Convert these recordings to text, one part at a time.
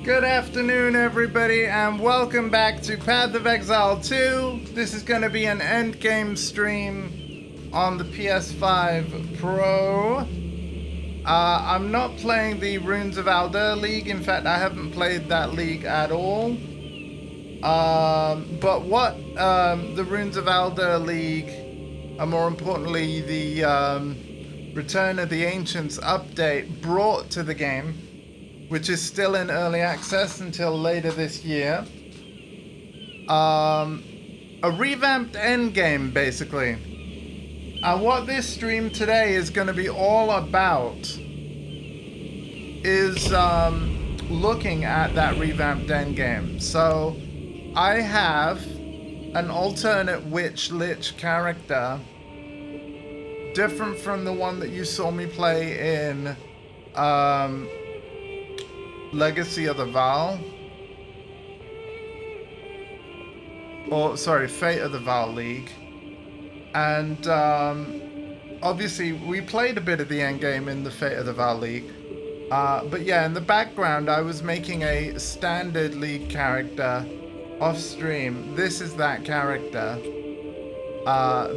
Good afternoon, everybody, and welcome back to Path of Exile 2. This is going to be an endgame stream on the PS5 Pro. I'm not playing the Runes of Alder League. In fact, I haven't played that league at all. But what the Runes of Alder League, and more importantly, the Return of the Ancients update brought to the game, which is still in early access until later this year. A revamped endgame, basically. And what this stream today is going to be all about is looking at that revamped endgame. So I have an alternate Lich character, different from the one that you saw me play in Legacy of the Val. Or, sorry, Fate of the Val League. And, obviously, we played a bit of the endgame in the Fate of the Val League. But yeah, in the background, I was making a standard league character off stream. This is that character.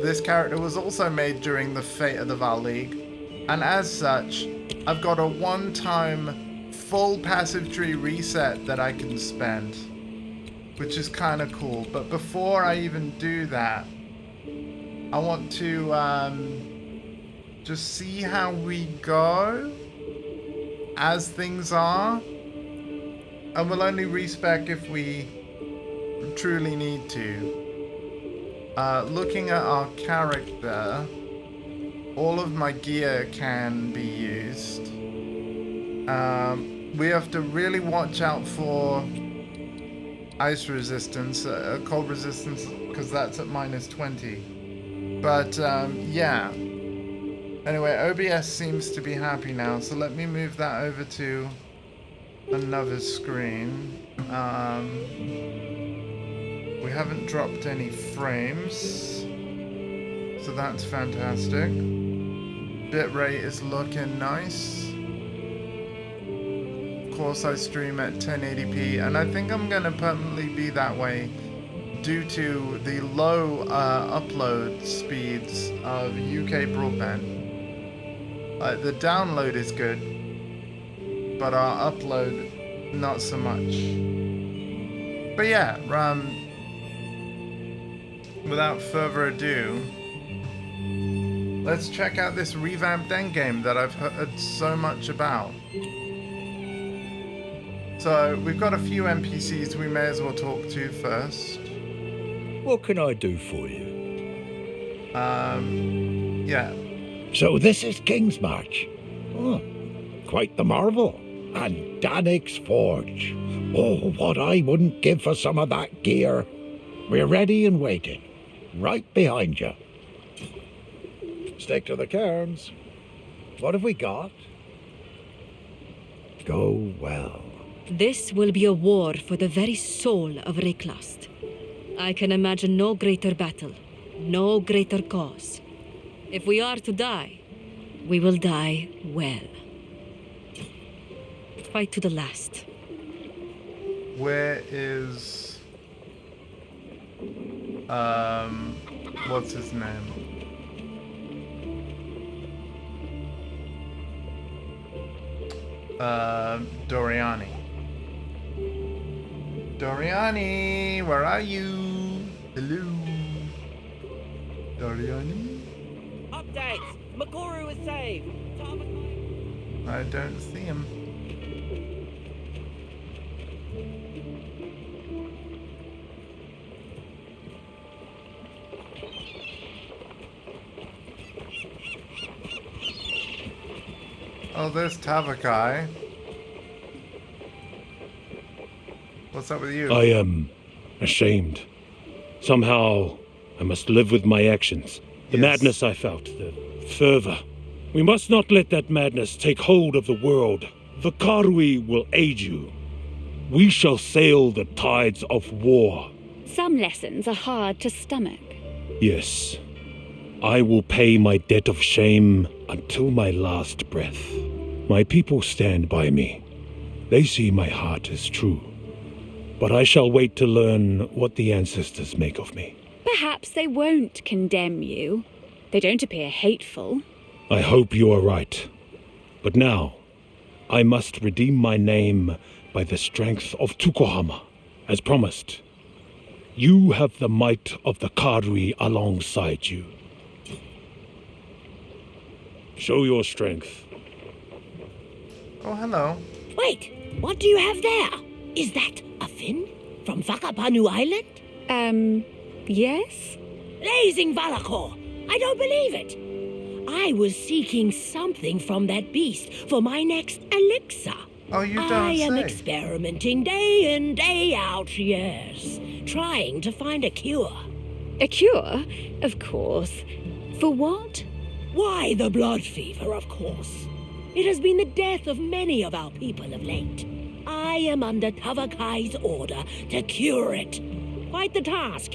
This character was also made during the Fate of the Val League. And as such, I've got a one-time full passive tree reset that I can spend, which is kind of cool. But before I even do that, I want to just see how we go as things are, and we'll only respec if we truly need to. Looking at our character, all of my gear can be used. We have to really watch out for ice resistance, cold resistance, because that's at -20. But yeah. Anyway, OBS seems to be happy now, so let me move that over to another screen. We haven't dropped any frames, so that's fantastic. Bitrate is looking nice. Of course, I stream at 1080p, and I think I'm going to permanently be that way due to the low upload speeds of UK broadband. The download is good, but our upload, not so much. But yeah, without further ado, let's check out this revamped endgame that I've heard so much about. So, we've got a few NPCs we may as well talk to first. What can I do for you? Yeah. So this is King's March. Oh, quite the marvel. And Dannick's Forge. Oh, what I wouldn't give for some of that gear. We're ready and waiting. Right behind you. Stick to the cairns. What have we got? Go well. This will be a war for the very soul of Reclast. I can imagine no greater battle, no greater cause. If we are to die, we will die well. Fight to the last. Where is... what's his name? Doriani. Doriani, where are you? Hello? Doriani? Updates! Makuru is saved! I don't see him. Oh, there's Tavakai. What's up with you? I am ashamed. Somehow, I must live with my actions. The madness I felt, the fervor. We must not let that madness take hold of the world. The Karui will aid you. We shall sail the tides of war. Some lessons are hard to stomach. Yes. I will pay my debt of shame until my last breath. My people stand by me. They see my heart is true. But I shall wait to learn what the ancestors make of me. Perhaps they won't condemn you. They don't appear hateful. I hope you are right. But now, I must redeem my name by the strength of Tukohama, as promised. You have the might of the Kadri alongside you. Show your strength. Oh, hello. Wait, what do you have there? Is that a fin from Vakapanu Island? Yes? Blazing Valakor! I don't believe it! I was seeking something from that beast for my next elixir. Oh, you don't I am say. experimenting day in, day out, yes. Trying to find a cure. A cure? Of course. For what? Why, the blood fever, of course. It has been the death of many of our people of late. I am under Tavakai's order to cure it. Quite the task,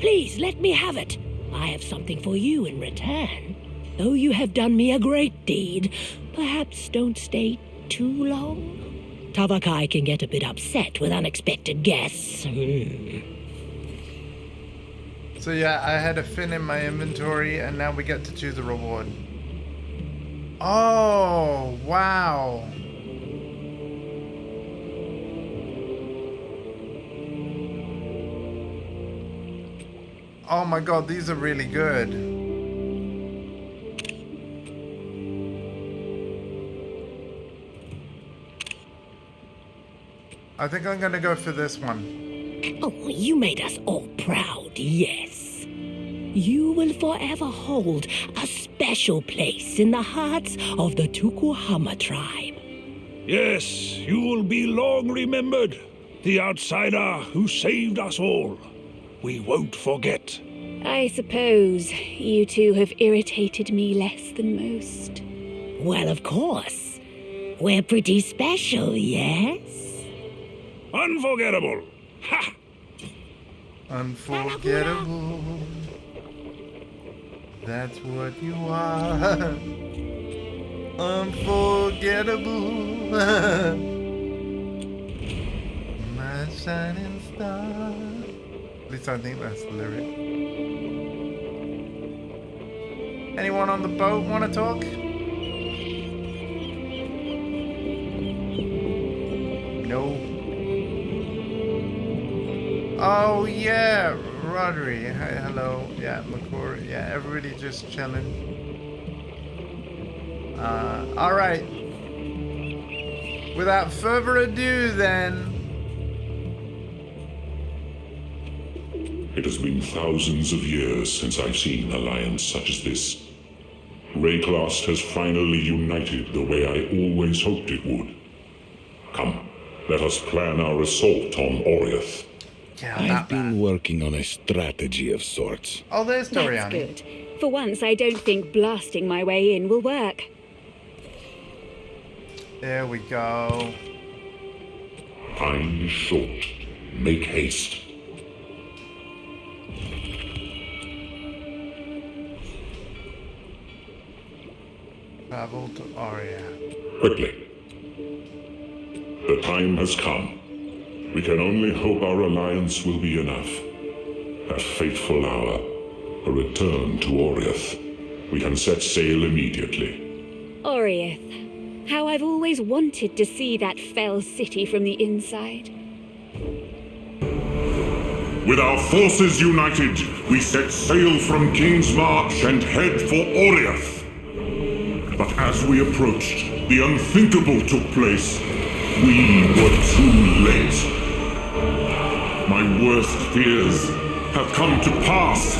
Please, let me have it. I have something for you in return. Though you have done me a great deed, perhaps don't stay too long. Tavakai can get a bit upset with unexpected guests. So yeah, I had a fin in my inventory, and now we get to choose a reward. Oh, wow. Oh my god, these are really good. I think I'm gonna go for this one. Oh, you made us all proud, yes. You will forever hold a special place in the hearts of the Tukuhama tribe. Yes, you will be long remembered. The outsider who saved us all. We won't forget. I suppose you two have irritated me less than most. Well, of course. We're pretty special, yes? Unforgettable. Ha! Unforgettable. That's what you are. Unforgettable. My shining star. At least I think that's the lyric. Anyone on the boat want to talk? No. Oh yeah, Rodri. Hi, hello. Yeah, Makori. Yeah, everybody just chilling. All right. Without further ado, then. It has been thousands of years since I've seen an alliance such as this. Rayclast has finally united the way I always hoped it would. Come, let us plan our assault on Oriath. Yeah, I've been working on a strategy of sorts. Oh, there's That's Doriani. good. For once, I don't think blasting my way in will work. There we go. Time is short. Make haste. Travel to Aria. Quickly. The time has come. We can only hope our alliance will be enough. That fateful hour, a return to Oriath. We can set sail immediately. Oriath. How I've always wanted to see that fell city from the inside. With our forces united, we set sail from King's March and head for Oriath. But as we approached, the unthinkable took place. We were too late. My worst fears have come to pass.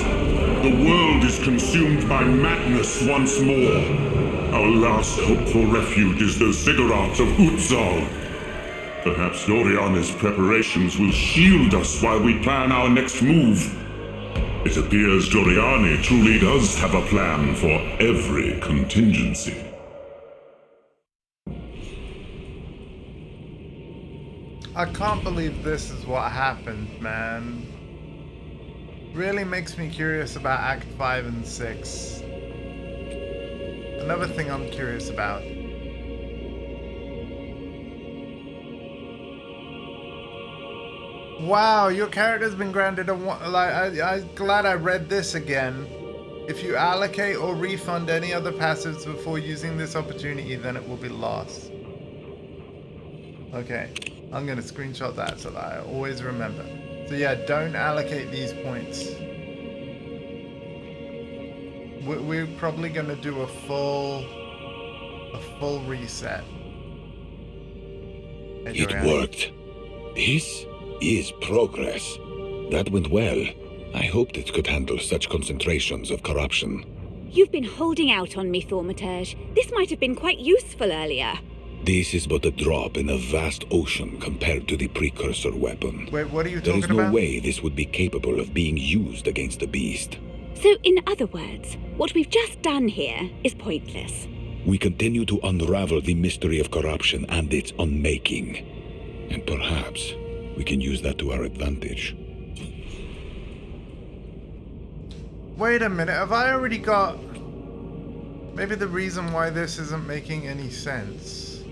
The world is consumed by madness once more. Our last hope for refuge is the ziggurats of EXILE. Perhaps Doriani's preparations will shield us while we plan our next move. It appears Doriani truly does have a plan for every contingency. I can't believe this is what happened, man. Really makes me curious about Act 5 and 6. Another thing I'm curious about. Wow, your character's been granted a one. Like, I'm glad I read this again. If you allocate or refund any other passives before using this opportunity, then it will be lost. Okay, I'm gonna screenshot that so that I always remember. So yeah, don't allocate these points. We're probably gonna do a full reset. Hey, It Dorian. worked. This is progress. That went well. I hoped it could handle such concentrations of corruption. You've been holding out on me, Thaumaturge. This might have been quite useful earlier. This is but a drop in a vast ocean compared to the precursor weapon. Wait, what are you There talking is no about? way this would be capable of being used against the beast. So, in other words, what we've just done here is pointless. We continue to unravel the mystery of corruption and its unmaking. And perhaps we can use that to our advantage. Wait a minute, have I already got... Maybe the reason why this isn't making any sense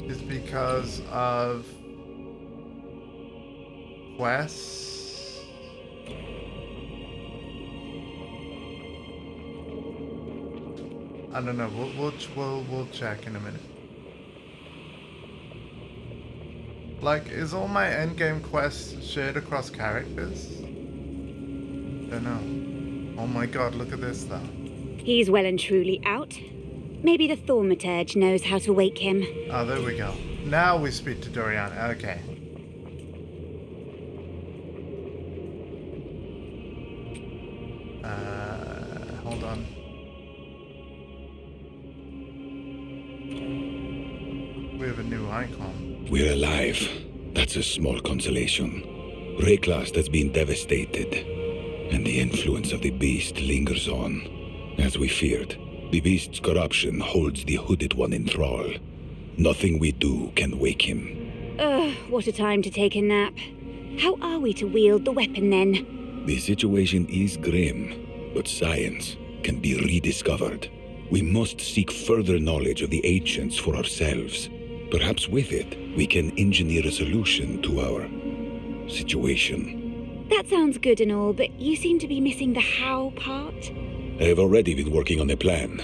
is because of quests? I don't know, we'll check in a minute. Like, is all my endgame quests shared across characters? Don't know. Oh my god, look at this though. He's well and truly out. Maybe the Thaumaturge knows how to wake him. Oh, there we go. Now we speak to Dorian. Okay. Hold on. We have a new icon. We're alive. That's a small consolation. Reclast has been devastated, and the influence of the beast lingers on. As we feared, the beast's corruption holds the hooded one in thrall. Nothing we do can wake him. Ugh, what a time to take a nap. How are we to wield the weapon then? The situation is grim, but science can be rediscovered. We must seek further knowledge of the ancients for ourselves. Perhaps with it, we can engineer a solution to our situation. That sounds good and all, but you seem to be missing the how part. I have already been working on a plan.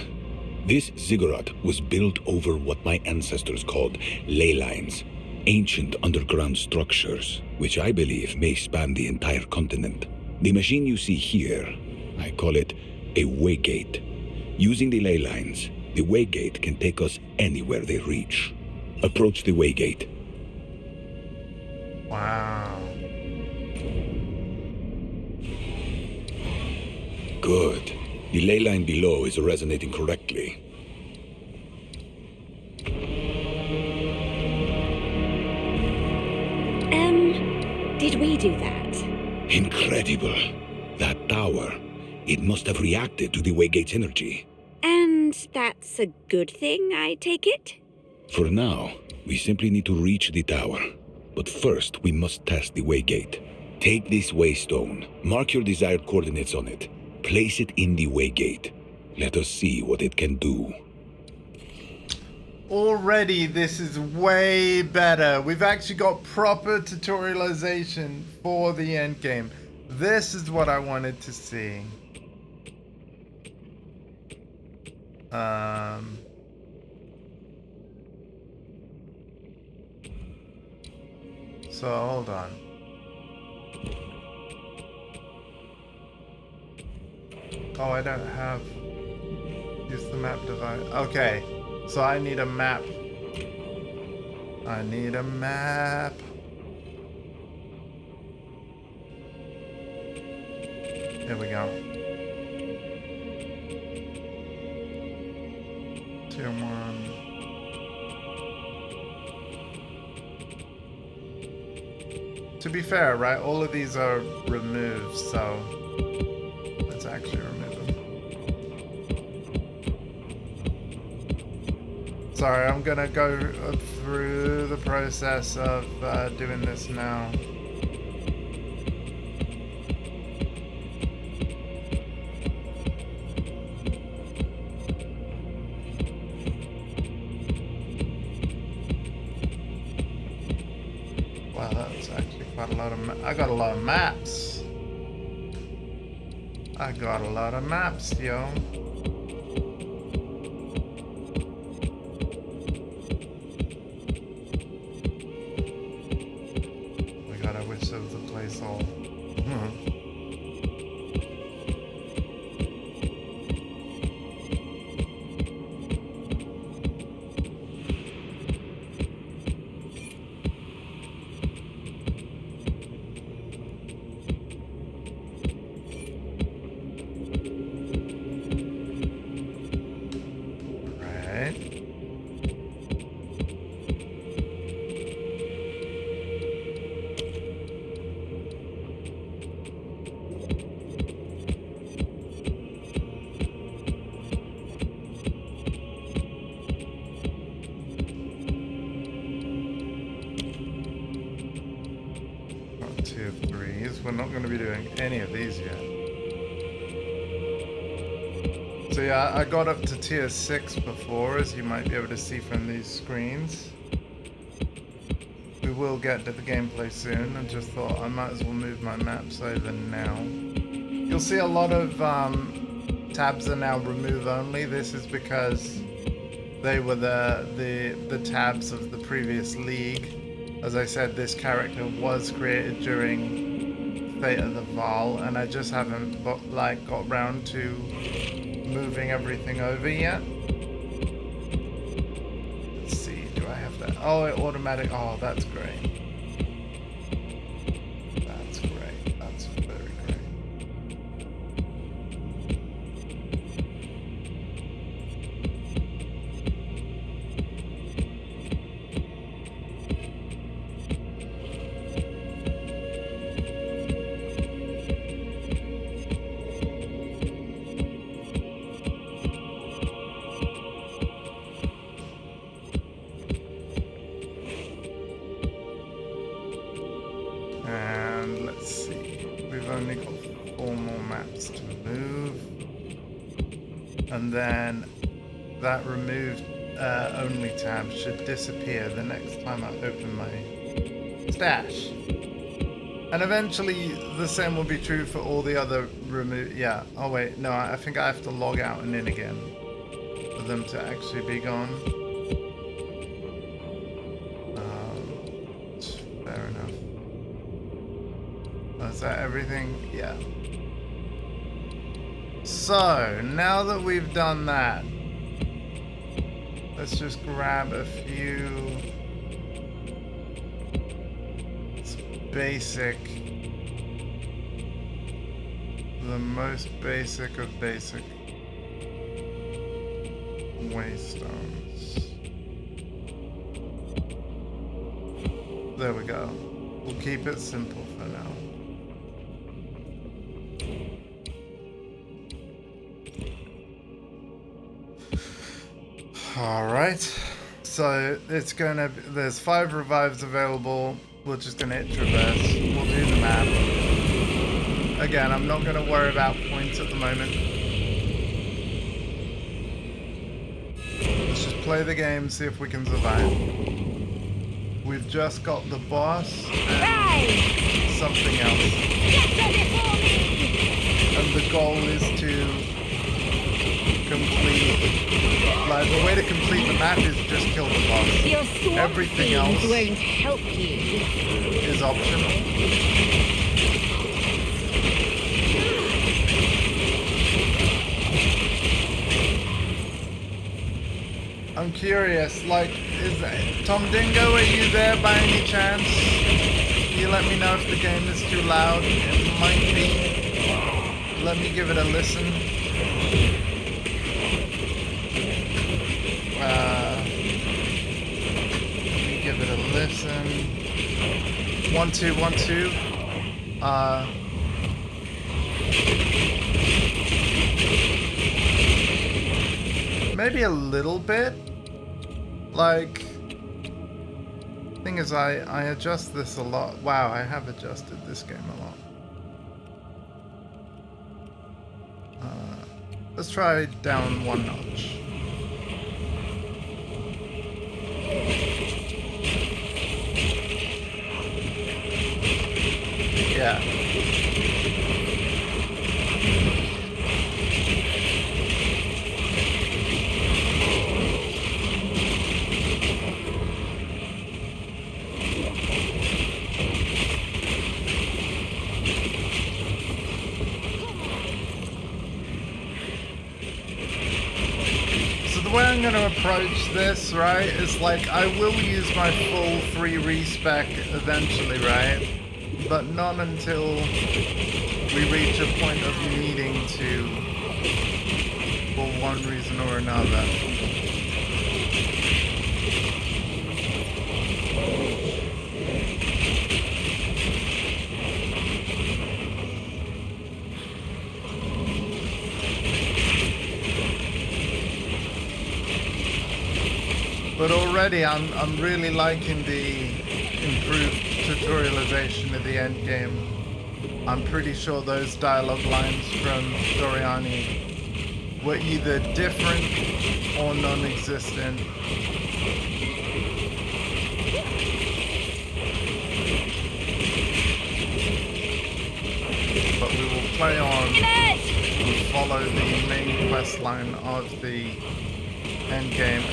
This ziggurat was built over what my ancestors called ley lines, ancient underground structures, which I believe may span the entire continent. The machine you see here, I call it a waygate. Using the ley lines, the waygate can take us anywhere they reach. Approach the waygate. Wow. Good. The ley line below is resonating correctly. Did we do that? Incredible. That tower, it must have reacted to the waygate's energy. And that's a good thing, I take it? For now, we simply need to reach the tower. But first, we must test the waygate. Take this waystone, mark your desired coordinates on it, place it in the waygate. Let us see what it can do. Already, this is way better. We've actually got proper tutorialization for the endgame. This is what I wanted to see. So hold on. Oh, I don't have. Use the map device. Okay, so I need a map. I need a map. There we go. Tier 1. To be fair, right, all of these are removed, so let's actually remove them. Sorry, I'm gonna go through the process of doing this now. Wow, that's actually Quite a lot of I got a lot of maps. I got a lot of maps, yo. Oh my god, I wish there was a place all. Tier 3s. We're not going to be doing any of these yet. So yeah, I got up to tier 6 before, as you might be able to see from these screens. We will get to the gameplay soon. I just thought I might as well move my maps over now. You'll see a lot of tabs are now remove only. This is because they were the tabs of the previous league. As I said, this character was created during Fate of the Val, and I just haven't got round to moving everything over yet. Let's see, do I have that? Oh, it automatic. Oh, that's great. That's great. That's very great. And let's see, we've only got 4 more maps to move. And then that removed only tab should disappear the next time I open my stash. And eventually the same will be true for all the other remove. Yeah, oh wait, no, I think I have to log out and in again for them to actually be gone. Fair enough. Is that everything? Yeah. So, now that we've done that, let's just grab a few the most basic of basic waystones. There we go. We'll keep it simple for now. Alright, so it's gonna be, there's 5 revives available. We're just gonna hit traverse. We'll do the map. Again, I'm not gonna worry about points at the moment. Let's just play the game, see if we can survive. We've just got the boss and something else. And the goal is to complete, like, the way to complete the map is just kill the boss. Everything else won't help you. Is optional. I'm curious, like, is Tom Dingo, are you there by any chance? Can you let me know if the game is too loud? It might be. Let me give it a listen. Let me give it a listen. 1 2 1 2. Maybe a little bit. Like, thing is, I adjust this a lot. Wow, I have adjusted this game a lot. Let's try down 1 notch. the way I'm going to approach this, right, is like I will use my full free respec eventually, right? But not until we reach a point of needing to, for one reason or another. But already I'm really liking the improved tutorialization of the end game. I'm pretty sure those dialogue lines from Doriani were either different or non-existent. But we will play on and follow the main quest line of the end game.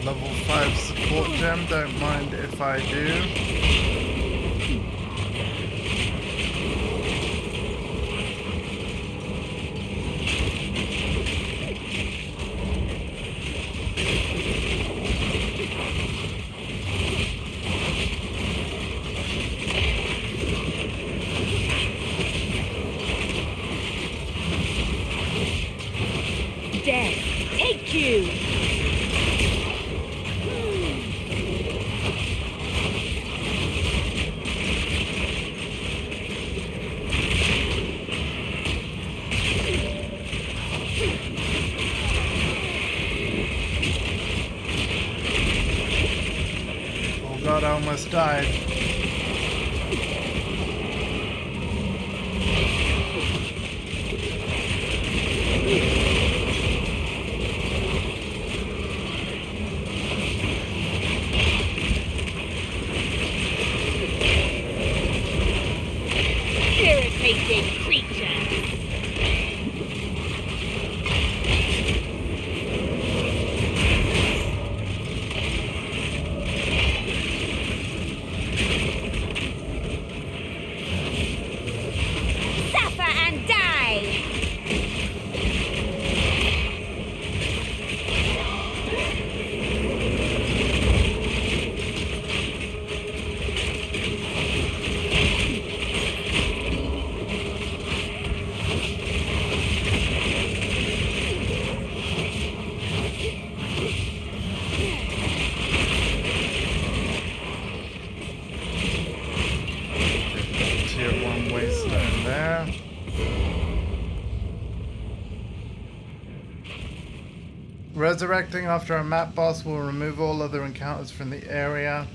Level 5 support gem, don't mind if I do. Death, take you! Oh god, I almost died. Irritating creature! Suffer and die! Tier 1 wasteland there. Resurrecting after a map boss will remove all other encounters from the area.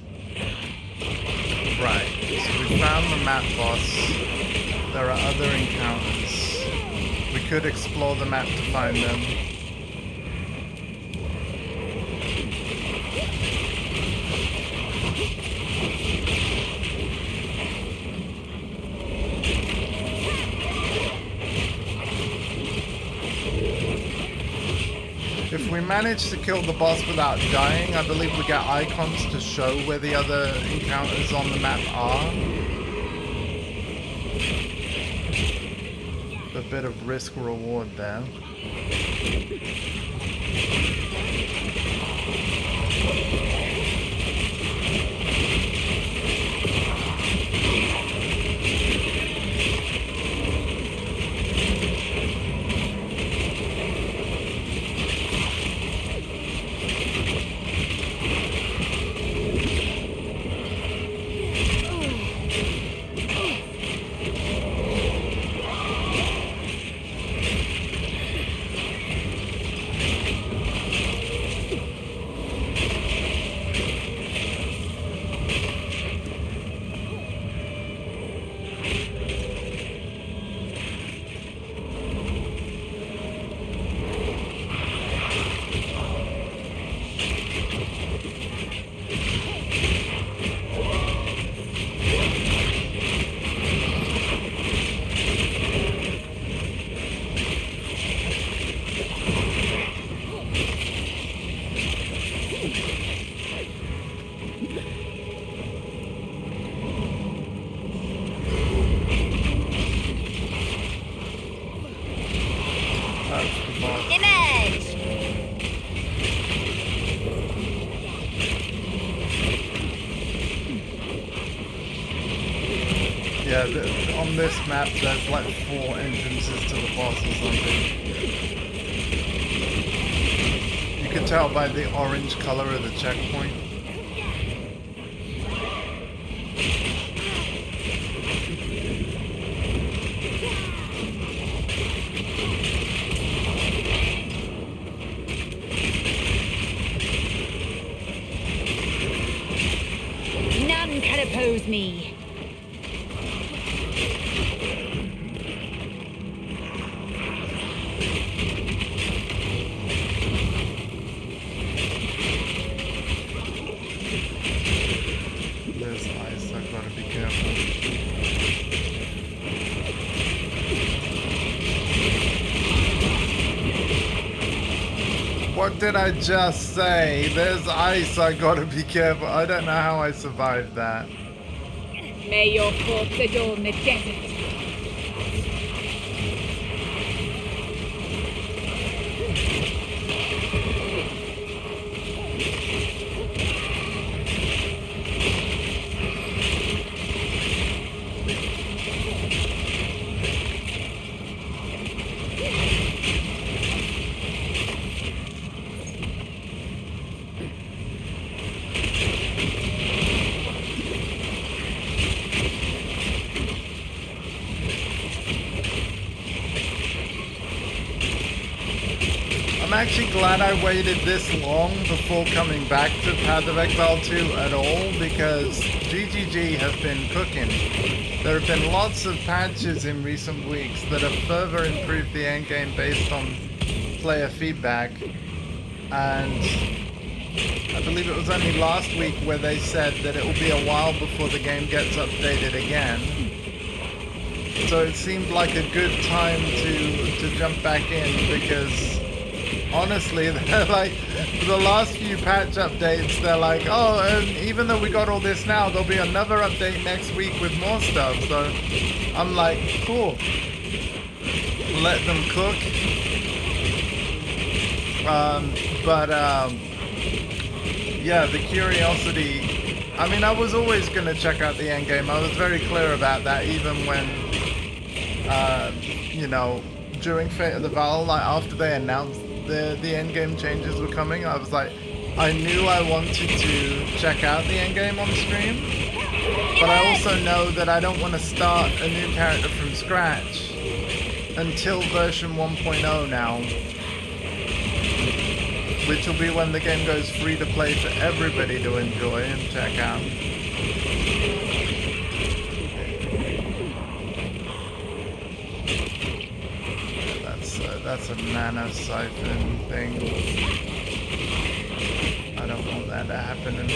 Right, so we found the map boss. There are other encounters. We could explore the map to find them. If we manage to kill the boss without dying, I believe we get icons to show where the other encounters on the map are. A bit of risk reward there. Yeah, on this map there's like 4 entrances to the boss or something. You can tell by the orange color of the checkpoint. None can oppose me. There's ice, I've got to be careful. What did I just say? There's ice, I gotta be careful. I don't know how I survived that. May your corpse adorn the desert. I'm actually glad I waited this long before coming back to Path of Exile 2 at all, because GGG have been cooking. There have been lots of patches in recent weeks that have further improved the endgame based on player feedback, and I believe it was only last week where they said that it will be a while before the game gets updated again. So it seemed like a good time to jump back in, because honestly, they're like, for the last few patch updates, they're like, oh, and even though we got all this now, there'll be another update next week with more stuff. So I'm like, cool. Let them cook. Yeah, the curiosity. I mean, I was always going to check out the endgame. I was very clear about that, even when, you know, during Fate of the Val, like after they announced the endgame changes were coming, I was like, I knew I wanted to check out the endgame on stream, but I also know that I don't want to start a new character from scratch until version 1.0 now, which will be when the game goes free to play for everybody to enjoy and check out. That's a mana siphon thing. I don't want that to happen to me.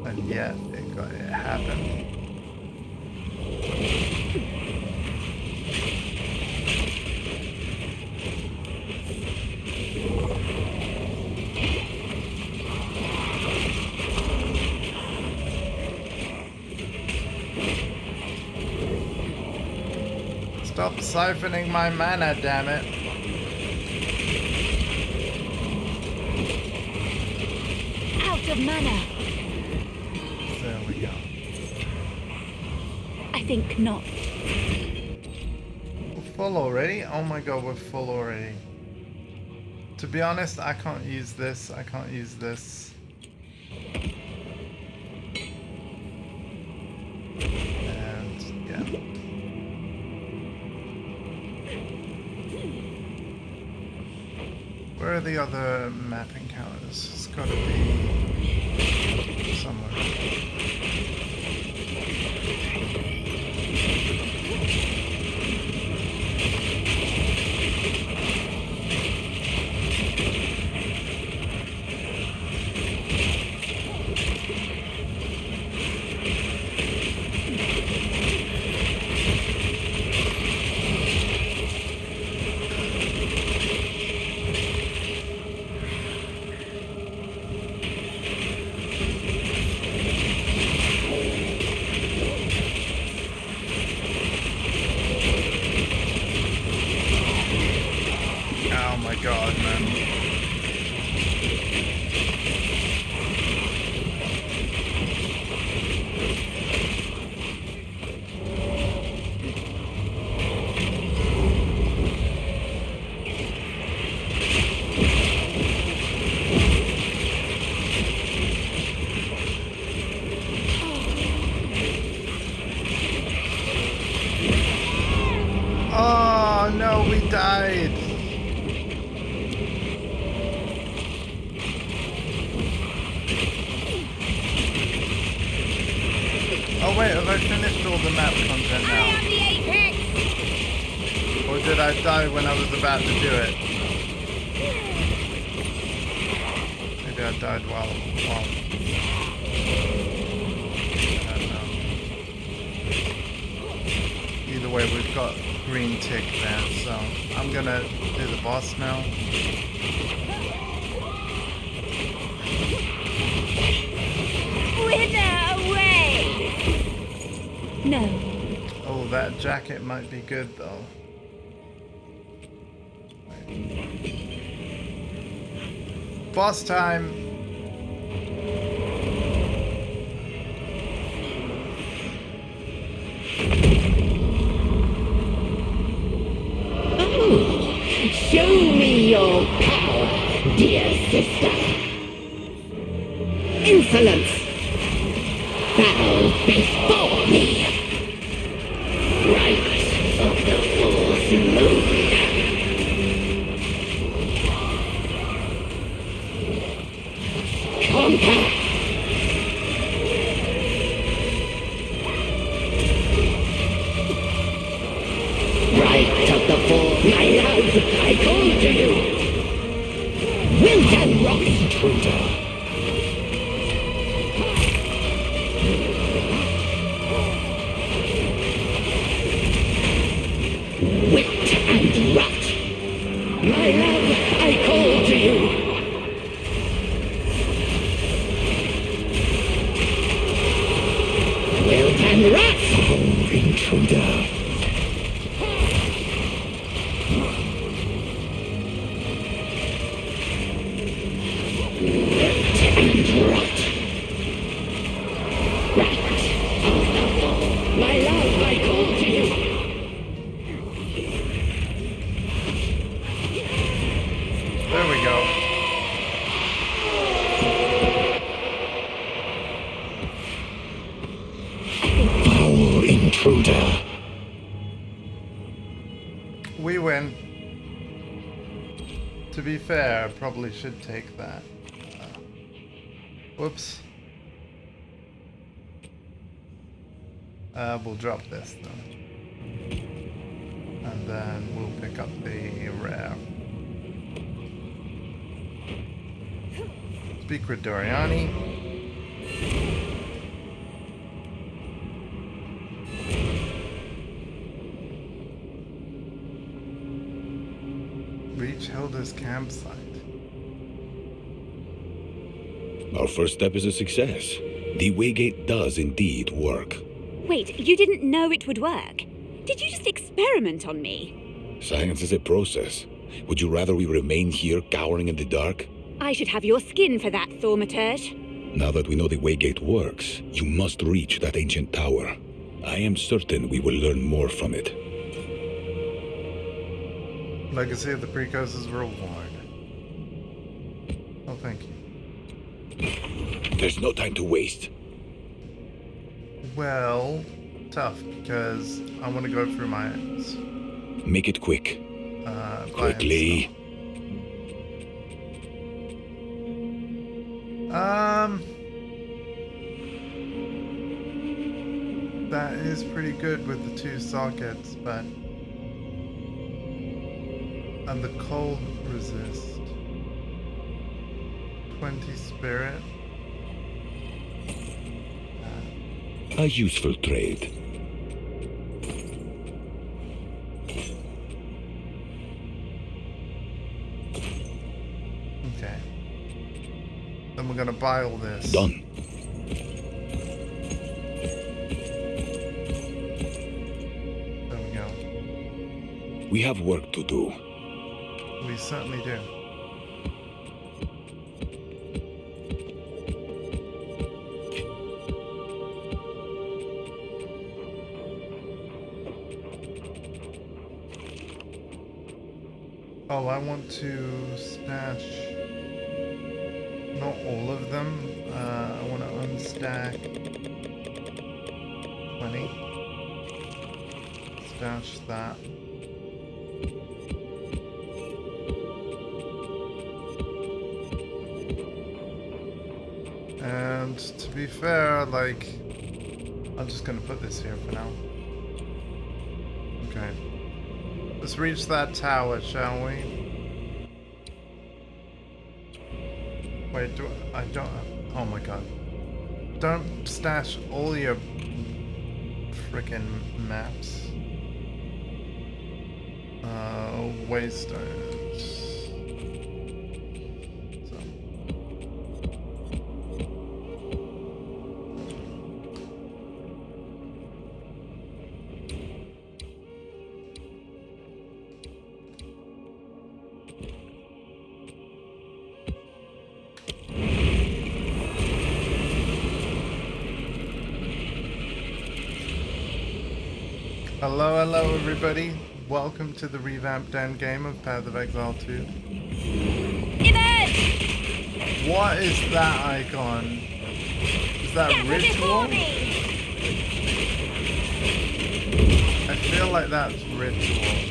And yet, it happened. Stop siphoning my mana, damn it. Out of mana. There we go. I think not. We're full already? Oh my god, we're full already. To be honest, I can't use this. I can't use this. And yeah. Where are the other map encounters? It's gotta be somewhere. no, we died. Oh wait, have I finished all the map content now? I am the apex! Or did I die when I was about to do it? Maybe I died while I don't know. Either way, we've got green tick there, so I'm gonna do the boss now. Wither away! No. Oh, that jacket might be good though. Boss time! Show me your power, dear sister. Insolence! Bow before me! Rise of the full moon! Conquer! Right of the full, my love, I call to you! Wilt and rock intruder! Wit and rot! My love, I call to you! Wilt and rot! Oh, intruder! Wilt and rot! Right of the fall! My love, I call to you! There we go. Foul intruder. We win. To be fair, I probably should take that. Whoops. We'll drop this though. And then we'll pick up the rare. Speak with Doriani. Reach Hilda's campsite. Our first step is a success. The Waygate does indeed work. Wait, you didn't know it would work? Did you just experiment on me? Science is a process. Would you rather we remain here cowering in the dark? I should have your skin for that, Thaumaturge. Now that we know the Waygate works, you must reach that ancient tower. I am certain we will learn more from it. Legacy of the Precursor's reward. Oh, thank you. There's no time to waste. Well, tough, because I want to go through mines. Make it quick. Quickly. That is pretty good with the 2 sockets, but... And the cold resist. 20 spirit. A useful trade. Okay. Then we're gonna buy all this. Done. There we go. We have work to do. We certainly do. Oh, I want to stash not all of them. I want to unstack 20. Stash that. to be fair, like, I'm just gonna put this here for now. Okay. Let's reach that tower, shall we? Wait, I don't... Oh my god. Don't stash all your frickin' maps. Waystones. So. Hello everybody. Welcome to the revamped endgame of Path of Exile 2. What is that icon? Is that ritual? I feel like that's ritual.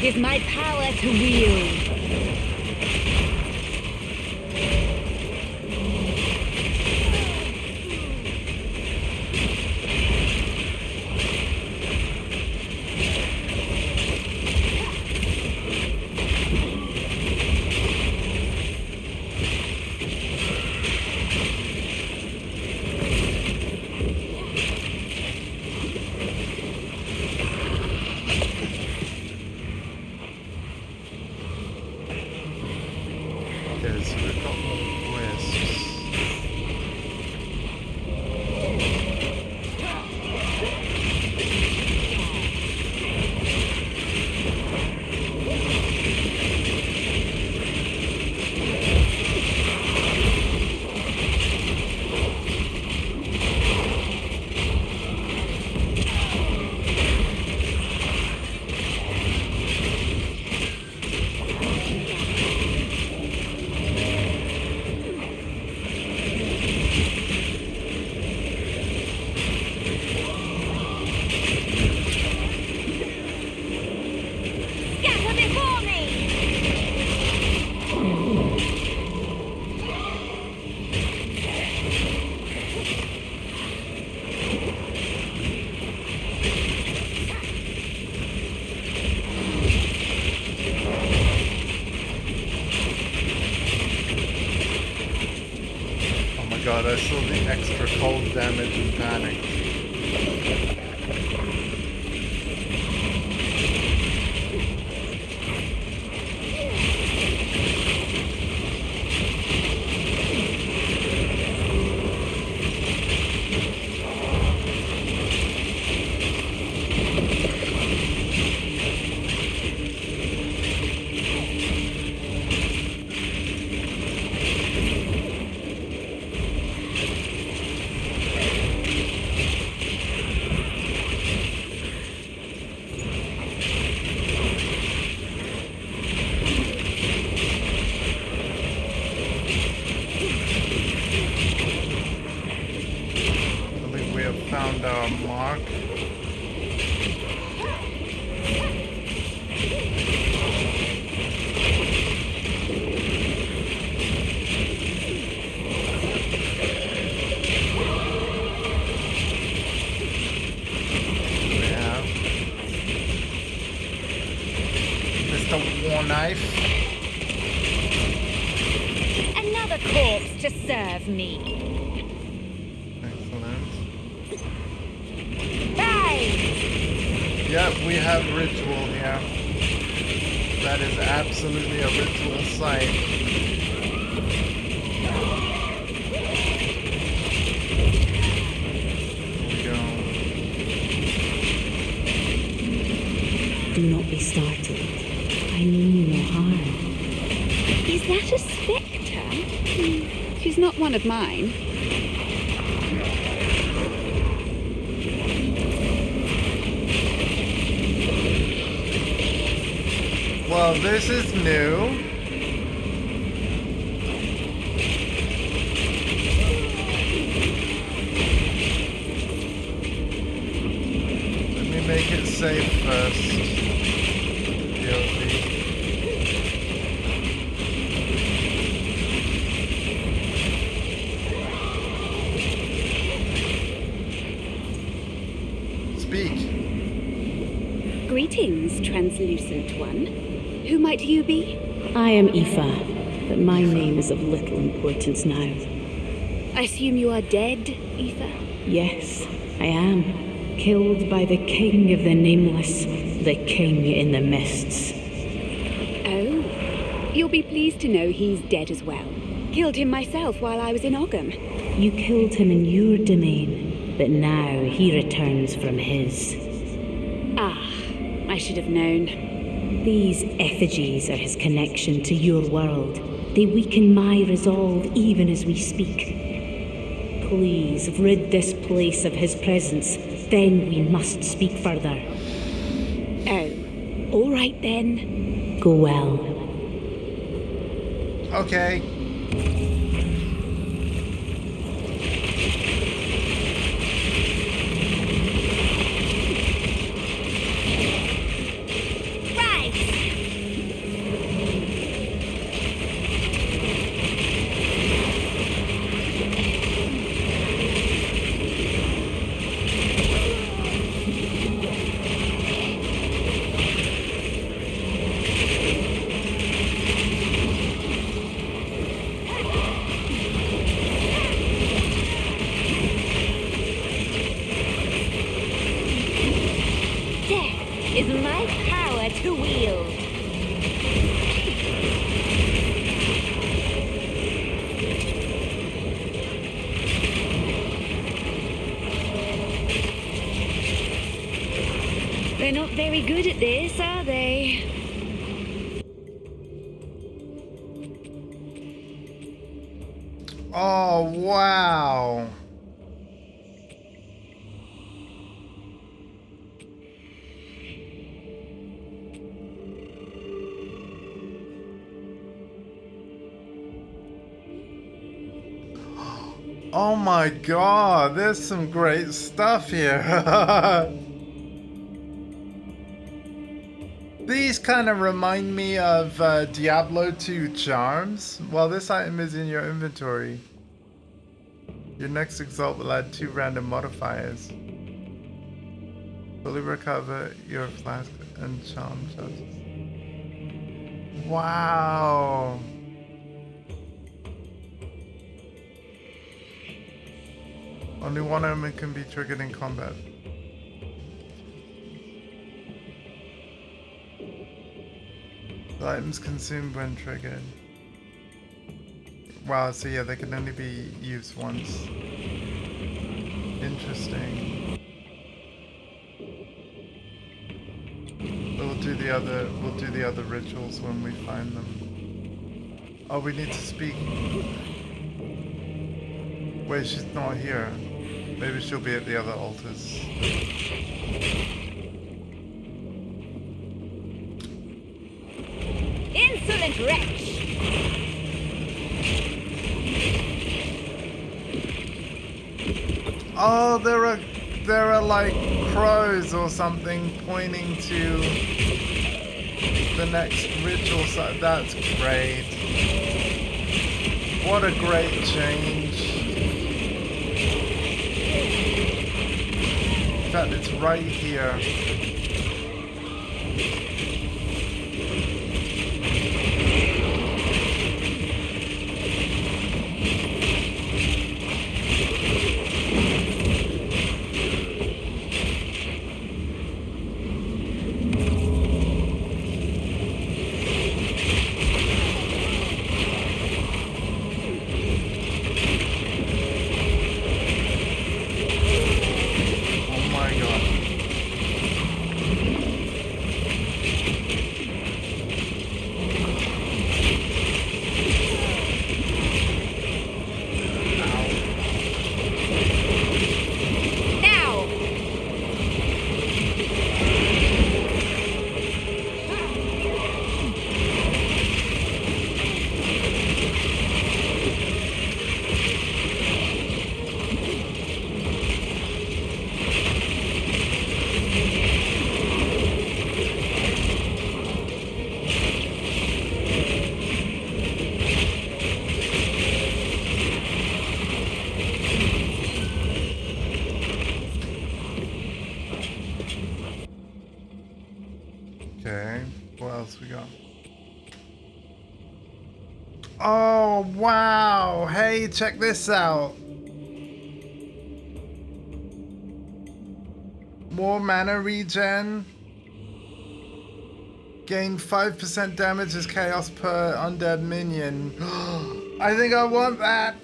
Is my power to wield. God, I saw the extra cold damage and panic. Found our mark. Yeah. Mr. War Knife. Another corpse to serve me. Yep, we have ritual here. That is absolutely a ritual site. Here we go. Do not be startled. I mean you no harm. Is that a spectre? She's not one of mine. Well, this is new. Let me make it safe first. POV. Speak. Greetings, translucent one. Who might you be? I am Aoife, but my name is of little importance now. I assume you are dead, Aoife? Yes, I am. Killed by the King of the Nameless, the King in the Mists. Oh. You'll be pleased to know he's dead as well. Killed him myself while I was in Ogham. You killed him in your domain, but now he returns from his. Ah, I should have known. These effigies are his connection to your world. They weaken my resolve even as we speak. Please rid this place of his presence, then we must speak further. Oh, all right then. Go well. Okay. Is my power to wield. They're not very good at this, are they? Oh, wow. Oh my god, there's some great stuff here. These kind of remind me of Diablo 2 charms. While this item is in your inventory, your next exalt will add 2 random modifiers. Fully recover your flask and charm charges. Wow. Only one element can be triggered in combat. The items consumed when triggered. Wow, so yeah, they can only be used once. Interesting. We'll do the other rituals when we find them. Oh, we need to speak. Wait, she's not here. Maybe she'll be at the other altars. Insolent wretch! Oh, there are like crows or something pointing to the next ritual site. That's great. What a great change. In fact, it's right here. Oh, wow. Hey, check this out. More mana regen. Gain 5% damage as chaos per undead minion. I think I want that.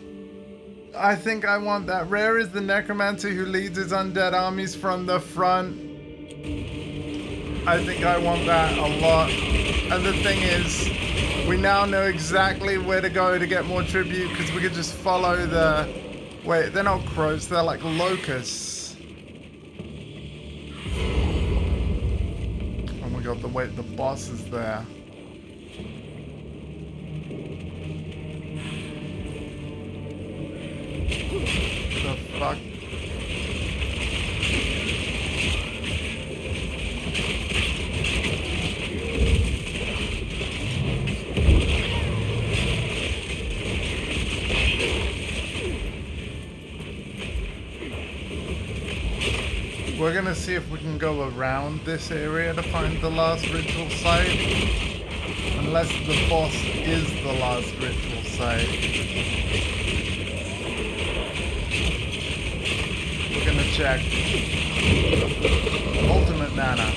I think I want that. Rare is the necromancer who leads his undead armies from the front. I think I want that a lot. And the thing is, we now know exactly where to go to get more tribute because we could just follow the... Wait, they're not crows, they're like locusts. Oh my god, the boss is there. The fuck? We're gonna see if we can go around this area to find the last ritual site. Unless the boss is the last ritual site. We're gonna check. Ultimate mana.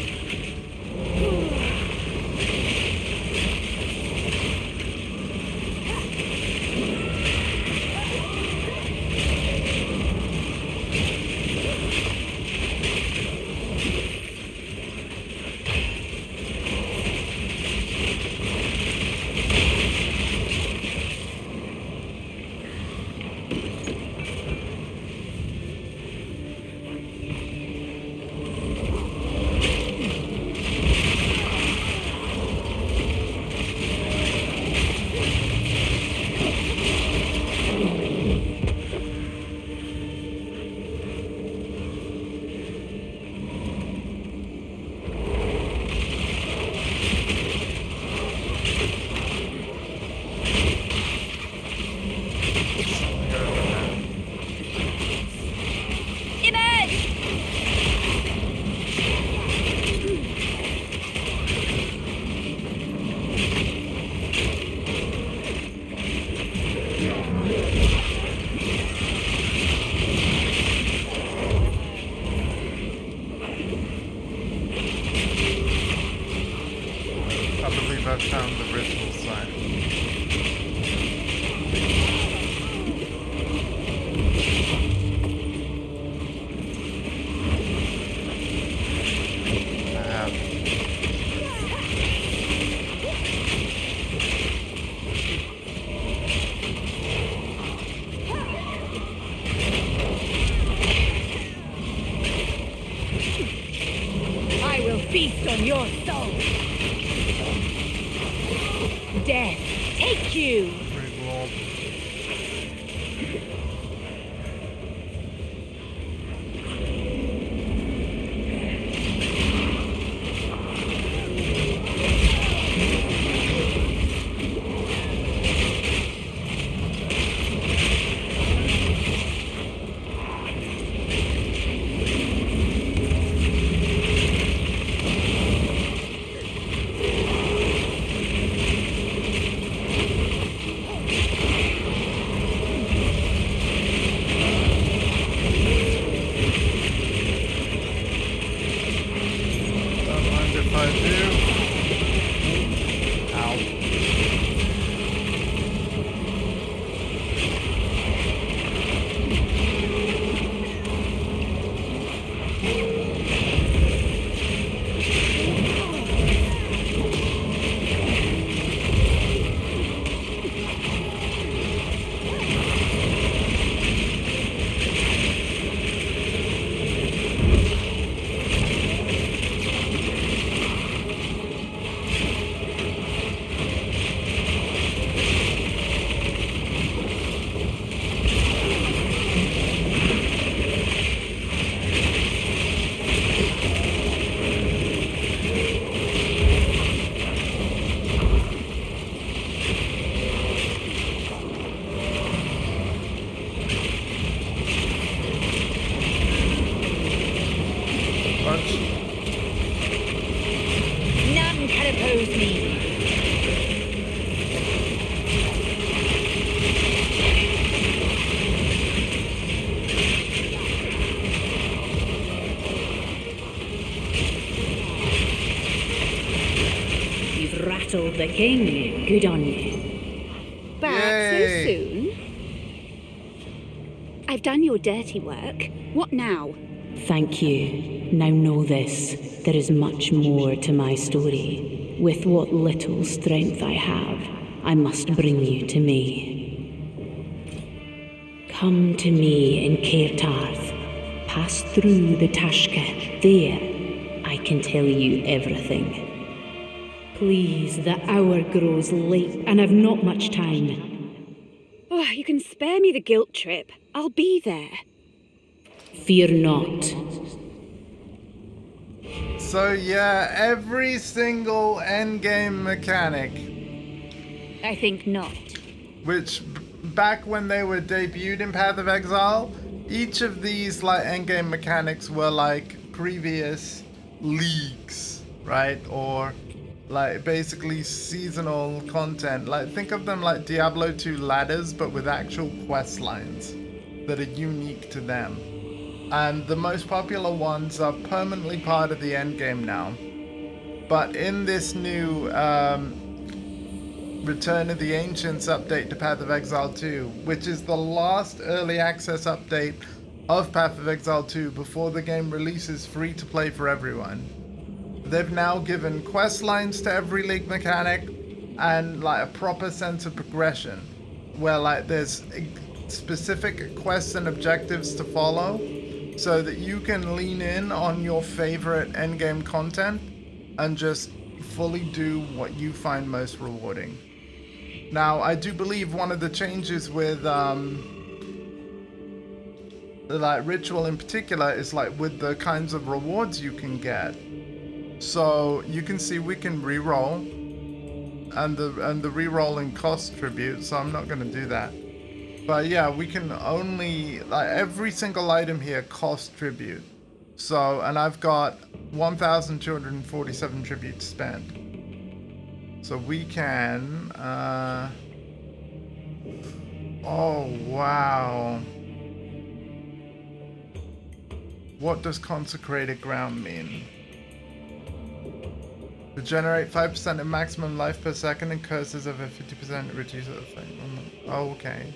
I found the ritual site. I will feast on your soul. Death, take you! the king. Good on you. Back so Yay. soon? I've done your dirty work. What now? Thank you. Now know this. There is much more to my story. With what little strength I have, I must bring you to me. Come to me in Cairtarth. Pass through the Tashka. There, I can tell you everything. Please, the hour grows late, and I've not much time. Oh, you can spare me the guilt trip. I'll be there. Fear not. So yeah, every single endgame mechanic, I think not. which back when they were debuted in Path of Exile, each of these like endgame mechanics were like previous leagues, right? Or like basically seasonal content. Like think of them like Diablo 2 ladders, but with actual quest lines that are unique to them. And the most popular ones are permanently part of the endgame now. But in this new Return of the Ancients update to Path of Exile 2, which is the last early access update of Path of Exile 2 before the game releases free to play for everyone, they've now given quest lines to every league mechanic and like a proper sense of progression where like there's specific quests and objectives to follow so that you can lean in on your favorite endgame content and just fully do what you find most rewarding. Now, I do believe one of the changes with like Ritual in particular is like with the kinds of rewards you can get. So you can see we can re-roll, and the re-rolling costs tribute, so I'm not going to do that. But yeah, we can only, like every single item here costs tribute. So, and I've got 1,247 tribute to spend. So we can, oh wow. What does consecrated ground mean? Regenerate 5% of maximum life per second and curses over 50% reduce the effect. Oh, okay.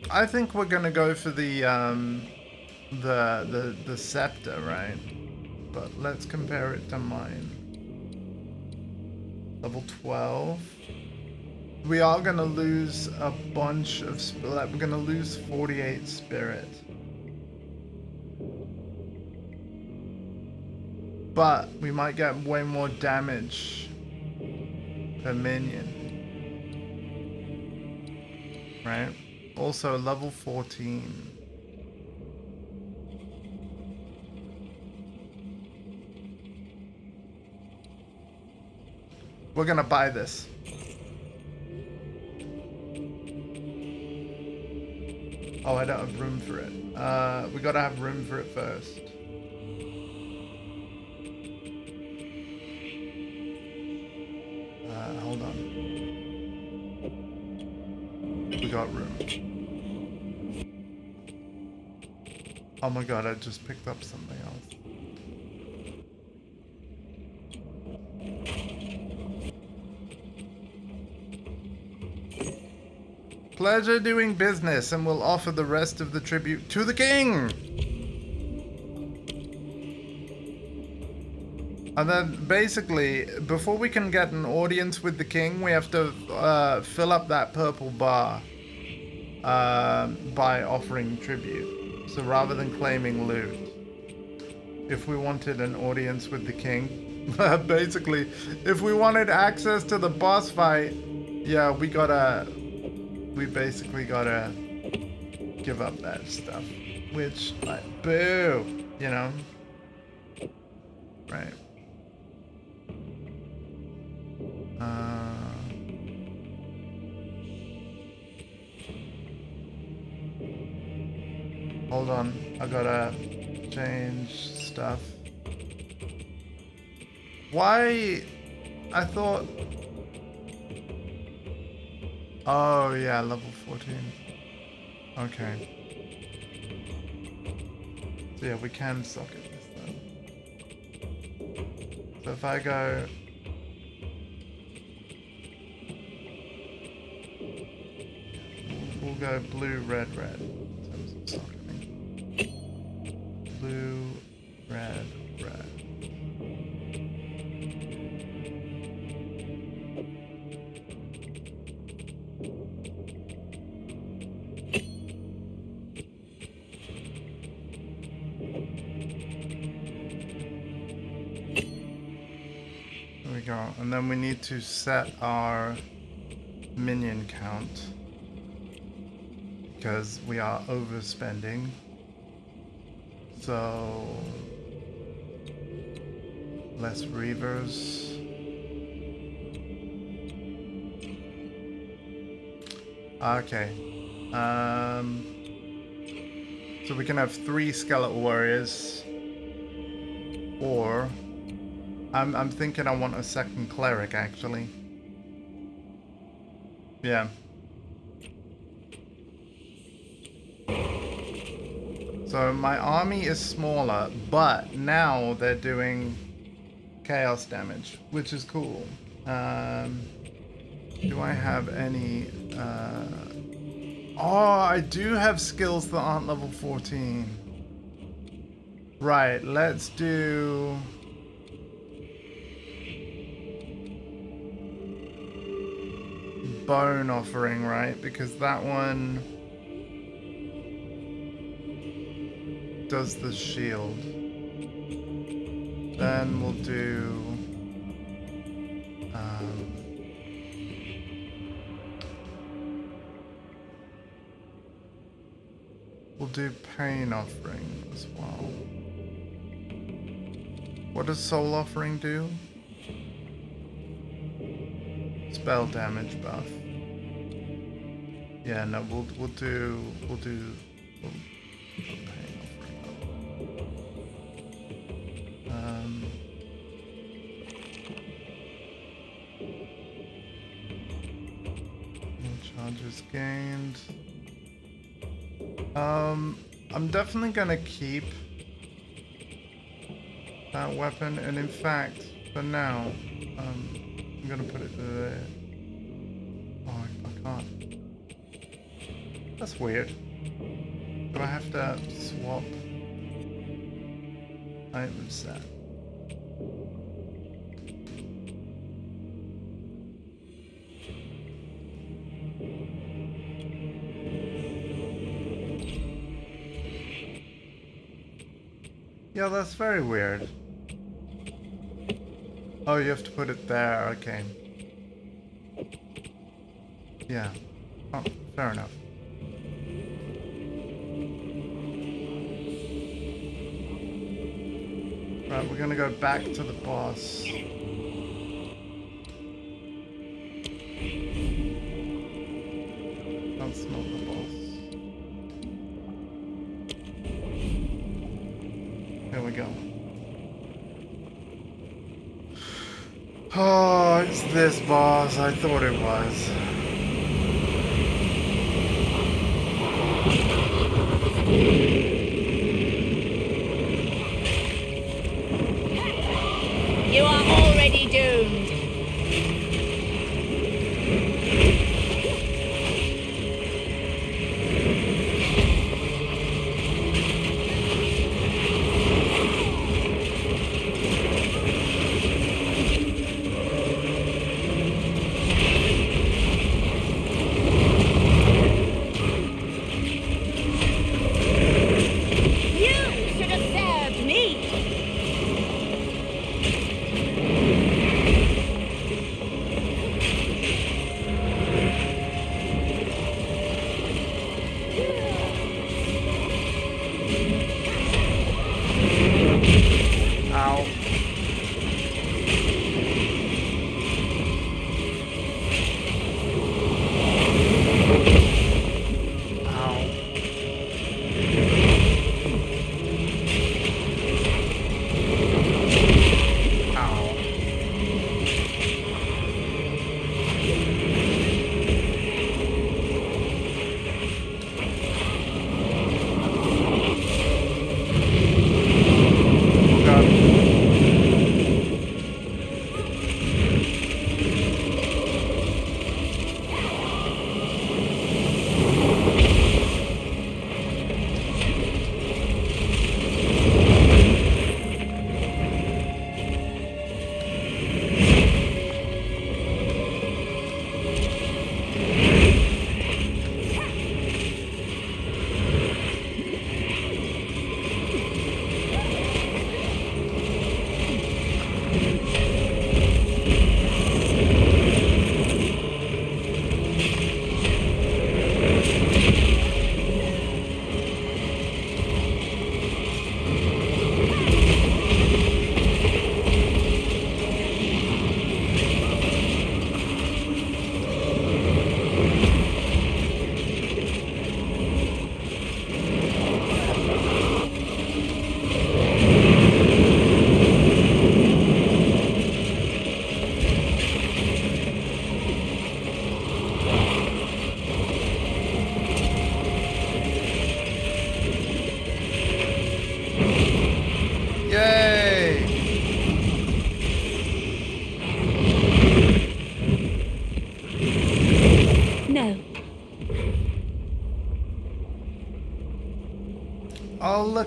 I think we're gonna go for the scepter, right? But let's compare it to mine. Level 12. We are gonna lose a bunch of we're gonna lose 48 spirit. But we might get way more damage per minion. Right? Also level 14. We're gonna buy this. Oh, I don't have room for it. We gotta have room for it first. Hold on. We got room. Oh my god, I just picked up something else. Pleasure doing business, and we'll offer the rest of the tribute to the king! And then basically, before we can get an audience with the king, we have to fill up that purple bar by offering tribute. So rather than claiming loot, if we wanted an audience with the king, basically, if we wanted access to the boss fight, yeah, we basically gotta give up that stuff. Which, like, boo, you know? Right. Hold on, I gotta change stuff. Why? I thought... Oh yeah, level 14. Okay. Yeah, we can socket this though. So if I go... We'll go blue, red, red in terms of socketing. Blue, red, red. There we go. And then we need to set our minion count because we are overspending. So less reavers. Okay. So we can have 3 skeletal warriors, or I'm thinking I want a second cleric actually. Yeah. So my army is smaller, but now they're doing chaos damage, which is cool. Do I have any... Oh, I do have skills that aren't level 14. Right, let's do... Bone offering, right? Because that one does the shield. Then we'll do... we'll do pain offering as well. What does soul offering do? Spell damage buff. Yeah, no, we'll do pain offering. No charges gained. I'm definitely gonna keep that weapon, and in fact, for now, I'm gonna put it there. Oh, I can't. That's weird. Do I have to swap item set? Yeah, that's very weird. Oh, you have to put it there, okay. Yeah. Oh, fair enough. Right, we're gonna go back to the boss. That's not the boss. There we go. Oh, it's this boss. I thought it was. You are already doomed.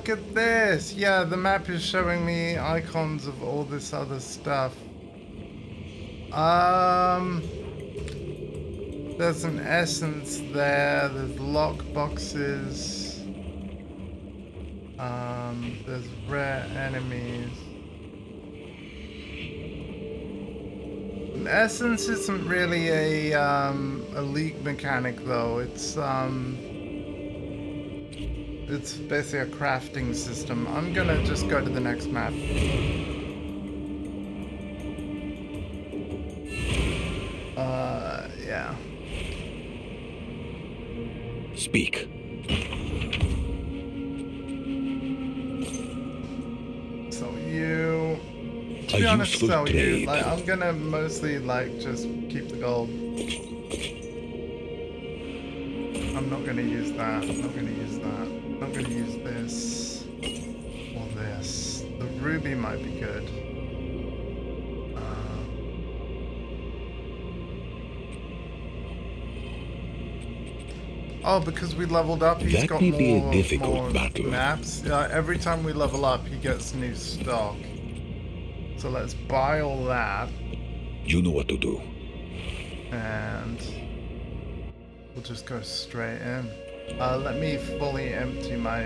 look at this. Yeah, the map is showing me icons of all this other stuff. There's an essence there. There's lock boxes. There's rare enemies. An essence isn't really a league mechanic though. It's basically a crafting system. I'm gonna just go to the next map. Yeah. Speak. So you... To A be honest, useful sell you. trade. Like, I'm gonna mostly, like, just keep the gold. I'm not gonna use that. I'm not gonna use that. I'm not gonna use this. Or this. The ruby might be good. Oh, because we leveled up, he's That got may more, be a difficult more battle. maps. Every time we level up, he gets new stock. So let's buy all that. You know what to do. And we'll just go straight in. Let me fully empty my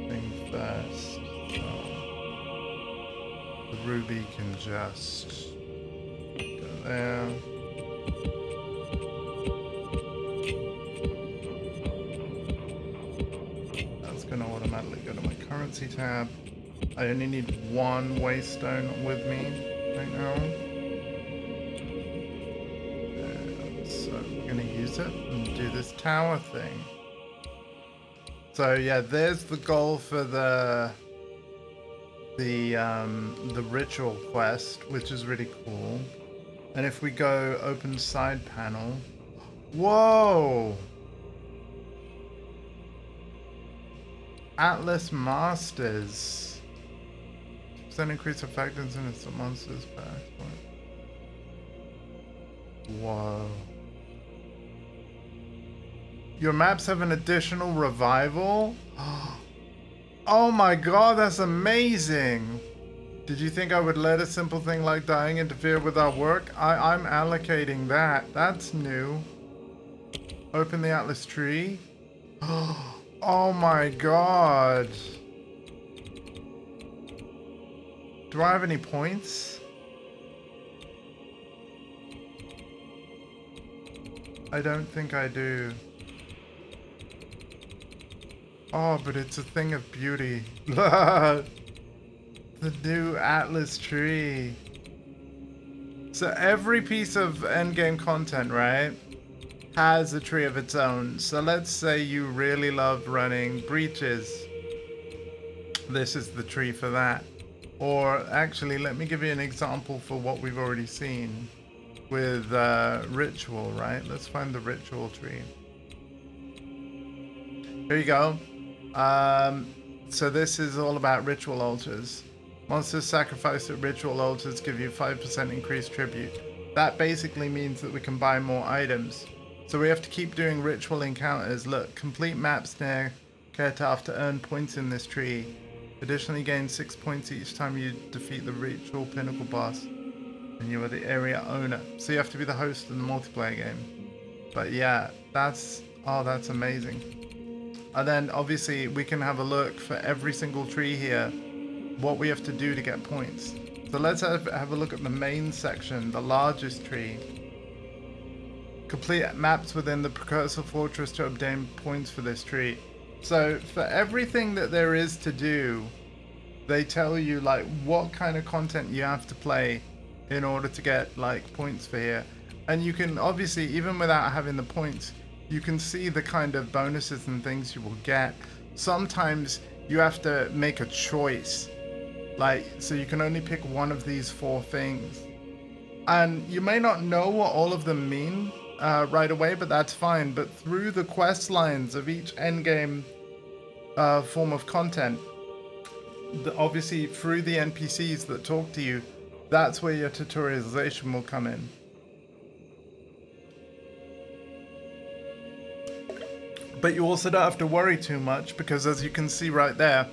thing first. The ruby can just go there. That's gonna automatically go to my currency tab. I only need one waystone with me right now. So we're gonna use it and do this tower thing. So yeah, there's the goal for the ritual quest, which is really cool. And if we go open side panel, whoa! Atlas Masters. Percent increase effectiveness in instant monsters back. Whoa. Your maps have an additional revival? Oh my god, that's amazing! Did you think I would let a simple thing like dying interfere with our work? I'm allocating that. That's new. Open the Atlas tree. Oh my god. Do I have any points? I don't think I do. Oh, but it's a thing of beauty. The new Atlas tree. So every piece of endgame content, right, has a tree of its own. So let's say you really love running breaches. This is the tree for that. Or actually, let me give you an example for what we've already seen with ritual, right? Let's find the ritual tree. Here you go. So this is all about ritual altars. Monsters sacrificed at ritual altars give you 5% increased tribute. That basically means that we can buy more items. So we have to keep doing ritual encounters. Look, complete maps near Kertaf to earn points in this tree. Additionally, gain 6 points each time you defeat the ritual pinnacle boss. And you are the area owner. So you have to be the host of the multiplayer game. But yeah, that's amazing. And then obviously we can have a look for every single tree here, what we have to do to get points. So let's have a look at the main section, the largest tree. Complete maps within the Precursor Fortress to obtain points for this tree. So for everything that there is to do, they tell you like what kind of content you have to play in order to get like points for here. And you can obviously, even without having the points, you can see the kind of bonuses and things you will get. Sometimes you have to make a choice. Like, so you can only pick one of these 4 things. And you may not know what all of them mean right away, but that's fine. But through the quest lines of each endgame form of content, obviously through the NPCs that talk to you, that's where your tutorialization will come in. But you also don't have to worry too much because, as you can see right there,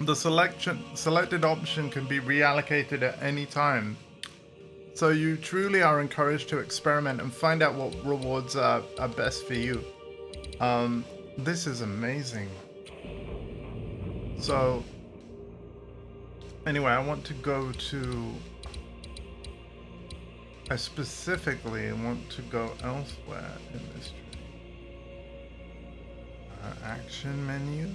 the selected option can be reallocated at any time. So you truly are encouraged to experiment and find out what rewards are best for you. This is amazing. So anyway, I want to go to... I specifically want to go elsewhere in this tree. Action menu.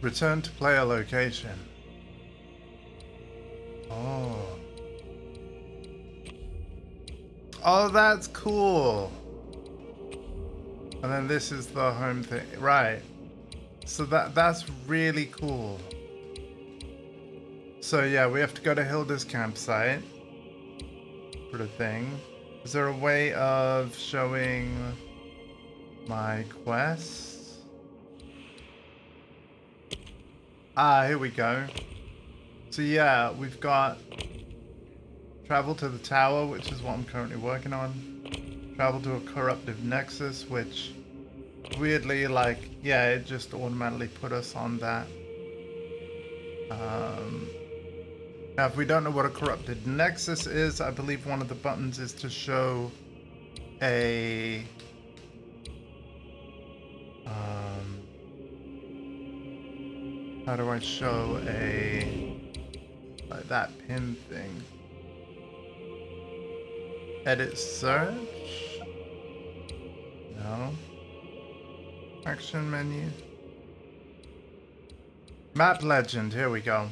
Return to player location. Oh, that's cool. And then this is the home thing, right? So that's really cool. So yeah, we have to go to Hilda's campsite for the thing. Is there a way of showing my quests? Ah, here we go. So yeah, we've got travel to the tower, which is what I'm currently working on. Travel to a corruptive nexus, which weirdly, like, yeah, it just automatically put us on that. Now, if we don't know what a corrupted nexus is, I believe one of the buttons is to show a how do I show a, like, that pin thing? Edit search? No. Action menu. Map legend, here we go.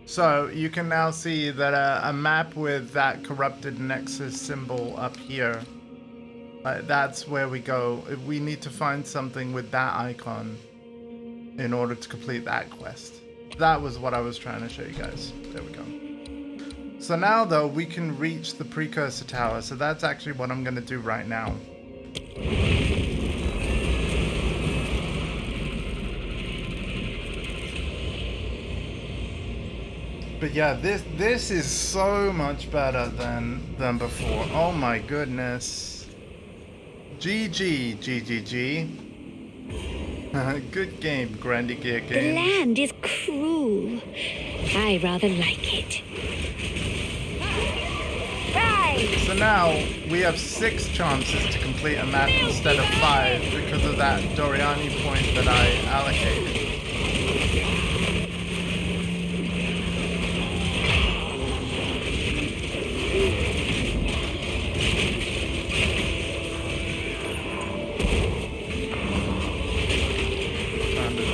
So you can now see that a map with that corrupted nexus symbol up here, that's where we go. We need to find something with that icon in order to complete that quest. That was what I was trying to show you guys. There we go. So now though, we can reach the precursor tower. So that's actually what I'm going to do right now. But yeah, this is so much better than before. Oh my goodness. GG. Good game, Grandy Gear Games. The land is cruel. I rather like it. Right. So now we have 6 chances to complete a map instead of 5 because of that Doriani point that I allocated.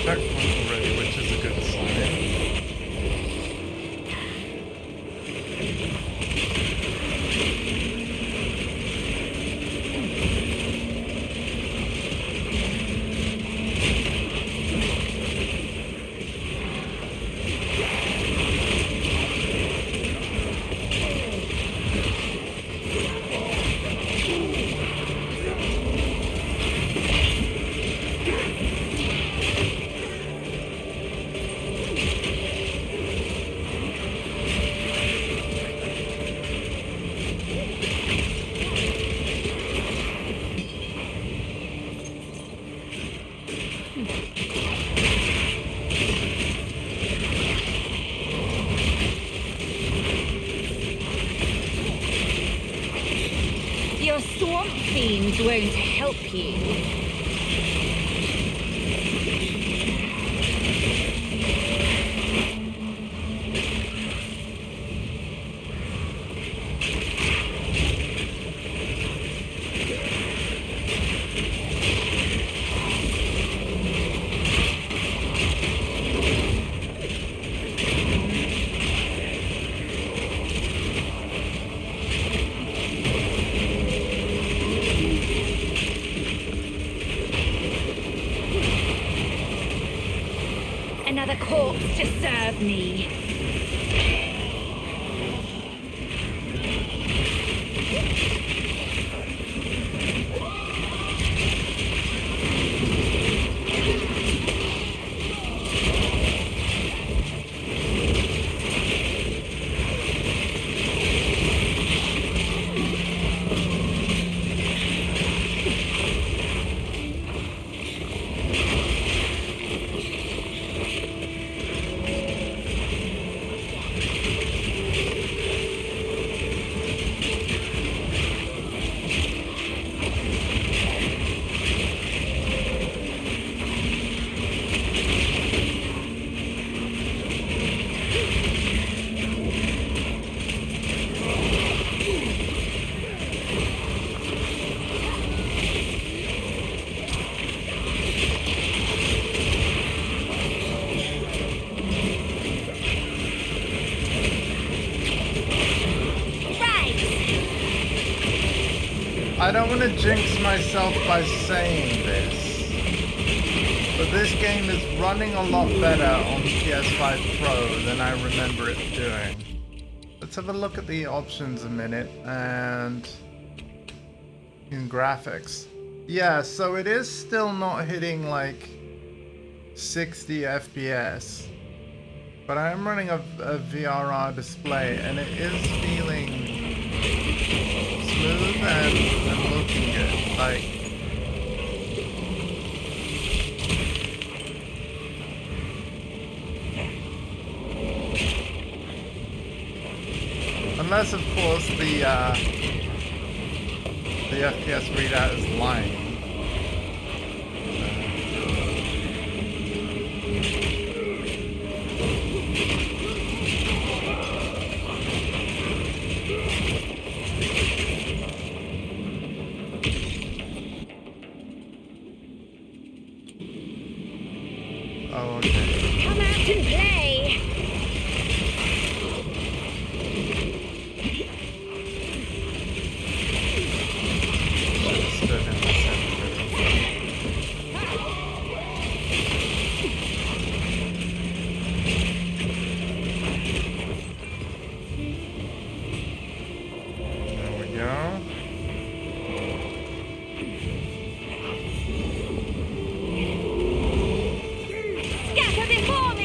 Checkpoint already, which is a good sign. Your swamp fiends won't help you. Another corpse to serve me. I don't want to jinx myself by saying this, but this game is running a lot better on PS5 Pro than I remember it doing. Let's have a look at the options a minute, and in graphics. Yeah, so it is still not hitting like 60 FPS, but I am running a VRR display, and it is feeling smooth and looking good. Like, unless of course the FPS readout is lying. Oh, okay. Come out and play! Stood in the center. There we go. Scatter before me!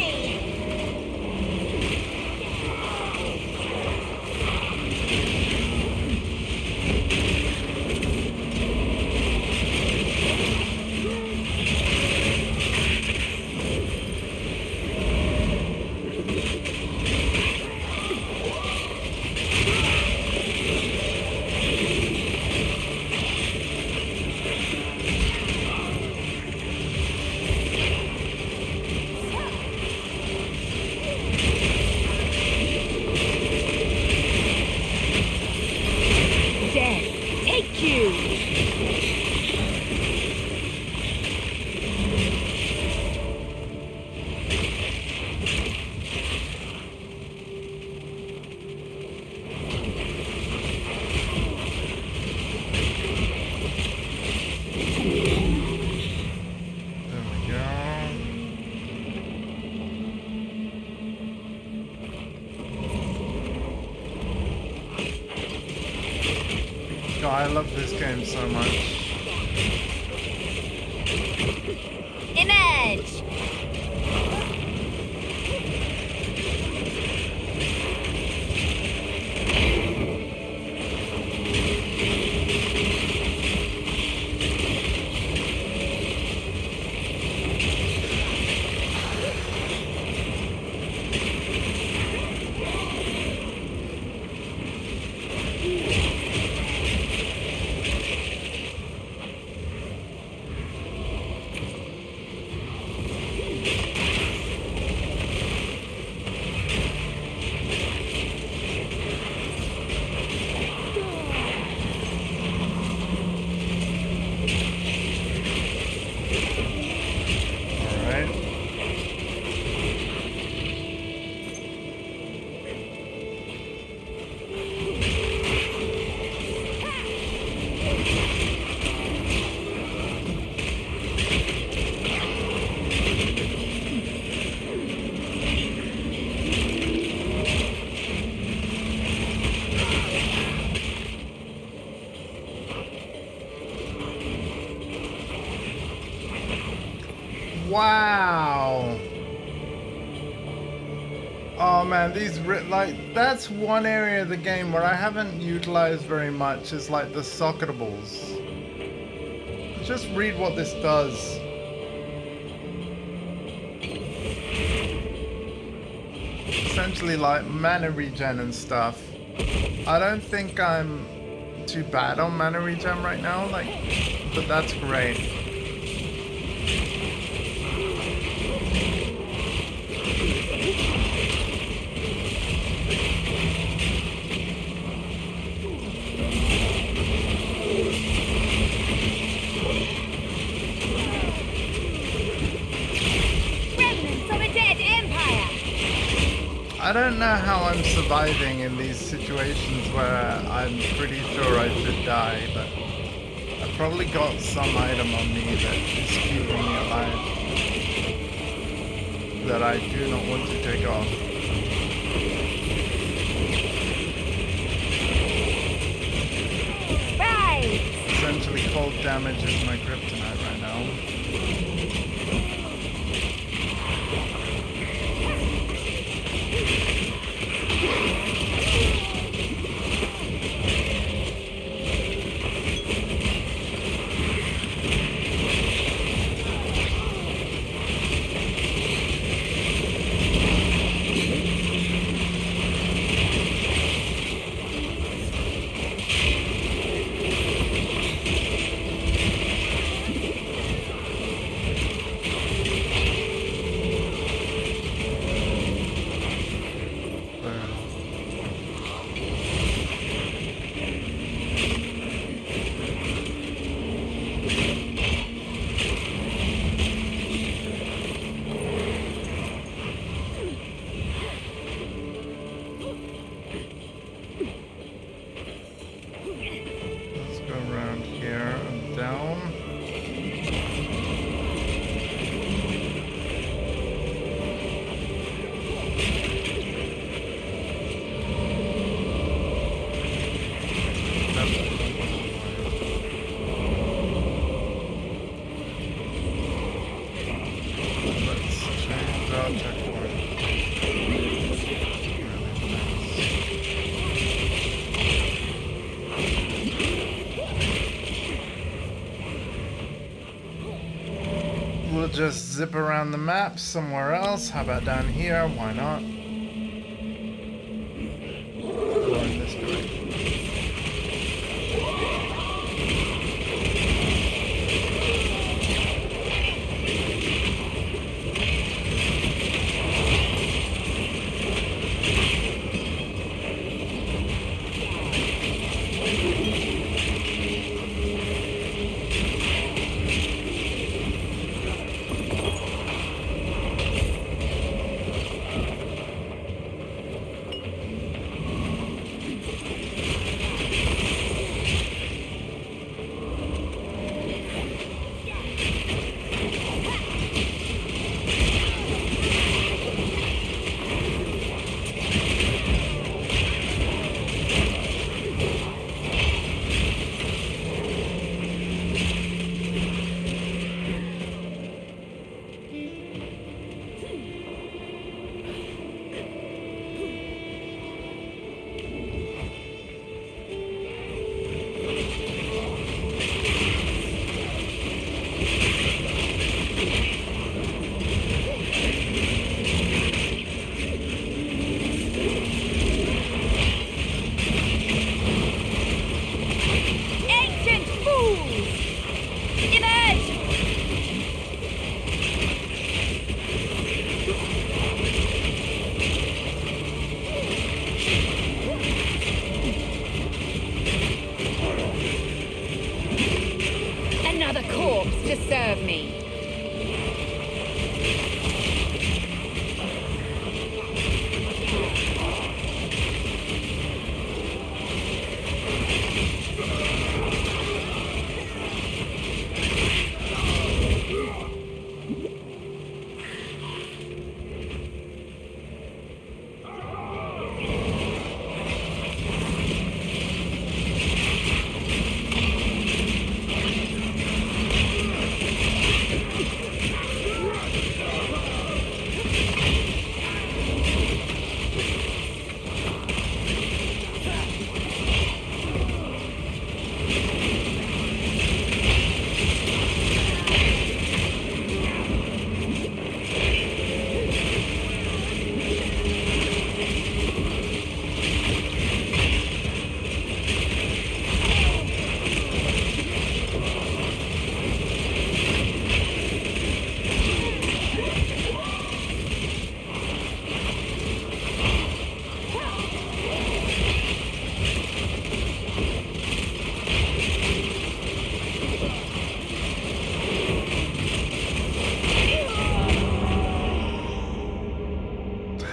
Death, take you! There we go. God, I love this game so much. Emerge! Alright. Wow. Oh man, like, that's one area of the game where I haven't utilized very much, is like the socketables. Just read what this does. Essentially like mana regen and stuff. I don't think I'm too bad on mana regen right now, like, but that's great. I don't know how I'm surviving in these situations where I'm pretty sure I should die, but probably got some item on me that is keeping me alive that I do not want to take off. Right! Essentially, cold damage is my kryptonite right now. We'll just zip around the map somewhere else. How about down here? Why not? Going this direction. serve me.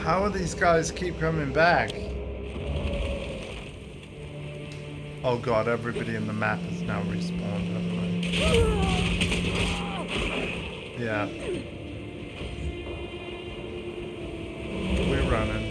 How do these guys keep coming back? Oh god, everybody in the map is now respawned, by the way. Yeah. We're running.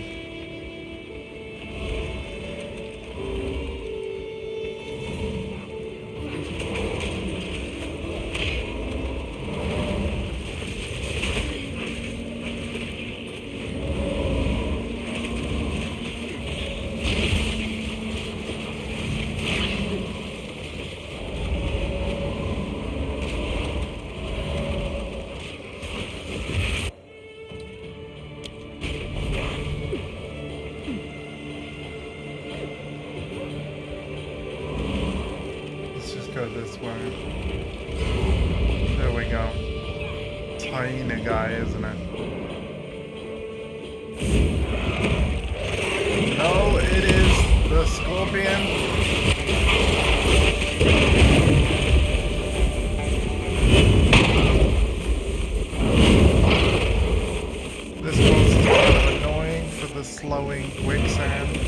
Let's just go this way. There we go. It's hyena guy, isn't it? No, it is the scorpion. This monster's kind of annoying for the slowing quicksand.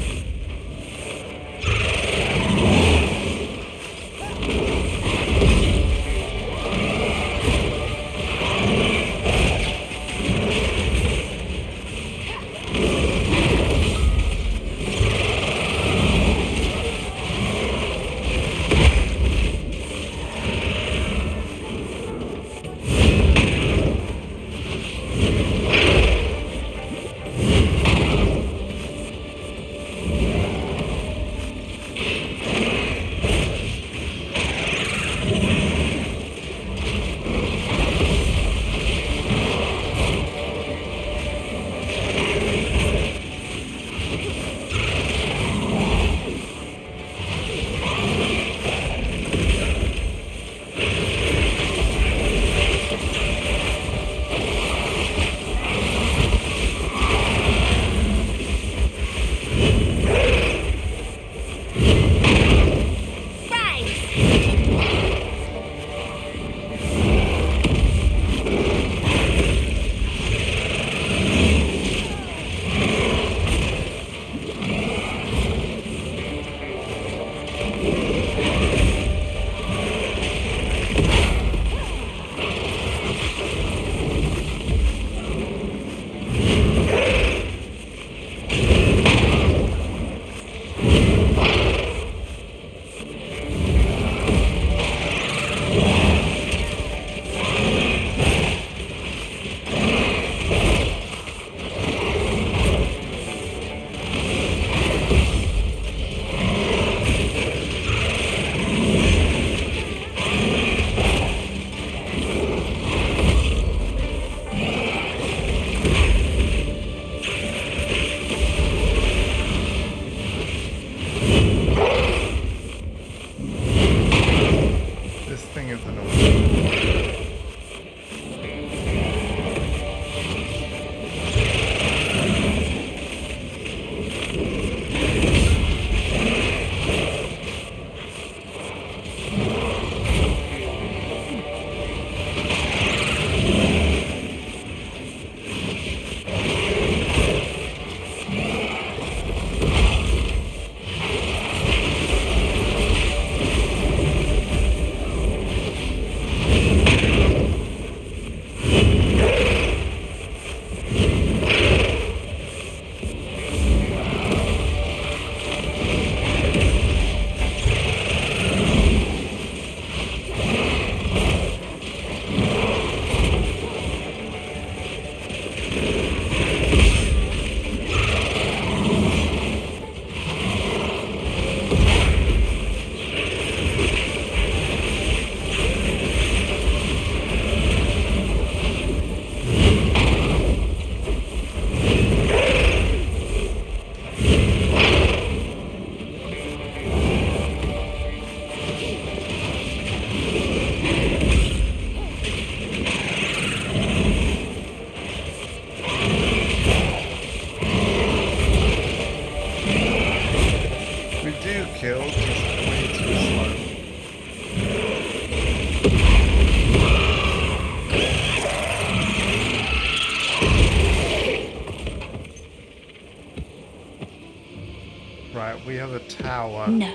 Right, we have a tower. No.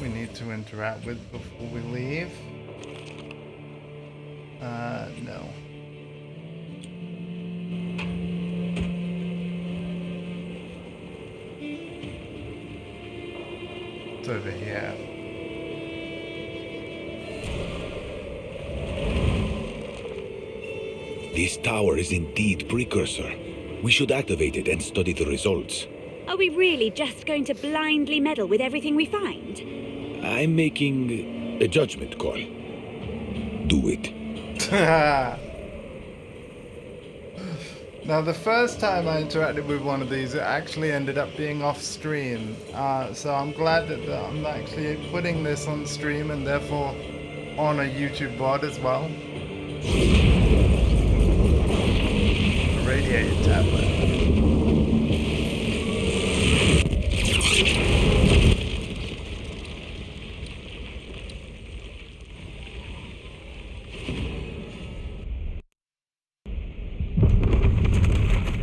We need to interact with before we leave? No. It's over here. This tower is indeed precursor. We should activate it and study the results. Are we really just going to blindly meddle with everything we find? I'm making a judgment call. Do it. Now, the first time I interacted with one of these, it actually ended up being off stream. So I'm glad that I'm actually putting this on stream and therefore on a YouTube VOD as well. Radiated tablet.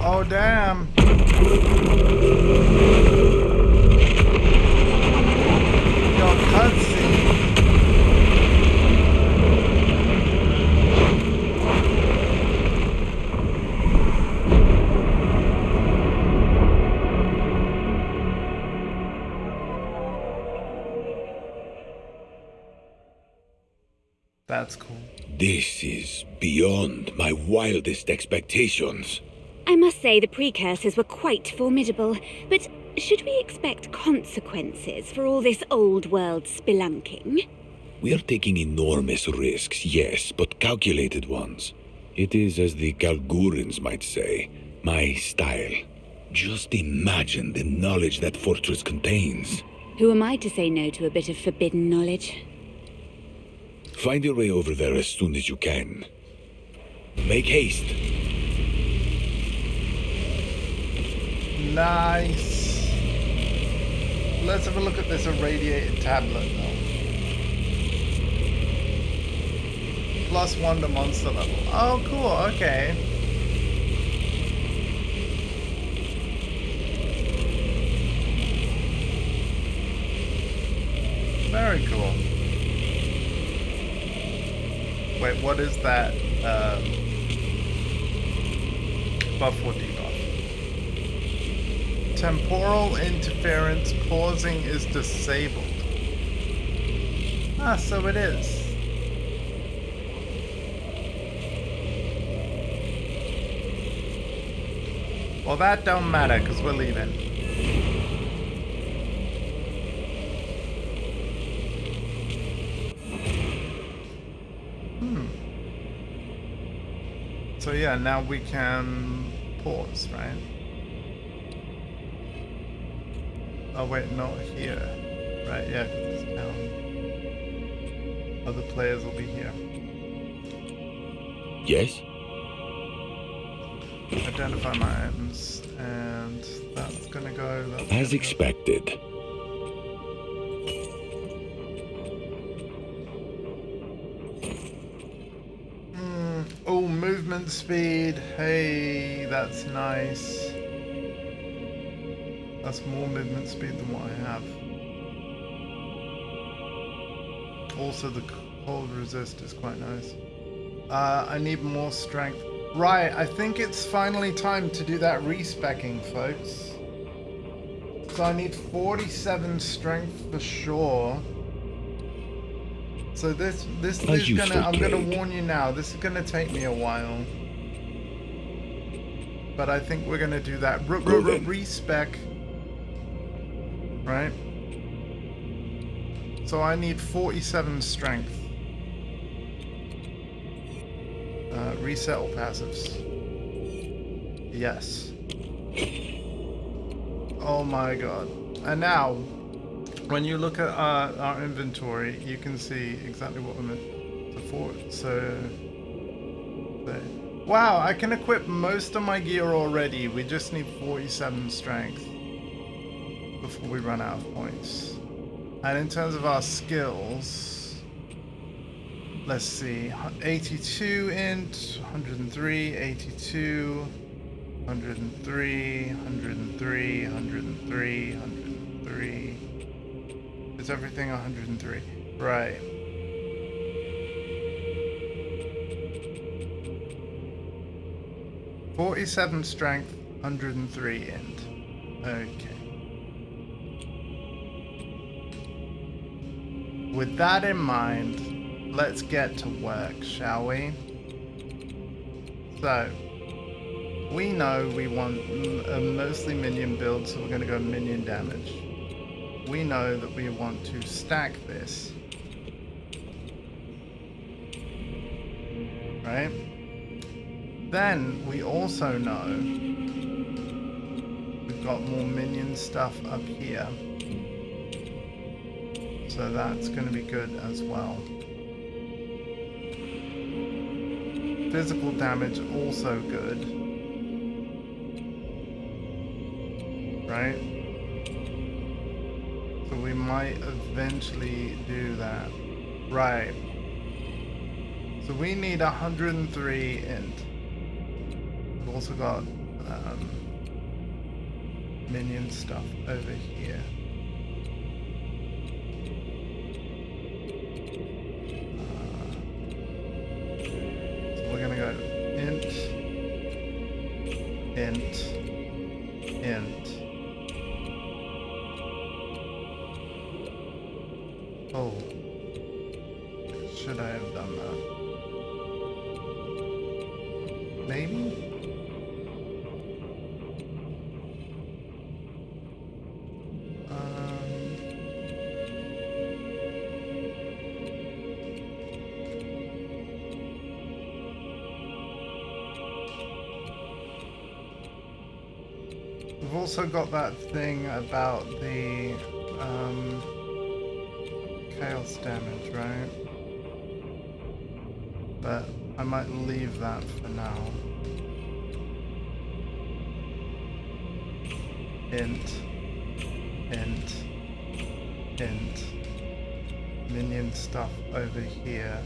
Oh, damn. Yo, cutscene. That's cool. This is beyond my wildest expectations. I must say the precursors were quite formidable, but should we expect consequences for all this old world spelunking? We are taking enormous risks, yes, but calculated ones. It is, as the Galgurans might say, my style. Just imagine the knowledge that fortress contains. Who am I to say no to a bit of forbidden knowledge? Find your way over there as soon as you can. Make haste. Nice. Let's have a look at this irradiated tablet now. +1 to monster level. Oh, cool. Okay. Very cool. Wait, what is that? Buff or debuff? Temporal interference pausing is disabled. Ah, so it is. Well, that don't matter, because we're leaving. So yeah, now we can pause, right? Oh wait, not here. Right, yeah, because it's down. Other players will be here. Yes? Identify my items, and that's gonna go... As expected. Oh, movement speed. Hey, that's nice. That's more movement speed than what I have. Also, the cold resist is quite nice. I need more strength. Right, I think it's finally time to do that respecking, folks. So I need 47 strength for sure. So this is gonna, I'm gonna warn you now, this is gonna take me a while. But I think we're gonna do that respec. Right? So I need 47 strength. Reset all passives. Yes. Oh my god. And now, when you look at our inventory, you can see exactly what we're meant for. So, wow, I can equip most of my gear already. We just need 47 strength before we run out of points. And in terms of our skills, let's see, 82 int, 103, 82, 103, 103, 103, 103. Is everything 103? Right. .47 strength, 103 int. Okay. With that in mind, let's get to work, shall we? So, we know we want a mostly minion build, so we're going to go minion damage. We know that we want to stack this. Right? Then we also know we've got more minion stuff up here. So that's going to be good as well. Physical damage also good. Right? So we might eventually do that. Right. So we need 103 int. We've also got minion stuff over here. So we're gonna go int, int, int. Oh, should I have done that? Maybe? We've also got that thing about the chaos damage, right? But I might leave that for now. Int, int, int. Minion stuff over here.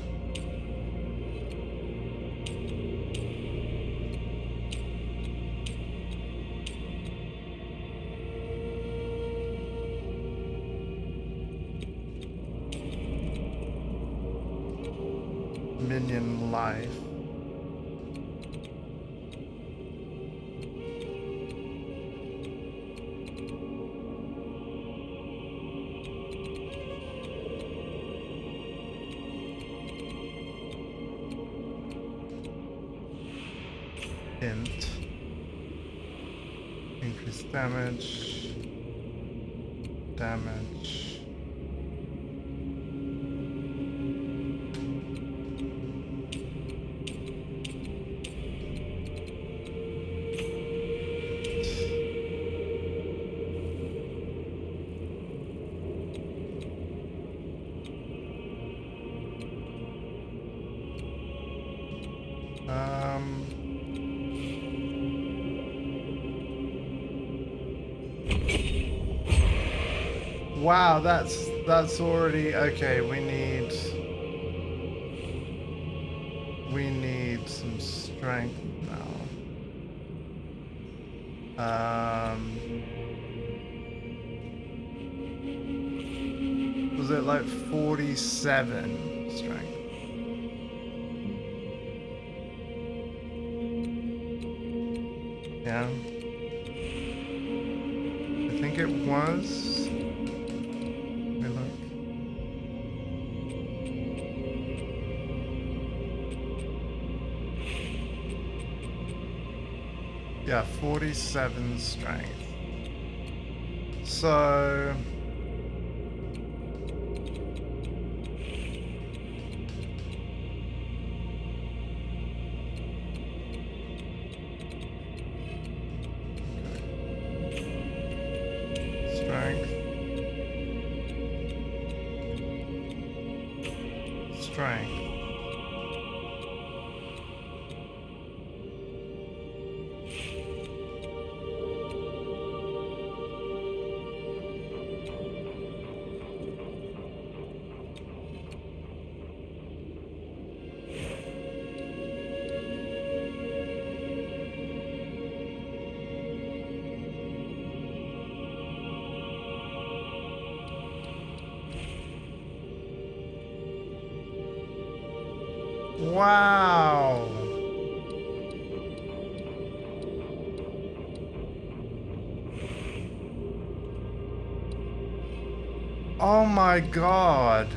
Minion life. Int. Increase damage. Damage. Wow, that's already okay. We need some strength now. Was it like 47 strength? Yeah. I think it was. Yeah, 47 strength. So strength. Strength. Wow. Oh my god.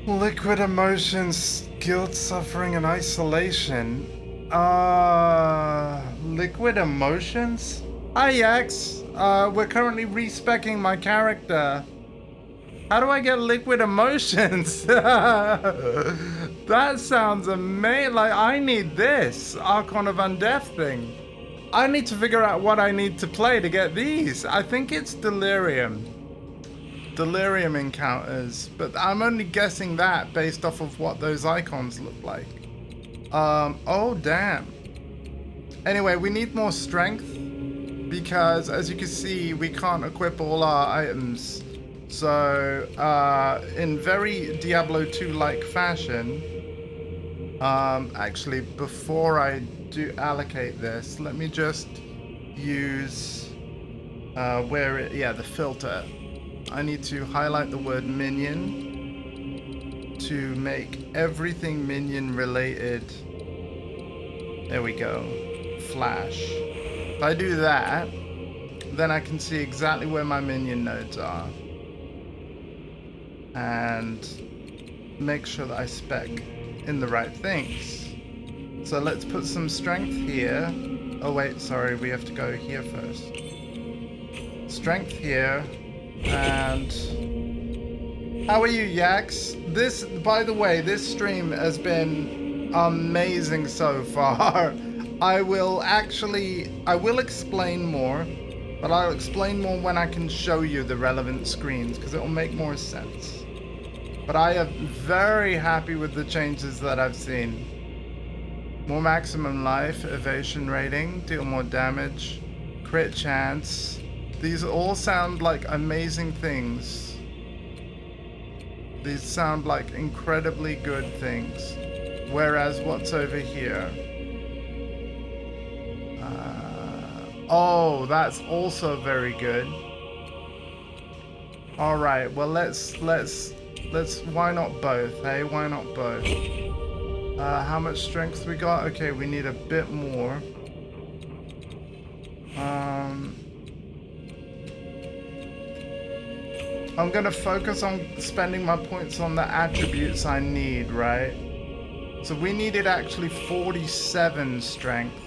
Liquid emotions, guilt, suffering, and isolation. Liquid emotions? Hi, Yax. We're currently respecking my character. How do I get liquid emotions? That sounds amazing. Like, I need this Archon of Undeath thing. I need to figure out what I need to play to get these. I think it's Delirium. Delirium encounters, but I'm only guessing that based off of what those icons look like. Oh damn. Anyway, we need more strength because as you can see, we can't equip all our items. So, in very Diablo 2-like fashion, actually, before I do allocate this, let me just use, the filter. I need to highlight the word minion to make everything minion related. There we go. Flash. If I do that, then I can see exactly where my minion nodes are. And make sure that I spec in the right things. So let's put some strength here. Oh wait, sorry, we have to go here first. Strength here. And how are you, Yax? This, by the way, this stream has been amazing so far. I will explain more, but I'll explain more when I can show you the relevant screens because it will make more sense. But I am very happy with the changes that I've seen. More maximum life, evasion rating, deal more damage, crit chance. These all sound like amazing things. These sound like incredibly good things. Whereas what's over here? Oh, that's also very good. All right, well let's why not both? Hey, why not both? How much strength we got? Okay, we need a bit more. I'm gonna focus on spending my points on the attributes I need, right? So we needed actually 47 strength.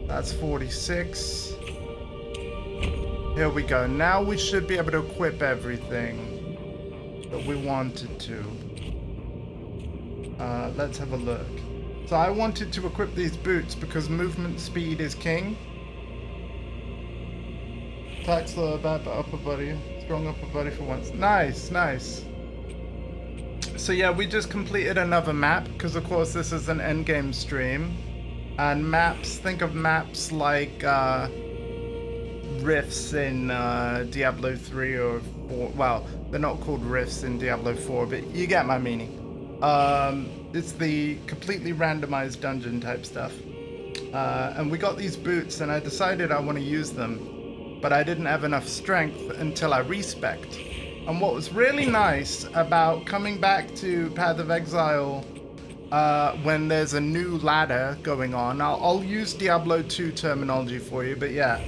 That's 46. Here we go. Now we should be able to equip everything that we wanted to. Let's have a look. So I wanted to equip these boots because movement speed is king. Attack's lower bad but upper body. Strong upper body for once. Nice, nice. So yeah, we just completed another map because of course this is an endgame stream. And maps, think of maps like rifts in Diablo 3 or 4. Well, they're not called rifts in Diablo 4, but you get my meaning. It's the completely randomized dungeon type stuff. And we got these boots and I decided I want to use them. But I didn't have enough strength until I respec'd. And what was really nice about coming back to Path of Exile when there's a new ladder going on, I'll use Diablo 2 terminology for you, but yeah,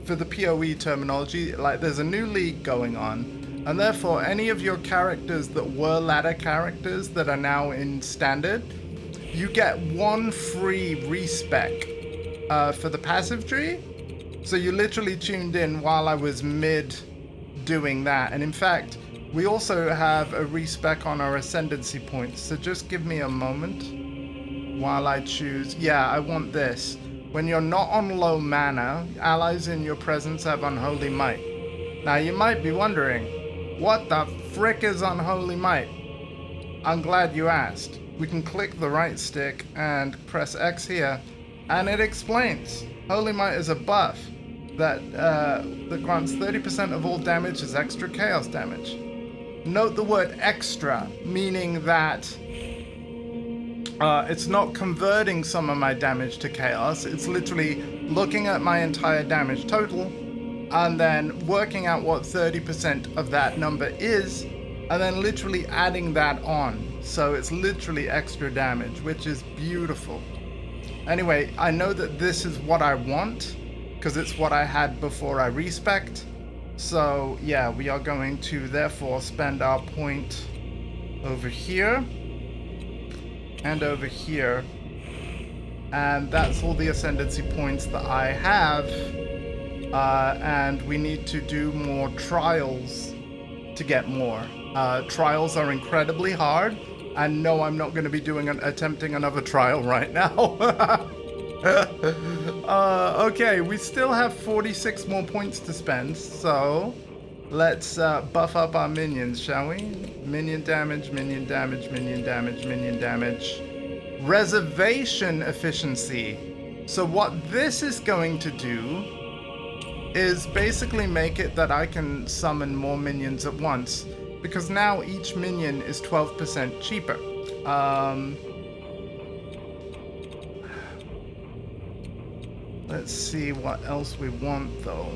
for the PoE terminology, like there's a new league going on, and therefore any of your characters that were ladder characters that are now in standard, you get one free respec for the passive tree. So you literally tuned in while I was mid doing that. And in fact, we also have a respec on our ascendancy points. So just give me a moment while I choose. Yeah, I want this. When you're not on low mana, allies in your presence have Unholy Might. Now you might be wondering, what the frick is Unholy Might? I'm glad you asked. We can click the right stick and press X here, and it explains. Holy Might is a buff that grants 30% of all damage as extra chaos damage. Note the word extra, meaning that It's not converting some of my damage to chaos. It's literally looking at my entire damage total and then working out what 30% of that number is, and then literally adding that on. So it's literally extra damage, which is beautiful. Anyway, I know that this is what I want because it's what I had before I respect. So yeah, we are going to therefore spend our point over here and over here. And that's all the ascendancy points that I have. And we need to do more trials to get more. Trials are incredibly hard. And no, I'm not going to be attempting another trial right now. Okay, we still have 46 more points to spend. So let's buff up our minions, shall we? Minion damage, minion damage, minion damage, minion damage. Reservation efficiency. So what this is going to do is basically make it that I can summon more minions at once, because now each minion is 12% cheaper. Let's see what else we want though.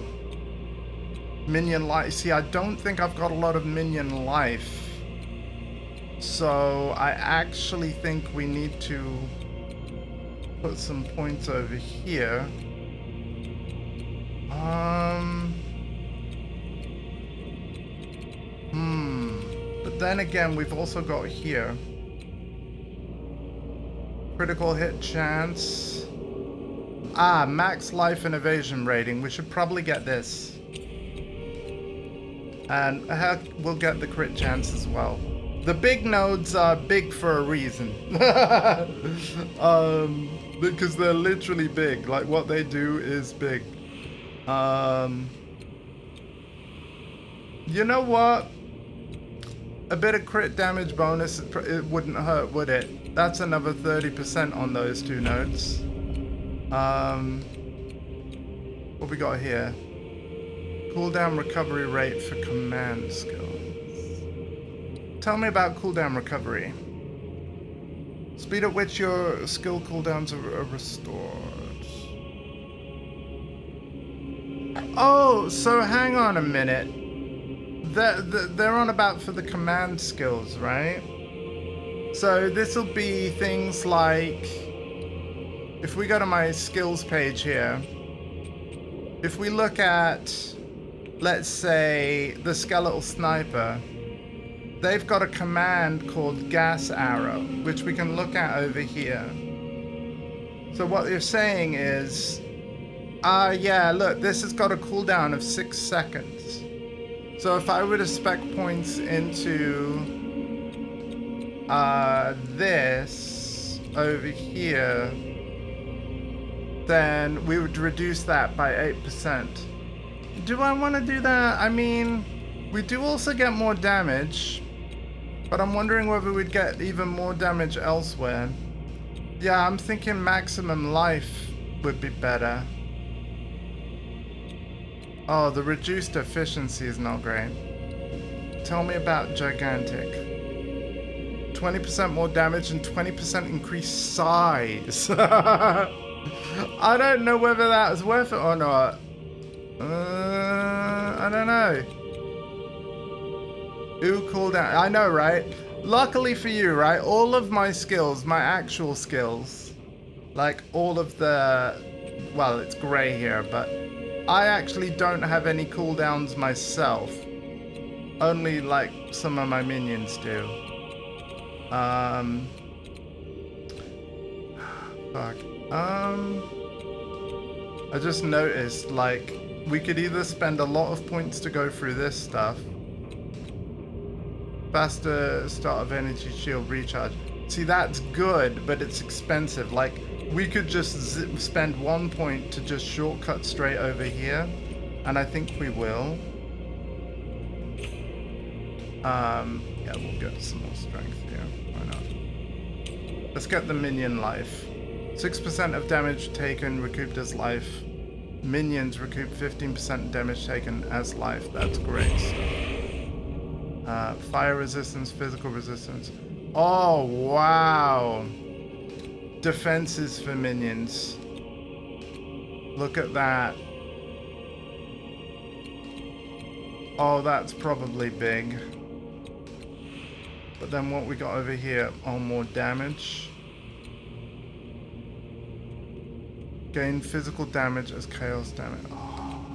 Minion life. See, I don't think I've got a lot of minion life. So I actually think we need to put some points over here. But then again, we've also got here critical hit chance. Max life and evasion rating. We should probably get this. And heck, we'll get the crit chance as well. The big nodes are big for a reason. Because they're literally big. Like, what they do is big. You know what? A bit of crit damage bonus, it wouldn't hurt, would it? That's another 30% on those two nodes. What we got here? Cooldown recovery rate for command skills. Tell me about cooldown recovery. Speed at which your skill cooldowns are restored. Oh, so hang on a minute. They're on about for the command skills, right? So this will be things like, if we go to my skills page here, if we look at, let's say, the skeletal sniper, they've got a command called gas arrow, which we can look at over here. So what they're saying is, yeah, look, this has got a cooldown of 6 seconds. So if I were to spec points into this over here, then we would reduce that by 8%. Do I want to do that? I mean, we do also get more damage, but I'm wondering whether we'd get even more damage elsewhere. Yeah, I'm thinking maximum life would be better. Oh, the reduced efficiency is not great. Tell me about gigantic. 20% more damage and 20% increased size. I don't know whether that was worth it or not. I don't know. Ooh, cooldown. I know, right? Luckily for you, right? All of my skills, my actual skills, like all of the, well, it's gray here, but I actually don't have any cooldowns myself. Only like some of my minions do. Fuck. I just noticed, like, we could either spend a lot of points to go through this stuff. Faster start of energy shield recharge. See, that's good, but it's expensive. Like, we could just spend 1 point to just shortcut straight over here, and I think we will. Yeah, we'll get some more strength here. Why not? Let's get the minion life. 6% of damage taken recouped as life. Minions recoup 15% damage taken as life. That's great. Fire resistance, physical resistance. Oh, wow. defenses for minions. Look at that. Oh, that's probably big. But then what we got over here? Oh, more damage. Gain physical damage as chaos damage. Oh.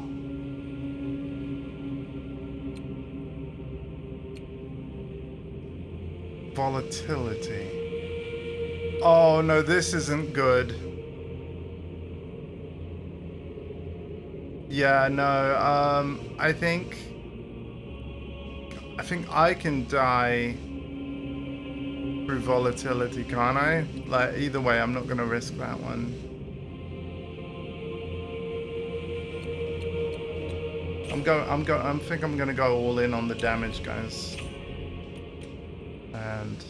Volatility. Oh no, this isn't good. Yeah, no, I think I can die through volatility, can't I? Like, either way, I'm not gonna risk that one. I think I'm gonna go all in on the damage, guys. And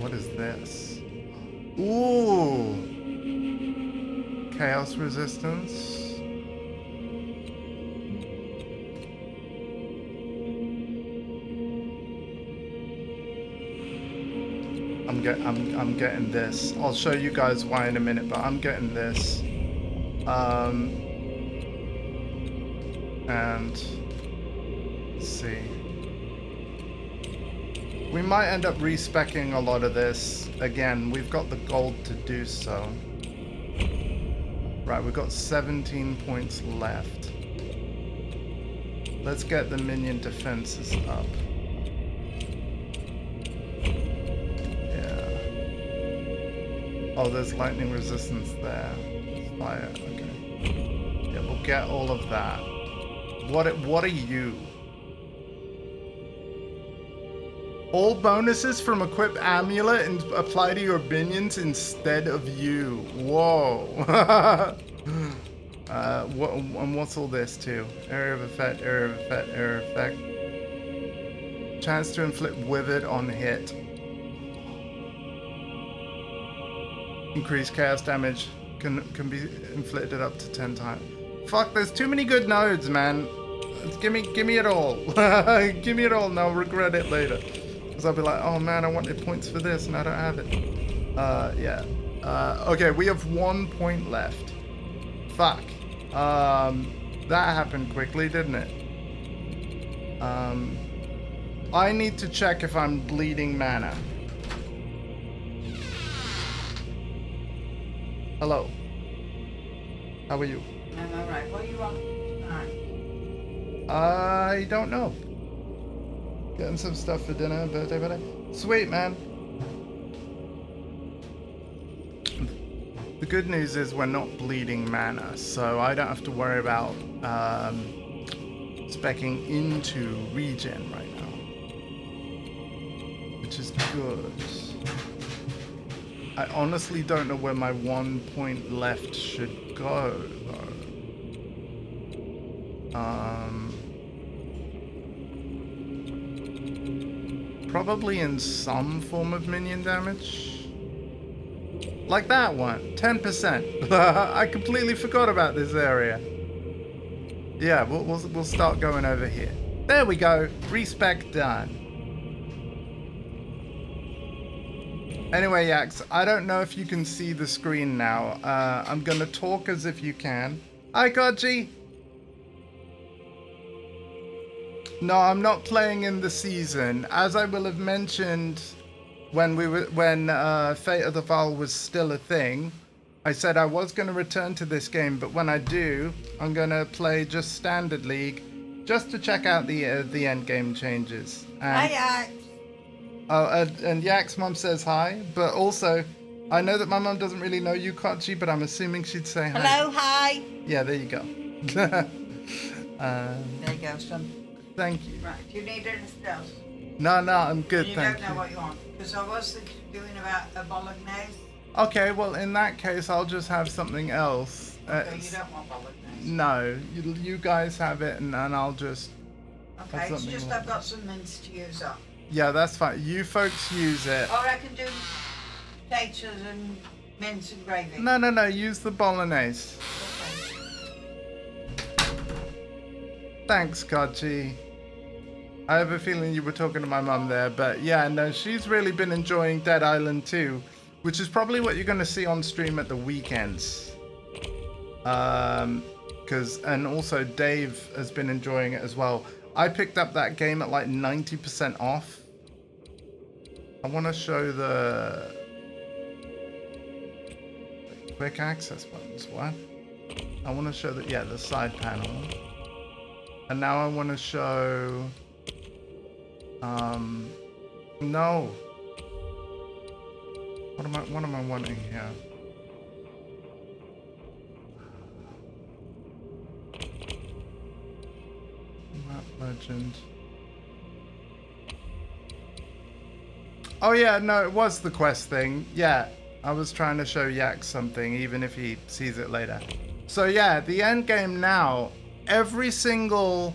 what is this? Ooh, chaos resistance. I'm getting this. I'll show you guys why in a minute, but I'm getting this. And let's see. We might end up respecking a lot of this. Again, we've got the gold to do so. Right, we've got 17 points left. Let's get the minion defenses up. Yeah. Oh, there's lightning resistance there. Fire, okay. Yeah, we'll get all of that. What are you? All bonuses from equip amulet and apply to your minions instead of you. Whoa. What's all this too? Area of effect, area of effect, area of effect. Chance to inflict withered on hit. Increased chaos damage can be inflicted up to 10 times. Fuck, there's too many good nodes, man. Give me it all. Give me it all and I'll regret it later. Because I'll be like, oh man, I wanted points for this and I don't have it. Yeah. Okay, we have 1 point left. Fuck. That happened quickly, didn't it? I need to check if I'm bleeding mana. Hello. How are you? I'm alright. What do you want tonight? I don't know. Getting some stuff for dinner, birthday. Sweet, man. The good news is we're not bleeding mana, so I don't have to worry about speccing into regen right now. Which is good. I honestly don't know where my 1 point left should go, though. Probably in some form of minion damage. Like that one, 10%. I completely forgot about this area. Yeah, we'll start going over here. There we go, respec done. Anyway, Yax, I don't know if you can see the screen now. I'm gonna talk as if you can. Hi, Godji. No, I'm not playing in the season. As I will have mentioned when Fate of the Val was still a thing, I said I was going to return to this game, but when I do, I'm going to play just Standard League, just to check out the end game changes. And, Hi, oh, and Yak's mum says hi, but also, I know that my mum doesn't really know you, Kochi, but I'm assuming she'd say hi. hello, hi. Yeah, there you go. There you go, son. Thank you. Right, do you need anything else? No, I'm good, You thank don't know what you want, because I was doing about a bolognese. Okay, well, in that case, I'll just have something else. Okay, you don't want bolognese. No, you guys have it, and I'll just... Okay, have it's something just like- I've got some mince to use up. Yeah, that's fine. You folks use it. Or I can do potatoes and mince and gravy. No, use the bolognese. Okay. Thanks, Kachi. I have a feeling you were talking to my mum there, but yeah, no, she's really been enjoying Dead Island 2, which is probably what you're going to see on stream at the weekends. And also Dave has been enjoying it as well. I picked up that game at like 90% off. I want to show the quick access buttons. What? I want to show the side panel. And now I want to show no. What am I wanting here? Map legend. Oh yeah, no, it was the quest thing. Yeah, I was trying to show Yak something, even if he sees it later. So yeah, the end game now, every single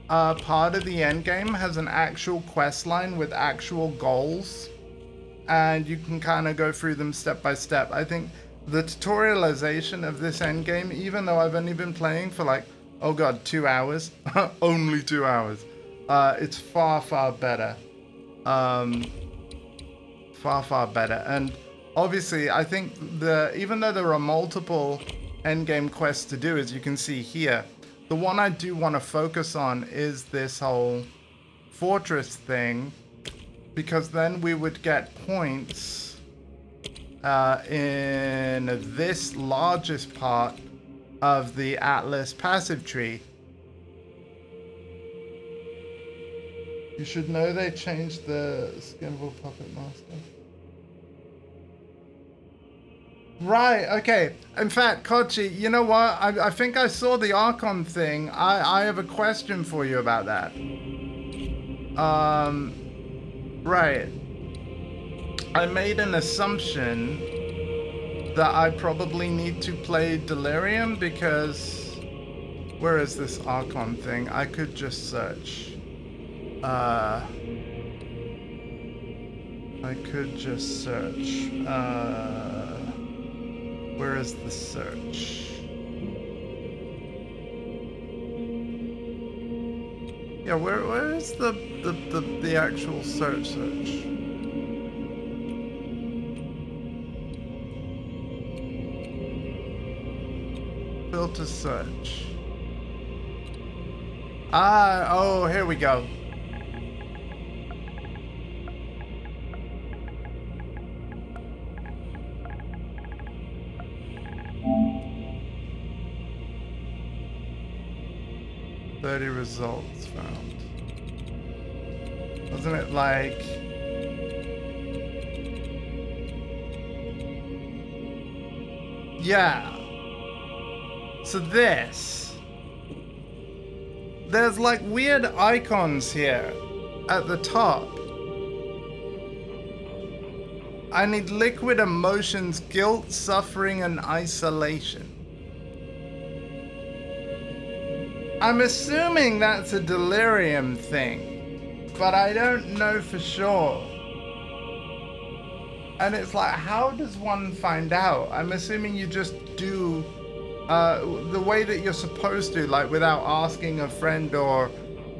part of the end game has an actual quest line with actual goals, and you can kind of go through them step by step. I think the tutorialization of this end game, even though I've only been playing for like, oh god, 2 hours, only 2 hours, it's far better. Far better. And obviously I think even though there are multiple endgame quests to do, as you can see here, the one I do want to focus on is this whole fortress thing, because then we would get points in this largest part of the Atlas passive tree. You should know they changed the Skinable Puppet Master. Right, okay. In fact, Kochi, you know what? I think I saw the Archon thing. I have a question for you about that. Right. I made an assumption that I probably need to play Delirium because... Where is this Archon thing? I could just search. I could just search. Where is the search? Yeah, where is the actual search? Filter search. Oh, here we go. Results found. Wasn't it like... Yeah. So there's like weird icons here at the top. I need liquid emotions, guilt, suffering, and isolation. I'm assuming that's a delirium thing, but I don't know for sure. And it's like, how does one find out? I'm assuming you just do the way that you're supposed to, like without asking a friend or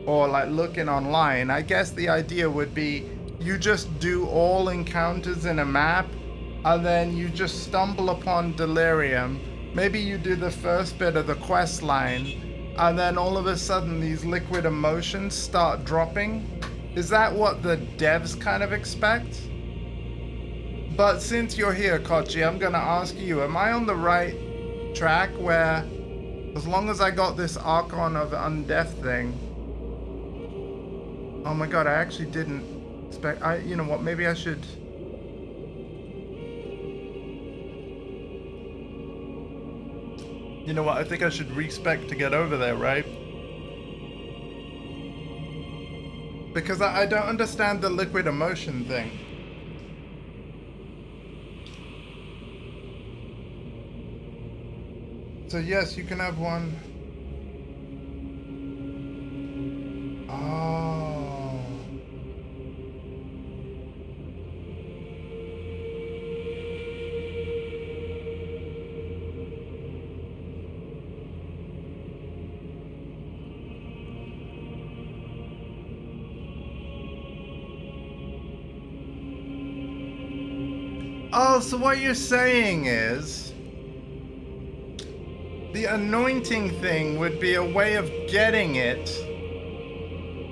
like looking online. I guess the idea would be you just do all encounters in a map, and then you just stumble upon delirium. Maybe you do the first bit of the quest line, and then all of a sudden these liquid emotions start dropping. Is that what the devs kind of expect? But since you're here, Kochi, I'm gonna ask you, am I on the right track where, as long as I got this Archon of Undeath thing... Oh my god, I actually didn't expect... you know what, maybe I should... You know what, I think I should respec to get over there, right? Because I don't understand the liquid emotion thing. So yes, you can have one. Oh. Oh, so what you're saying is the anointing thing would be a way of getting it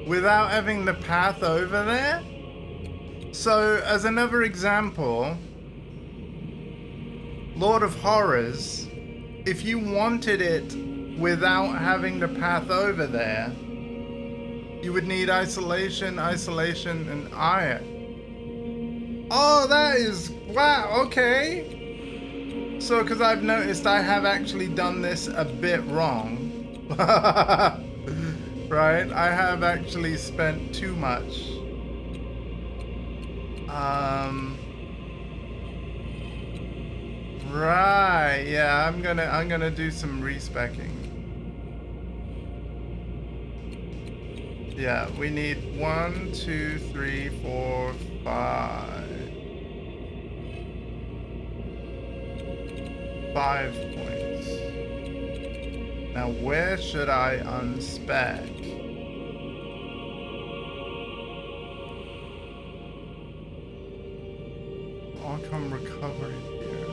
without having the path over there? So, as another example, Lord of Horrors, if you wanted it without having the path over there, you would need isolation, and iron. Oh, that is... wow, okay. So, because I've noticed I have actually done this a bit wrong. Right? I have actually spent too much. Right, yeah, I'm gonna do some respecking. Yeah, we need 1, 2, 3, 4, 5. 5 points. Now, where should I unspec? Archon recovery here.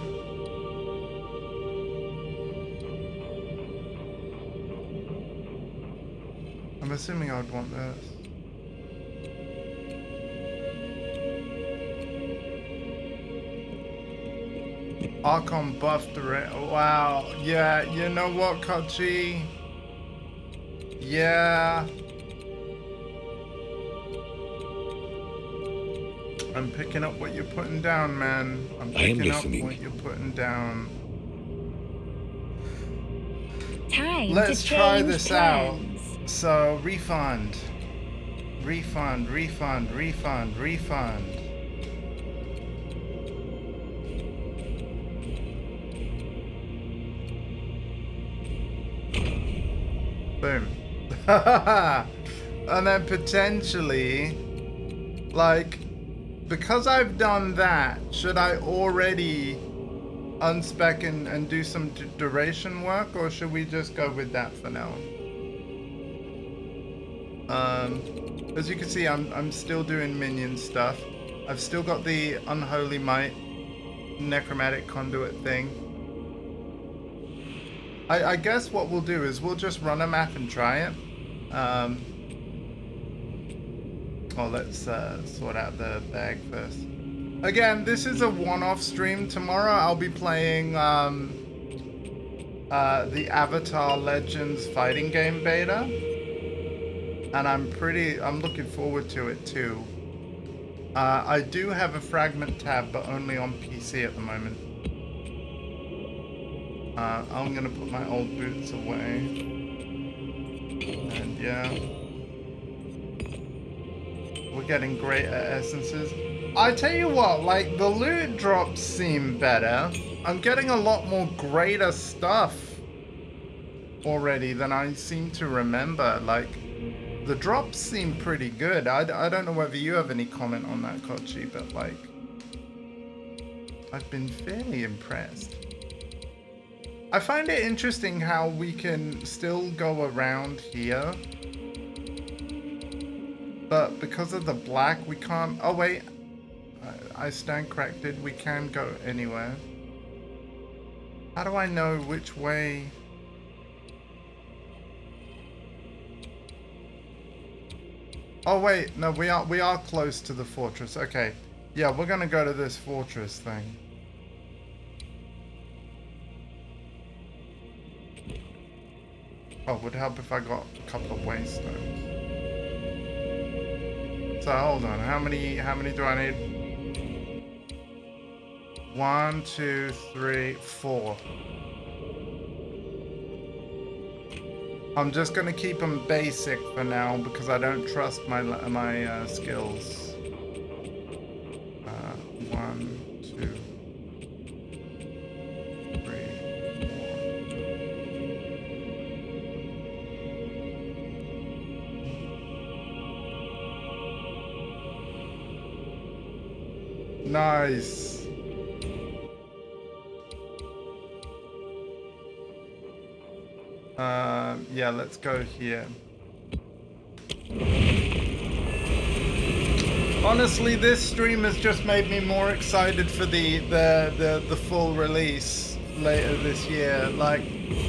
I'm assuming I'd want this. Archon buffed the wow, yeah, you know what, Kochi? Yeah. I'm picking up what you're putting down, man. I'm picking up what you're putting down. Time Let's to try change this plans. out. So, refund. Refund, refund, refund, refund. Boom. And then potentially, like, because I've done that, should I already unspec and do some duration work, or should we just go with that for now? As you can see, I'm still doing minion stuff. I've still got the Unholy Might necromantic conduit thing. I guess what we'll do is we'll just run a map and try it. Well, let's sort out the bag first. Again, this is a one-off stream. Tomorrow I'll be playing the Avatar Legends fighting game beta. And I'm looking forward to it too. I do have a fragment tab, but only on PC at the moment. I'm gonna put my old boots away. And yeah. We're getting great at essences. I tell you what, like, the loot drops seem better. I'm getting a lot more greater stuff already than I seem to remember. Like, the drops seem pretty good. I don't know whether you have any comment on that, Kochi, but like, I've been fairly impressed. I find it interesting how we can still go around here, but because of the black, we can't. Oh wait, I stand corrected. We can go anywhere. How do I know which way? Oh wait, no, we are close to the fortress. Okay, yeah, we're gonna go to this fortress thing. Oh, would help if I got a couple of waystones. So hold on, how many do I need? 1, 2, 3, 4. I'm just gonna keep them basic for now because I don't trust my skills. 1, 2, 3, 4. Nice. Yeah, let's go here. Honestly, this stream has just made me more excited for the full release later this year. Like,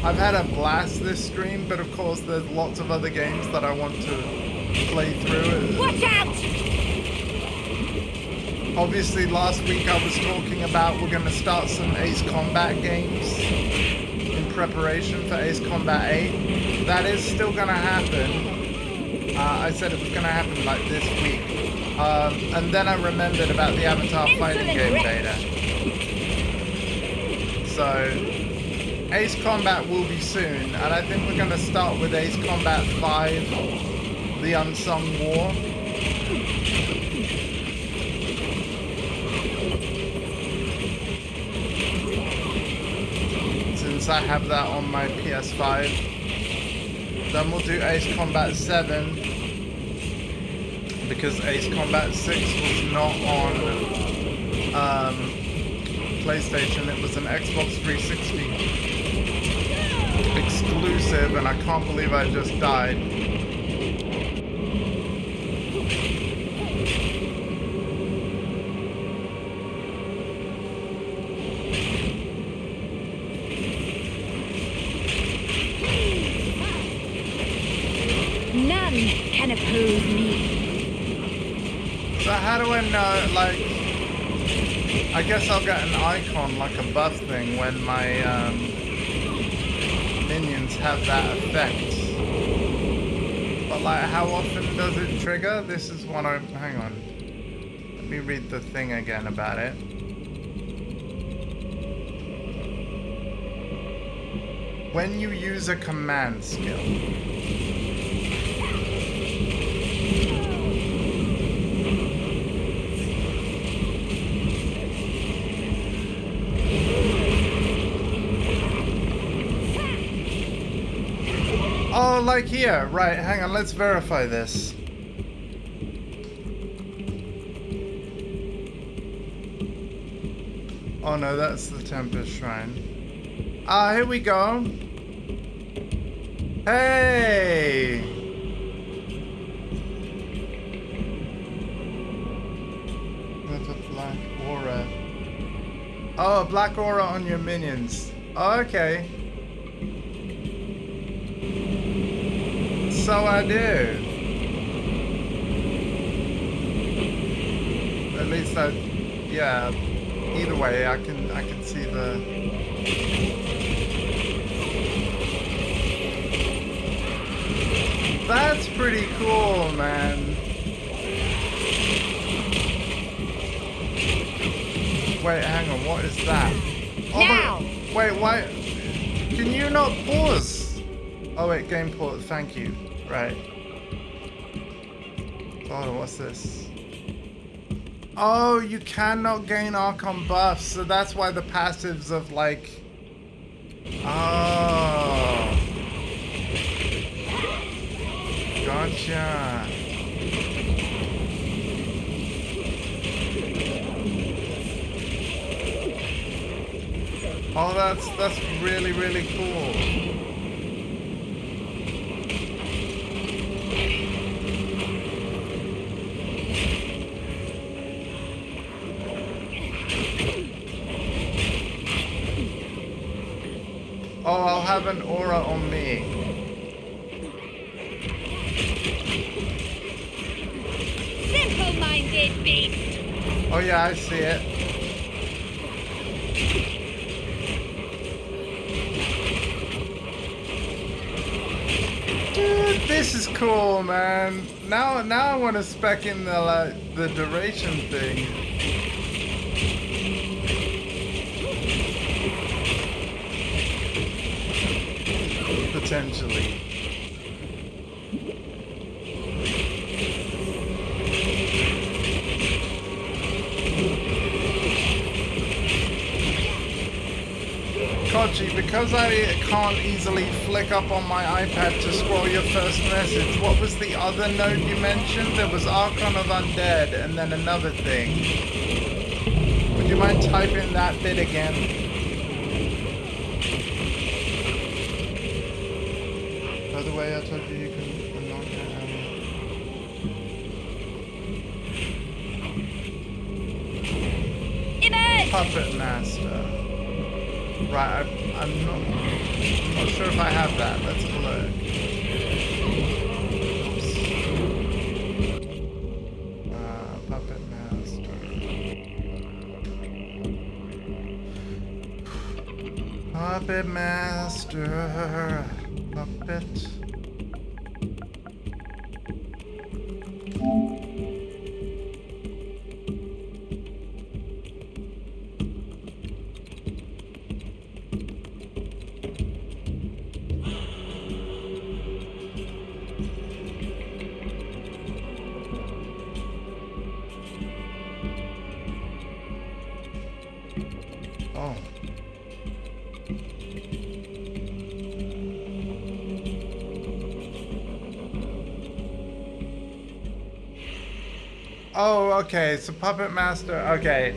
I've had a blast this stream, but of course there's lots of other games that I want to play through. Watch out! Obviously, last week I was talking about we're going to start some Ace Combat games in preparation for Ace Combat 8. That is still going to happen. I said it was going to happen like this week. And then I remembered about the Avatar fighting game beta. So, Ace Combat will be soon, and I think we're going to start with Ace Combat 5, The Unsung War. Since I have that on my PS5. Then we'll do Ace Combat 7. Because Ace Combat 6 was not on PlayStation, it was an Xbox 360 exclusive, and I can't believe I just died. None can oppose me. So how do I know, like, I guess I'll get an icon, like a buff thing, when my minions have that effect. But like, how often does it trigger? This is what I, hang on. Let me read the thing again about it. When you use a command skill. Oh, like here. Right, hang on, let's verify this. Oh no, that's the Tempest Shrine. Ah, here we go. Hey! There's a black aura. Oh, a black aura on your minions. Oh, okay. So I do. At least I, yeah. Either way, I can see the. That's pretty cool, man. Wait, hang on. What is that? Oh, now. Wait, why? Can you not pause? Oh wait, game pause. Thank you. Right. Oh, what's this? Oh, you cannot gain Archon buffs, so that's why the passives of like... Oh. Gotcha. Oh, that's really, really cool. Oh, I'll have an aura on me. Simple-minded beast. Oh yeah, I see it. Dude, this is cool, man. Now I want to spec in the duration thing. Potentially. Kochi, because I can't easily flick up on my iPad to scroll your first message, what was the other node you mentioned? There was Archon of Undead and then another thing. Would you mind typing that bit again? By the way, I told you you can unlock it. Puppet Master. Right, I'm not sure if I have that. Let's have a look. Oops. Puppet Master. Puppet Master. Puppet. Oh. Oh, okay, so Puppet Master, okay.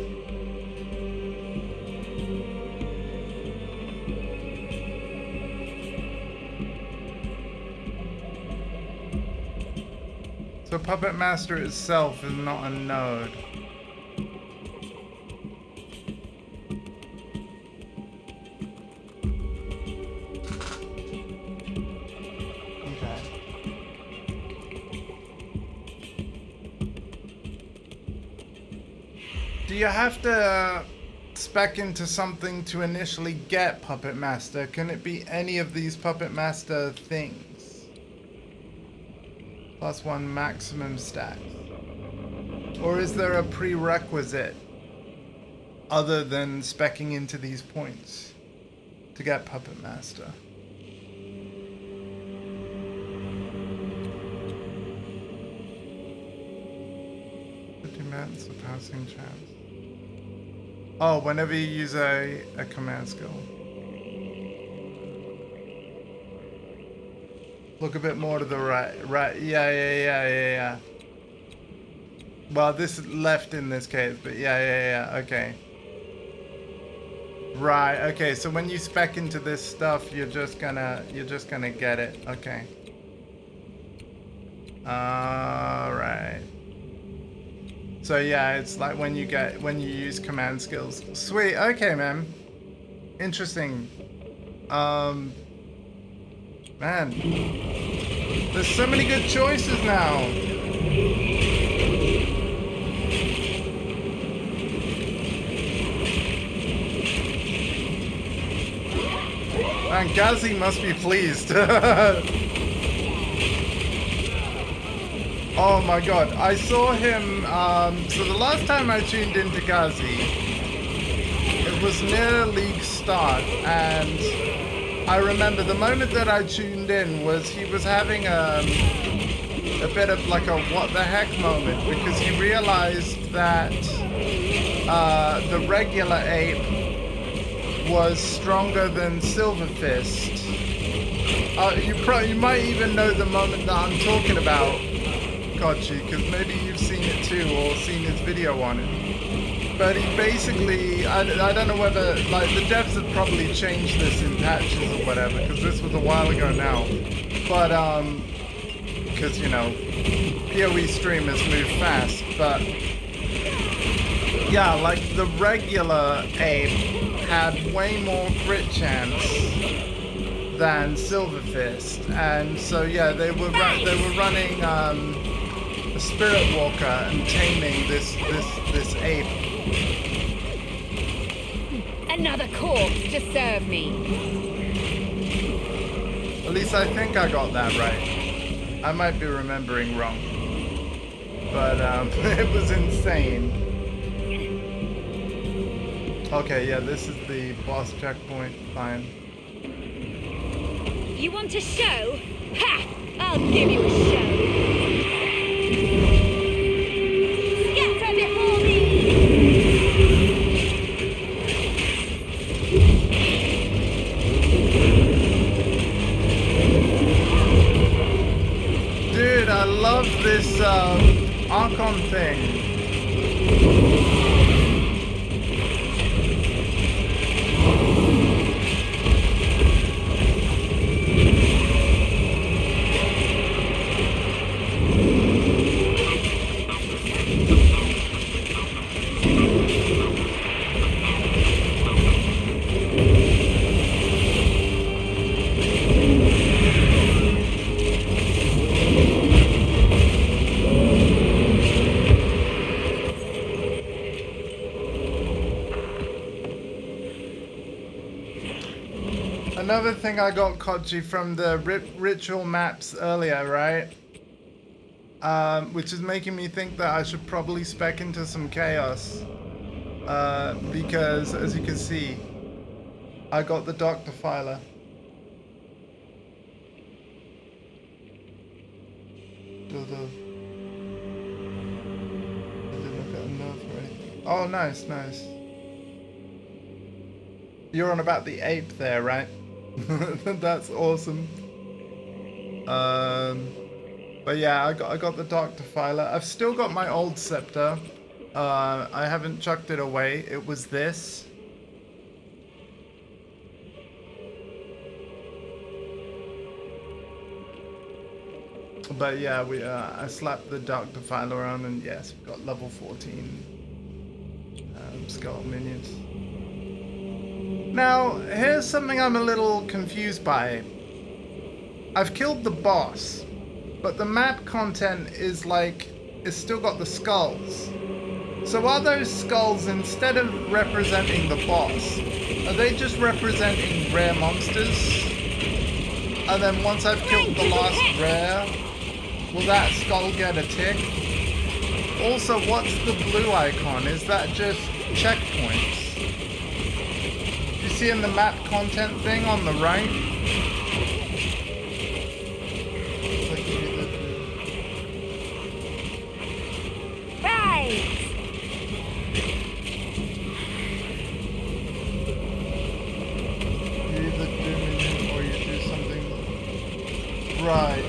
So Puppet Master itself is not a node. Do you have to spec into something to initially get Puppet Master? Can it be any of these Puppet Master things? +1 maximum stat. Or is there a prerequisite other than specking into these points to get Puppet Master? Surpassing chance. Oh, whenever you use a command skill. Look a bit more to the right. Right, yeah. Well, this is left in this case, but yeah, okay. Right, okay, so when you spec into this stuff, you're just gonna get it. Okay. Alright. So yeah, it's like when you use command skills. Sweet, okay, man. Interesting. Man. There's so many good choices now. Man, Gazi must be pleased. Oh my god, I saw him, so the last time I tuned into Gazi, it was near league start, and I remember the moment that I tuned in was he was having a bit of like a what the heck moment, because he realized that the regular ape was stronger than Silver Fist. You might even know the moment that I'm talking about, Kochi, because maybe you've seen it too or seen his video on it. But he basically, I don't know whether, like, the devs have probably changed this in patches or whatever, because this was a while ago now. But, because, you know, PoE streamers move fast, but yeah, like, the regular ape had way more crit chance than Silver Fist, and so yeah, they were running a Spirit Walker and taming this ape. Another corpse to serve me. At least I think I got that right. I might be remembering wrong, but it was insane. Okay, yeah, this is the boss checkpoint. Fine. You want a show? Ha! I'll give you a show. Scatter before me! Dude, I love this Archon thing. Another thing I got, Kochi, from the ritual maps earlier, right? Which is making me think that I should probably spec into some chaos. Because, as you can see, I got the Doctor Filer. Oh, nice, nice. You're on about the ape there, right? That's awesome. But yeah, I got the Doctor Filer. I've still got my old scepter. I haven't chucked it away. It was this. But yeah, I slapped the Doctor Filer on, and yes, we've got level 14 skeletal minions. Now, here's something I'm a little confused by. I've killed the boss, but the map content is like, it's still got the skulls. So are those skulls, instead of representing the boss, are they just representing rare monsters? And then once I've killed the last rare, will that skull get a tick? Also, what's the blue icon? Is that just checkpoints? You see in the map content thing on the right? Right! You either do minion or you do something. Right.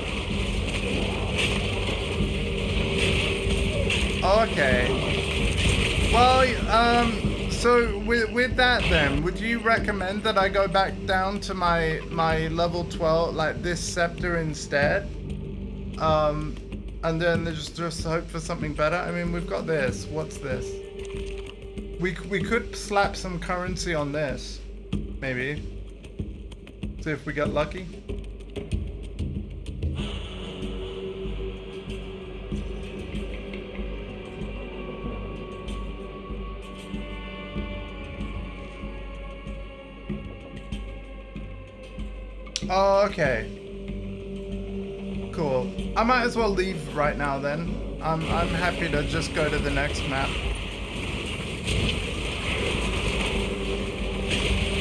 Okay. Well, so with that then, would you recommend that I go back down to my level 12, like this scepter instead? And then just hope for something better? I mean, we've got this. What's this? We could slap some currency on this, maybe. See if we get lucky. Oh, okay. Cool. I might as well leave right now then. I'm happy to just go to the next map.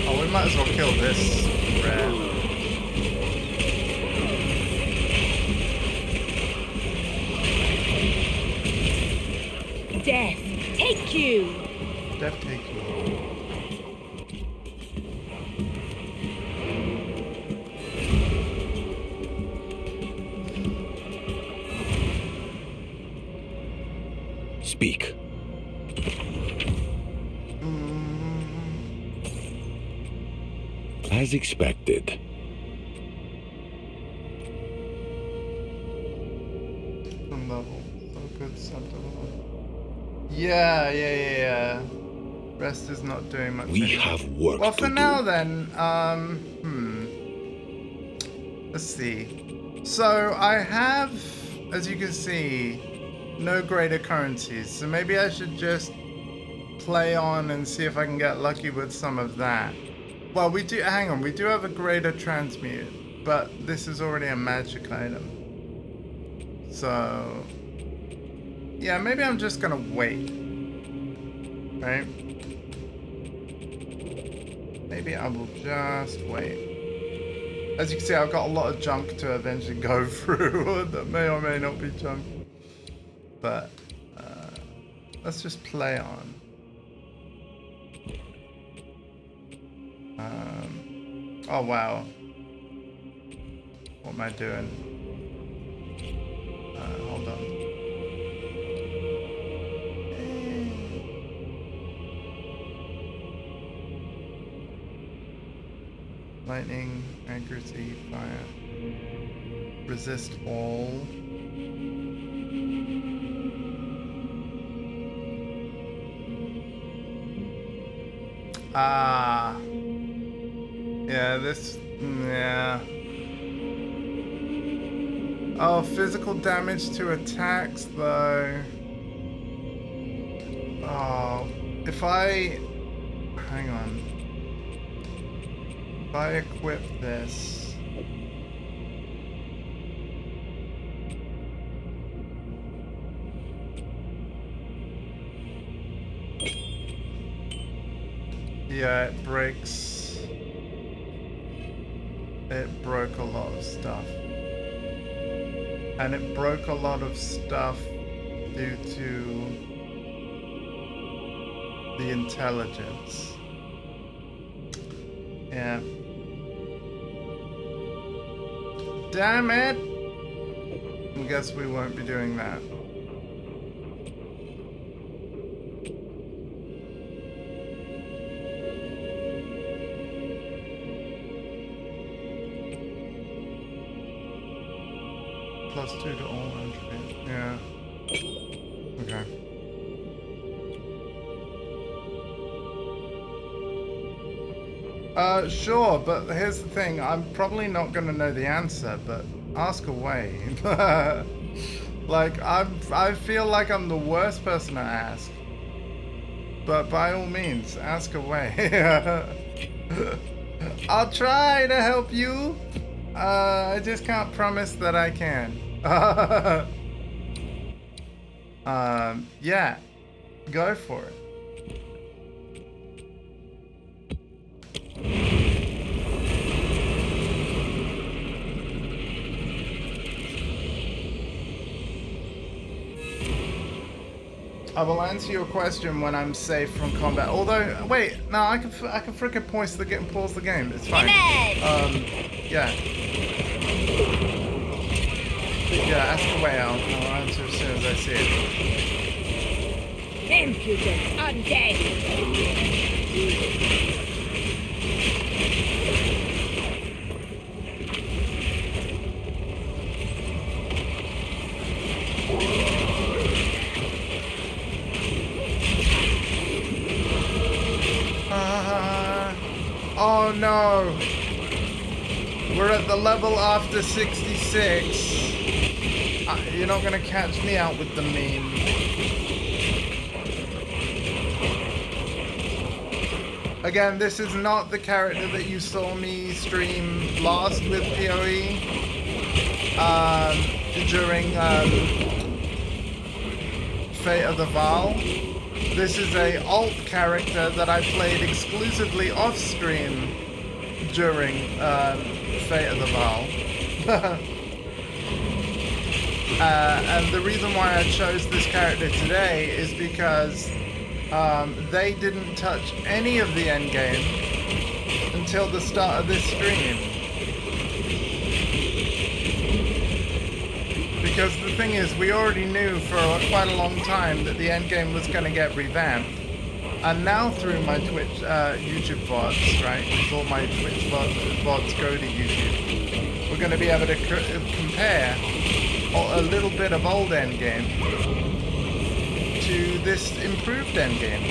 Oh, we might as well kill this rare. Death, take you! Death take you. Speak. As expected. Level. So good center level. Yeah. Rest is not doing much. We have work well, to for do. now then, let's see. So I have, as you can see, no greater currencies. So maybe I should just play on and see if I can get lucky with some of that. Well, we do have a greater transmute, but this is already a magic item. So, yeah, maybe I'm just gonna wait, right? Maybe I will just wait. As you can see, I've got a lot of junk to eventually go through that may or may not be junk. But, let's just play on. Oh wow. What am I doing? Hold on. Lightning, accuracy, fire. Resist all. Ah. Yeah, yeah. Oh, physical damage to attacks, though. Oh, if I... Hang on. If I equip this... Yeah, it breaks. It broke a lot of stuff. And it broke a lot of stuff due to the intelligence. Yeah. Damn it! I guess we won't be doing that. +2 to all attributes. Yeah. Okay. Sure, but here's the thing. I'm probably not gonna know the answer, but ask away. Like, I feel like I'm the worst person to ask. But by all means, ask away. I'll try to help you. I just can't promise that I can. Yeah, go for it. I will answer your question when I'm safe from combat. Although, wait, no, I can freaking pause the game. It's fine. Yeah. Yeah, ask away. I'll answer as soon as I see it. Impudent undead! Oh no! We're at the level after 66. You're not gonna catch me out with the meme. Again, this is not the character that you saw me stream last with PoE. During Fate of the Val. This is a alt character that I played exclusively off stream during Fate of the Val. And the reason why I chose this character today is because they didn't touch any of the endgame until the start of this stream. Because the thing is, we already knew for quite a long time that the endgame was going to get revamped. And now through my Twitch, YouTube VODs, right, because all my Twitch VODs go to YouTube, we're going to be able to compare a little bit of old endgame to this improved endgame.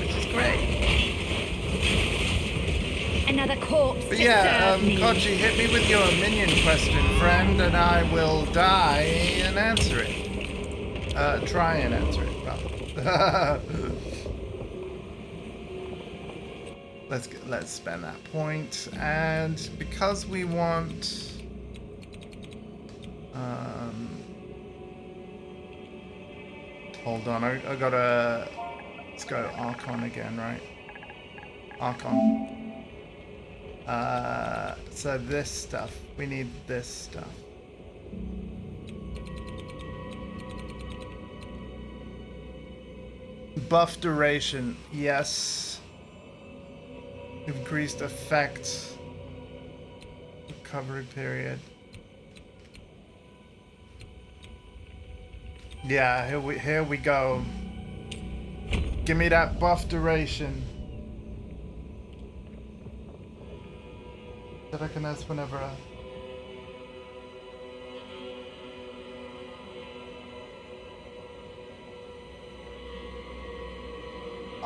Which is great. Another corpse. But yeah, Kochi, hit me with your minion question, friend, and I will die and answer it. Try and answer it, well. Let's spend that point, and because we want hold on, I gotta, let's go Archon again, right? Archon. So this stuff, we need this stuff. Buff duration, yes. Increased effect. Recovery period. Yeah, here we go. Give me that buff duration. That I can ask whenever I...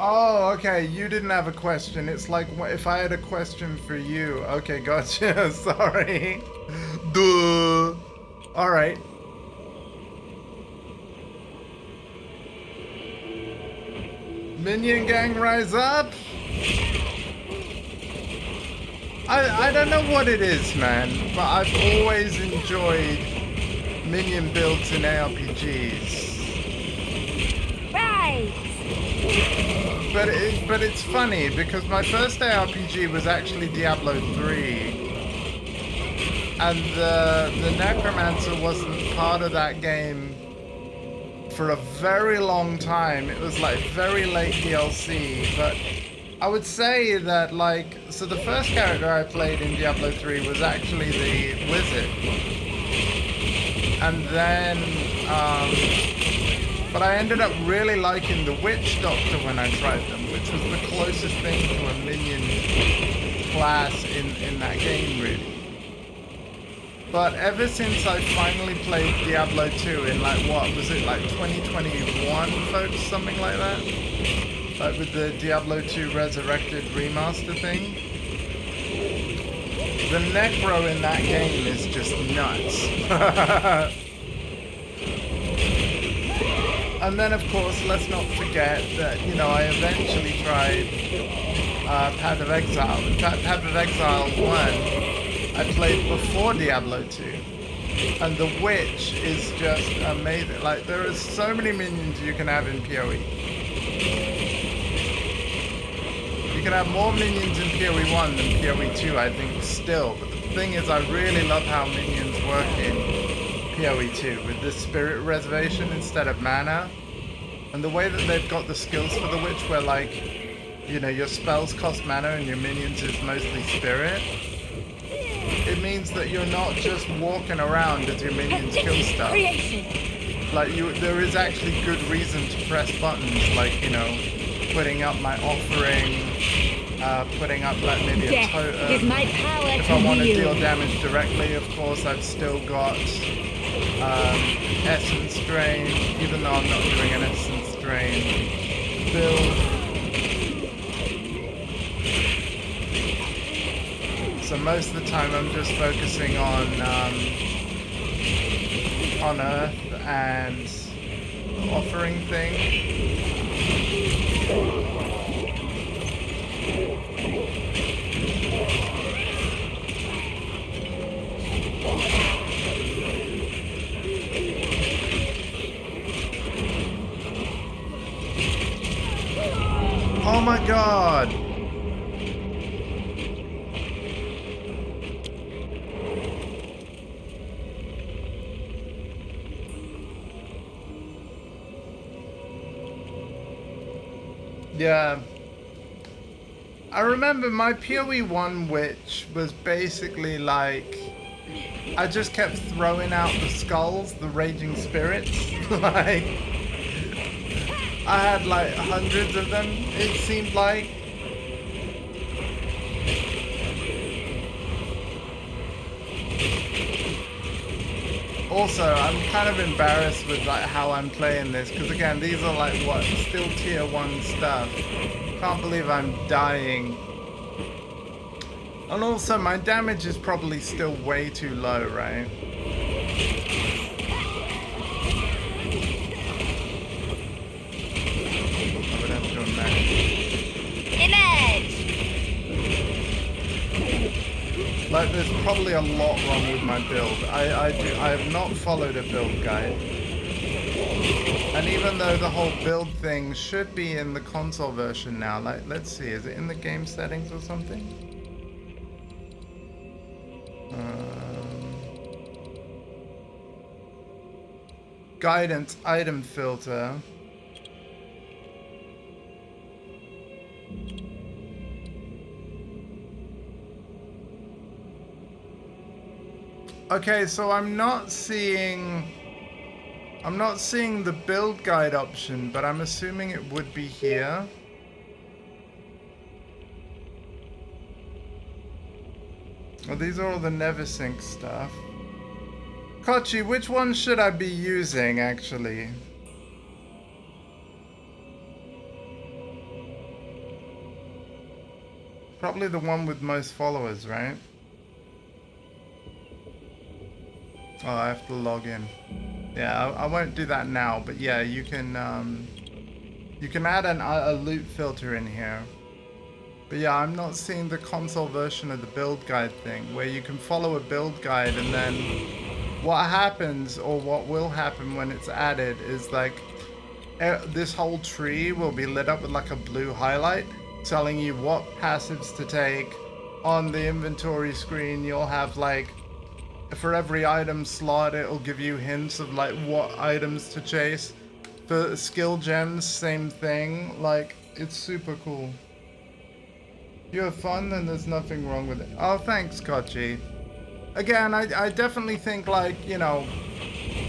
Oh, okay, you didn't have a question. It's like if I had a question for you. Okay, gotcha. Sorry. Duh. Alright. Minion gang, rise up! I don't know what it is, man, but I've always enjoyed minion builds in ARPGs. Right! But it's funny because my first ARPG was actually Diablo 3. And the Necromancer wasn't part of that game for a very long time. It was like very late DLC, but I would say that like, so the first character I played in Diablo 3 was actually the Wizard. And then, but I ended up really liking the Witch Doctor when I tried them, which was the closest thing to a minion class in that game, really. But ever since I finally played Diablo 2 in like, what was it, like 2021, folks, something like that? Like with the Diablo 2 Resurrected remaster thing. The Necro in that game is just nuts. And then of course, let's not forget that, you know, I eventually tried Path of Exile. In fact, Path of Exile 1, I played before Diablo 2, and the Witch is just amazing. Like, there are so many minions you can have in PoE. You can have more minions in PoE 1 than PoE 2, I think, still. But the thing is, I really love how minions work in PoE 2 with the spirit reservation instead of mana. And the way that they've got the skills for the Witch where, like, you know, your spells cost mana and your minions is mostly spirit. It means that you're not just walking around as your minions kill stuff. Like, there is actually good reason to press buttons, like, you know, putting up my offering, putting up like maybe a totem. Is my power if to I want to wield. deal damage directly, of course, I've still got Essence Drain, even though I'm not doing an Essence Drain build. So most of the time I'm just focusing on Earth and the offering thing. Oh my god! Yeah. I remember my PoE 1 Witch was basically like, I just kept throwing out the skulls, the raging spirits. Like, I had like hundreds of them, it seemed like. Also, I'm kind of embarrassed with like how I'm playing this, because again, these are like what, still tier 1 stuff. Can't believe I'm dying. And also, my damage is probably still way too low, right? I would have to imagine. Image! Like, there's probably a lot wrong with my build. I have not followed a build guide. And even though the whole build thing should be in the console version now, like, let's see, is it in the game settings or something? Guidance item filter. Okay, so I'm not seeing the build guide option, but I'm assuming it would be here. Well, these are all the Neversink stuff. Kochi, which one should I be using, actually? Probably the one with most followers, right? Oh, I have to log in. Yeah, I won't do that now, but yeah, you can You can add a loot filter in here. But yeah, I'm not seeing the console version of the build guide thing, where you can follow a build guide and then what happens, or what will happen when it's added, is like this whole tree will be lit up with like a blue highlight telling you what passives to take. On the inventory screen, you'll have like, for every item slot, it'll give you hints of like what items to chase. For skill gems, same thing. Like, it's super cool. You have fun, then there's nothing wrong with it. Oh, thanks, Kochi. Again, I definitely think, like, you know,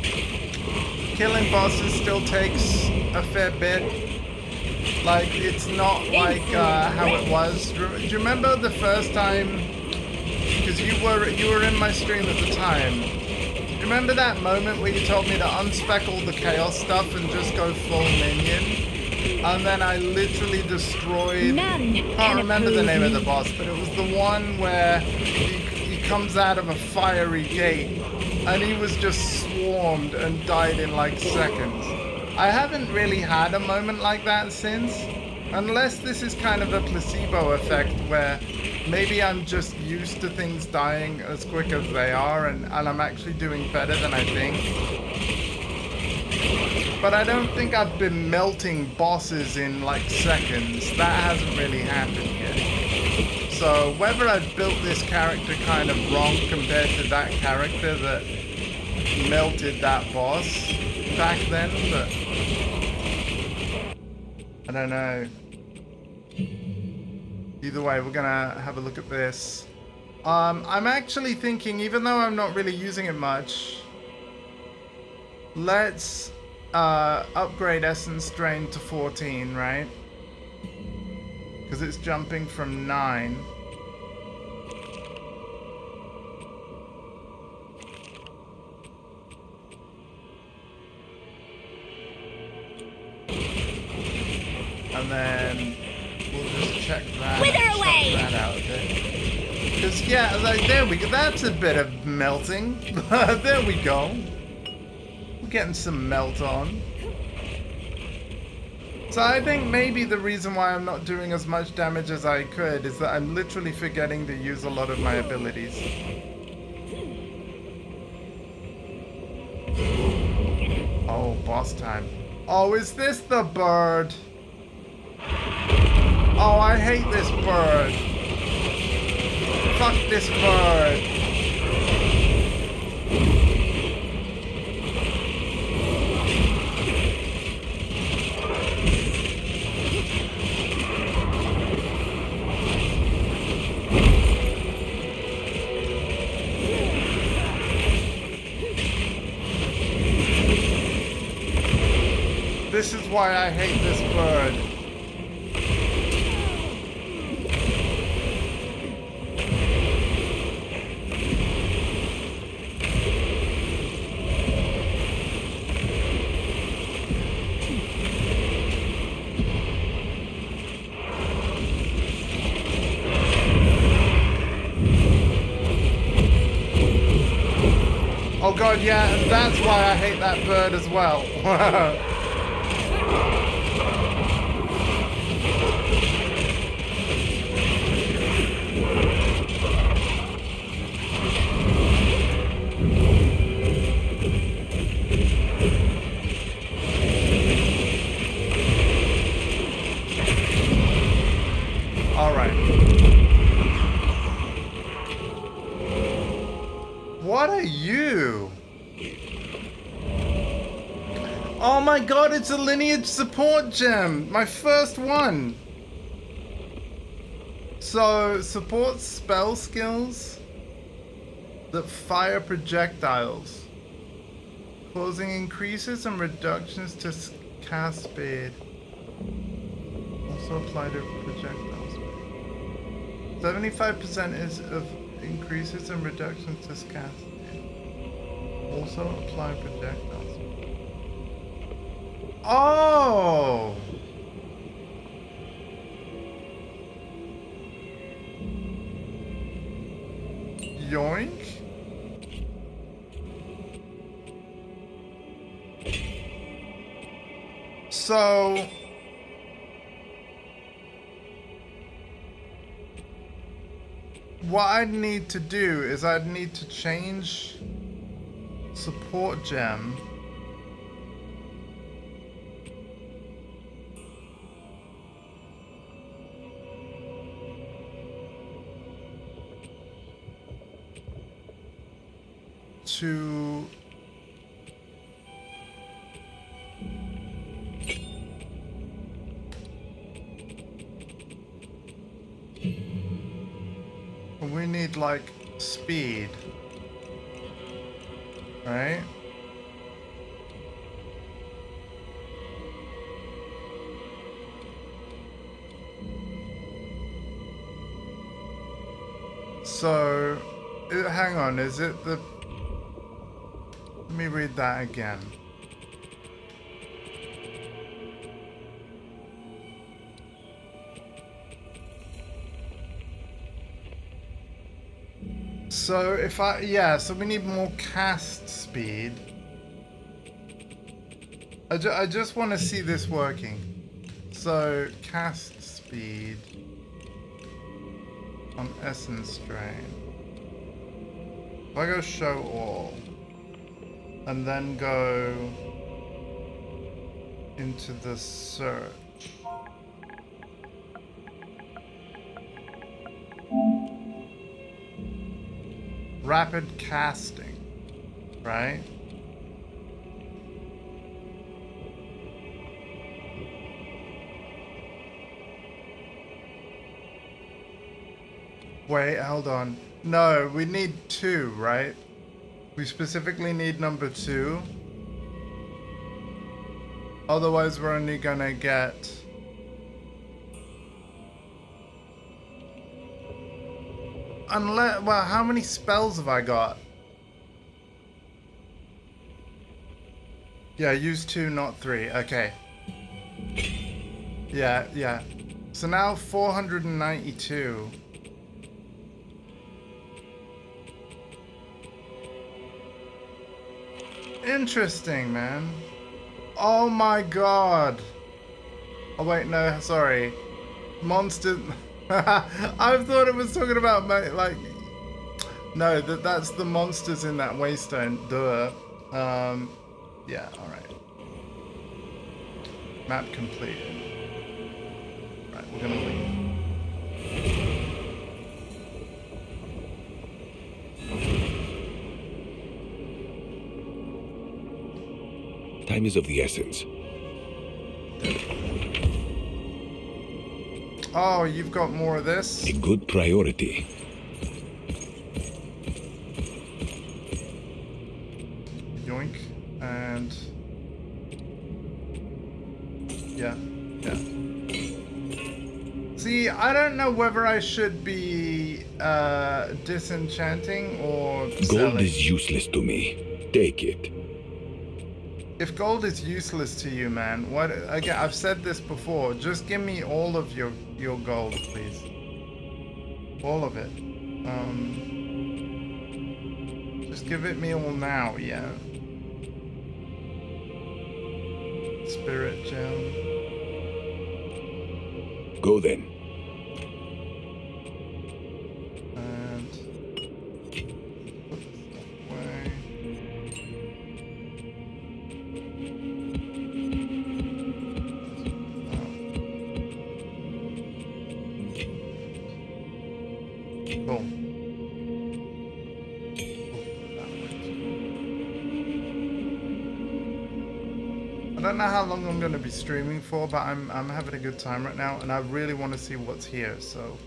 killing bosses still takes a fair bit. Like, it's not like how it was. Do you remember the first time? Because you were in my stream at the time. Remember that moment where you told me to unspec all the chaos stuff and just go full minion? And then I literally destroyed... I can't remember the name of the boss, but it was the one where he comes out of a fiery gate and he was just swarmed and died in like seconds. I haven't really had a moment like that since. Unless this is kind of a placebo effect where maybe I'm just used to things dying as quick as they are and I'm actually doing better than I think. But I don't think I've been melting bosses in like seconds. That hasn't really happened yet. So whether I've built this character kind of wrong compared to that character that melted that boss back then, but I don't know. Either way, we're gonna have a look at this. I'm actually thinking, even though I'm not really using it much, let's upgrade Essence Drain to 14, right? Because it's jumping from 9. And then we'll just check that. Wither away! That out a bit. Because yeah, like, there we go. That's a bit of melting. There we go. We're getting some melt on. So I think maybe the reason why I'm not doing as much damage as I could is that I'm literally forgetting to use a lot of my abilities. Oh, boss time. Oh, is this the bird? Oh, I hate this bird. Fuck this bird. This is why I hate this bird. Oh god, yeah, and that's why I hate that bird as well. Alright. What are you? Oh my god, it's a lineage support gem! My first one! So, supports spell skills that fire projectiles, causing increases and reductions to cast speed. Also apply to projectiles. 75% is of increases and reductions to cast speed. Also apply projectiles. Oh! Yoink? So, what I'd need to do is I'd need to change support gem to we need like speed, right? So, hang on, is it the... Let me read that again. So if so we need more cast speed. I just want to see this working. So cast speed on essence drain. If I go show all and then go into the search. Rapid casting, right? Wait, hold on. No, we need 2, right? We specifically need number 2. Otherwise, we're only gonna get... Unless, well, how many spells have I got? Yeah, use 2, not 3. Okay. Yeah. So now 492. Interesting, man. Oh my god. Oh wait, no, sorry. Monster... I thought it was talking about like... No, that's the monsters in that waystone. Duh. Yeah, alright. Map completed. Right, we're gonna leave. Time is of the essence. Oh, you've got more of this? A good priority. Yoink. And... Yeah. See, I don't know whether I should be disenchanting or Gold selling. is useless to me. Take it. If gold is useless to you, man, what? Again, I've said this before. Just give me all of your gold, please. All of it. Just give it me all now, yeah. Spirit gem. Go then. And put this away. Cool. I don't know how long I'm going to be streaming for, but I'm having a good time right now, and I really want to see what's here, so...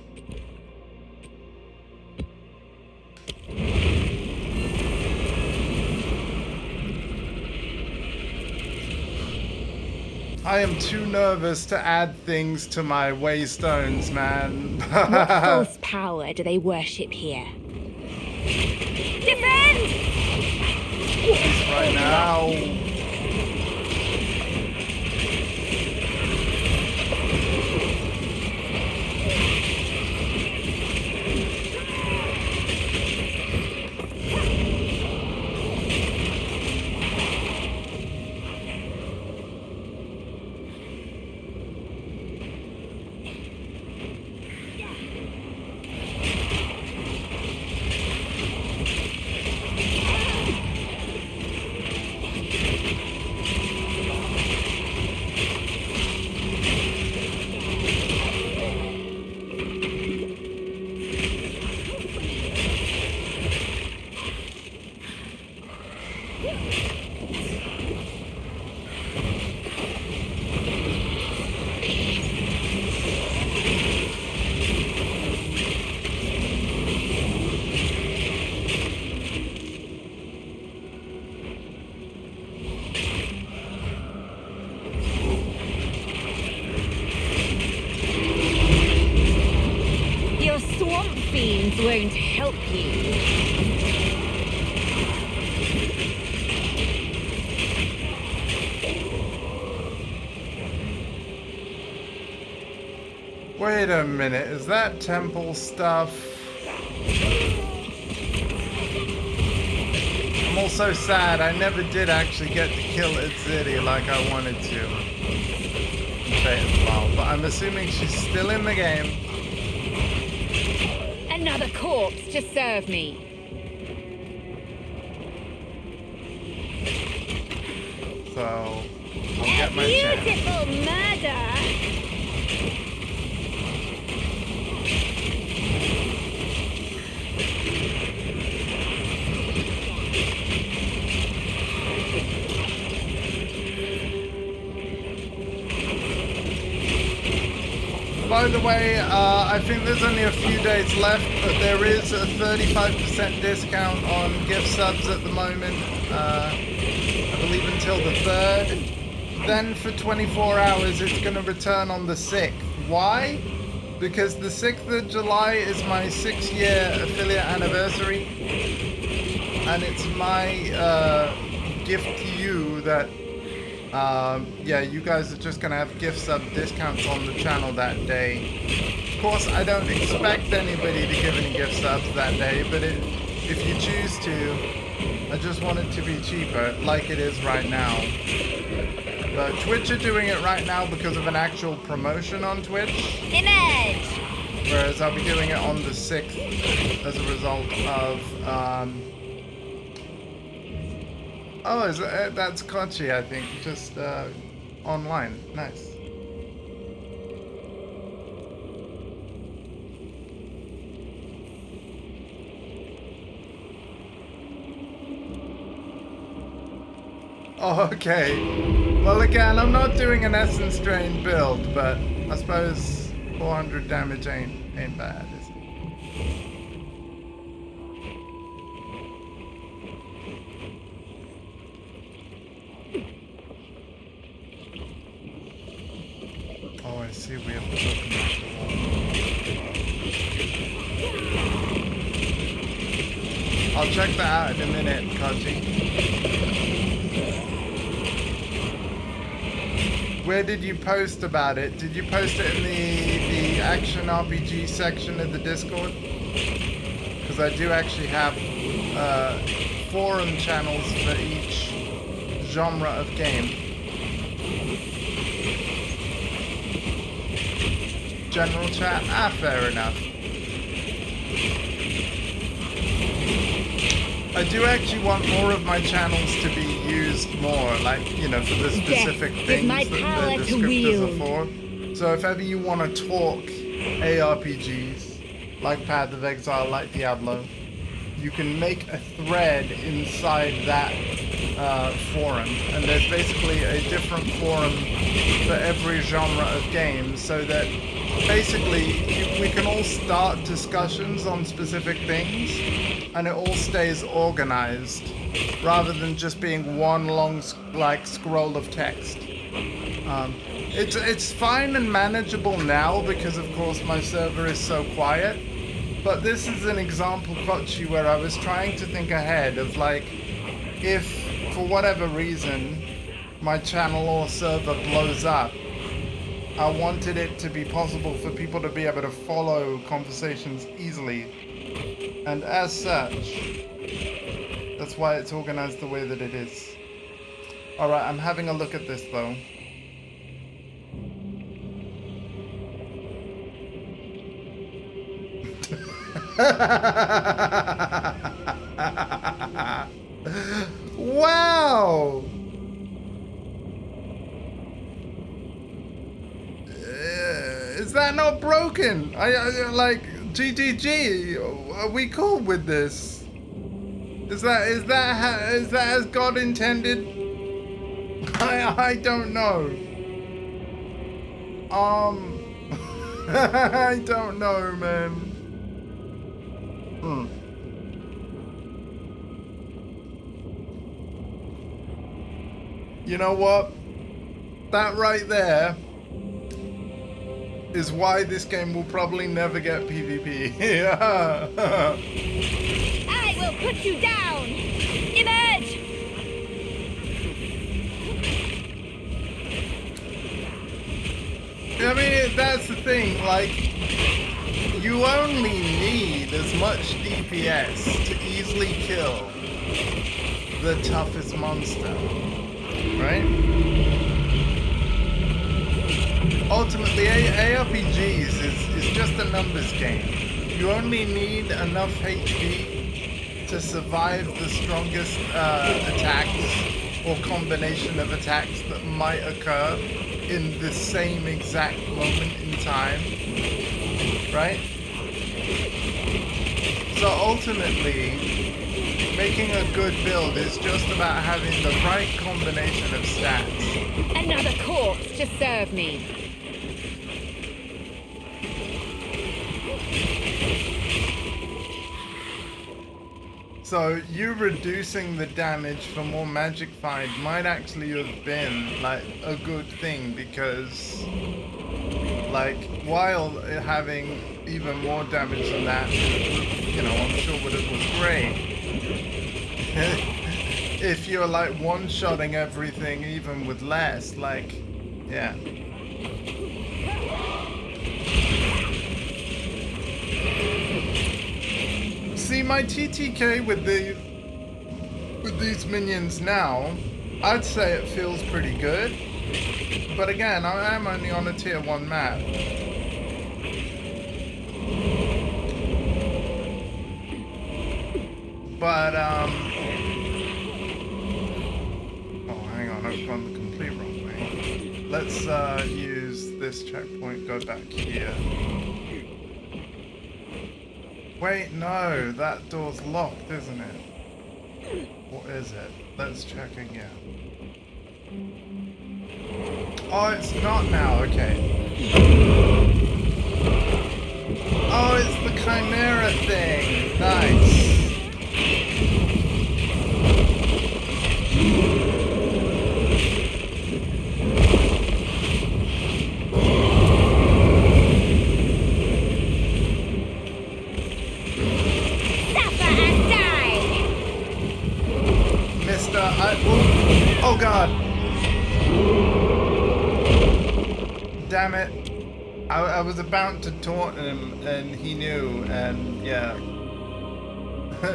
I am too nervous to add things to my waystones, man. What false power do they worship here? Defend! Right now. fiends won't help you. Wait a minute, is that temple stuff? I'm also sad I never did actually get to kill EXILE like I wanted to. Well, but I'm assuming she's still in the game. Another corpse to serve me. So, I'll get my chance. Beautiful murder! By the way, I think there's only a few days left, but there is a 35% discount on gift subs at the moment. I believe until the 3rd. Then for 24 hours, it's going to return on the 6th. Why? Because the 6th of July is my 6-year affiliate anniversary. And it's my gift to you that yeah, you guys are just gonna have gift sub discounts on the channel that day. Of course, I don't expect anybody to give any gift subs that day, but if you choose to, I just want it to be cheaper, like it is right now. But Twitch are doing it right now because of an actual promotion on Twitch. Image! Whereas I'll be doing it on the 6th as a result of oh, that's Kochi, I think, just online. Nice. Oh, okay. Well, again, I'm not doing an Essence Drain build, but I suppose 400 damage ain't bad, is it? Oh, I see. We have to open up the wall. I'll check that out in a minute, Kaji. Where did you post about it? Did you post it in the Action RPG section of the Discord? Because I do actually have forum channels for each genre of game. General chat? Ah, fair enough. I do actually want more of my channels to be used more, like, you know, for the specific things that the descriptors are for. So if ever you want to talk ARPGs, like Path of Exile, like Diablo, you can make a thread inside that forum. And there's basically a different forum for every genre of games, so that basically we can all start discussions on specific things, and it all stays organized rather than just being one long scroll of text. It's fine and manageable now because of course my server is so quiet, but this is an example, Kochi, where I was trying to think ahead of, like, if for whatever reason my channel or server blows up, I wanted it to be possible for people to be able to follow conversations easily. And as such, that's why it's organized the way that it is. Alright, I'm having a look at this though. Wow! Is that not broken? I like GGG. Are we cool with this? Is that as God intended? I don't know. I don't know, man. You know what? That right there is why this game will probably never get PvP. Yeah. I will put you down! Emerge! I mean, that's the thing, like, you only need as much DPS to easily kill the toughest monster, right? Ultimately, ARPGs is just a numbers game. You only need enough HP to survive the strongest attacks or combination of attacks that might occur in the same exact moment in time, right? So ultimately, making a good build is just about having the right combination of stats. Another corpse to serve me. So you reducing the damage for more magic fight might actually have been like a good thing, because like while having even more damage than that, you know, I'm sure it was great. If you're like one-shotting everything even with less, like, yeah. See, my TTK with these minions now, I'd say it feels pretty good. But again, I am only on a tier 1 map. But, oh, hang on, I've gone the complete wrong way. Let's use this checkpoint, go back here. Wait, no, that door's locked, isn't it? What is it? Let's check again. Oh, it's not now, okay. Oh, it's the Chimera thing. Nice. Oh god! Damn it. I was about to taunt him and he knew, and yeah.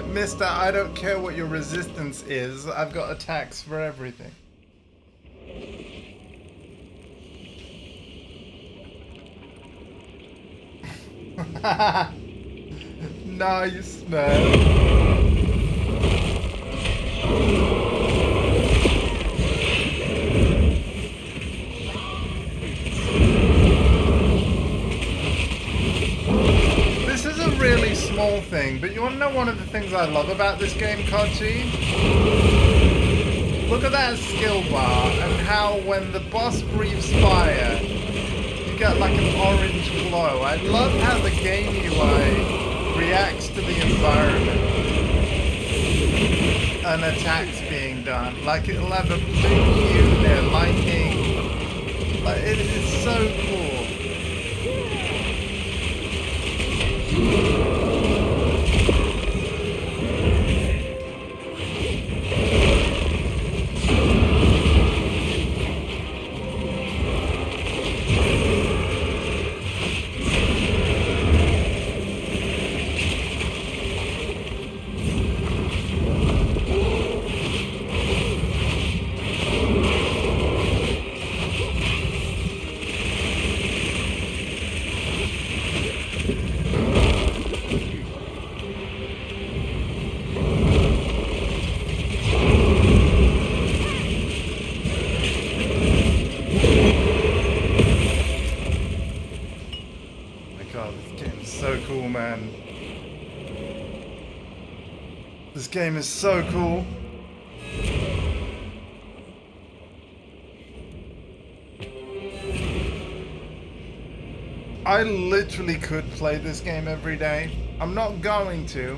Mister, I don't care what your resistance is, I've got attacks for everything. Nice, man. This is a really small thing, but you want to know one of the things I love about this game, Kochi? Look at that skill bar, and how when the boss breathes fire, you get like an orange glow. I love how the game UI reacts to the environment and attacks being done. Like it'll have a blue hue there, lightning. Like it is so cool. This game is so cool. I literally could play this game every day. I'm not going to.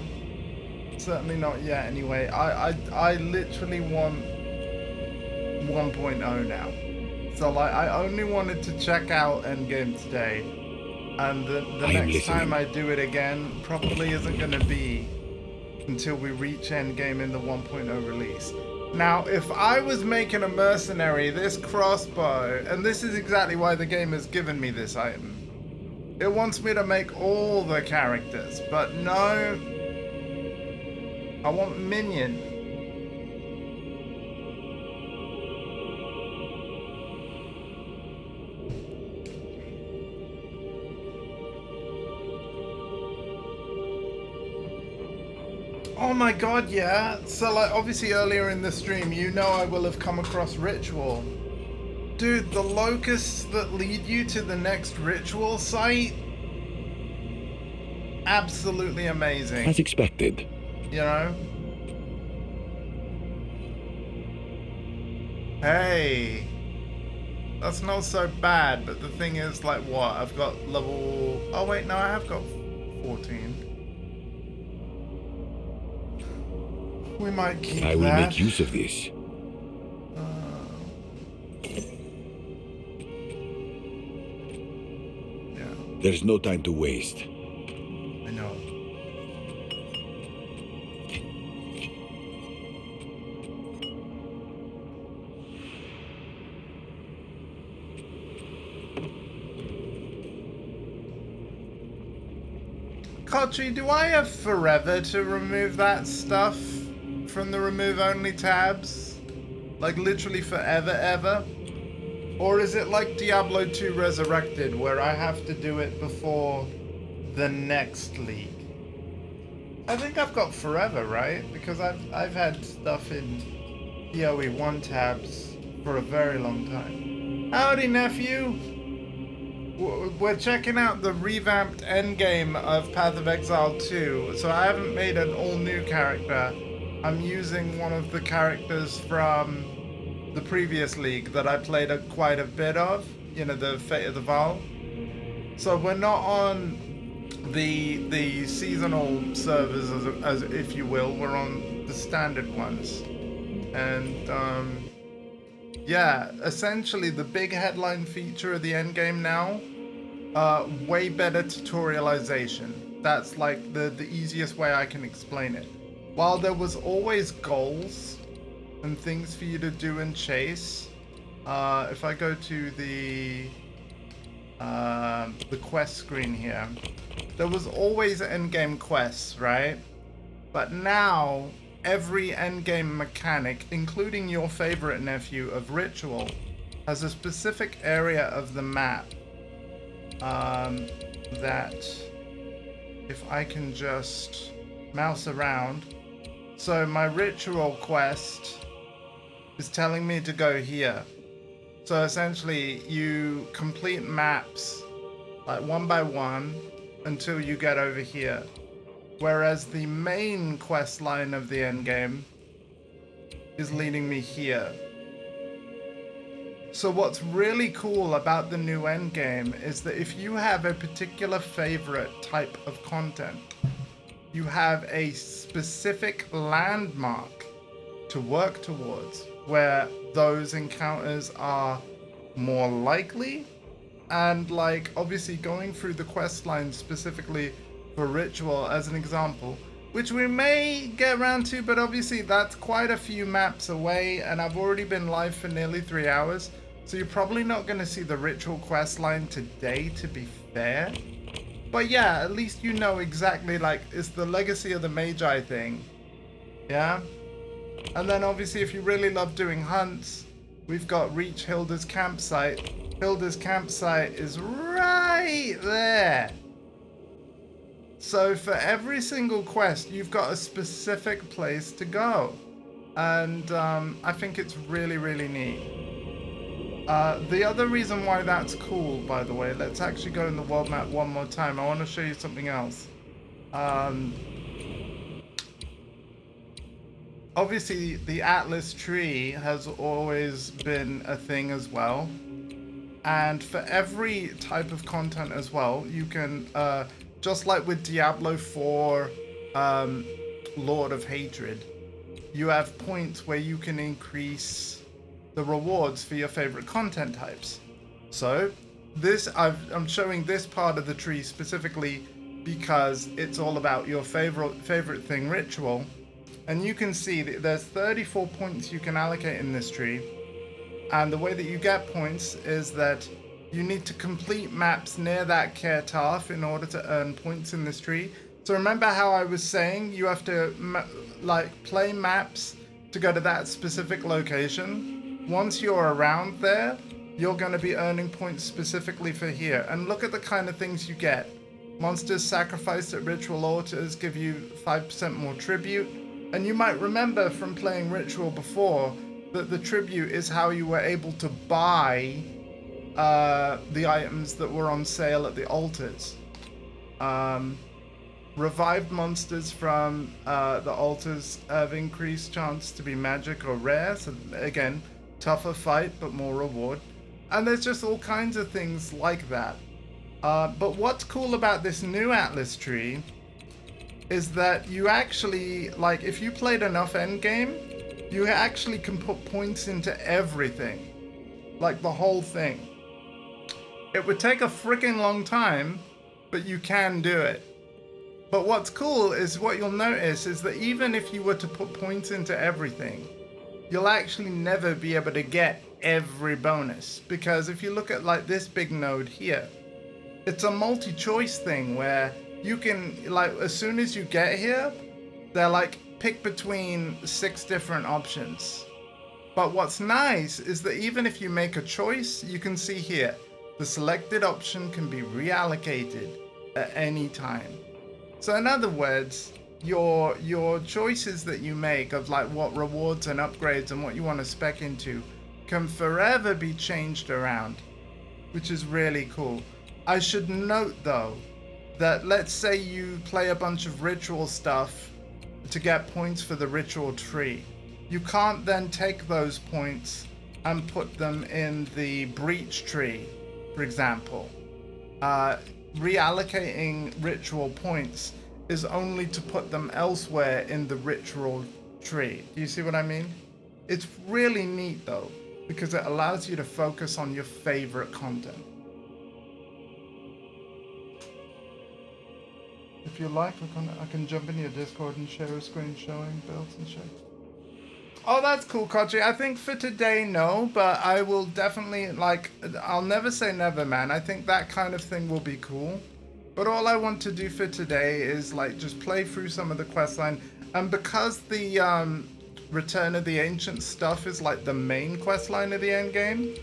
Certainly not yet anyway. I literally want 1.0 now. So like I only wanted to check out Endgame today. And the next time I do it again probably isn't going to be until we reach endgame in the 1.0 release. Now, if I was making a mercenary, this crossbow, and this is exactly why the game has given me this item. It wants me to make all the characters, but no. I want minion. Oh my god, yeah. So like obviously earlier in the stream, you know I will have come across ritual. Dude, the locusts that lead you to the next ritual site, absolutely amazing. As expected. You know? Hey, that's not so bad, but the thing is, like, what? I've got level... Oh wait, no, I have got 14. We might keep that. I will make use of this. Yeah. There's no time to waste. I know. Kochi, do I have forever to remove that stuff from the remove only tabs? Like literally forever ever? Or is it like Diablo 2 Resurrected where I have to do it before the next league? I think I've got forever, right? Because I've had stuff in PoE 1 tabs for a very long time. Howdy, nephew! We're checking out the revamped endgame of Path of Exile 2, so I haven't made an all-new character. I'm using one of the characters from the previous league that I played quite a bit of, you know, the Fate of the Val. So we're not on the seasonal servers, as if you will, we're on the standard ones. And yeah, essentially the big headline feature of the endgame now, way better tutorialization. That's like the easiest way I can explain it. While there was always goals and things for you to do and chase, if I go to the quest screen here, there was always endgame quests, right? But now every endgame mechanic, including your favorite nephew of Ritual, has a specific area of the map that if I can just mouse around. So my Ritual quest is telling me to go here. So essentially you complete maps like one by one until you get over here. Whereas the main quest line of the endgame is leading me here. So what's really cool about the new endgame is that if you have a particular favorite type of content, you have a specific landmark to work towards where those encounters are more likely. And like obviously going through the quest line specifically for Ritual as an example, which we may get around to, but obviously that's quite a few maps away and I've already been live for nearly 3 hours. So you're probably not going to see the Ritual quest line today, to be fair. But yeah, at least you know exactly, like, it's the Legacy of the Magi thing. Yeah? And then obviously if you really love doing hunts, we've got Reach Hilda's campsite. Hilda's campsite is right there. So for every single quest, you've got a specific place to go. And I think it's really, really neat. The other reason why that's cool, by the way, let's actually go in the world map one more time. I want to show you something else. Obviously, the Atlas tree has always been a thing as well. And for every type of content as well, you can, just like with Diablo 4, Lord of Hatred, you have points where you can increase the rewards for your favorite content types. So I'm showing this part of the tree specifically because it's all about your favorite thing, ritual. And you can see that there's 34 points you can allocate in this tree. And the way that you get points is that you need to complete maps near that Kertarth in order to earn points in this tree. So remember how I was saying you have to play maps to go to that specific location? Once you're around there, you're going to be earning points specifically for here. And look at the kind of things you get. Monsters sacrificed at ritual altars give you 5% more tribute. And you might remember from playing ritual before that the tribute is how you were able to buy the items that were on sale at the altars. Revived monsters from the altars have increased chance to be magic or rare. So again, tougher fight, but more reward. And there's just all kinds of things like that. But what's cool about this new Atlas tree is that you actually, like, if you played enough endgame, you actually can put points into everything. Like, the whole thing. It would take a freaking long time, but you can do it. But what's cool is what you'll notice is that even if you were to put points into everything, you'll actually never be able to get every bonus. Because if you look at, like, this big node here, it's a multi-choice thing where you can, like, as soon as you get here, they're like, pick between 6 different options. But what's nice is that even if you make a choice, you can see here, the selected option can be reallocated at any time. So in other words, your choices that you make of, like, what rewards and upgrades and what you want to spec into can forever be changed around, which is really cool. I should note though, that let's say you play a bunch of ritual stuff to get points for the ritual tree. You can't then take those points and put them in the breach tree, for example. Reallocating ritual points is only to put them elsewhere in the ritual tree. Do you see what I mean? It's really neat though, because it allows you to focus on your favorite content. If you like, I can jump in your Discord and share a screen showing builds and shit. Oh, that's cool, Kochi. I think for today, no, but I will definitely, like, I'll never say never, man. I think that kind of thing will be cool. But all I want to do for today is, like, just play through some of the questline. And because the Return of the Ancient stuff is, like, the main questline of the endgame,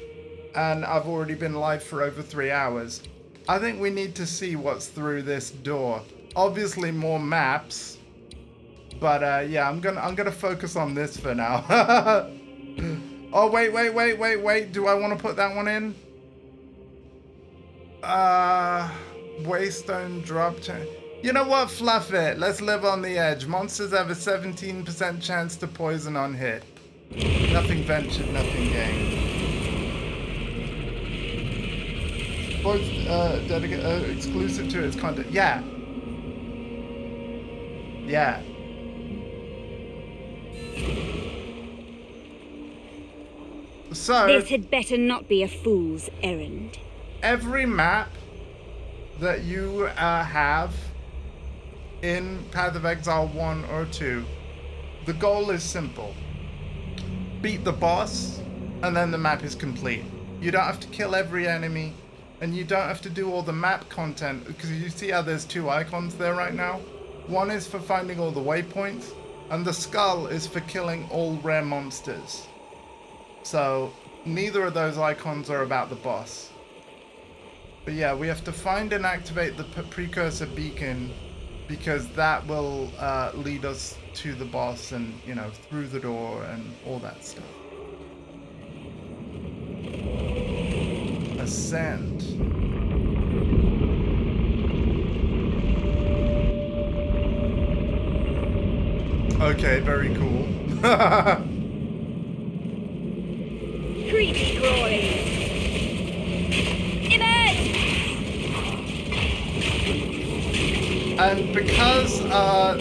and I've already been live for over 3 hours, I think we need to see what's through this door. Obviously more maps, but yeah, I'm gonna focus on this for now. Oh wait, do I want to put that one in? Waystone drop chain. You know what, fluff it, let's live on the edge. Monsters have a 17% chance to poison on hit. Nothing ventured, nothing gained. Both exclusive to its content. Yeah. Yeah. So this had better not be a fool's errand. Every map that you have in Path of Exile 1 or 2, the goal is simple. Beat the boss, and then the map is complete. You don't have to kill every enemy, and you don't have to do all the map content, because you see how there's 2 icons there right now? One is for finding all the waypoints, and the skull is for killing all rare monsters. So, neither of those icons are about the boss. But yeah, we have to find and activate the precursor beacon, because that will lead us to the boss and, you know, through the door and all that stuff. Ascend. Okay, very cool. Creepy crawling. Emerge! And because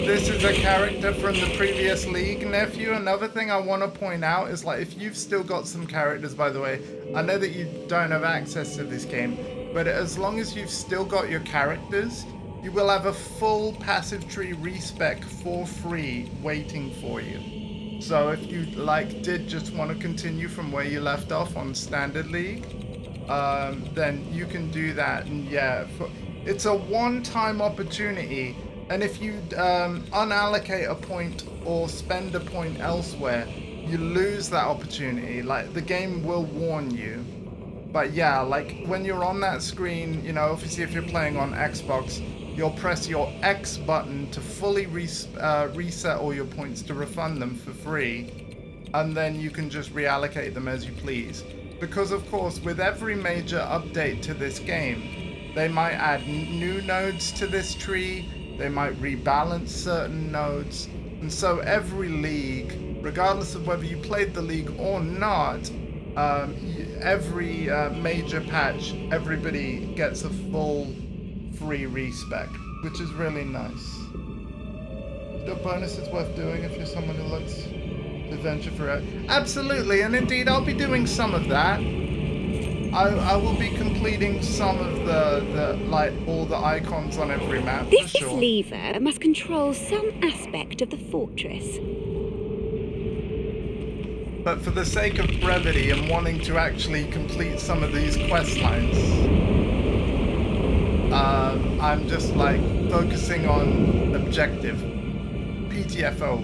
this is a character from the previous league, nephew, another thing I want to point out is, like, if you've still got some characters, by the way, I know that you don't have access to this game, but as long as you've still got your characters, you will have a full passive tree respec for free waiting for you. So if you did just want to continue from where you left off on Standard League, then you can do that. And yeah, it's a one-time opportunity. And if you unallocate a point or spend a point elsewhere, you lose that opportunity. Like, the game will warn you. But yeah, like when you're on that screen, you know, obviously if you're playing on Xbox, you'll press your X button to fully reset all your points to refund them for free. And then you can just reallocate them as you please. Because of course, with every major update to this game, they might add new nodes to this tree. They might rebalance certain nodes. And so every league, regardless of whether you played the league or not, every major patch, everybody gets a full free respec, which is really nice. Still bonuses worth doing if you're someone who looks to venture for it. Absolutely, and indeed I'll be doing some of that. I will be completing some of the all the icons on every map. This for sure. lever must control some aspect of the fortress. But for the sake of brevity and wanting to actually complete some of these quest lines, I'm just focusing on objective. PTFO.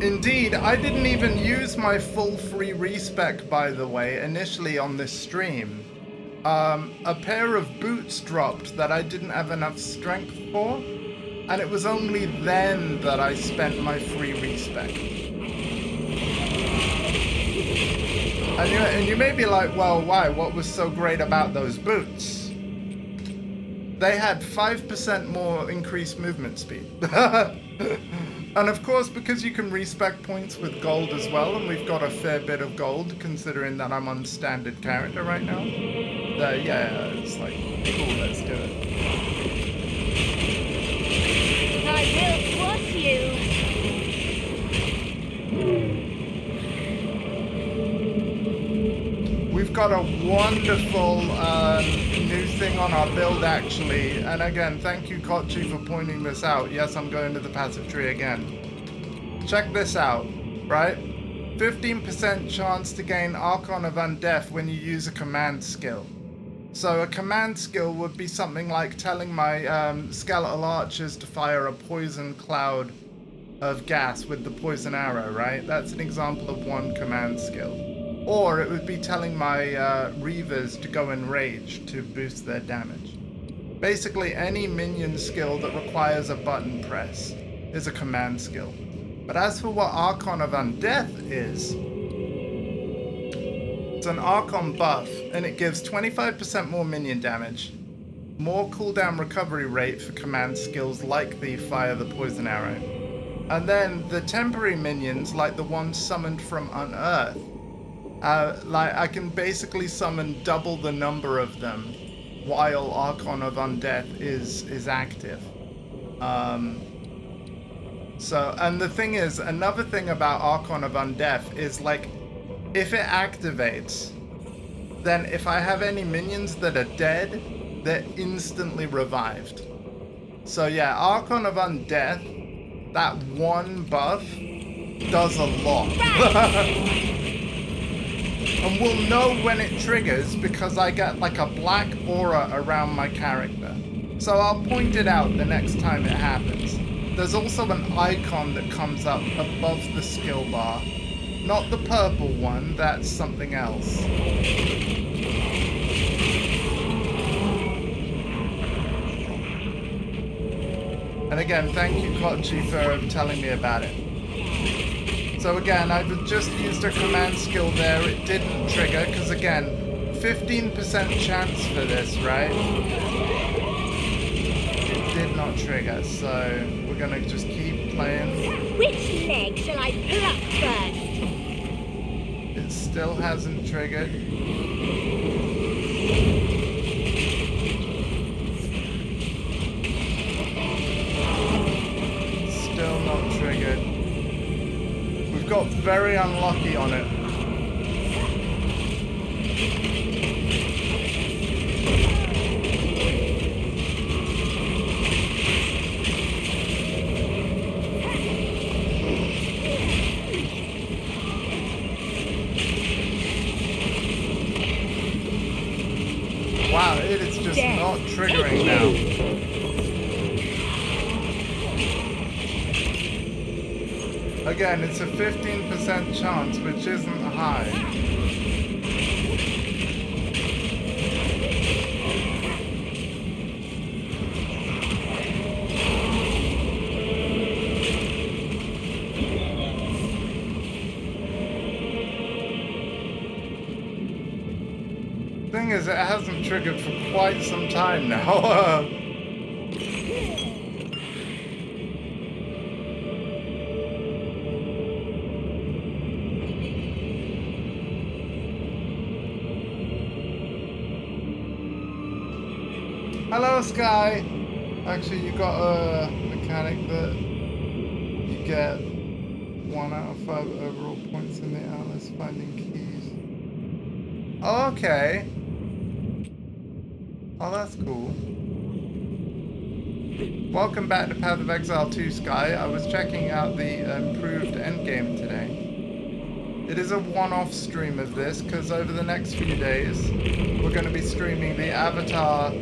Indeed, I didn't even use my full free respec, by the way, initially on this stream. A pair of boots dropped that I didn't have enough strength for, and it was only then that I spent my free respec. And you may be like, well, why? What was so great about those boots? They had 5% more increased movement speed. And of course, because you can respec points with gold as well, and we've got a fair bit of gold, considering that I'm on standard character right now. Yeah, it's like, cool, let's do it. I will squash you. We've got a wonderful new thing on our build, actually. And again, thank you, Kochi, for pointing this out. Yes, I'm going to the passive tree again. Check this out, right? 15% chance to gain Archon of Undeath when you use a command skill. So a command skill would be something like telling my skeletal archers to fire a poison cloud of gas with the poison arrow, right? That's an example of one command skill. Or it would be telling my Reavers to go in rage to boost their damage. Basically, any minion skill that requires a button press is a command skill. But as for what Archon of Undeath is, it's an Archon buff, and it gives 25% more minion damage, more cooldown recovery rate for command skills like the Fire the Poison Arrow, and then the temporary minions, like the ones summoned from Unearth, I can basically summon double the number of them while Archon of Undeath is active. So, and the thing is, another thing about Archon of Undeath is, like, if it activates, then if I have any minions that are dead, they're instantly revived. So yeah, Archon of Undeath, that one buff, does a lot. And we'll know when it triggers because I get like a black aura around my character. So I'll point it out the next time it happens. There's also an icon that comes up above the skill bar. Not the purple one, that's something else. And again, thank you, Kochi, for telling me about it. So again, I've just used a command skill there. It didn't trigger, because again, 15% chance for this, right? It did not trigger, so we're gonna just keep playing. Which leg shall I pluck first? It still hasn't triggered. Still not triggered. We've got got very unlucky on it. Wow, it is just not triggering now. Again, it's a 15% chance, which isn't high. Thing is, it hasn't triggered for quite some time now. Hello, Sky. Actually, you got a mechanic that you get 1 out of 5 overall points in the Atlas finding keys. Okay. Oh, that's cool. Welcome back to Path of Exile 2, Sky. I was checking out the improved endgame today. It is a one-off stream of this, because over the next few days, we're going to be streaming the Avatar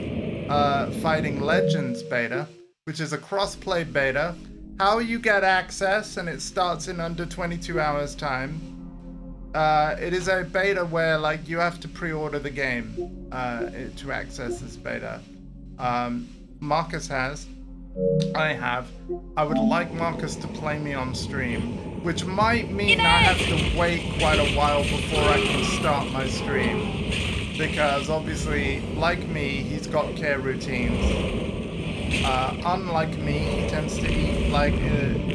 Fighting Legends beta, which is a cross-play beta. How you get access, and it starts in under 22 hours time. It is a beta where, like, you have to pre-order the game to access this beta. Marcus has. I have. I would like Marcus to play me on stream, which might mean I have to wait quite a while before I can start my stream. Because, obviously, like me, he's got care routines. Unlike me, he tends to eat, like,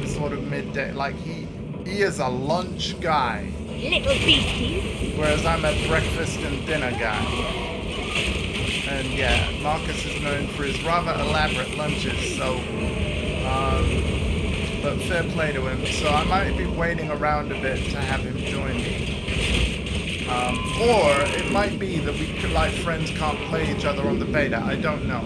sort of midday. Like, he is a lunch guy. Little beastie. Whereas I'm a breakfast and dinner guy. And yeah, Marcus is known for his rather elaborate lunches, so, but fair play to him. So I might be waiting around a bit to have him join me. Or it might be that we could, like, friends can't play each other on the beta. I don't know.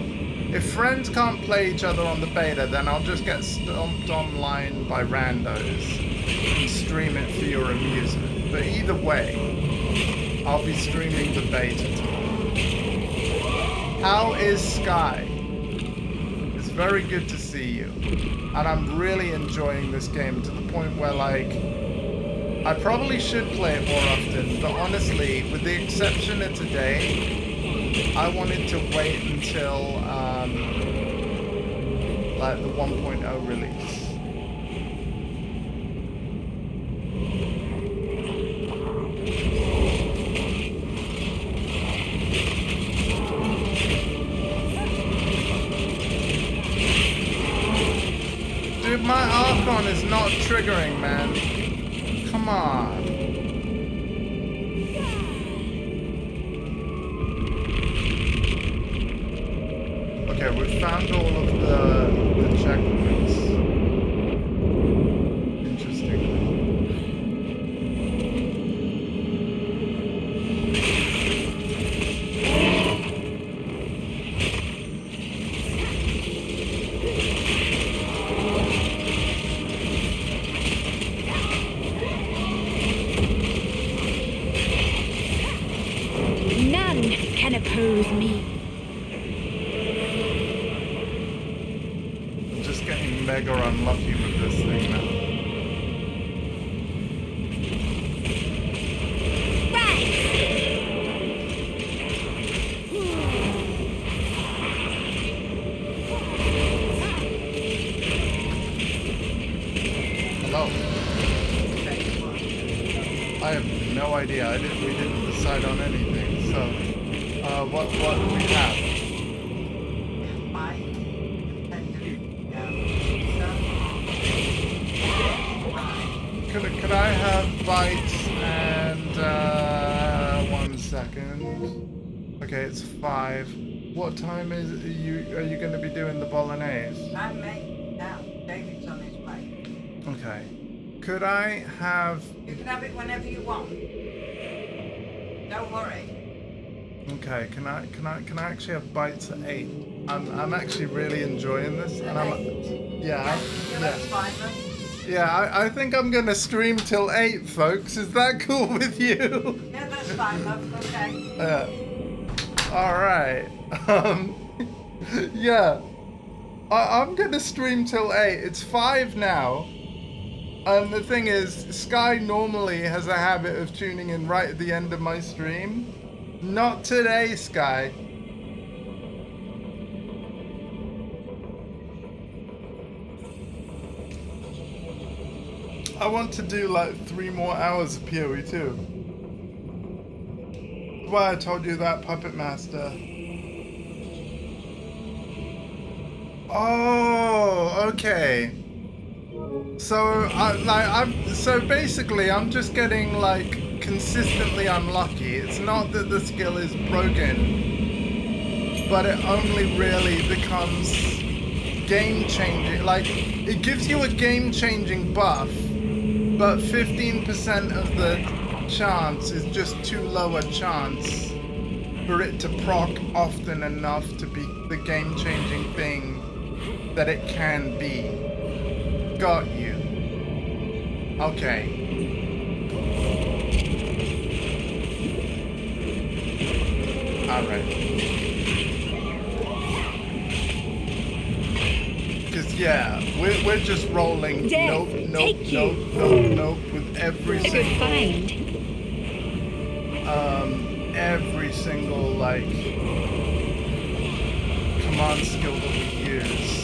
If friends can't play each other on the beta, then I'll just get stomped online by randos and stream it for your amusement. But either way, I'll be streaming the beta tomorrow. How is Sky? It's very good to see you. And I'm really enjoying this game to the point where, like, I probably should play it more often, but honestly, with the exception of today, I wanted to wait until, like, the 1.0 release. Dude, my Archon is not triggering, man. Come on. Okay, we've found all of the checkpoints. Interestingly. None can oppose me. I'm just getting mega unlucky with this thing now. Hello. I have no idea. We didn't decide on anything. So, what do we have? Could I have bites and 1 second? Okay, it's 5. What time are you going to be doing the bolognese? I'm making now. David's on his way. Okay. Could I have... You can have it whenever you want. Don't worry. Okay, can I actually have bites at 8? I'm actually really enjoying this, and I'm... Yeah, That's fine then. Yeah, I think I'm gonna stream till 8, folks. Is that cool with you? Yeah, that's fine, love. Okay. Alright. Yeah. I'm gonna stream till 8. It's 5 now. And the thing is, Sky normally has a habit of tuning in right at the end of my stream. Not today, Sky. I want to do like 3 more hours of PoE 2. Why I told you that, Puppet Master. Oh, okay. So basically I'm just getting like consistently unlucky. It's not that the skill is broken, but it only really becomes game changing. Like it gives you a game changing buff, but 15% of the chance is just too low a chance for it to proc often enough to be the game changing thing that it can be. Got you. Okay. Alright. Because, yeah, we're just rolling nope with every single, like, command skill that we use.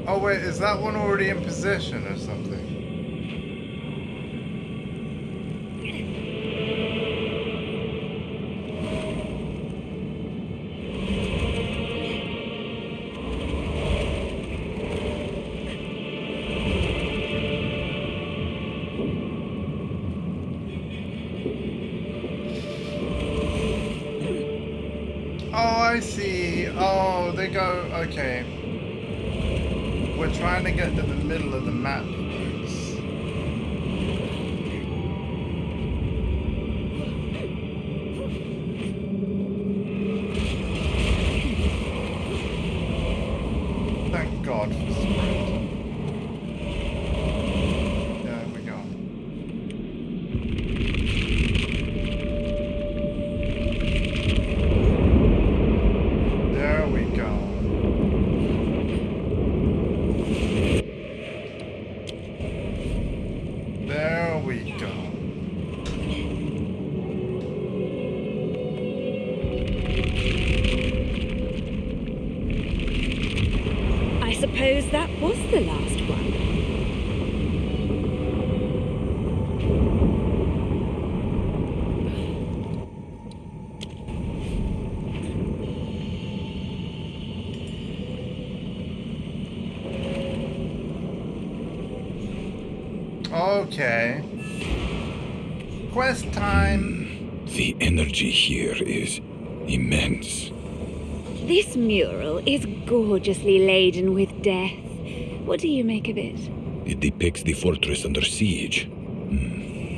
Oh wait, is that one already in position or something? Oh, I see. Oh, they go... Okay. We're trying to get to the middle of the map. Thank God for sprint. There we go. There we go. There we go. I suppose that was the last one. Okay. Quest time. The energy here is immense. This mural is gorgeously laden with death. What do you make of it? It depicts the fortress under siege.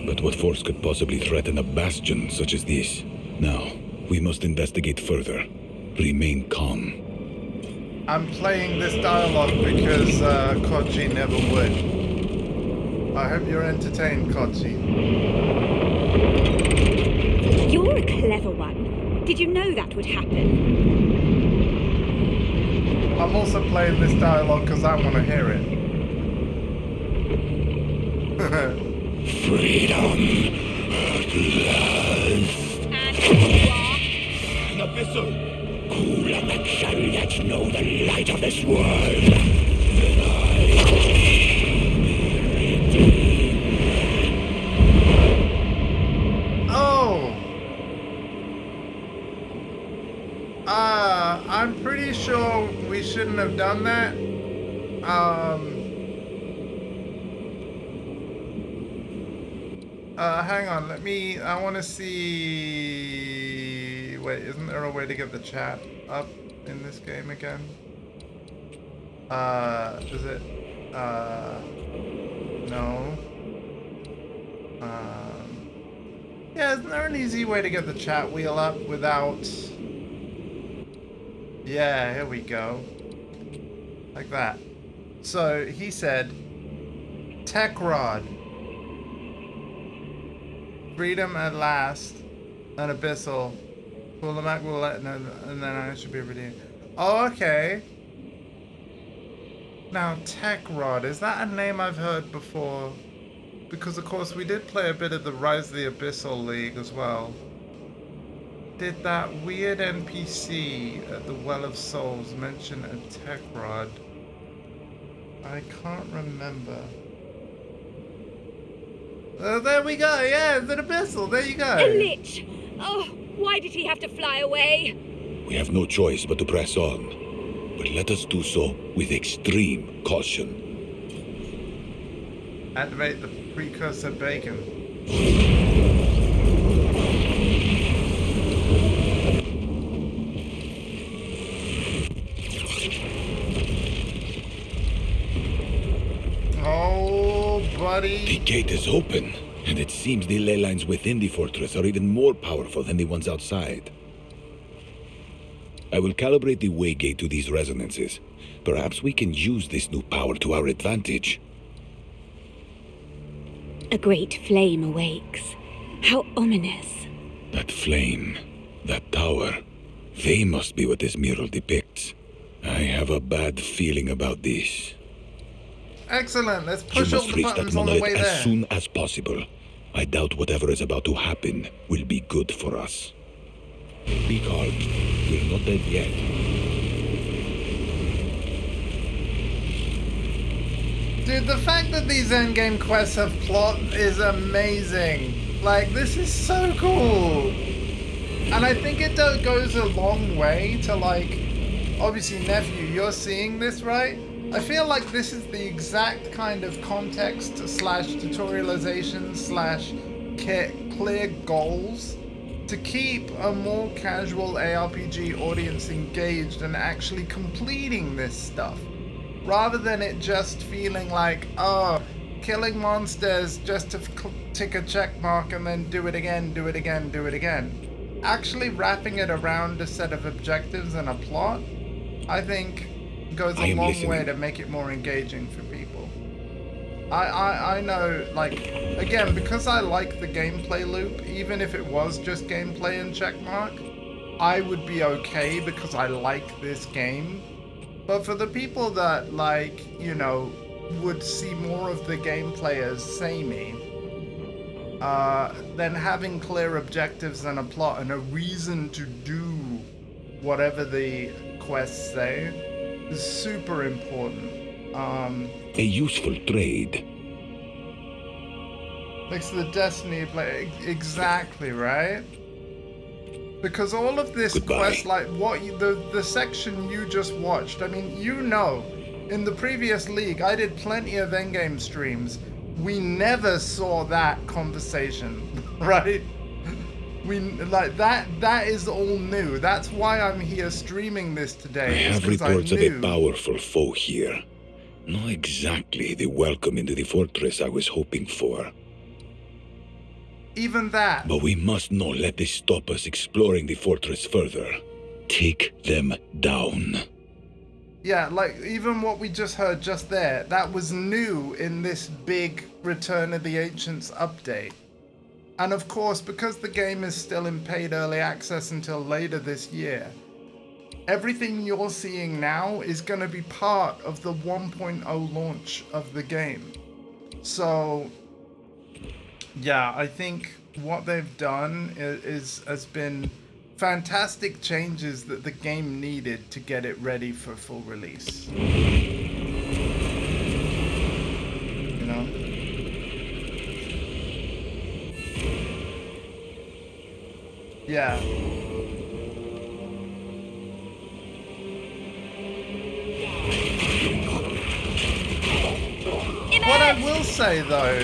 But what force could possibly threaten a bastion such as this? Now, we must investigate further. Remain calm. I'm playing this dialogue because Koji never would. I hope you're entertained, Koji. You're a clever one. Did you know that would happen? I'm also playing this dialogue because I want to hear it. Freedom at last. And you are? An abyssal. Cool and the chariots know the light of this world. Then I I'm pretty sure we shouldn't have done that. Hang on, I want to see... Wait, isn't there a way to get the chat up in this game again? Is it? No. Yeah, isn't there an easy way to get the chat wheel up without... Yeah, here we go. Like that. So, he said, Tech Rod. Freedom at last. An abyssal. Pull the Mac will let know, and then I should be redeemed. Oh, okay. Now, Tech Rod, is that a name I've heard before? Because, of course, we did play a bit of the Rise of the Abyssal League as well. Did that weird NPC at the Well of Souls mention a Tech Rod? I can't remember. There we go, yeah, it's an Abyssal, there you go. A Lich! Oh, why did he have to fly away? We have no choice but to press on. But let us do so with extreme caution. Activate the precursor bacon. Oh, buddy. The gate is open, and it seems the ley lines within the fortress are even more powerful than the ones outside. I will calibrate the way gate to these resonances. Perhaps we can use this new power to our advantage. A great flame awakes. How ominous. That flame, that tower, they must be what this mural depicts. I have a bad feeling about this. Excellent, let's You push all must the reach that buttons on the monolith way as there. soon as possible. I doubt whatever is about to happen will be good for us. Be calm. We're not dead yet. Dude, the fact that these endgame quests have plot is amazing. Like, this is so cool. And I think it goes a long way to, like, obviously, nephew, you're seeing this, right? I feel like this is the exact kind of context / tutorialization / clear goals to keep a more casual ARPG audience engaged and actually completing this stuff. Rather than it just feeling like, oh, killing monsters just to tick a check mark and then do it again, do it again, do it again. Actually wrapping it around a set of objectives and a plot, I think goes a long way to make it more engaging for people. I know, like, again, because I like the gameplay loop, even if it was just gameplay and checkmark, I would be okay because I like this game. But for the people that, like, you know, would see more of the gameplay as samey, then having clear objectives and a plot and a reason to do whatever the quests say is super important. A useful trade. Thanks to the Destiny play, exactly, right? Because all of this quest, like what the section you just watched, I mean, you know, in the previous league, I did plenty of endgame streams. We never saw that conversation, right? We like that is all new. That's why I'm here streaming this today. I have reports of a powerful foe here. Not exactly the welcome into the fortress I was hoping for. Even that. But we must not let this stop us exploring the fortress further. Take them down. Yeah, like even what we just heard just there, that was new in this big Return of the Ancients update. And of course, because the game is still in paid early access until later this year, everything you're seeing now is going to be part of the 1.0 launch of the game. So, yeah, I think what they've done has been fantastic changes that the game needed to get it ready for full release. You know? Yeah. will say though,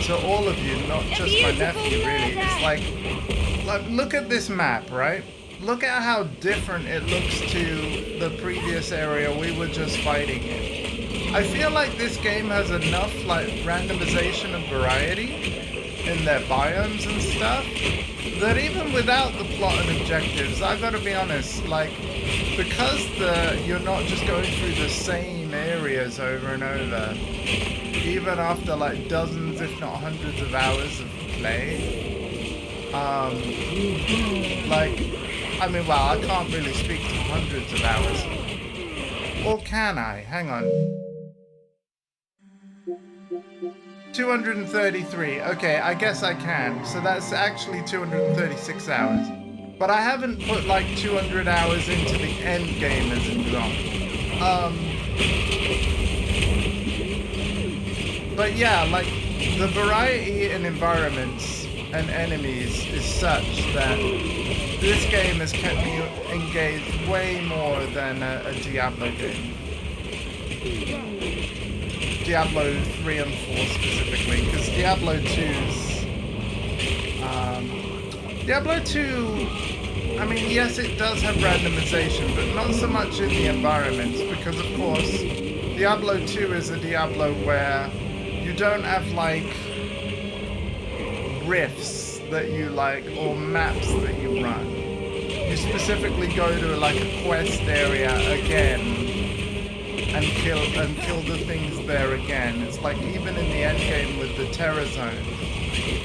to all of you, not just my nephew really, it's like look at this map, right? Look at how different it looks to the previous area we were just fighting in. I feel like this game has enough like randomization and variety in their biomes and stuff that even without the plot and objectives, I've got to be honest, like, because you're not just going through the same areas over and over, even after like dozens if not hundreds of hours of play, like, I mean, well, I can't really speak to hundreds of hours. Or can I? Hang on. 233. Okay, I guess I can. So that's actually 236 hours. But I haven't put like 200 hours into the end game as an example. But yeah, like, the variety in environments and enemies is such that this game has kept me engaged way more than a Diablo game. Diablo 3 and 4 specifically, because Diablo 2's... Diablo 2, I mean, yes, it does have randomization, but not so much in the environments, because of course, Diablo 2 is a Diablo where you don't have, like, rifts that you like, or maps that you run. You specifically go to like a quest area again and kill the things there again. It's like even in the end game with the Terror Zone,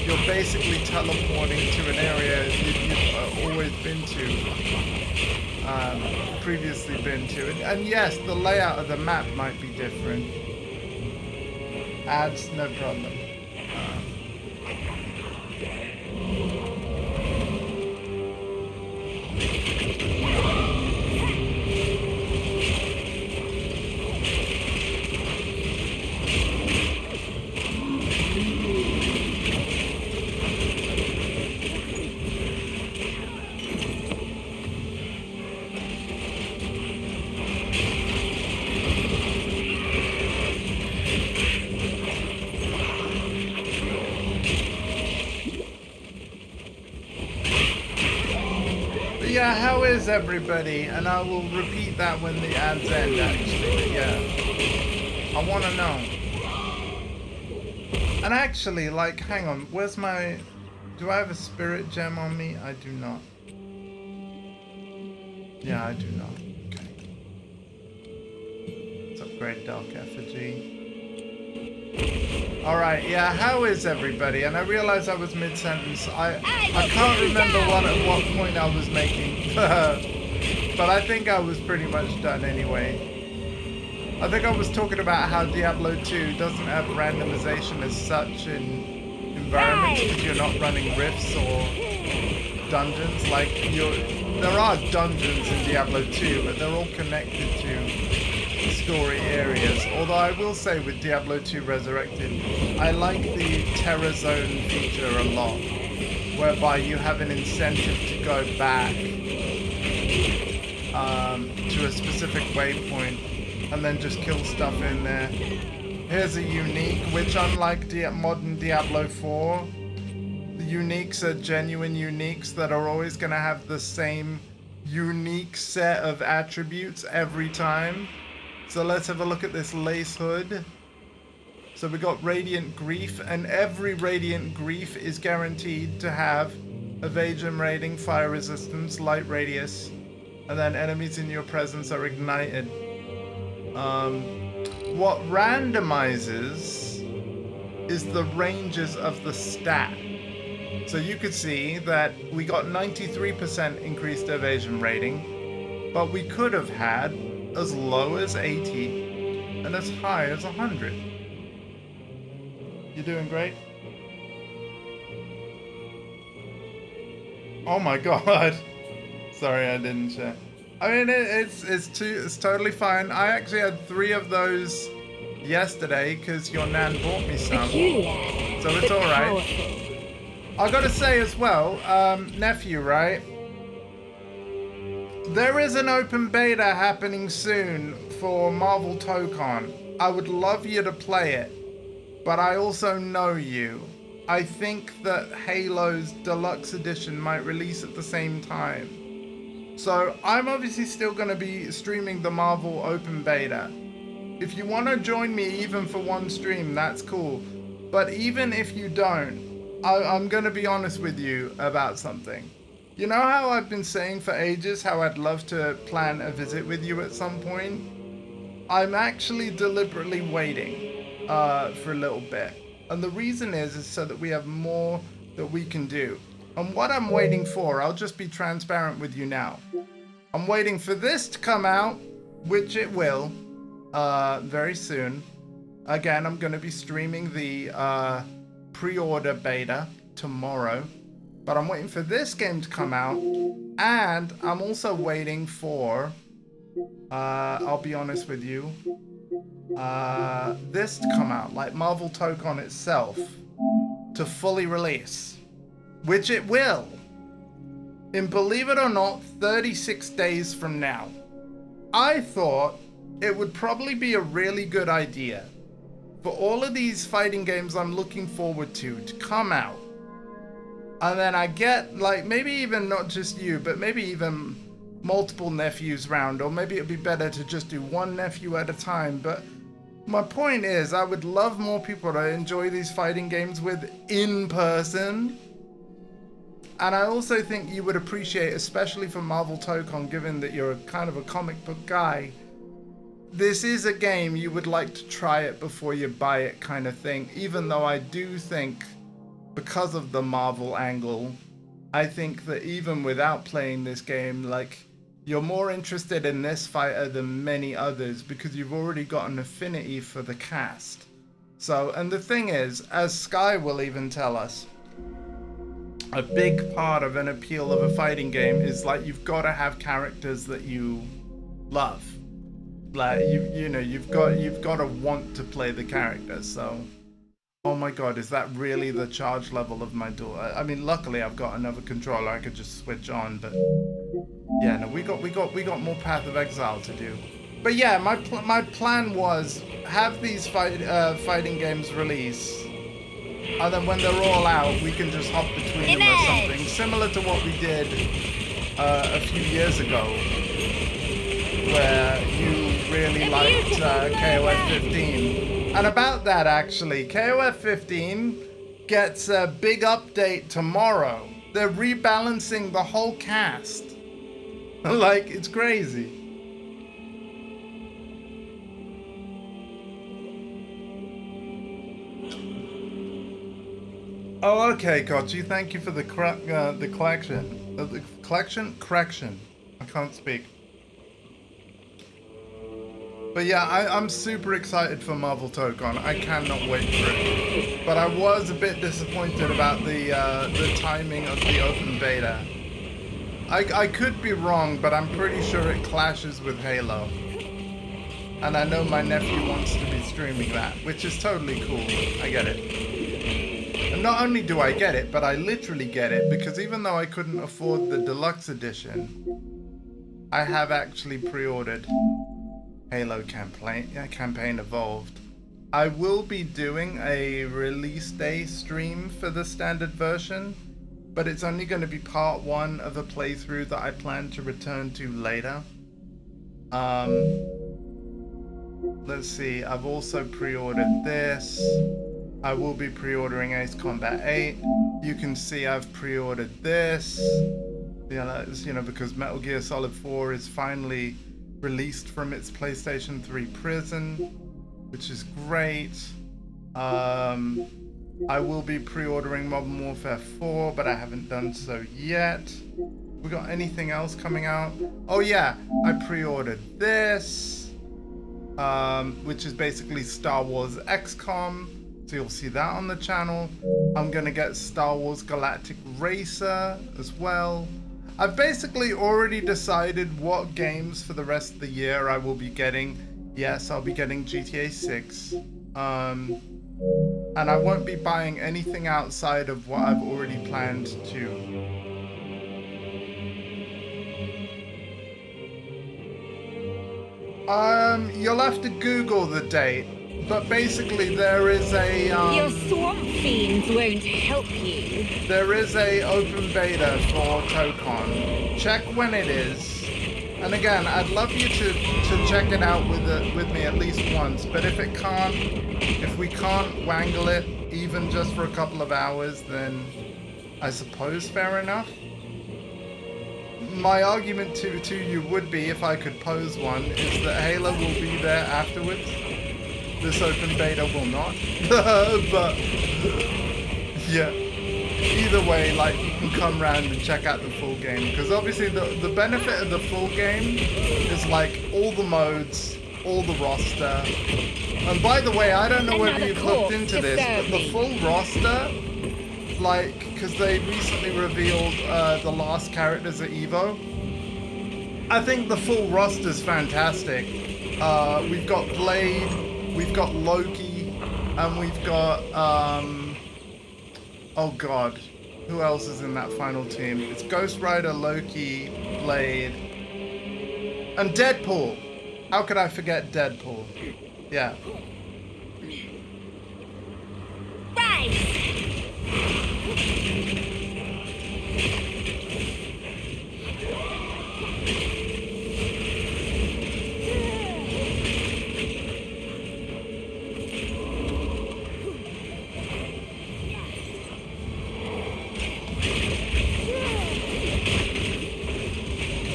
you're basically teleporting to an area you've always been to, previously been to. And yes, the layout of the map might be different. Ads, no problem. Yeah, how is everybody? And I will repeat that when the ads end, actually. Yeah. I want to know. And actually, like, hang on. Where's my... Do I have a spirit gem on me? I do not. Yeah, I do not. Okay. Let's upgrade Dark Effigy. Alright, yeah, how is everybody? And I realize I was mid-sentence. I can't remember at what point I was making. But I think I was pretty much done anyway. I think I was talking about how Diablo 2 doesn't have randomization as such in environments because you're not running rifts or dungeons. Like, there are dungeons in Diablo 2, but they're all connected to story areas. Although I will say with Diablo 2 Resurrected, I like the Terror Zone feature a lot, whereby you have an incentive to go back to a specific waypoint and then just kill stuff in there. Here's a unique, which unlike modern Diablo 4, the uniques are genuine uniques that are always going to have the same unique set of attributes every time. So let's have a look at this lace hood. So we got Radiant Grief, and every Radiant Grief is guaranteed to have evasion rating, fire resistance, light radius, and then enemies in your presence are ignited. What randomizes is the ranges of the stat. So you could see that we got 93% increased evasion rating, but we could have had as low as 80 and as high as 100. You're doing great. Oh my god. Sorry, I didn't check. I mean, it's totally fine. I actually had 3 of those yesterday because your nan bought me some. So it's alright. I gotta say as well, nephew, right? There is an open beta happening soon for Marvel ToeCon. I would love you to play it, but I also know you. I think that Halo's Deluxe Edition might release at the same time. So I'm obviously still going to be streaming the Marvel Open Beta. If you want to join me even for one stream, that's cool. But even if you don't, I'm going to be honest with you about something. You know how I've been saying for ages how I'd love to plan a visit with you at some point? I'm actually deliberately waiting for a little bit. And the reason is so that we have more that we can do. And what I'm waiting for, I'll just be transparent with you now. I'm waiting for this to come out, which it will, very soon. Again, I'm going to be streaming the pre-order beta tomorrow. But I'm waiting for this game to come out. And I'm also waiting for, I'll be honest with you, this to come out, like Marvel Tokon itself, to fully release, which it will, in, believe it or not, 36 days from now. I thought it would probably be a really good idea for all of these fighting games I'm looking forward to come out, and then I get, like, maybe even not just you, but maybe even multiple nephews round, or maybe it'd be better to just do one nephew at a time. But my point is, I would love more people to enjoy these fighting games with in person. And I also think you would appreciate, especially for Marvel Tokon, given that you're kind of a comic book guy, this is a game you would like to try it before you buy it kind of thing. Even though I do think, because of the Marvel angle, I think that even without playing this game, like, you're more interested in this fighter than many others because you've already got an affinity for the cast. So, and the thing is, as Sky will even tell us, a big part of an appeal of a fighting game is, like, you've got to have characters that you love. Like, you know, you've got to want to play the character. So, oh my god, is that really the charge level of my door? I mean, luckily I've got another controller I could just switch on, but yeah, no, we got more Path of Exile to do. But yeah, my plan was have these fighting games release, and then when they're all out, we can just hop between them or something, similar to what we did a few years ago, where you really liked KOF 15. And about that, actually, KOF 15 gets a big update tomorrow. They're rebalancing the whole cast. Like, it's crazy. Oh, okay, Kochi. Thank you for the collection. The collection? Correction. I can't speak. But yeah, I'm super excited for Marvel Tokon. I cannot wait for it. But I was a bit disappointed about the timing of the open beta. I could be wrong, but I'm pretty sure it clashes with Halo. And I know my nephew wants to be streaming that, which is totally cool. I get it. And not only do I get it, but I literally get it, because even though I couldn't afford the deluxe edition, I have actually pre-ordered Halo campaign Evolved. I will be doing a release day stream for the standard version, but it's only going to be part one of a playthrough that I plan to return to later. Let's see, I've also pre-ordered this. I will be pre-ordering Ace Combat 8. You can see I've pre-ordered this. You know, because Metal Gear Solid 4 is finally released from its PlayStation 3 prison, which is great. I will be pre-ordering Modern Warfare 4, but I haven't done so yet. We got anything else coming out? Oh yeah, I pre-ordered this, which is basically Star Wars XCOM. So you'll see that on the channel. I'm gonna get Star Wars Galactic Racer as well. I've basically already decided what games for the rest of the year I will be getting. Yes, I'll be getting GTA 6. And I won't be buying anything outside of what I've already planned to. You'll have to Google the date, but basically there is a Your swamp fiends won't help you. there is a open beta for Tokon. Check when it is. And again, I'd love you to check it out with me at least once. But if we can't wangle it even just for a couple of hours, then I suppose fair enough. My argument to you would be, if I could pose one, is that Halo will be there afterwards. This open beta will not. But yeah, either way, like, you can come around and check out the full game, because obviously the benefit of the full game is like all the modes, all the roster. And by the way, I don't know whether you've looked into this, but the full roster, like, because they recently revealed the last characters at EVO, I think the full roster's fantastic. We've got Blade, we've got Loki, and we've got oh god, who else is in that final team? It's Ghost Rider, Loki, Blade, and Deadpool. How could I forget Deadpool? Yeah. Right!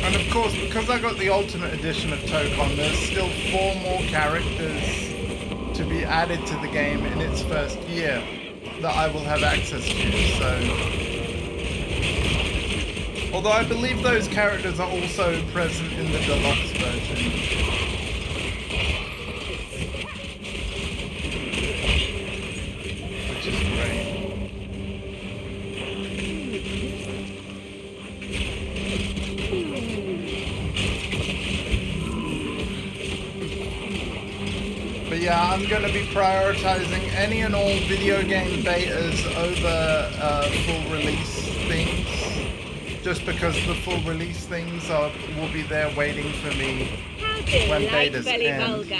And of course, because I got the Ultimate Edition of Tokon, there's still 4 more characters to be added to the game in its first year that I will have access to, so... Although I believe those characters are also present in the deluxe version. Which is great. But yeah, I'm going to be prioritizing any and all video game betas over full release things. Just because the full release things will be there waiting for me when betas end.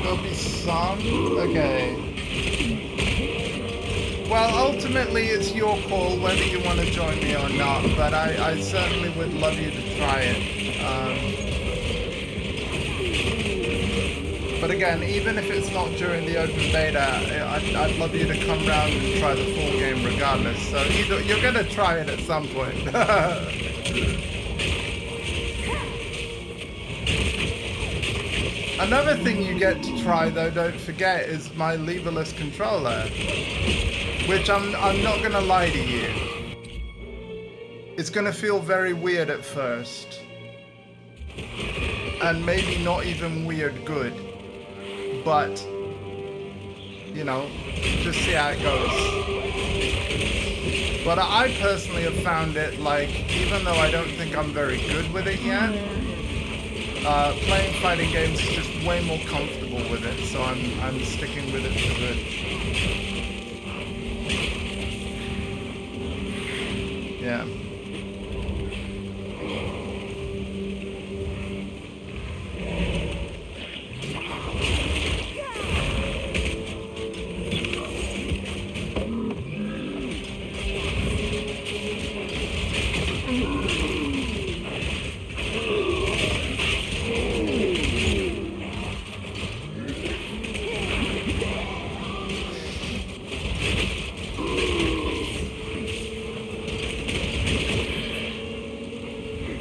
There'll be some? Okay. Well, ultimately it's your call whether you want to join me or not, but I certainly would love you to try it. But again, even if it's not during the open beta, I'd love you to come around and try the full game regardless. So either you're going to try it at some point. Another thing you get to try, though, don't forget, is my leverless controller. Which I'm not going to lie to you. It's going to feel very weird at first. And maybe not even weird good. But, you know, just see how it goes. But I personally have found it, like, even though I don't think I'm very good with it yet, playing fighting games is just way more comfortable with it, so I'm sticking with it for good. Yeah.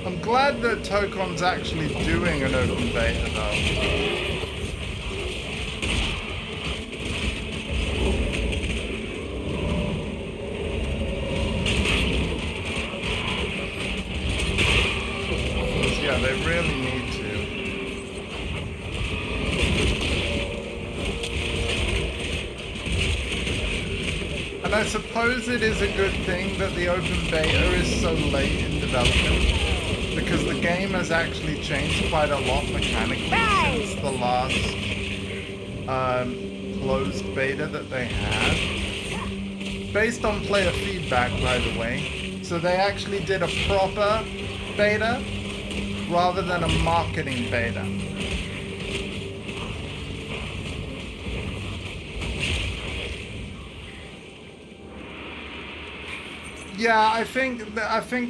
I'm glad that Tokon's actually doing an open beta though. Yeah, they really need to. And I suppose it is a good thing that the open beta is so late in development, because the game has actually changed quite a lot mechanically since the last closed beta that they had. based on player feedback, by the way. So they actually did a proper beta rather than a marketing beta. Yeah, I think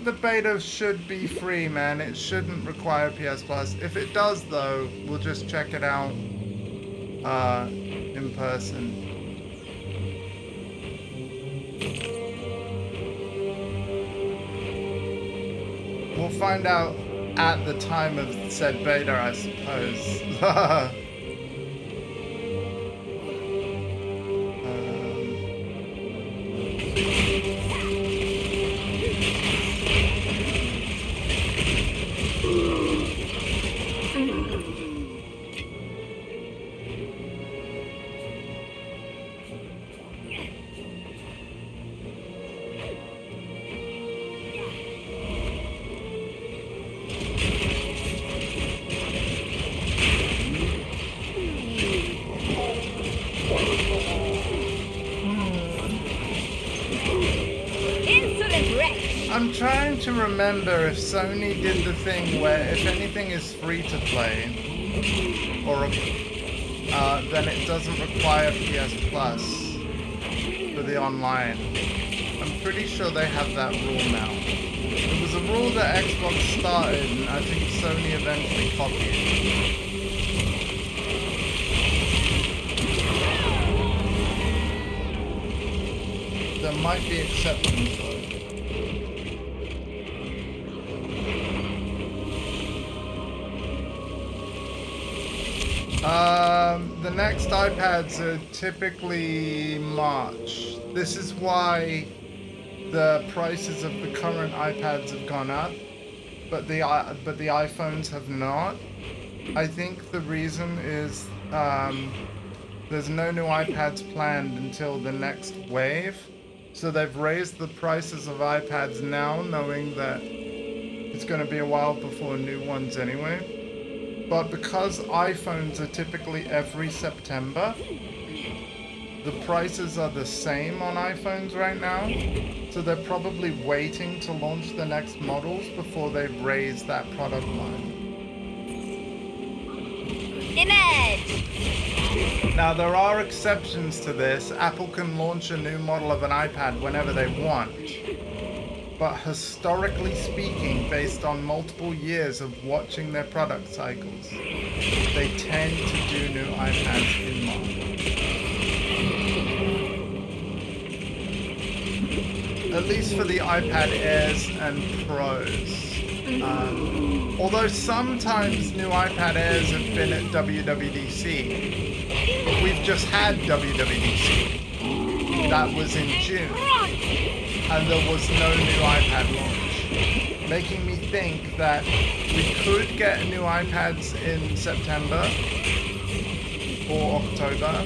the beta should be free, man. It shouldn't require PS Plus. If it does, though, we'll just check it out in person. We'll find out at the time of said beta, I suppose. I'm trying to remember if Sony did the thing where if anything is free to play, or then it doesn't require PS Plus for the online. I'm pretty sure they have that rule now. It was a rule that Xbox started, and I think Sony eventually copied. There might be exceptions though. The next iPads are typically March. This is why the prices of the current iPads have gone up, but the iPhones have not. I think the reason is there's no new iPads planned until the next wave. So they've raised the prices of iPads now, knowing that it's going to be a while before new ones anyway. But because iPhones are typically every September, the prices are the same on iPhones right now. So they're probably waiting to launch the next models before they raise that product line. Image! Now there are exceptions to this. Apple can launch a new model of an iPad whenever they want. But historically speaking, based on multiple years of watching their product cycles, they tend to do new iPads in March. At least for the iPad Airs and Pros. Although sometimes new iPad Airs have been at WWDC. But we've just had WWDC. That was in June. And there was no new iPad launch, making me think that we could get new iPads in September or October,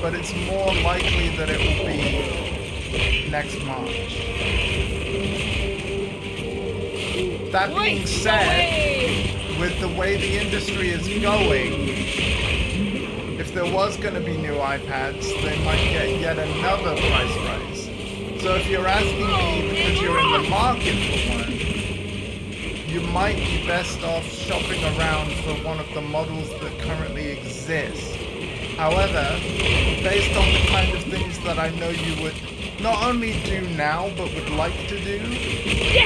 but it's more likely that it will be next March. That being said, with the way the industry is going, if there was going to be new iPads, they might get yet another price rise. So if you're asking me because you're in the market for one, you might be best off shopping around for one of the models that currently exist. However, based on the kind of things that I know you would not only do now, but would like to do,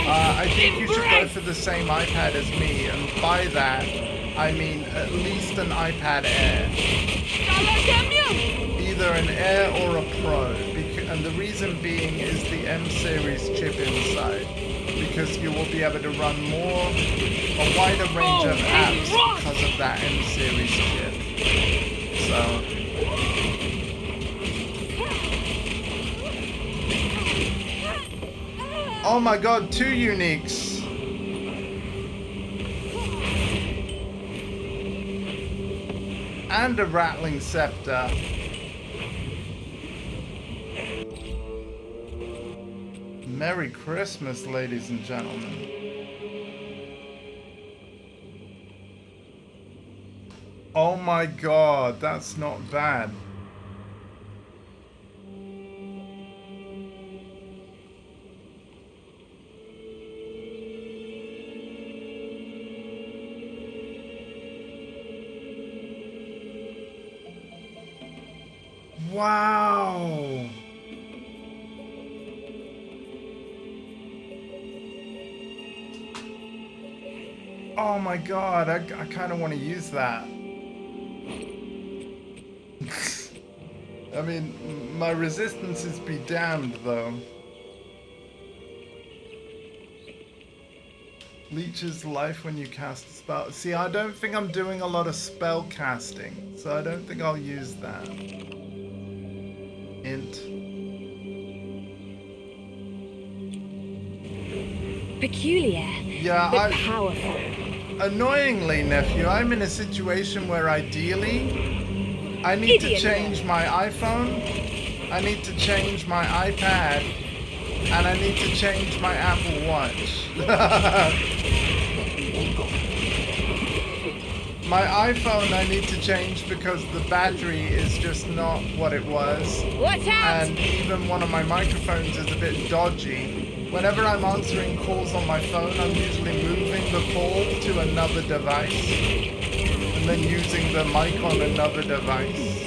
I think you should go for the same iPad as me, and by that, I mean at least an iPad Air. Either an Air or a Pro, and the reason being is the M-Series chip inside, because you will be able to run a wider range of apps because of that M-Series chip. So, oh my god, 2 uniques! And a rattling scepter. Merry Christmas, ladies and gentlemen. Oh my god, that's not bad. Wow. Oh my god, I kind of want to use that. I mean, my resistances be damned, though. Leeches life when you cast a spell. See, I don't think I'm doing a lot of spell casting, so I don't think I'll use that. Int. Peculiar, Yeah, but powerful. Annoyingly, nephew, I'm in a situation where ideally I need to change my iPhone, I need to change my iPad, and I need to change my Apple Watch. My iPhone I need to change because the battery is just not what it was. Watch out! And even one of my microphones is a bit dodgy. Whenever I'm answering calls on my phone, I'm usually moving the call to another device and then using the mic on another device.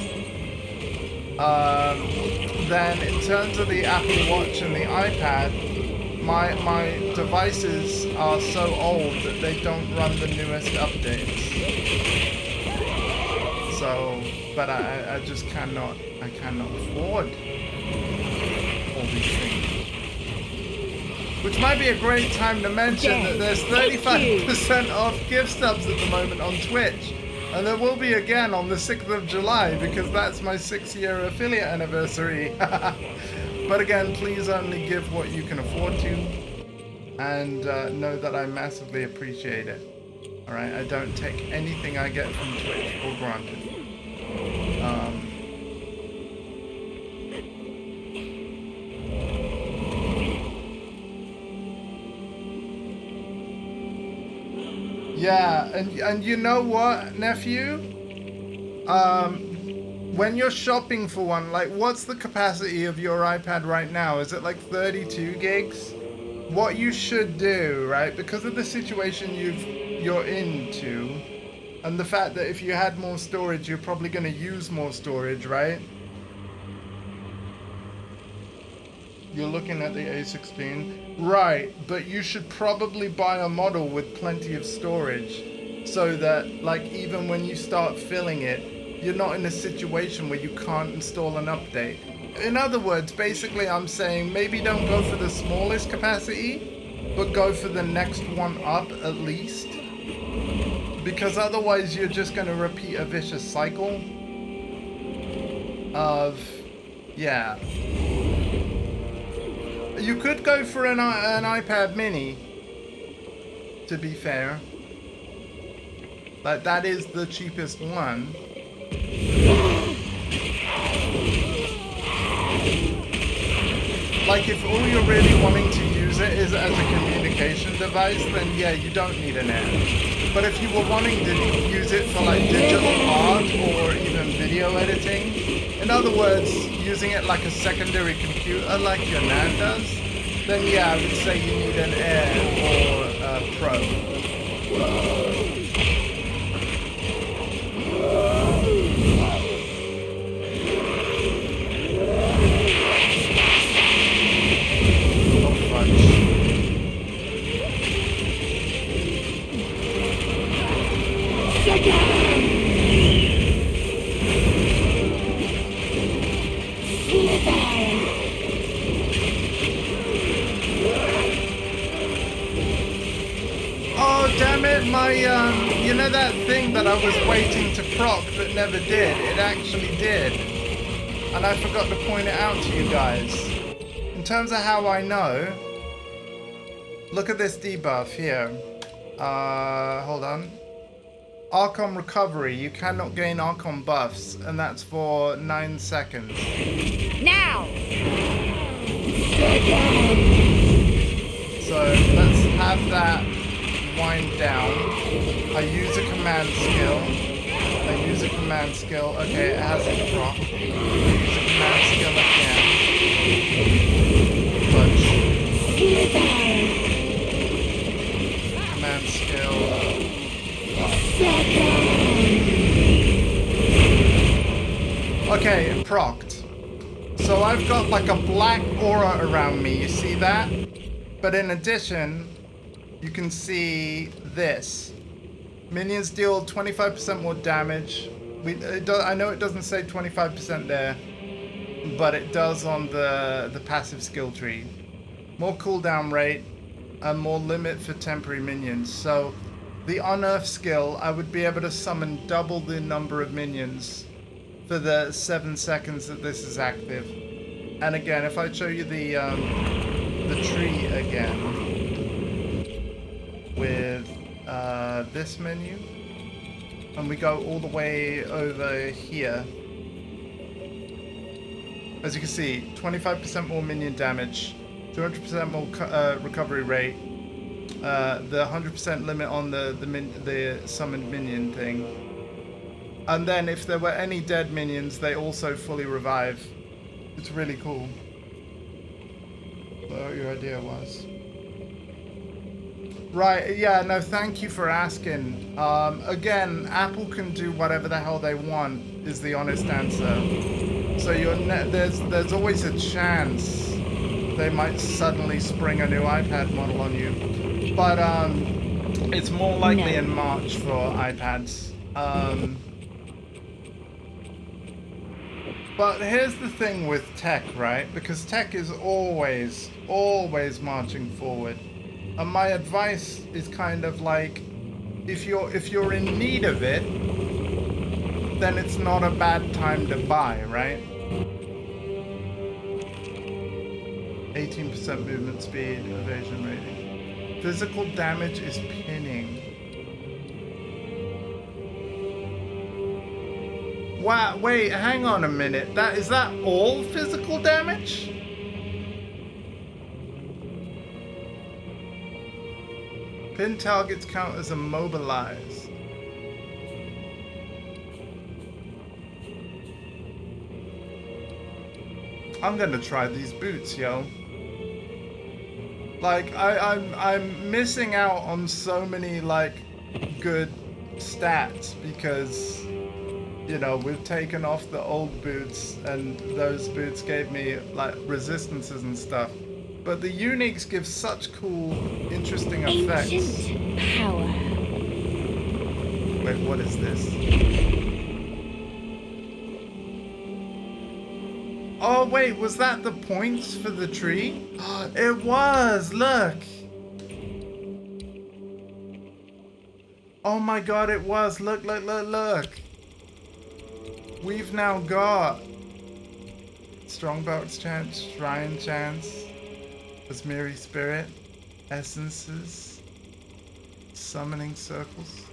Then in terms of the Apple Watch and the iPad, my devices are so old that they don't run the newest updates. So, but I just cannot afford all these things. Which might be a great time to mention that there's 35% off gift subs at the moment on Twitch. And there will be again on the 6th of July because that's my 6-year affiliate anniversary. But again, please only give what you can afford to. And know that I massively appreciate it. Alright, I don't take anything I get from Twitch for granted. Yeah, and you know what, nephew? When you're shopping for one, like, what's the capacity of your iPad right now? Is it like 32 gigs? What you should do, right, because of the situation you're into, and the fact that if you had more storage, you're probably going to use more storage, right? You're looking at the A16. Right, but you should probably buy a model with plenty of storage so that, like, even when you start filling it, you're not in a situation where you can't install an update. In other words, basically I'm saying maybe don't go for the smallest capacity, but go for the next one up at least. Because otherwise you're just going to repeat a vicious cycle of, yeah. You could go for an iPad mini, to be fair. Like, that is the cheapest one. Like, if all you're really wanting to use it is as a communication device, then yeah, you don't need an app. But if you were wanting to use it for like digital art or even video editing, in other words, using it like a secondary computer like your Nan does, then yeah, I would say you need an Air or a Pro. Oh damn it, my you know that thing that I was waiting to proc but never did? It actually did. And I forgot to point it out to you guys. In terms of how I know, look at this debuff here. Hold on. Archon recovery, you cannot gain Archon buffs, and that's for 9 seconds. Now! So let's have that wind down. I use a command skill. Okay, it hasn't proc. Use a command skill again. Punch. Command skill. Okay, it procced. So I've got like a black aura around me, you see that? But in addition, you can see this. Minions deal 25% more damage. I know it doesn't say 25% there, but it does on the passive skill tree. More cooldown rate and more limit for temporary minions. So the unearth skill, I would be able to summon double the number of minions for the 7 seconds that this is active. And again, if I show you the tree again with this menu, and we go all the way over here, as you can see, 25% more minion damage, 200% more recovery rate, the 100% limit on the summoned minion thing, and then if there were any dead minions, they also fully revive. It's really cool. What your idea was. Right, yeah, no, thank you for asking. Again, Apple can do whatever the hell they want, is the honest answer. So there's always a chance they might suddenly spring a new iPad model on you. But it's more likely in March for iPads. But here's the thing with tech, right? Because tech is always marching forward. And my advice is kind of like, if you're in need of it, then it's not a bad time to buy, right? 18% movement speed, evasion rating. Physical damage is pinning. Wow, wait, hang on a minute. Is that all physical damage? Pin targets count as immobilized. I'm gonna try these boots, yo. Like, I'm missing out on so many, like, good stats because, you know, we've taken off the old boots and those boots gave me, like, resistances and stuff. But the uniques give such cool, interesting effects. Ancient power. Wait, what is this? Oh, wait, was that the points for the tree? It was, look. Oh my god, it was. Look, look, look, look. We've now got Strongbolt's chance, Shrine chance, Asmiri Spirit, Essences, Summoning Circles.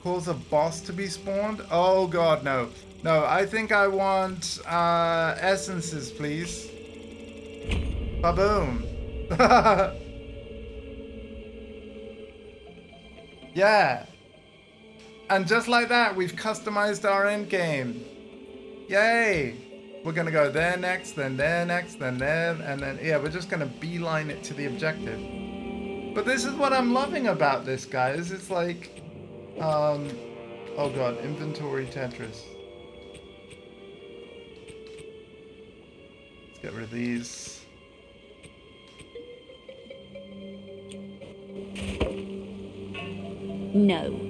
Cause a boss to be spawned? Oh god, no. No, I think I want Essences, please. Ba-boom. Yeah. And just like that, we've customized our endgame. Yay! We're gonna go there next, then there next, then there, and then, yeah, we're just gonna beeline it to the objective. But this is what I'm loving about this, guys. It's like, oh god, inventory Tetris. Let's get rid of these. No.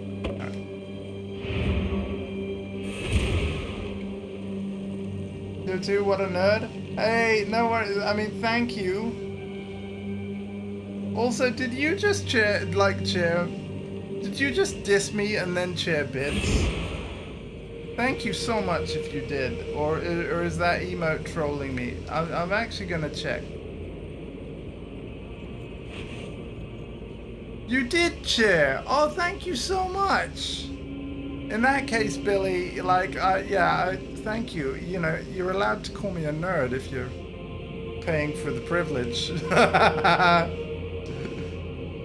Too, what a nerd. Hey, no worries. I mean, thank you. Also, did you just cheer? Did you just diss me and then cheer bits? Thank you so much if you did. Or is that emote trolling me? I'm actually gonna check. You did cheer. Oh, thank you so much. In that case, Billy, like, thank you. You know, you're allowed to call me a nerd if you're paying for the privilege.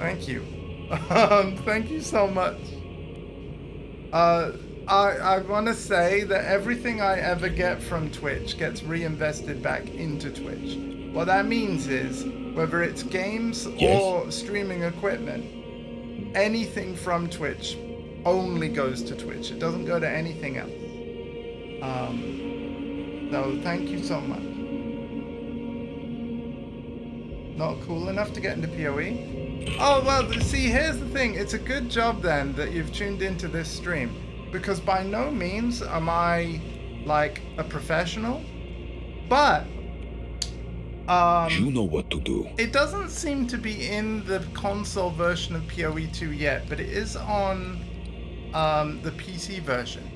Thank you. Thank you so much. I want to say that everything I ever get from Twitch gets reinvested back into Twitch. What that means is, whether it's games or streaming equipment, anything from Twitch only goes to Twitch. It doesn't go to anything else. So thank you so much. Not cool enough to get into PoE? Oh, well, see, here's the thing. It's a good job then that you've tuned into this stream, because by no means am I like a professional, but you know what to do. it doesn't seem to be in the console version of PoE 2 yet, but it is on the PC version.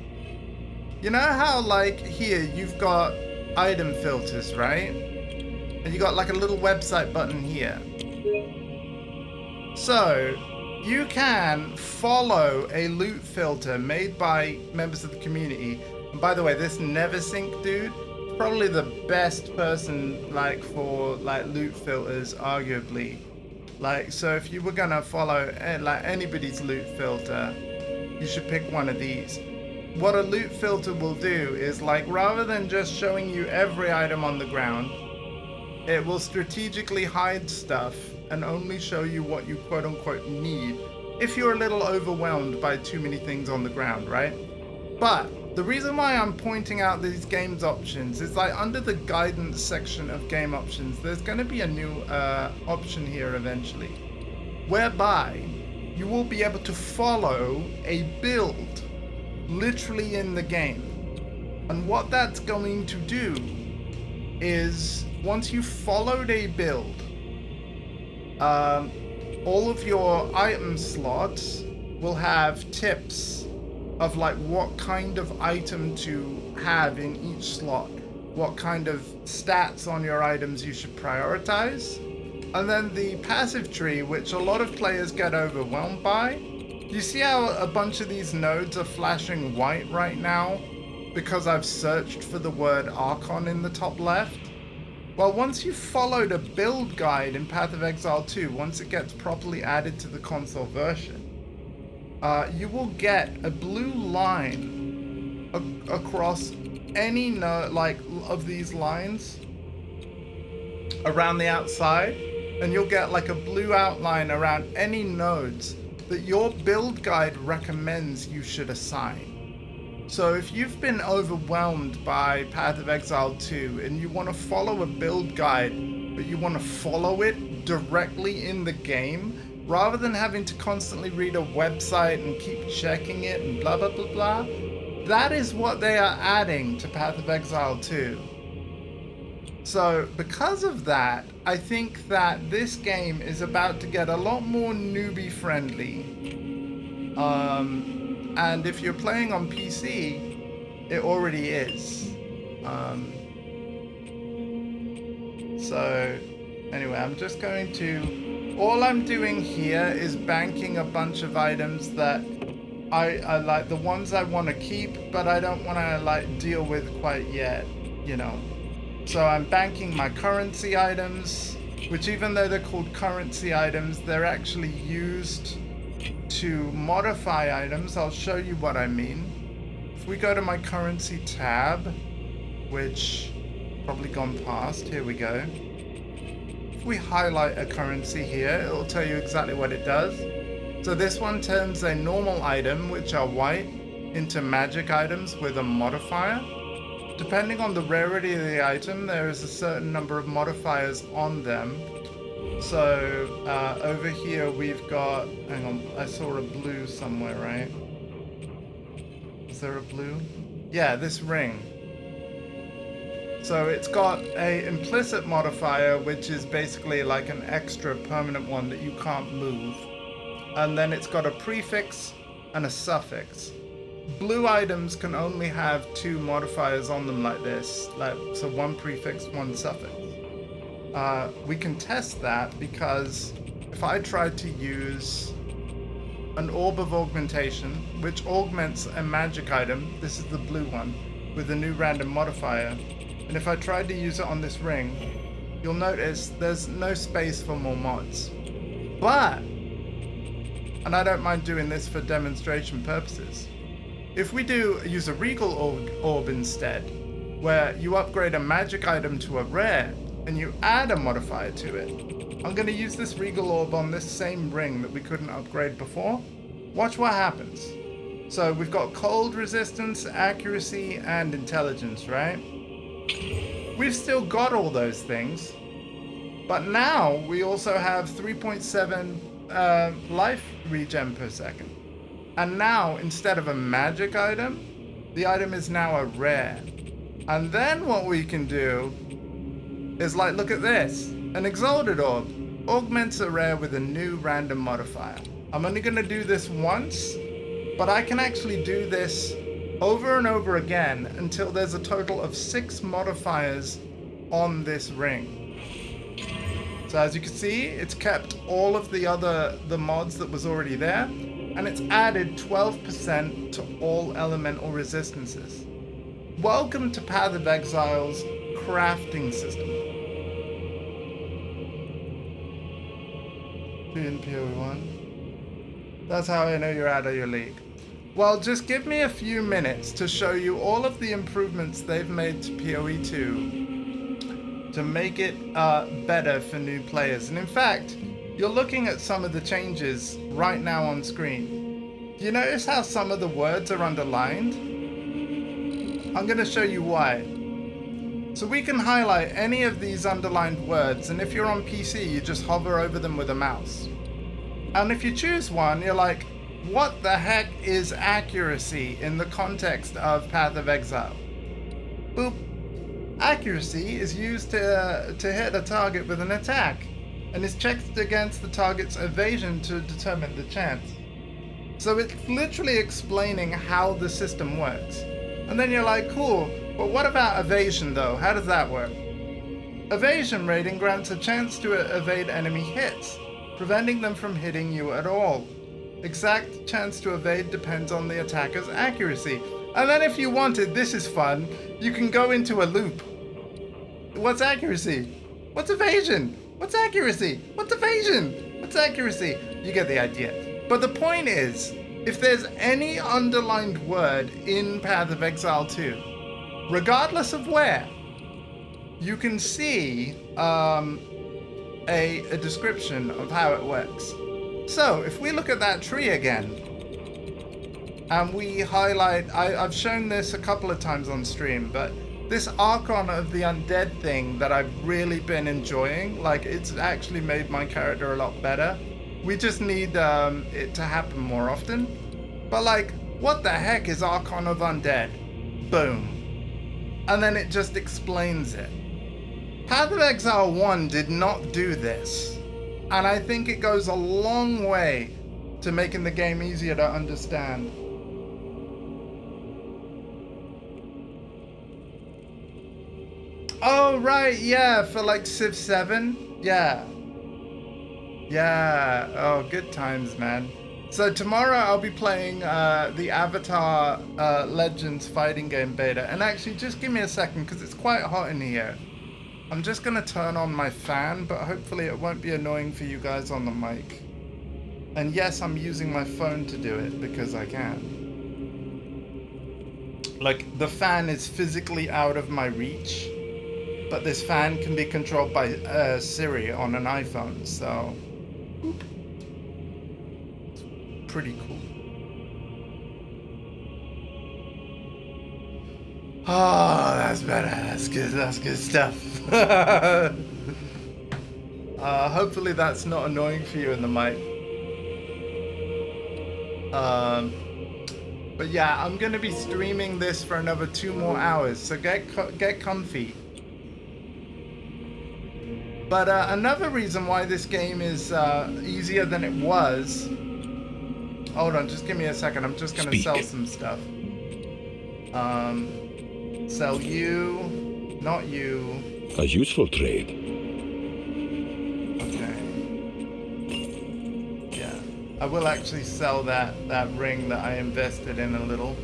You know how, like, here you've got item filters, right? And you got like a little website button here. So you can follow a loot filter made by members of the community. And by the way, this Neversink dude, probably the best person like for like loot filters, arguably. Like, so if you were gonna follow like anybody's loot filter, you should pick one of these. What a loot filter will do is, like, rather than just showing you every item on the ground, it will strategically hide stuff and only show you what you quote unquote need if you're a little overwhelmed by too many things on the ground, right? But the reason why I'm pointing out these games options is, like, under the guidance section of game options, there's going to be a new option here eventually, whereby you will be able to follow a build literally in the game. And what that's going to do is, once you've followed a build, all of your item slots will have tips of like what kind of item to have in each slot, what kind of stats on your items you should prioritize. And then the passive tree, which a lot of players get overwhelmed by. You see how a bunch of these nodes are flashing white right now because I've searched for the word Archon in the top left? Well, once you've followed a build guide in Path of Exile 2, once it gets properly added to the console version, you will get a blue line across any node, like, of these lines around the outside, and you'll get like a blue outline around any nodes that your build guide recommends you should assign. So if you've been overwhelmed by Path of Exile 2 and you want to follow a build guide, but you want to follow it directly in the game, rather than having to constantly read a website and keep checking it and blah, blah, blah, blah, that is what they are adding to Path of Exile 2. So because of that, I think that this game is about to get a lot more newbie friendly. And if you're playing on PC, it already is. So anyway, I'm just going to, all I'm doing here is banking a bunch of items that I like, the ones I want to keep, but I don't want to like deal with quite yet, you know. So I'm banking my currency items, which even though they're called currency items, they're actually used to modify items. I'll show you what I mean. If we go to my currency tab, which probably gone past, here we go. If we highlight a currency here, it'll tell you exactly what it does. So this one turns a normal item, which are white, into magic items with a modifier. Depending on the rarity of the item, there is a certain number of modifiers on them. So over here we've got, hang on, I saw a blue somewhere, right? Is there a blue? Yeah, this ring. So it's got a implicit modifier, which is basically like an extra permanent one that you can't move. And then it's got a prefix and a suffix. Blue items can only have two modifiers on them like this, like, so one prefix, one suffix. We can test that because if I tried to use an Orb of Augmentation, which augments a magic item, this is the blue one, with a new random modifier, and if I tried to use it on this ring, you'll notice there's no space for more mods. But, and I don't mind doing this for demonstration purposes, if we use a Regal Orb instead, where you upgrade a magic item to a rare, and you add a modifier to it, I'm going to use this Regal Orb on this same ring that we couldn't upgrade before. Watch what happens. So we've got cold resistance, accuracy, and intelligence, right? we've still got all those things, but now we also have 3.7 life regen per second. And now, instead of a magic item, the item is now a rare. And then what we can do is, like, look at this. An Exalted Orb augments a rare with a new random modifier. I'm only going to do this once, but I can actually do this over and over again until there's a total of 6 modifiers on this ring. So as you can see, it's kept all of the mods that was already there, and it's added 12% to all elemental resistances. Welcome to Path of Exile's crafting system. 2 in PoE1. That's how I know you're out of your league. Well, just give me a few minutes to show you all of the improvements they've made to PoE2 to make it better for new players. And in fact, you're looking at some of the changes right now on screen. Do you notice how some of the words are underlined? I'm going to show you why. So we can highlight any of these underlined words, and if you're on PC, you just hover over them with a mouse. And if you choose one, you're like, what the heck is accuracy in the context of Path of Exile? Boop. Accuracy is used to hit a target with an attack, and is checked against the target's evasion to determine the chance. So it's literally explaining how the system works. And then you're like, cool, but what about evasion though? How does that work? Evasion rating grants a chance to evade enemy hits, preventing them from hitting you at all. Exact chance to evade depends on the attacker's accuracy. And then if you wanted, this is fun, you can go into a loop. What's accuracy? What's evasion? What's accuracy? What's evasion? What's accuracy? You get the idea. But the point is, if there's any underlined word in Path of Exile 2, regardless of where, you can see a description of how it works. So if we look at that tree again, and we highlight, I've shown this a couple of times on stream, but this Archon of the Undead thing that I've really been enjoying, like it's actually made my character a lot better. We just need it to happen more often. But like, what the heck is Archon of Undead? Boom. And then it just explains it. Path of Exile 1 did not do this. And I think it goes a long way to making the game easier to understand. Oh, right, yeah, for like Civ 7? Yeah. Yeah, oh, good times, man. So tomorrow I'll be playing the Avatar Legends fighting game beta. And actually, just give me a second, because it's quite hot in here. I'm just going to turn on my fan, but hopefully it won't be annoying for you guys on the mic. And yes, I'm using my phone to do it, because I can. Like, the fan is physically out of my reach, but this fan can be controlled by Siri on an iPhone, so... It's pretty cool. Oh, that's better. That's good stuff. Hopefully that's not annoying for you in the mic. But yeah, I'm going to be streaming this for another 2 more hours, so get comfy. But another reason why this game is easier than it was... Hold on, just give me a second. I'm just going to sell some stuff. Sell you, not you. A useful trade. Okay. Yeah. I will actually sell that ring that I invested in a little.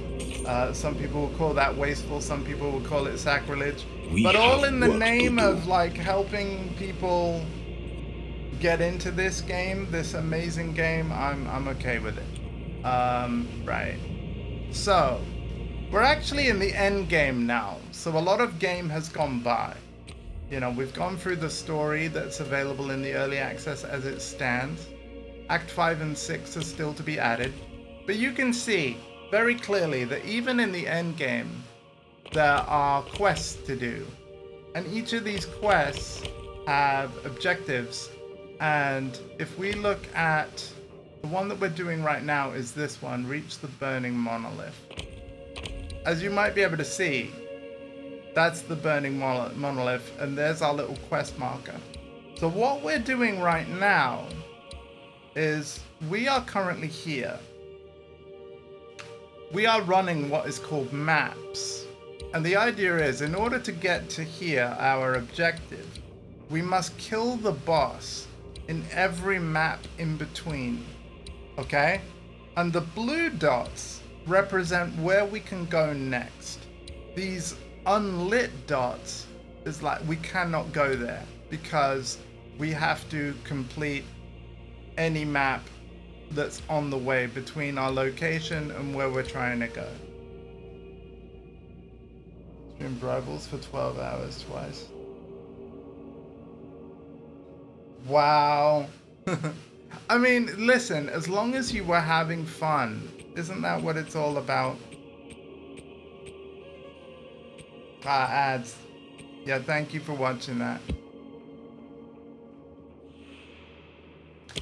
Some people will call that wasteful, some people will call it sacrilege. But all in the name of like helping people get into this game, this amazing game, I'm okay with it. Right. So, we're actually in the end game now. So a lot of game has gone by. You know, we've gone through the story that's available in the early access as it stands. Act 5 and 6 are still to be added. But you can see very clearly that even in the end game, there are quests to do. And each of these quests have objectives. And if we look at the one that we're doing right now is this one, reach the burning monolith. As you might be able to see, that's the burning monolith, and there's our little quest marker. So what we're doing right now is we are currently here. We are running what is called maps. And the idea is, in order to get to here, our objective, we must kill the boss in every map in between. Okay? And the blue dots represent where we can go next. These unlit dots is like we cannot go there because we have to complete any map that's on the way between our location and where we're trying to go. Streamed Rivals for 12 hours twice. Wow. I mean, listen, as long as you were having fun, isn't that what it's all about? Ads. Yeah, thank you for watching that.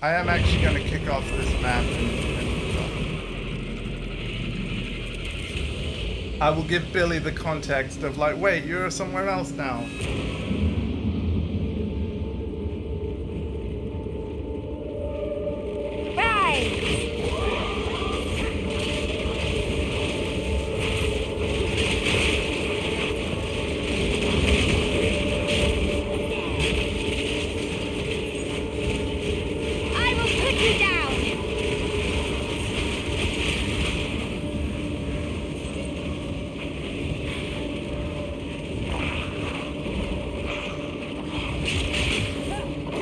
I am actually going to kick off this map and I will give Billy the context of like, wait, you're somewhere else now.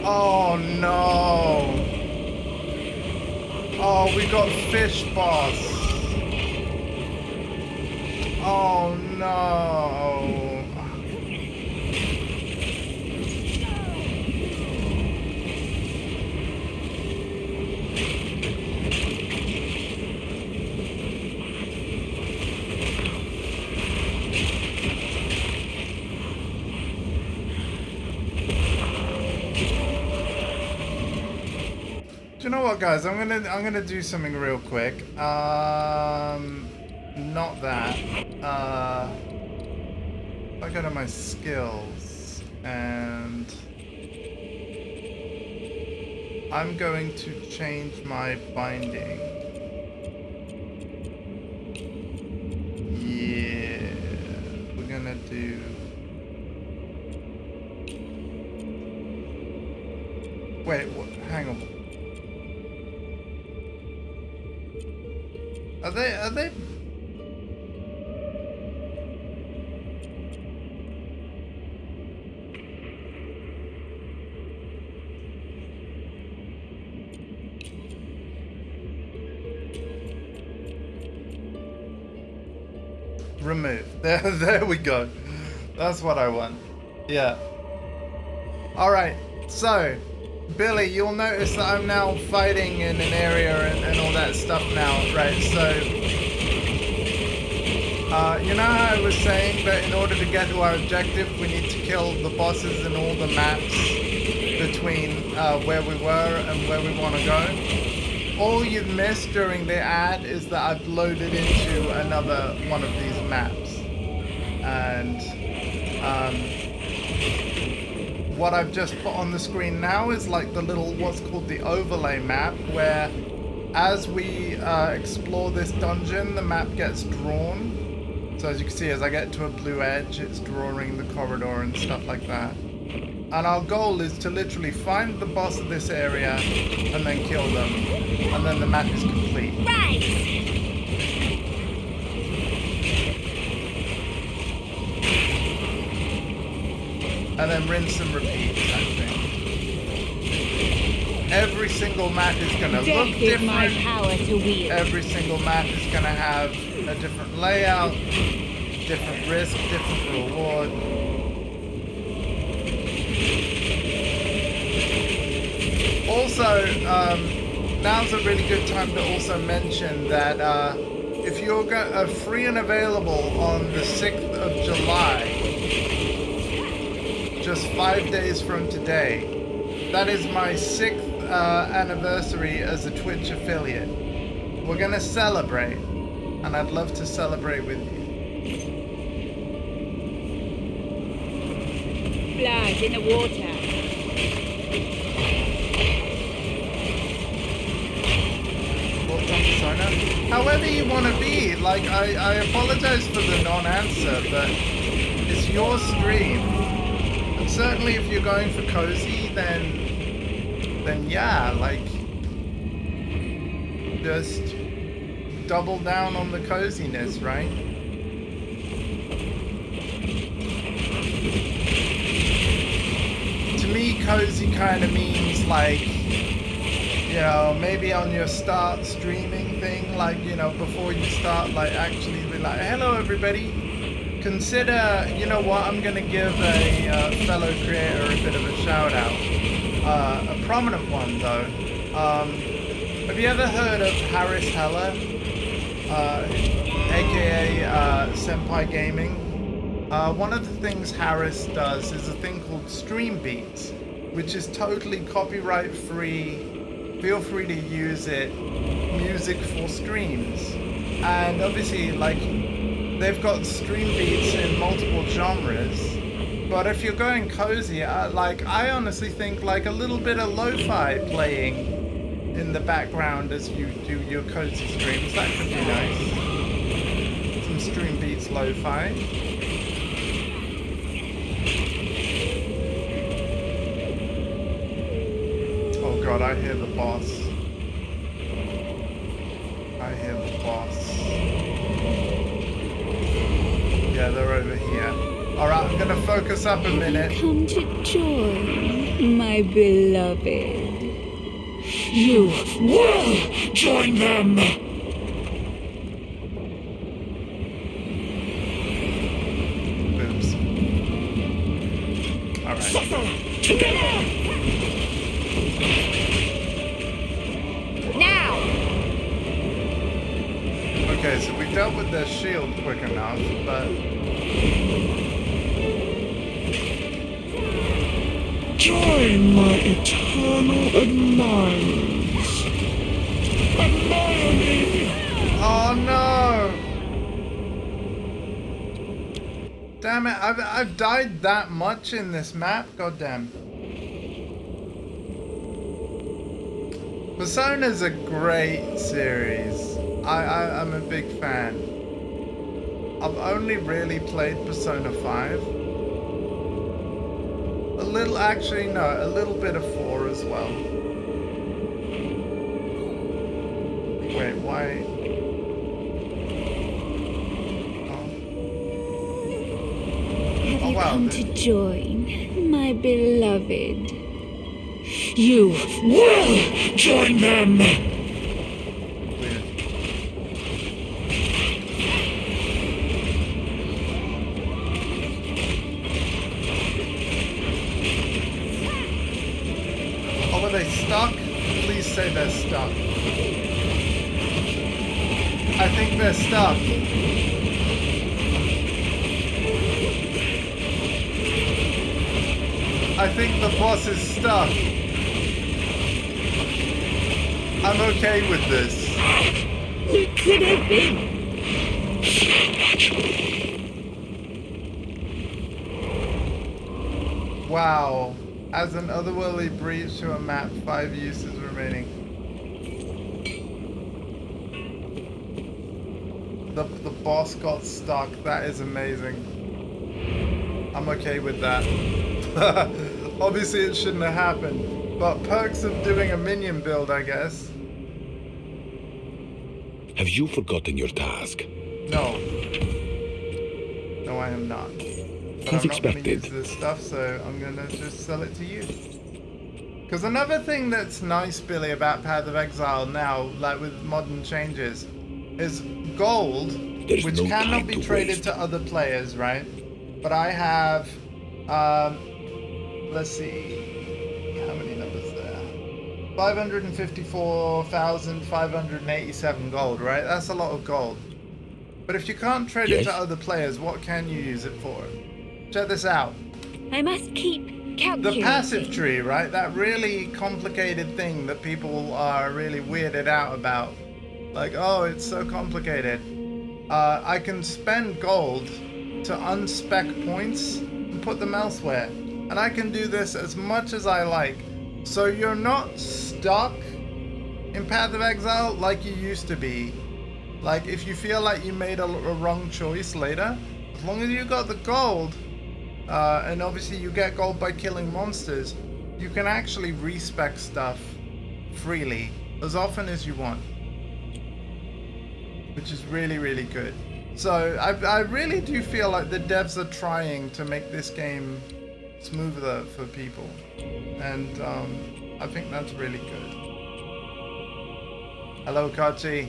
Oh no! Oh, we got fish boss. Oh no! Do you know what, guys? I'm gonna do something real quick. Not that. If I go to my skills and I'm going to change my binding. Yeah, we're gonna do. Wait, what? Hang on. Are they? Remove. There we go. That's what I want. Yeah. Alright, so Billy, you'll notice that I'm now fighting in an area and all that stuff now, right? So, you know how I was saying that in order to get to our objective, we need to kill the bosses in all the maps between where we were and where we want to go? All you've missed during the ad is that I've loaded into another one of these maps. And, what I've just put on the screen now is like the little, what's called the overlay map, where as we explore this dungeon, the map gets drawn. So as you can see, as I get to a blue edge, it's drawing the corridor and stuff like that. And our goal is to literally find the boss of this area and then kill them. And then the map is complete. Right! And then rinse and repeat type thing. Every single map is going to look different. My power to wield. Every single map is going to have a different layout, different risk, different reward. Also, now's a really good time to also mention that if you're free and available on the 6th of July, just 5 days from today, that is my 6th anniversary as a Twitch affiliate. We're gonna celebrate, and I'd love to celebrate with you. Blood in the water. However you want to be, like, I apologize for the non-answer, but it's your stream. And certainly if you're going for cozy, then yeah, like, just double down on the coziness, right? To me, cozy kind of means, like, you know, maybe on your start streaming thing, like, you know, before you start, like, actually be like, hello everybody, consider, you know what, I'm gonna give a fellow creator a bit of a shout out, a prominent one though. Have you ever heard of Harris Heller, aka Senpai Gaming? One of the things Harris does is a thing called Stream Beats, which is totally copyright free. Feel free to use it, music for streams. And obviously, like, they've got stream beats in multiple genres. But if you're going cozy, like, I honestly think like a little bit of lo-fi playing in the background as you do your cozy streams, that could be nice. Some stream beats lo-fi. God, I hear the boss. I hear the boss. Yeah, they're over here. Alright, I'm gonna focus up a minute. Come to join, my beloved. You will join them! Boobs. Alright. Suffer together! Okay, so we dealt with their shield quick enough, but... Join my eternal admirers! Admire me! Oh no! Damn it, I've died that much in this map? God damn. Persona's a great series. I'm a big fan. I've only really played Persona 5. A little, actually no, a little bit of 4 as well. Wait, why? Have you wow, come to join, my beloved? You will join them! Stuck? Please say they're stuck. I think they're stuck. I think the boss is stuck. I'm okay with this. He could have been. Wow. As an otherworldly breach to a map, 5 uses remaining. The boss got stuck. That is amazing. I'm okay with that. Obviously it shouldn't have happened, but perks of doing a minion build, I guess. Have you forgotten your task? No. No, I am not. But As I'm not going to expected. use this stuff, so I'm going to just sell it to you. Because another thing that's nice, Billy, about Path of Exile now, like with modern changes, is gold, There's which no cannot time be to traded waste. to other players, right? But I have, let's see, how many numbers there? 554,587 gold, right? That's a lot of gold. But if you can't trade it Yes. to other players, what can you use it for? Check this out. I must keep The calculating. passive tree, right? That really complicated thing that people are really weirded out about. Like, oh, it's so complicated. I can spend gold to unspec points and put them elsewhere. And I can do this as much as I like. So you're not stuck in Path of Exile like you used to be. Like, if you feel like you made a wrong choice later, as long as you got the gold, and obviously you get gold by killing monsters, you can actually respec stuff freely as often as you want, which is really, really good. So I really do feel like the devs are trying to make this game smoother for people, and I think that's really good. Hello, Kachi.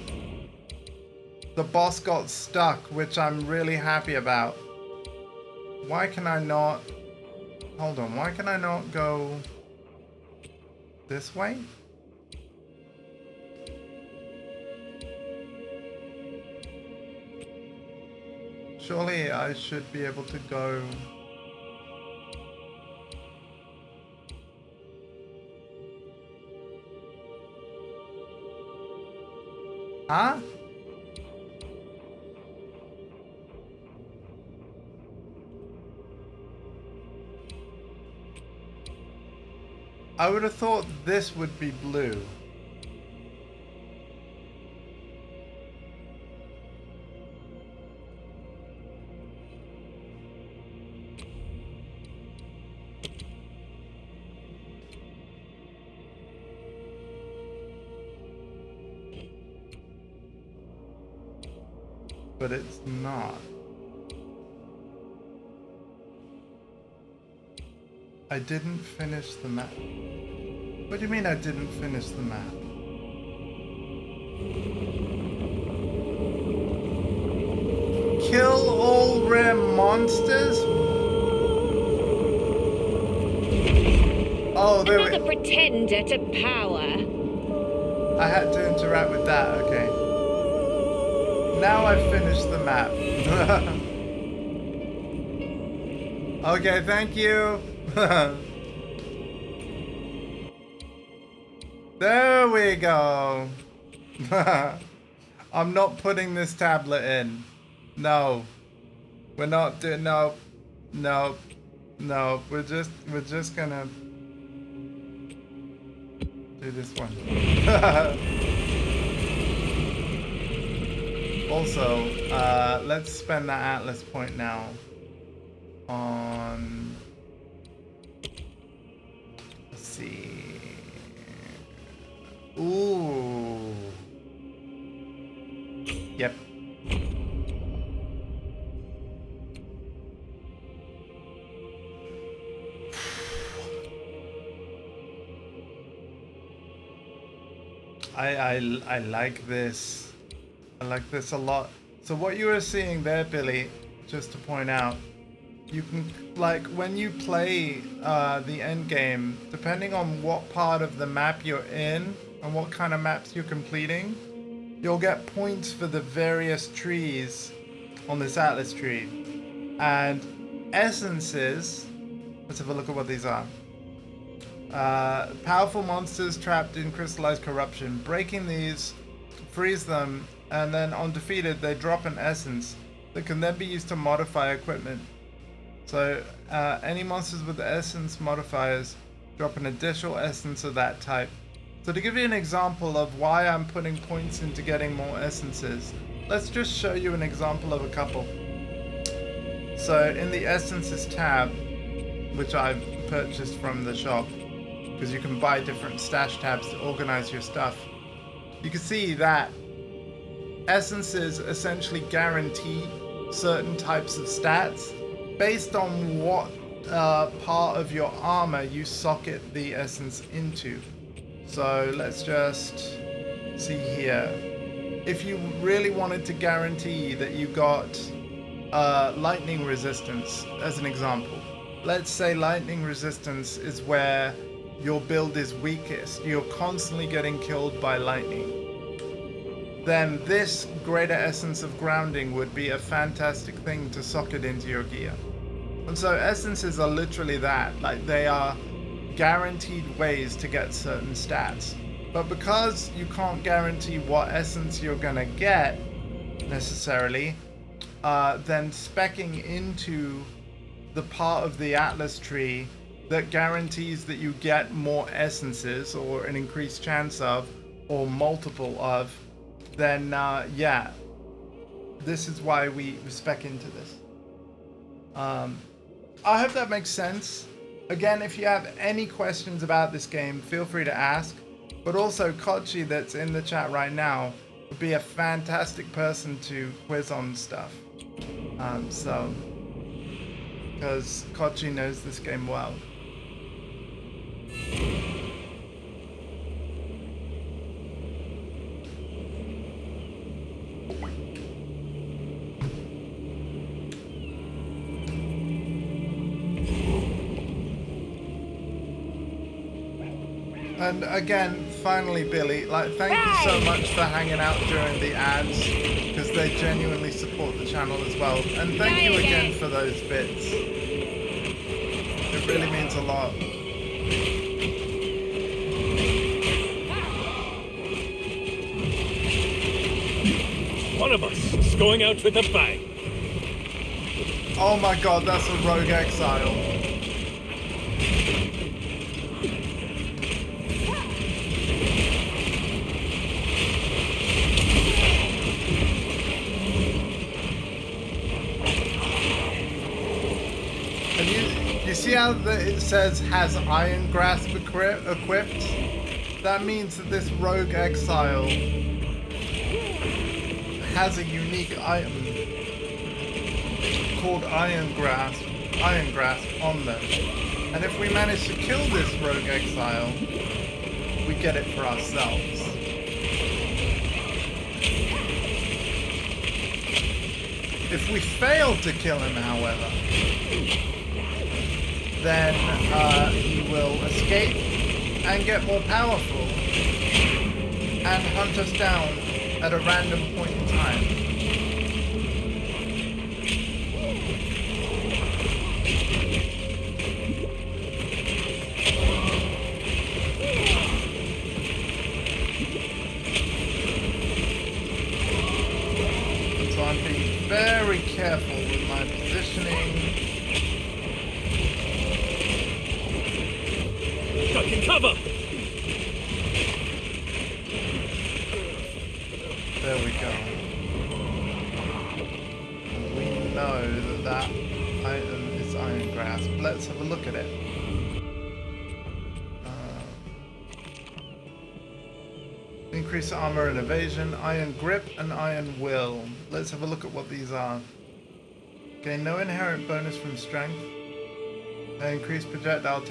The boss got stuck, which I'm really happy about. Why can I not... Hold on, why can I not go this way? Surely I should be able to go... Huh? I would have thought this would be blue. But it's not. I didn't finish the map. What do you mean I didn't finish the map? Kill all rare monsters? Oh, there Another pretender to power. I had to interact with that, okay. Now I've finished the map. Okay, thank you. There we go. I'm not putting this tablet in. No. We're not doing, no. No. No. We're just gonna do this one. Also, let's spend that Atlas point now on, let's see. Ooh. Yep. I like this. I like this a lot. So what you were seeing there, Billy, just to point out, you can, like, when you play the end game, depending on what part of the map you're in and what kind of maps you're completing, you'll get points for the various trees on this Atlas tree. And essences, let's have a look at what these are. Powerful monsters trapped in crystallized corruption. Breaking these frees them, and then on defeated they drop an essence that can then be used to modify equipment. So any monsters with the essence modifiers drop an additional essence of that type. So to give you an example of why I'm putting points into getting more essences, let's just show you an example of a couple. So in the essences tab, which I've purchased from the shop, because you can buy different stash tabs to organize your stuff, you can see that essences essentially guarantee certain types of stats based on what part of your armor you socket the essence into. So let's just see here. If you really wanted to guarantee that you got lightning resistance, as an example, let's say lightning resistance is where your build is weakest, you're constantly getting killed by lightning, then this greater essence of grounding would be a fantastic thing to socket into your gear. And so essences are literally that, like they are guaranteed ways to get certain stats. But because you can't guarantee what essence you're gonna get necessarily, then speccing into the part of the Atlas tree that guarantees that you get more essences or an increased chance of or multiple of, then yeah, this is why we spec into this. I hope that makes sense. Again, if you have any questions about this game, feel free to ask. But also, Kochi, that's in the chat right now, would be a fantastic person to quiz on stuff. Because Kochi knows this game well. And again, finally, Billy, like, thank you so much for hanging out during the ads, because they genuinely support the channel as well. And thank you again for those bits. It really means a lot. One of us is going out with a bang. Oh my god, that's a rogue exile. You see how it says has Iron Grasp equipped? That means that this rogue exile has a unique item called Iron Grasp on them. And if we manage to kill this rogue exile, we get it for ourselves. If we fail to kill him, however, then he will escape and get more powerful and hunt us down at a random point in time. And so I'm being very careful with my positioning. Duck in cover! There we go. We know that item is Iron Grasp. Let's have a look at it. Increase armor and evasion, Iron Grip, and Iron Will. Let's have a look at what these are. Gain no inherent bonus from strength. Increase projectile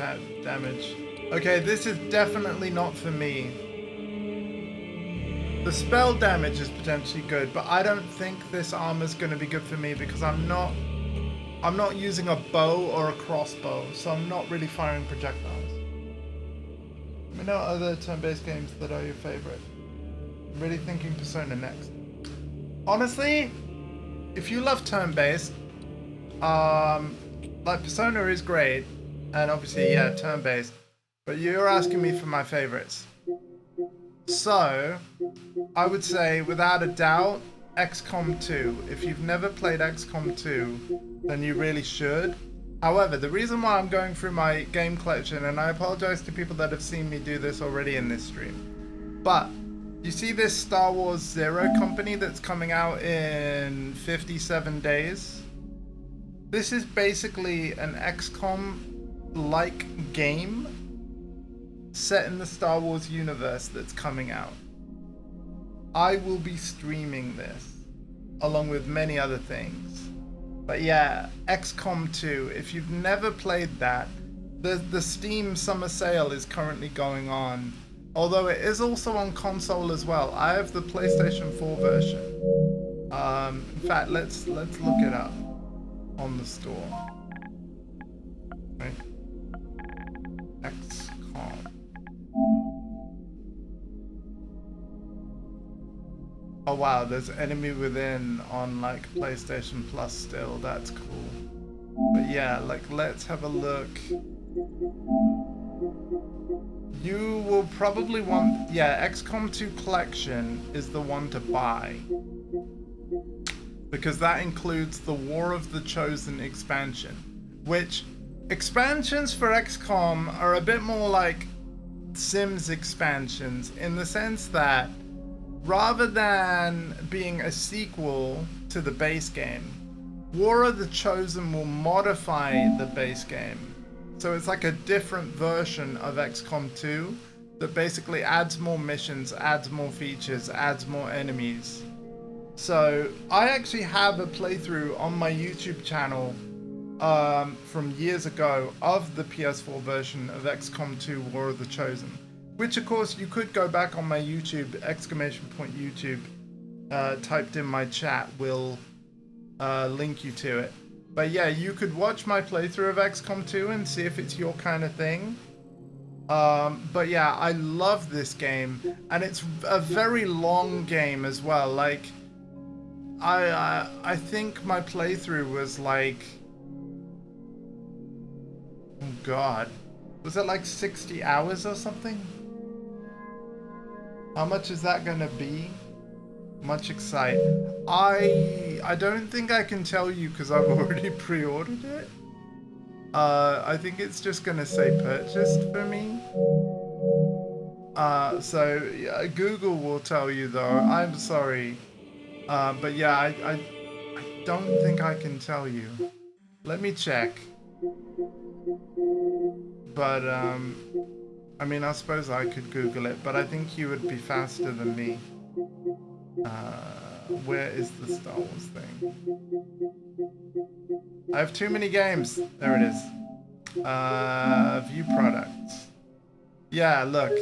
damage. Okay, this is definitely not for me. The spell damage is potentially good, but I don't think this armor is going to be good for me because I'm not using a bow or a crossbow, so I'm not really firing projectiles. Let me know other turn-based games that are your favorite. I'm really thinking Persona next. Honestly, if you love turn-based, like Persona is great, and obviously, yeah, turn-based, but you're asking me for my favorites. So, I would say, without a doubt, XCOM 2. If you've never played XCOM 2, then you really should. However, the reason why I'm going through my game collection, and I apologize to people that have seen me do this already in this stream, but you see this Star Wars Zero company that's coming out in 57 days? This is basically an XCOM-like game set in the Star Wars universe that's coming out. I will be streaming this, along with many other things. But yeah, XCOM 2, if you've never played that, the Steam Summer Sale is currently going on. Although it is also on console as well. I have the PlayStation 4 version. In fact, let's look it up on the store. Right. XCOM. Oh wow, there's Enemy Within on like PlayStation Plus still. That's cool. But yeah, like let's have a look. You will probably want, yeah, XCOM 2 Collection is the one to buy. Because that includes the War of the Chosen expansion. Which, expansions for XCOM are a bit more like Sims expansions in the sense that rather than being a sequel to the base game, War of the Chosen will modify the base game. So it's like a different version of XCOM 2 that basically adds more missions, adds more features, adds more enemies. So I actually have a playthrough on my YouTube channel from years ago of the PS4 version of XCOM 2 War of the Chosen, which of course you could go back on my YouTube, !YouTube, typed in my chat will link you to it. But yeah, you could watch my playthrough of XCOM 2 and see if it's your kind of thing. But yeah, I love this game, and it's a very long game as well. Like, I think my playthrough was like, oh god, was it like 60 hours or something? How much is that gonna be? Much excite. I don't think I can tell you because I've already pre-ordered it. I think it's just gonna say purchased for me. So yeah, Google will tell you though. I'm sorry. But yeah, I don't think I can tell you. Let me check. But I mean, I suppose I could Google it, but I think you would be faster than me. Where is the Star Wars thing? I have too many games. There it is. View products. Yeah, look.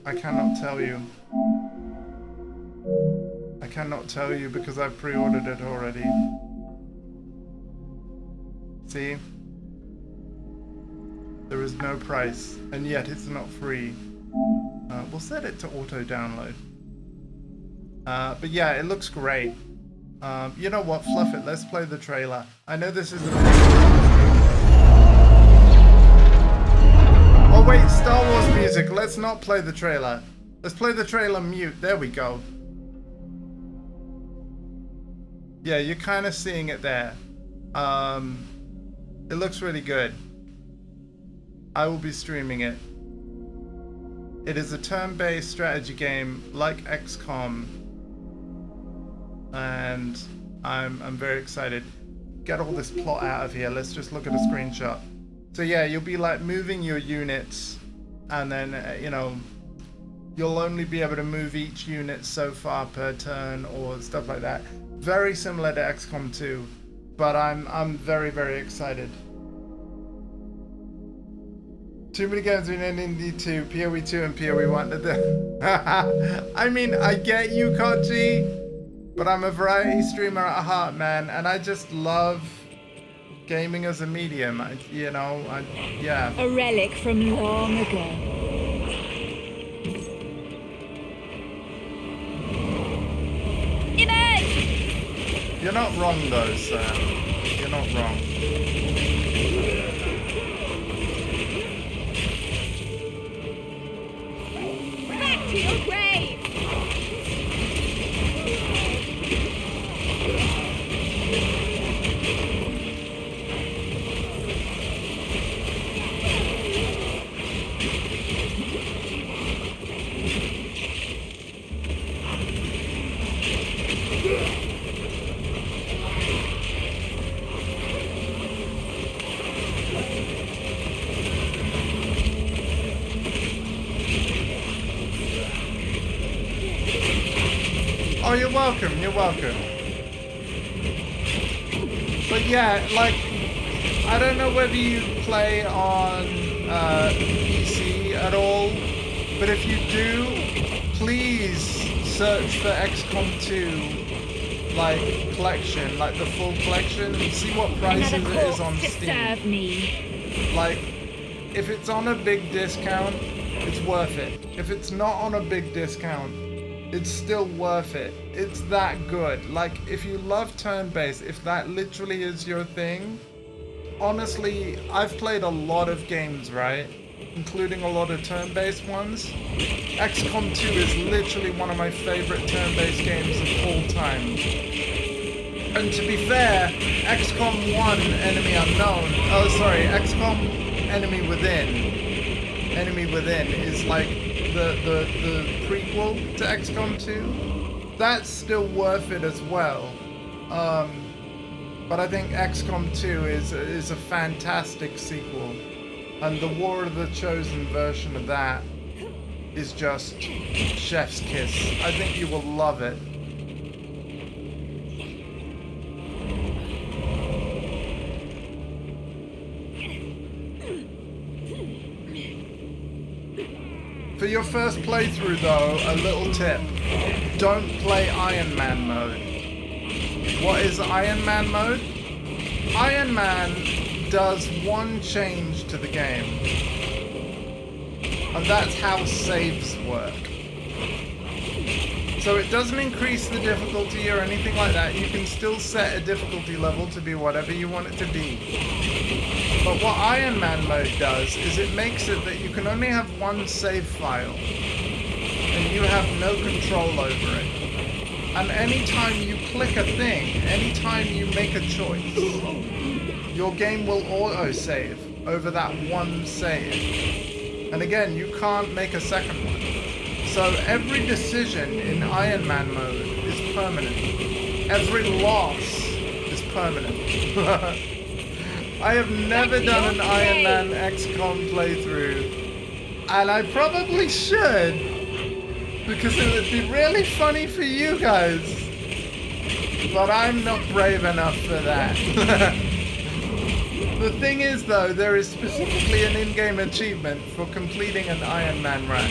I cannot tell you. I cannot tell you because I've pre-ordered it already. See? There is no price, and yet it's not free. We'll set it to auto-download. But yeah, it looks great. You know what? Fluff it. Let's play the trailer. I know this isn't... Oh wait, Star Wars music. Let's not play the trailer. Let's play the trailer mute. There we go. Yeah, you're kind of seeing it there. It looks really good. I will be streaming it. It is a turn-based strategy game like XCOM, and I'm very excited. Get all this plot out of here. Let's just look at a screenshot. So yeah, you'll be like moving your units, and then you know, you'll only be able to move each unit so far per turn or stuff like that. Very similar to XCOM 2, but I'm very, very excited. Too many games in ND 2, PoE 2, and PoE 1. I mean, I get you, Kochi, but I'm a variety streamer at heart, man, and I just love gaming as a medium. Yeah. A relic from long ago. Emerge! You're not wrong, though, sir. You're not wrong. To your grave! Oh, you're welcome, you're welcome. But yeah, like, I don't know whether you play on PC at all, but if you do, please search for XCOM 2, like, collection, like the full collection, and see what prices it is on Steam. Serve me. Like, if it's on a big discount, it's worth it. If it's not on a big discount, it's still worth it. It's that good. Like, if you love turn-based, if that literally is your thing, honestly, I've played a lot of games, right? Including a lot of turn-based ones. XCOM 2 is literally one of my favorite turn-based games of all time. And to be fair, XCOM 1 Enemy Unknown, XCOM Enemy Within is like the prequel to XCOM 2. That's still worth it as well. But I think XCOM 2 is a fantastic sequel. And the War of the Chosen version of that is just chef's kiss. I think you will love it. For your first playthrough though, a little tip. Don't play Iron Man mode. What is Iron Man mode? Iron Man does one change to the game. And that's how saves work. So it doesn't increase the difficulty or anything like that. You can still set a difficulty level to be whatever you want it to be. But what Iron Man mode does is it makes it that you can only have one save file. And you have no control over it. And anytime you click a thing, anytime you make a choice, your game will auto-save over that one save. And again, you can't make a second one. So every decision in Iron Man mode is permanent. Every loss is permanent. I have never done an Iron Man XCOM playthrough. And I probably should. Because it would be really funny for you guys. But I'm not brave enough for that. The thing is though, there is specifically an in-game achievement for completing an Iron Man run.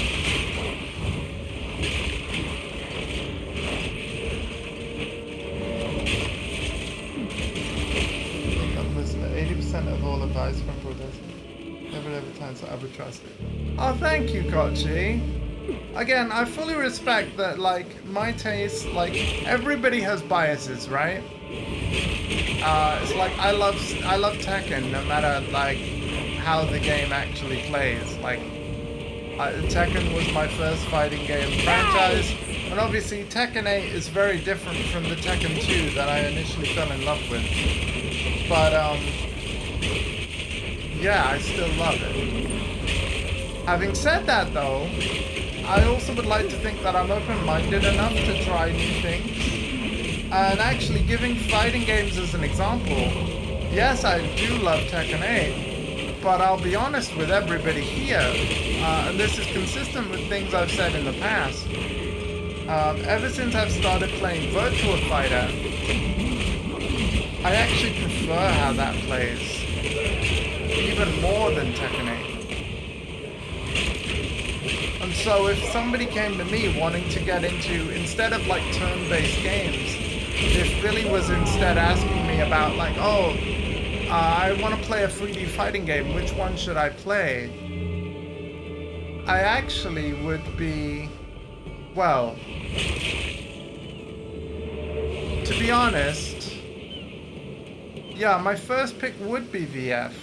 I'm listening to 80% of all advice from brothers. Never ever times that I would trust it. Oh, thank you, Kochi. Again, I fully respect that, like, my taste, like, everybody has biases, right? It's like, I love Tekken, no matter, like, how the game actually plays. Like, Tekken was my first fighting game franchise, and obviously Tekken 8 is very different from the Tekken 2 that I initially fell in love with. But, yeah, I still love it. Having said that, though, I also would like to think that I'm open-minded enough to try new things. And actually, giving fighting games as an example, yes, I do love Tekken 8, but I'll be honest with everybody here, and this is consistent with things I've said in the past. Ever since I've started playing Virtua Fighter, I actually prefer how that plays, even more than Tekken 8. And so if somebody came to me wanting to get into, instead of like turn-based games, if Billy was instead asking me about like, oh, I want to play a 3D fighting game, which one should I play? I actually would be, well, to be honest, yeah, my first pick would be VF.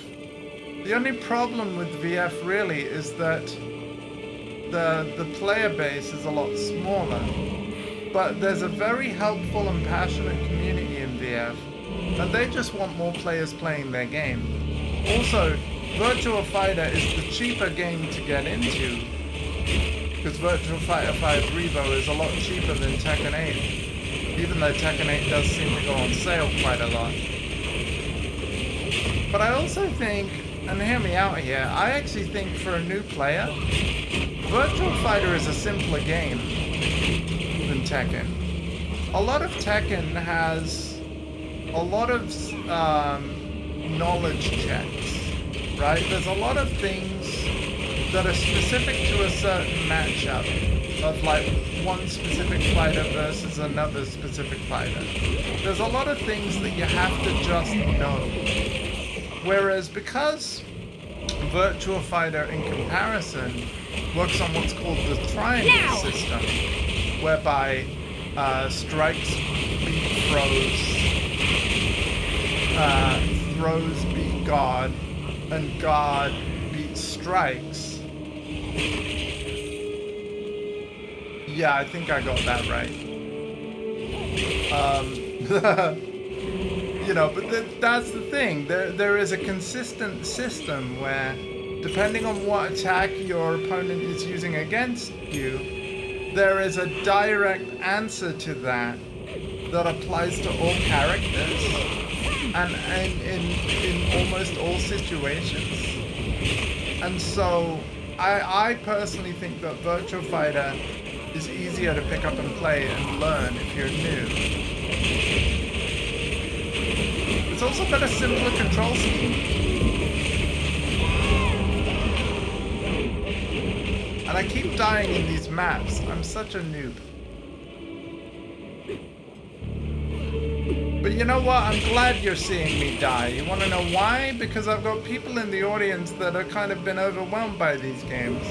The only problem with VF really is that the player base is a lot smaller, but there's a very helpful and passionate community in VF, and they just want more players playing their game. Also, Virtua Fighter is the cheaper game to get into, because Virtua Fighter 5 Revo is a lot cheaper than Tekken 8, even though Tekken 8 does seem to go on sale quite a lot. But I also think, and hear me out here, I actually think for a new player, Virtua Fighter is a simpler game than Tekken. A lot of Tekken has a lot of knowledge checks, right? There's a lot of things that are specific to a certain matchup of like one specific fighter versus another specific fighter. There's a lot of things that you have to just know. Whereas because Virtua Fighter in comparison works on what's called the triangle system, whereby strikes beat throws beat guard, and guard beats strikes. Yeah, I think I got that right. You know, but that's the thing. There is a consistent system where, depending on what attack your opponent is using against you, there is a direct answer to that applies to all characters and in almost all situations. And so I personally think that Virtual Fighter is easier to pick up and play and learn if you're new. It's also got a simpler control scheme. And I keep dying in these maps. I'm such a noob. But you know what? I'm glad you're seeing me die. You want to know why? Because I've got people in the audience that have kind of been overwhelmed by these games.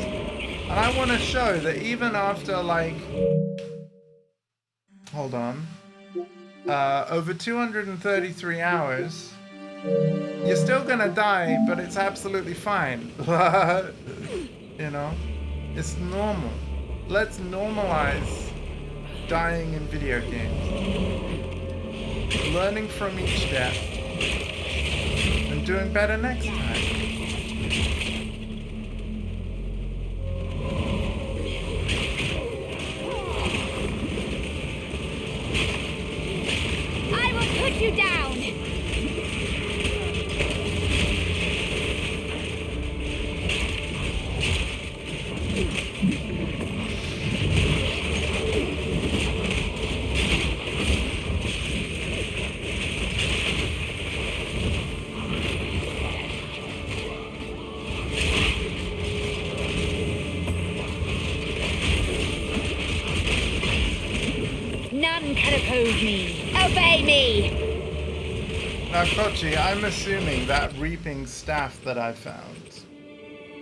And I want to show that even after, like... Hold on. Over 233 hours, you're still gonna die, but it's absolutely fine. You know? It's normal. Let's normalize dying in video games. Learning from each death. And doing better next time. I will put you down! None can oppose me. Obey me! Now, Kochi, I'm assuming that reaping staff that I found,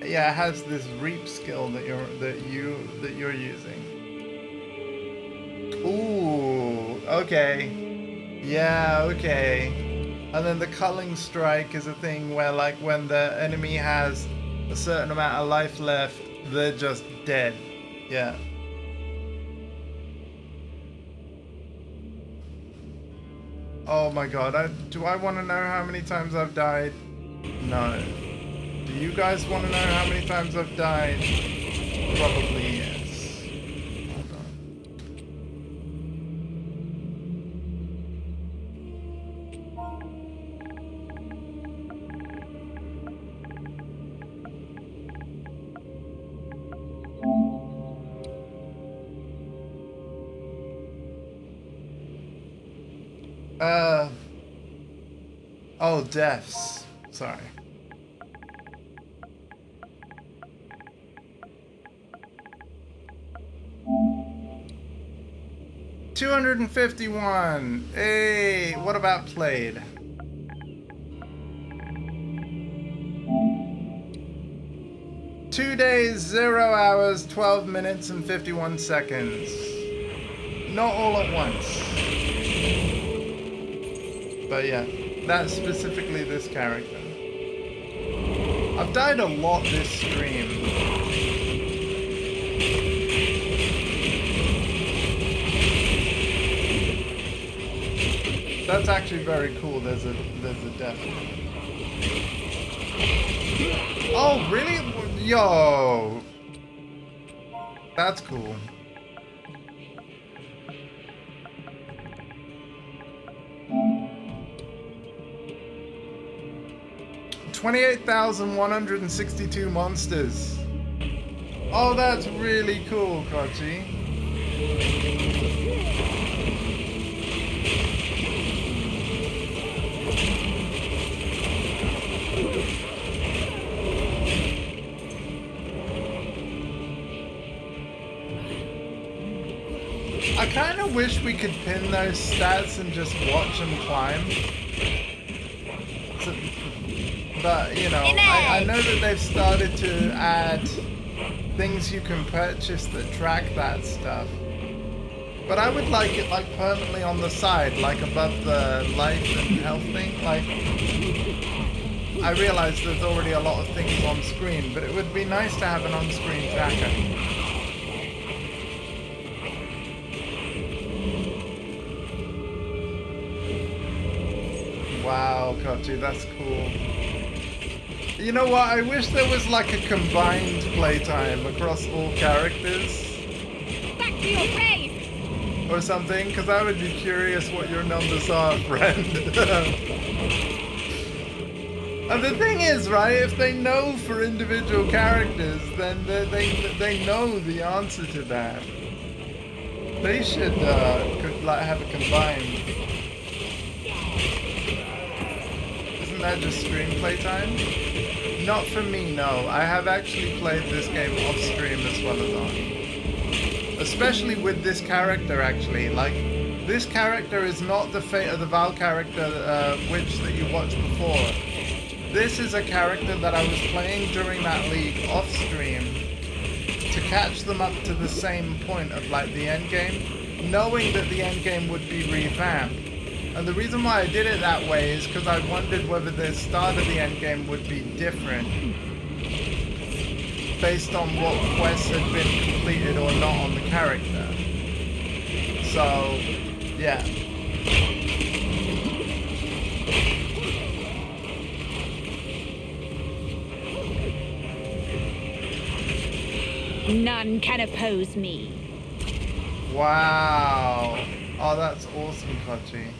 yeah, it has this reap skill that you're using. Ooh, okay. Yeah, okay. And then the culling strike is a thing where, like, when the enemy has a certain amount of life left, they're just dead. Yeah. Oh my god, do I want to know how many times I've died? No. Do you guys want to know how many times I've died? Probably yes. Hold on. Oh, deaths. Sorry. $251. Hey, what about played? Two days, 0 hours, 12 minutes, and 51 seconds. Not all at once. But yeah, that's specifically this character. I've died a lot this stream. That's actually very cool. There's a death. Oh, really? Yo. That's cool. $28,162 monsters. Oh, that's really cool, Kochi. I kind of wish we could pin those stats and just watch them climb. But, you know, I know that they've started to add things you can purchase that track that stuff. But I would like it like permanently on the side, like above the life and health thing. Like, I realize there's already a lot of things on screen, but it would be nice to have an on-screen tracker. Wow, Kochi, that's cool. You know what? I wish there was like a combined playtime across all characters. Back to your base! Or something, because I would be curious what your numbers are, friend. And the thing is, right, if they know for individual characters, then they know the answer to that. They should like have a combined. Isn't that just screenplay time? Not for me, no. I have actually played this game off stream as well as on. Especially with this character, actually. Like, this character is not the Fate of the Val character, Witch, that you watched before. This is a character that I was playing during that league off stream to catch them up to the same point of, like, the endgame, knowing that the endgame would be revamped. And the reason why I did it that way is because I wondered whether the start of the endgame would be different based on what quests had been completed or not on the character. So, yeah. None can oppose me. Wow. Oh, that's awesome, Kochi.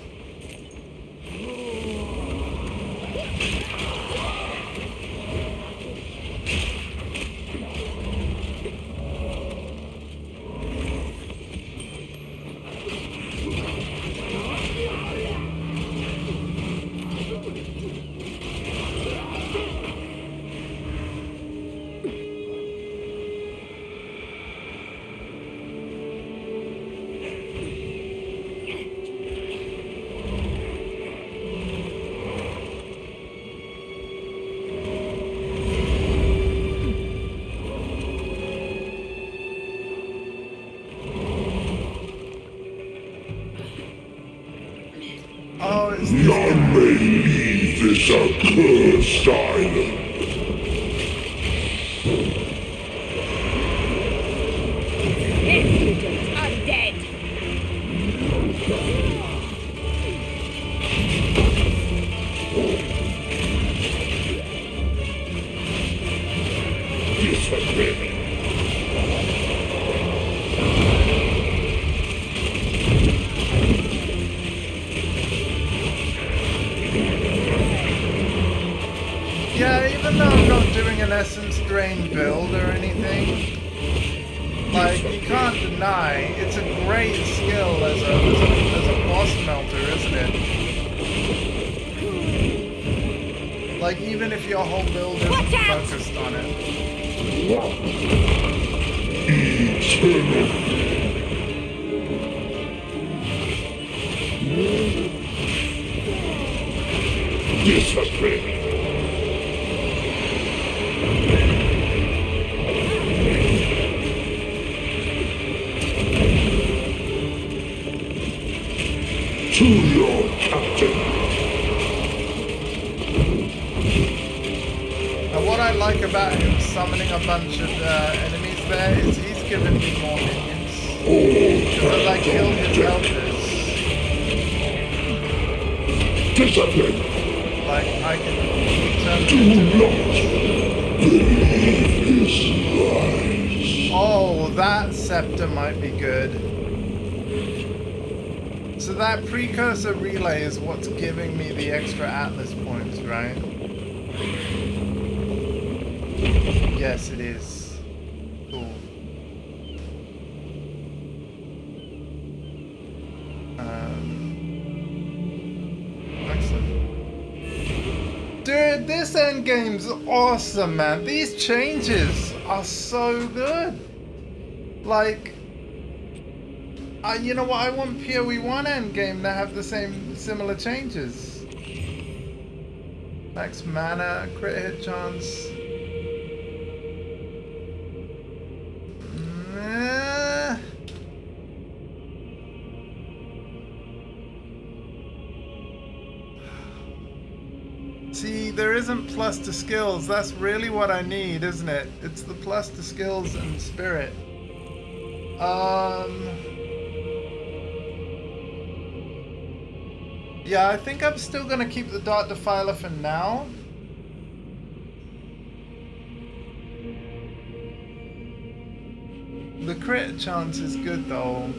None may leave this accursed island. Impudent undead! Disappear. Yeah, even though I'm not doing an essence drain build or anything, like, you can't deny, it's a great skill as a boss melter, isn't it? Like, even if your whole build isn't focused on it. Disappear. To your captain. And what I like about him summoning a bunch of enemies there is he's given me more minions. Because as I kill his helpers, Discipline. like, I can turn Do them into not believe his lies. Oh, that scepter might be good. So that precursor relay is what's giving me the extra Atlas points, right? Yes, it is. Cool. Excellent. Dude, this endgame's awesome, man. These changes are so good. Like, you know what? I want PoE 1 endgame to have the similar changes. Max mana, crit hit chance. See, there isn't plus to skills. That's really what I need, isn't it? It's the plus to skills and spirit. Yeah, I think I'm still gonna keep the Dark Defiler for now. The crit chance is good though.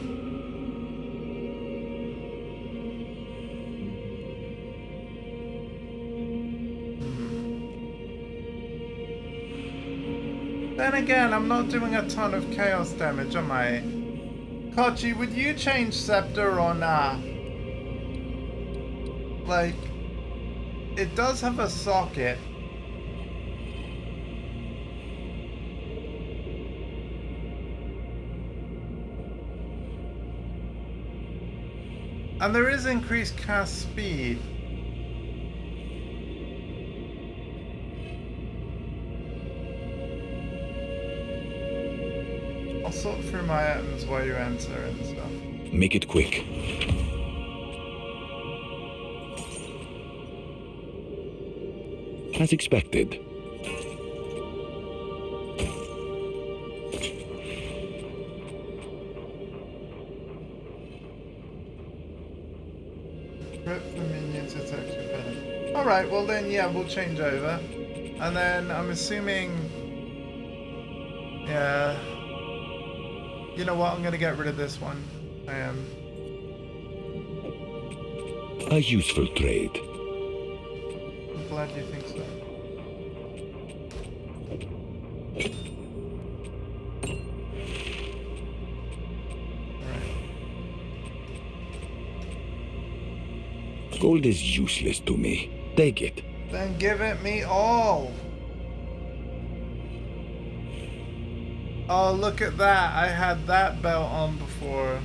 Then again, I'm not doing a ton of chaos damage, am I? Kochi, would you change Scepter or nah? Like, it does have a socket. And there is increased cast speed. I'll sort through my items while you answer and stuff. Make it quick. As expected. Prep for minions attack your venom. Alright, well then, yeah, we'll change over. And then I'm assuming... Yeah... You know what, I'm gonna get rid of this one. I am. A useful trade. I'm glad you think so. Alright. Gold is useless to me. Take it. Then give it me all! Oh, look at that. I had that belt on before.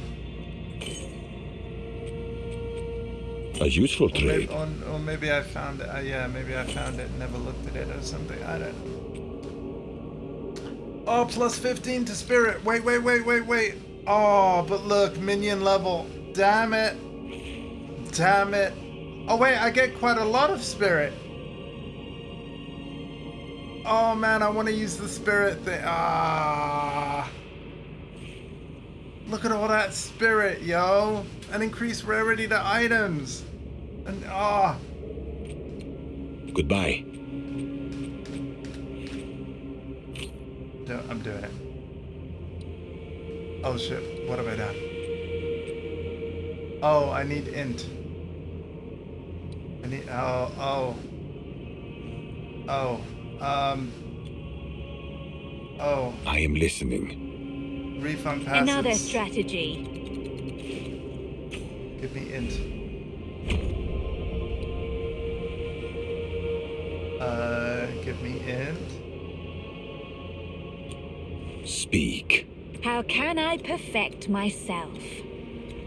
A useful trade. Or maybe I found it. Yeah, maybe I found it and never looked at it or something. I don't know. Oh, plus 15 to spirit. Wait. Oh, but look, minion level. Damn it. Damn it. Oh, wait, I get quite a lot of spirit. Oh man, I want to use the spirit thing. Ah. Look at all that spirit, yo. And increase rarity to items. And Goodbye. No, I'm doing it. Oh shit, what have I done? Oh, I need int. I need, oh. I am listening. Refund passes. Another strategy. Give me int. Give me int. Speak. How can I perfect myself?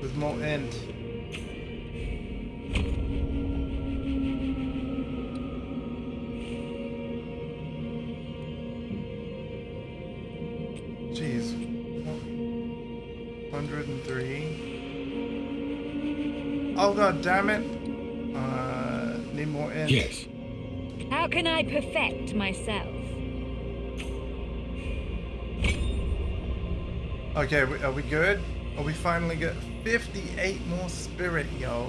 With more int. Jeez. 103. Oh god damn it. Need more int. Yes. How can I perfect myself? Okay, are we good? Are we finally good? 58 more spirit, yo.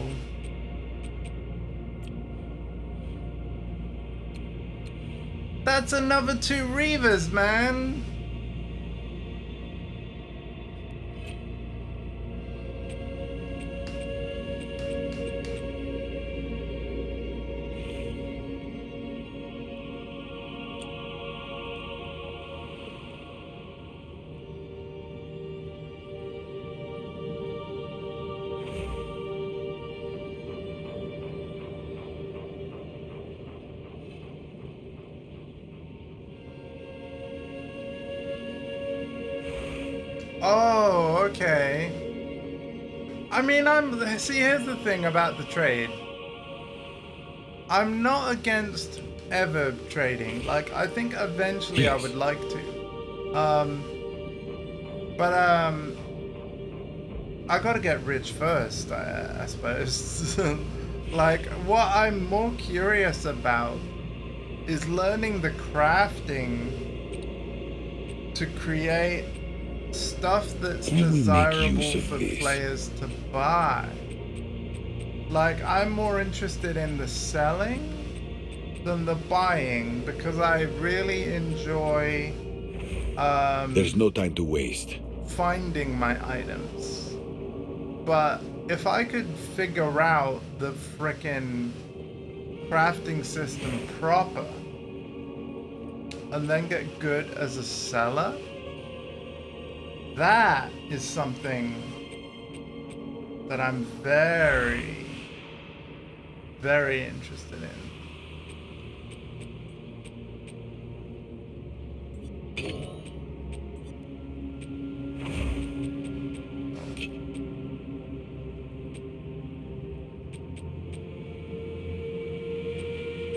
That's another 2 Reavers, man. Oh, okay. I mean, see, here's the thing about the trade. I'm not against ever trading. Like, I think eventually I would like to. I gotta get rich first, I suppose. Like, what I'm more curious about is learning the crafting to create stuff that's I will make desirable use of for this. players to buy. Like, I'm more interested in the selling than the buying because I really enjoy There's no time to waste. finding my items. But if I could figure out the frickin' crafting system proper and then get good as a seller, that is something that I'm very, very interested in.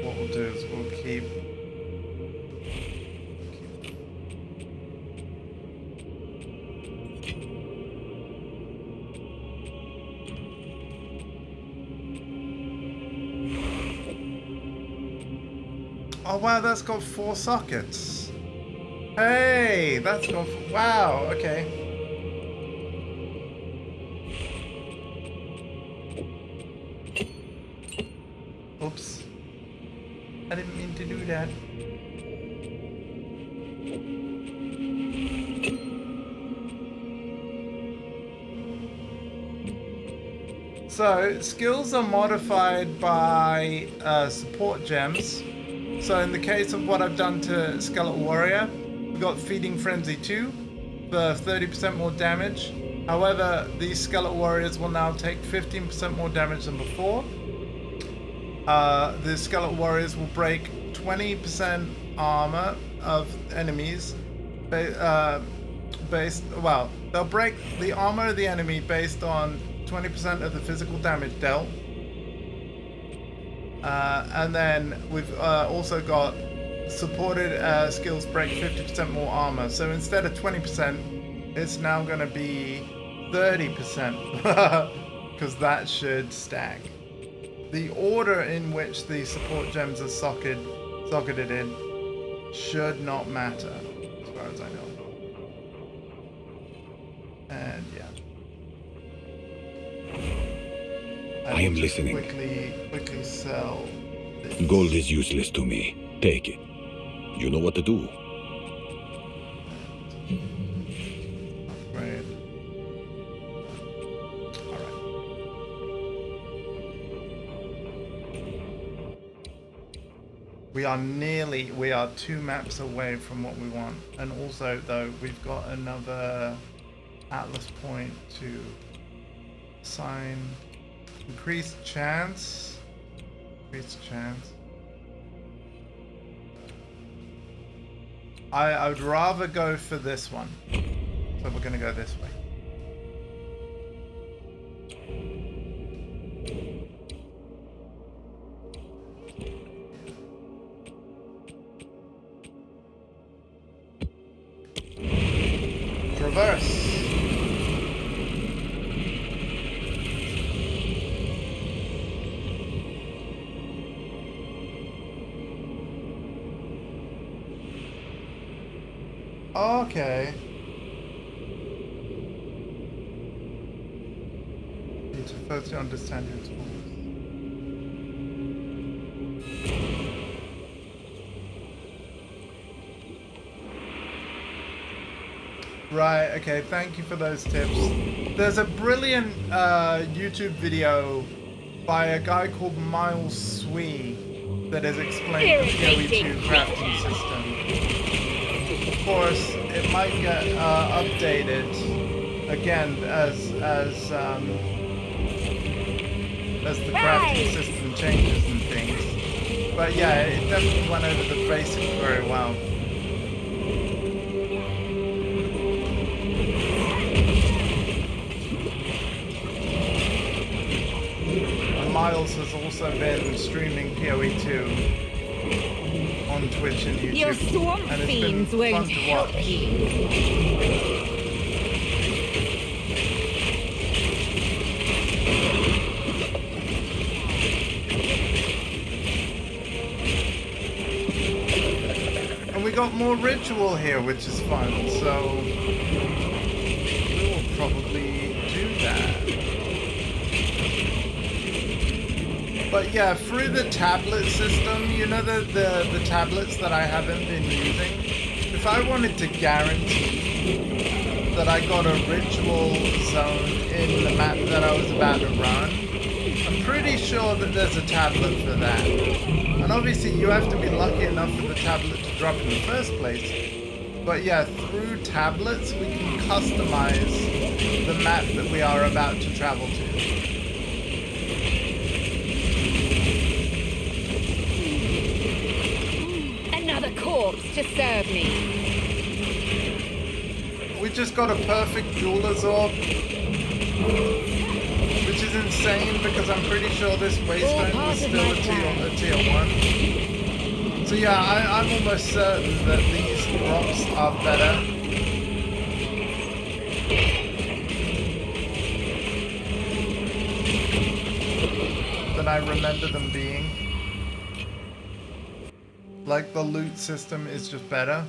What we'll do is we'll keep oh wow, that's got 4 sockets. Hey, that's got wow, okay. Oops. I didn't mean to do that. So, skills are modified by support gems. So in the case of what I've done to Skeletal Warrior, we got Feeding Frenzy 2 for 30% more damage. However, these Skeletal Warriors will now take 15% more damage than before. The Skeletal Warriors will break 20% armor of enemies well, they'll break the armor of the enemy based on 20% of the physical damage dealt. And then we've also got supported skills break 50% more armor. So instead of 20%, it's now going to be 30%, because that should stack. The order in which the support gems are socketed in should not matter, as far as I know. And yeah. I am listening. Quickly sell this. Gold is useless to me. Take it. You know what to do. Upgrade. Alright. We are 2 maps away from what we want. And also, though, we've got another Atlas point to assign. Increased chance. I would rather go for this one. So we're gonna go this way. Traverse. Okay. Need to first understand your tools. Right, okay, thank you for those tips. There's a brilliant YouTube video by a guy called Miles Swee that has explained the PoE2 crafting system. Of course, it might get updated again as the crafting system changes and things. But yeah, it definitely went over the basics very well. And Miles has also been streaming PoE2 on Twitch and YouTube. Your swamp and it's fiends been won't fun to help watch. you. got more ritual here, which is fun, so we will probably do that. But yeah, through the tablet system, you know the tablets that I haven't been using? If I wanted to guarantee that I got a ritual zone in the map that I was about to run, I'm pretty sure that there's a tablet for that. And obviously you have to be lucky enough for the tablet to drop in the first place. But yeah, through tablets we can customize the map that we are about to travel to. Another corpse to serve me. We just got a perfect jeweler's orb, which is insane because I'm pretty sure this wasteland was still a tier 1. So yeah, I'm almost certain that these drops are better. Than I remember them being. Like the loot system is just better.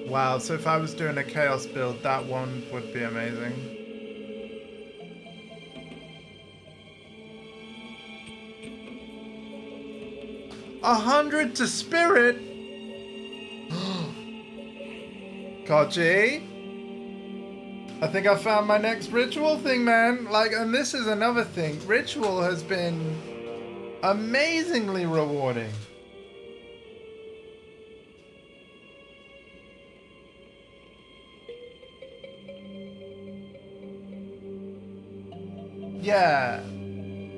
Wow, so if I was doing a chaos build, that one would be amazing. $100 to spirit? Kochi? I think I found my next ritual thing, man. Like, and this is another thing. Ritual has been amazingly rewarding. Yeah.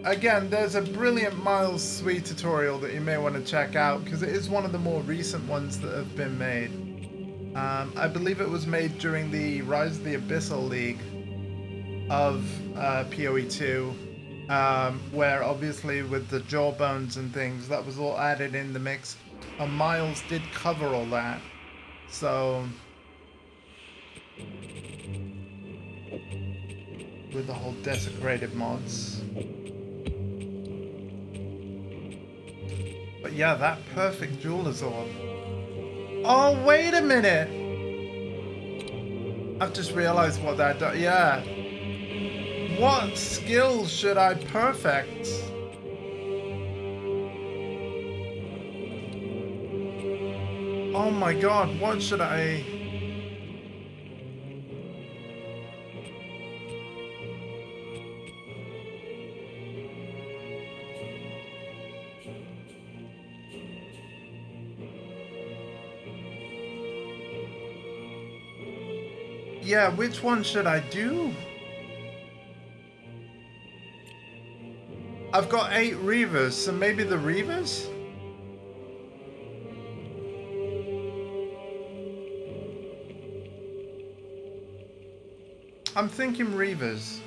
Again, there's a brilliant Miles Sweet tutorial that you may want to check out because it is one of the more recent ones that have been made. I believe it was made during the Rise of the Abyssal League of PoE 2, where obviously with the jawbones and things, that was all added in the mix. And Miles did cover all that. So with the whole desecrated mods. But yeah, that perfect jeweler's orb. Oh, wait a minute! I've just realized what that does. Yeah. What skills should I perfect? Oh my god, what should I... Yeah, which one should I do? I've got 8 Reavers, so maybe the Reavers? I'm thinking Reavers.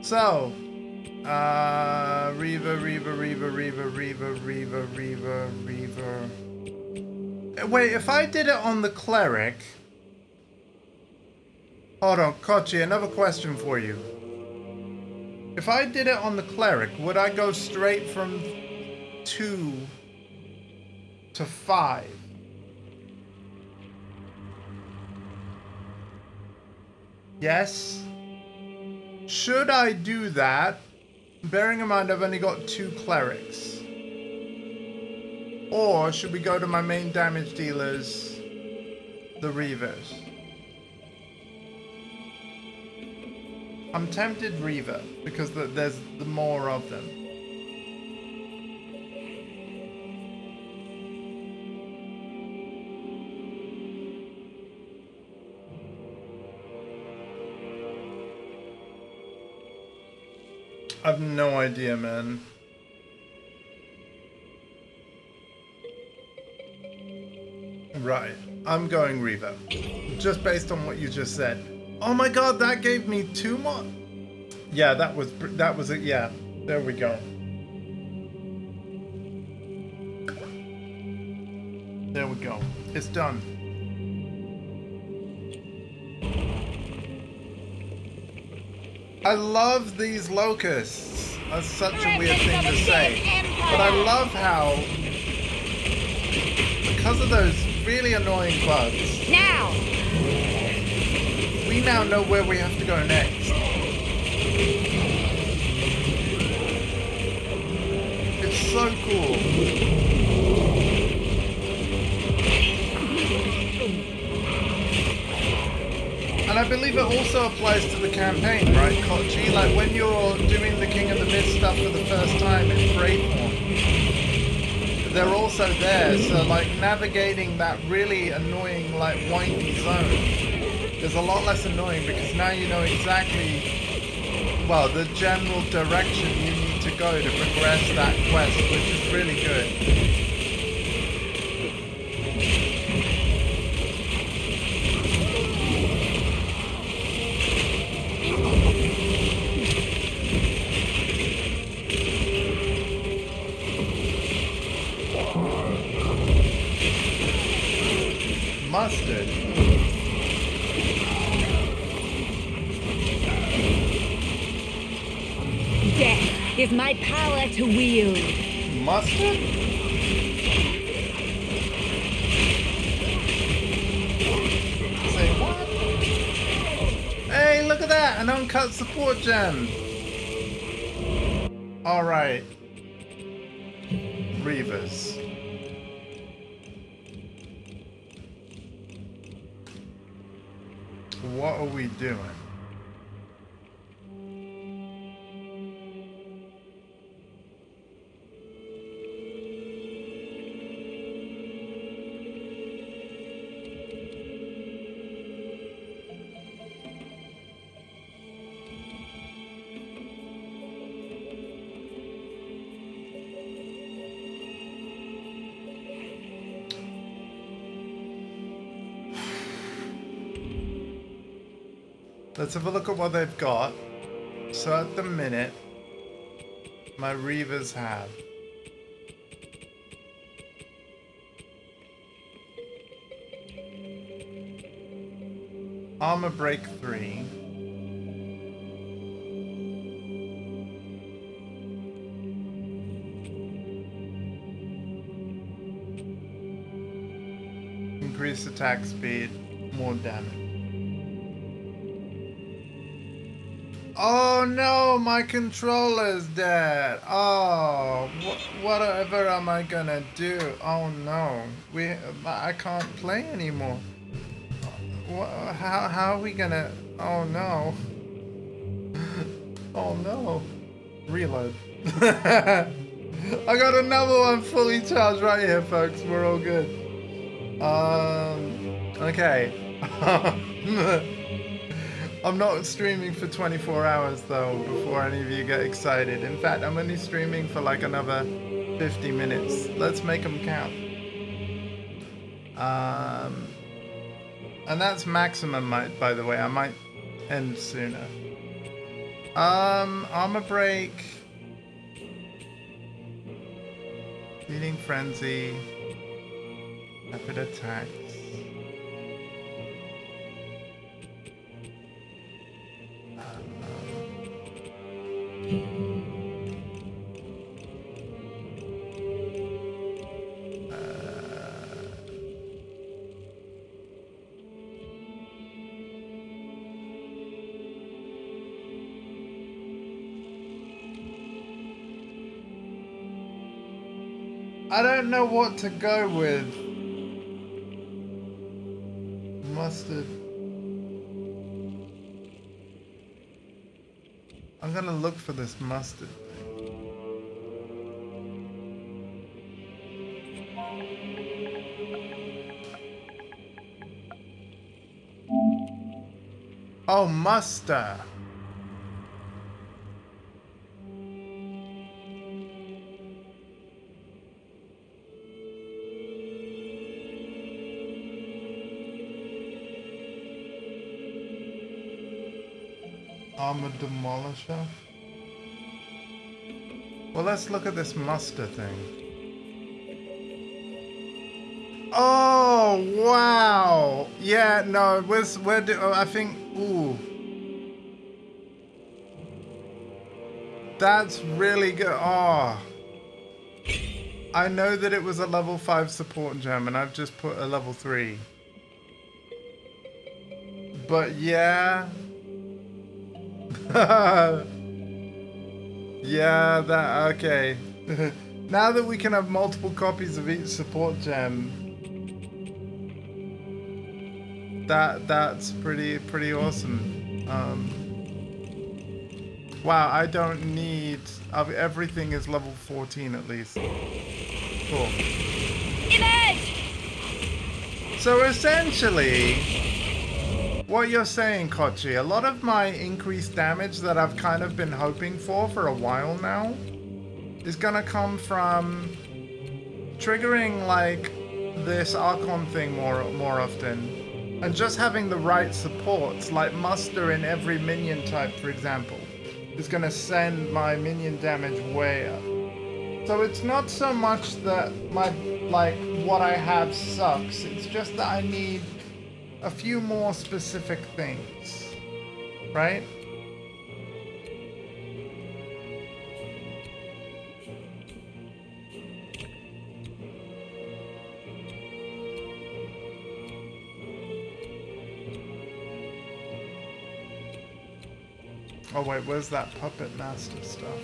So, Reaver. Wait, if I did it on the cleric... Hold on, Kochi, another question for you. If I did it on the cleric, would I go straight from 2 to 5? Yes? Should I do that, bearing in mind I've only got 2 clerics? Or should we go to my main damage dealers, the Reavers? I'm tempted Reaver, because there's the more of them. I've no idea, man. Right, I'm going Reaver. Just based on what you just said. Oh my god, that gave me 2 more. Yeah, that was it. Yeah, there we go. There we go. It's done. I love these locusts. That's such a weird thing to say. But I love how, because of those really annoying bugs, Now! we now know where we have to go next. It's so cool. And I believe it also applies to the campaign, right, Kochi? Like when you're doing the King of the Mist stuff for the first time in Freeform, they're also there. So like navigating that really annoying, like windy zone is a lot less annoying because now you know exactly, well, the general direction you need to go to progress that quest, which is really good. Mustard. Death is my power to wield. Mustard? Say what? Hey, look at that! An uncut support gem! Alright. Reavers. What are we doing? Let's have a look at what they've got. So at the minute, my Reavers have Armor Break 3. Increased attack speed, more damage. Oh no, my controller's dead. Oh, whatever am I gonna do? Oh no, I can't play anymore. How are we gonna? Oh no. Oh no. Reload. I got another one fully charged right here, folks. We're all good. Okay. I'm not streaming for 24 hours though, before any of you get excited. In fact, I'm only streaming for like another 50 minutes. Let's make them count. And that's maximum, by the way. I might end sooner. Armor Break. Feeding Frenzy. Rapid Attacks. I don't know what to go with. Mustard. I'm gonna look for this mustard thing. Oh, muster. Armored Demolisher. Well, let's look at this muster thing. Oh, wow. Yeah, no, I think, ooh. That's really good. Oh. I know that it was a level 5 support gem and I've just put a level 3. But yeah. Yeah, that, okay. Now that we can have multiple copies of each support gem, that's pretty awesome. Wow, I don't need, everything is level 14 at least. Cool. Image! So essentially, what you're saying, Kochi, a lot of my increased damage that I've kind of been hoping for a while now is gonna come from triggering like this Archon thing more often, and just having the right supports, like muster in every minion type, for example, is gonna send my minion damage way up. So it's not so much that what I have sucks, it's just that I need a few more specific things, right? Oh wait, where's that puppet master stuff?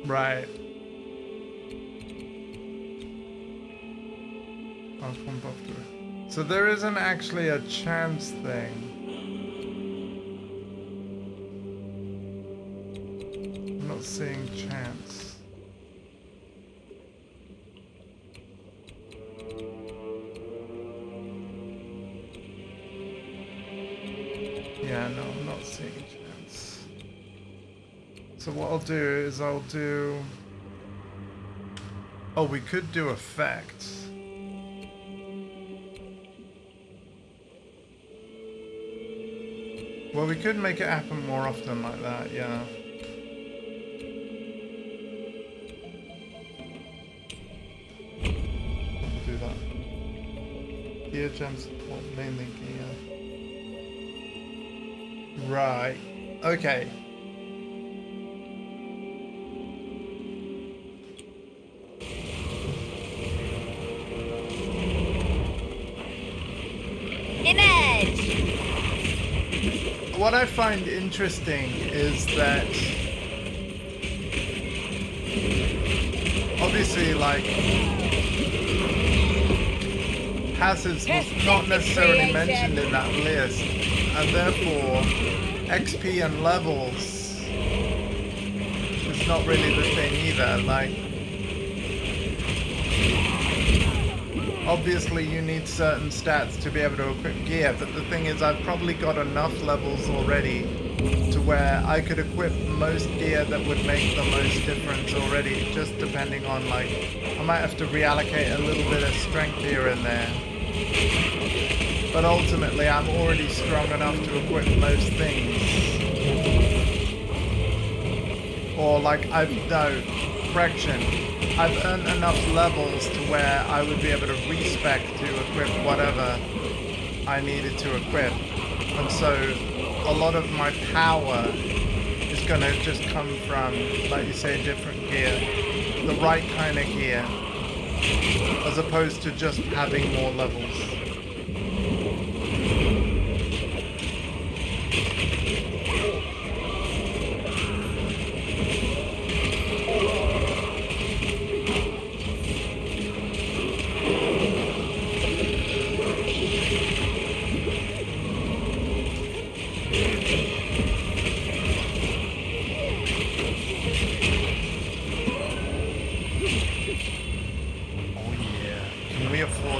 Right. I'll pump up to it. So there isn't actually a chance thing. I'm not seeing chance. Yeah, no, I'm not seeing chance. So what I'll do is I'll do... Oh, we could do effects. Well, we could make it happen more often like that, yeah. We'll do that. Gear gem support, mainly gear. Right. Okay. What I find interesting is that obviously, like, passives was not necessarily mentioned in that list, and therefore XP and levels is not really the thing either. Like, obviously you need certain stats to be able to equip gear, but the thing is I've probably got enough levels already to where I could equip most gear that would make the most difference already, just depending on, like, I might have to reallocate a little bit of strength here and there. But ultimately I'm already strong enough to equip most things. Or like, correction. I've earned enough levels to where I would be able to respec to equip whatever I needed to equip. And so a lot of my power is going to just come from, like you say, different gear. The right kind of gear. As opposed to just having more levels.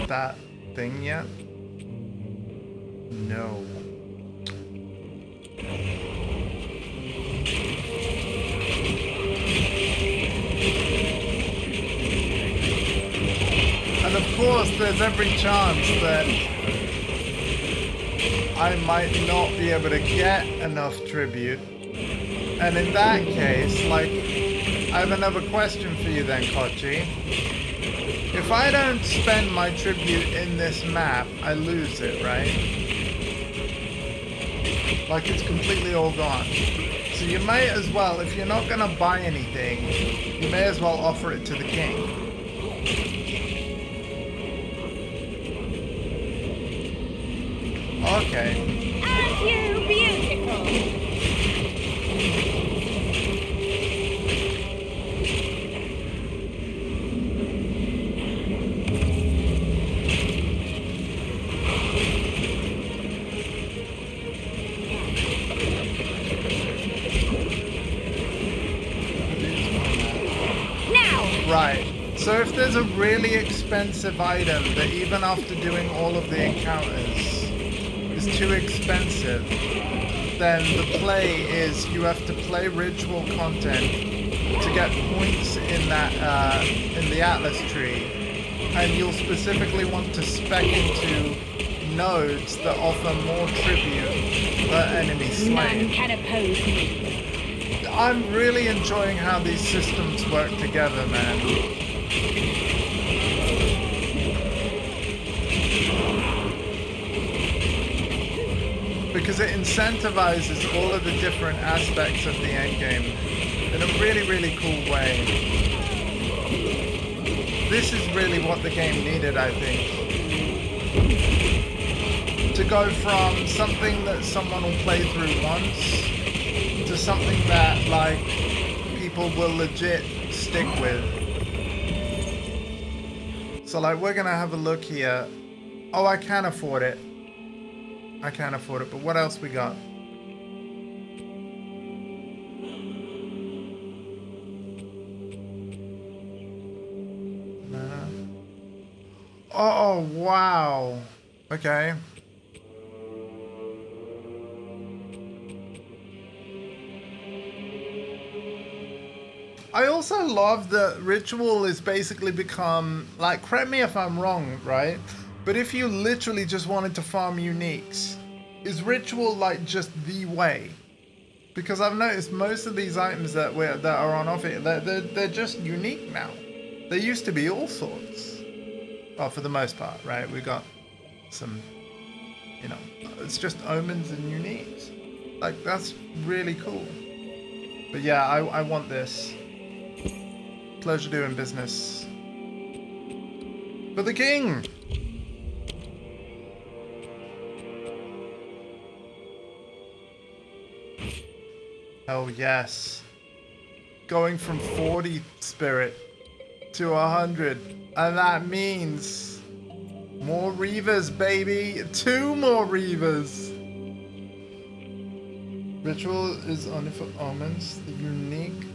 That thing yet? No. And of course there's every chance that I might not be able to get enough tribute, and in that case, like, I have another question for you then, Kochi. If I don't spend my tribute in this map, I lose it, right? Like it's completely all gone. So you may as well, if you're not gonna buy anything, you may as well offer it to the king. Okay. Aren't you beautiful? Right. So if there's a really expensive item that even after doing all of the encounters is too expensive, then the play is you have to play ritual content to get points in that in the Atlas tree, and you'll specifically want to spec into nodes that offer more tribute per enemy slain. None can oppose me. I'm really enjoying how these systems work together, man. Because it incentivizes all of the different aspects of the endgame in a really, really cool way. This is really what the game needed, I think. To go from something that someone will play through once to something that, like, people will legit stick with. So, like, we're gonna have a look here. Oh, I can afford it. I can afford it, but what else we got? Oh, wow. Okay. I also love that ritual is basically become, like, correct me if I'm wrong, right? But if you literally just wanted to farm uniques, is ritual like just the way? Because I've noticed most of these items that are on offer, they're just unique now. They used to be all sorts. Well, for the most part, right? We got some, you know, it's just omens and uniques. Like, that's really cool. But yeah, I want this. Pleasure doing business. For the king! Oh yes. Going from 40 spirit to 100. And that means more Reavers, baby! 2 more Reavers! Ritual is only for omens. The unique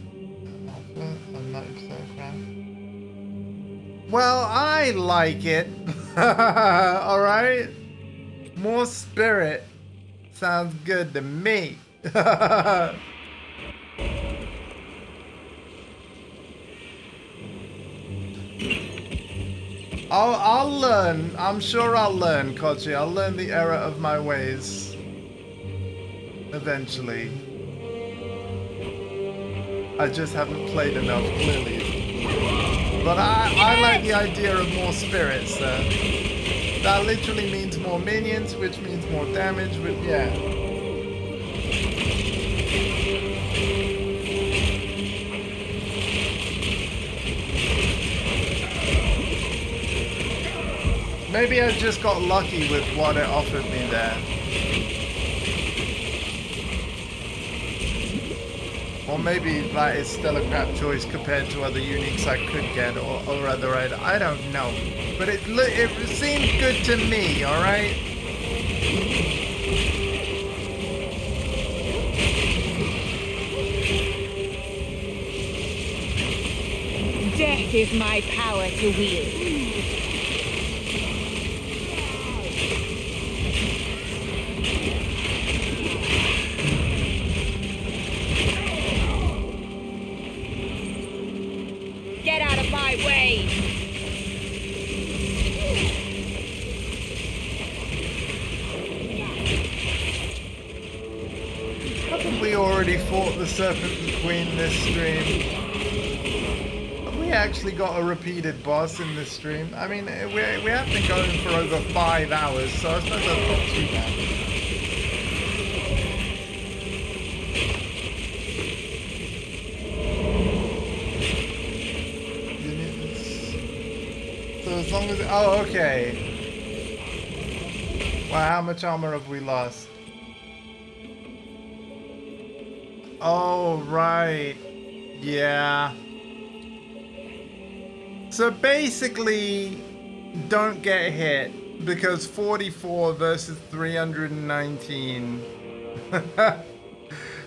alpha on 90% craft. Well, I like it. Alright? More spirit sounds good to me. I'll learn. I'm sure I'll learn, Kochi. I'll learn the error of my ways. Eventually. I just haven't played enough, clearly. But I like the idea of more spirits. That literally means more minions, which means more damage, but yeah. Maybe I just got lucky with what it offered me there. Or maybe that is still a crap choice compared to other uniques I could get or other items. I don't know. But it seemed good to me, alright? Death is my power to wield. Get out of my way! Probably already fought the Serpent Queen this stream. actually got a repeated boss in this stream. I mean, we have been going for over 5 hours, so I suppose that's not too bad. So as long as... Oh, okay. Wow, how much armor have we lost? Oh, right. Yeah. So basically, don't get hit, because 44 versus 319.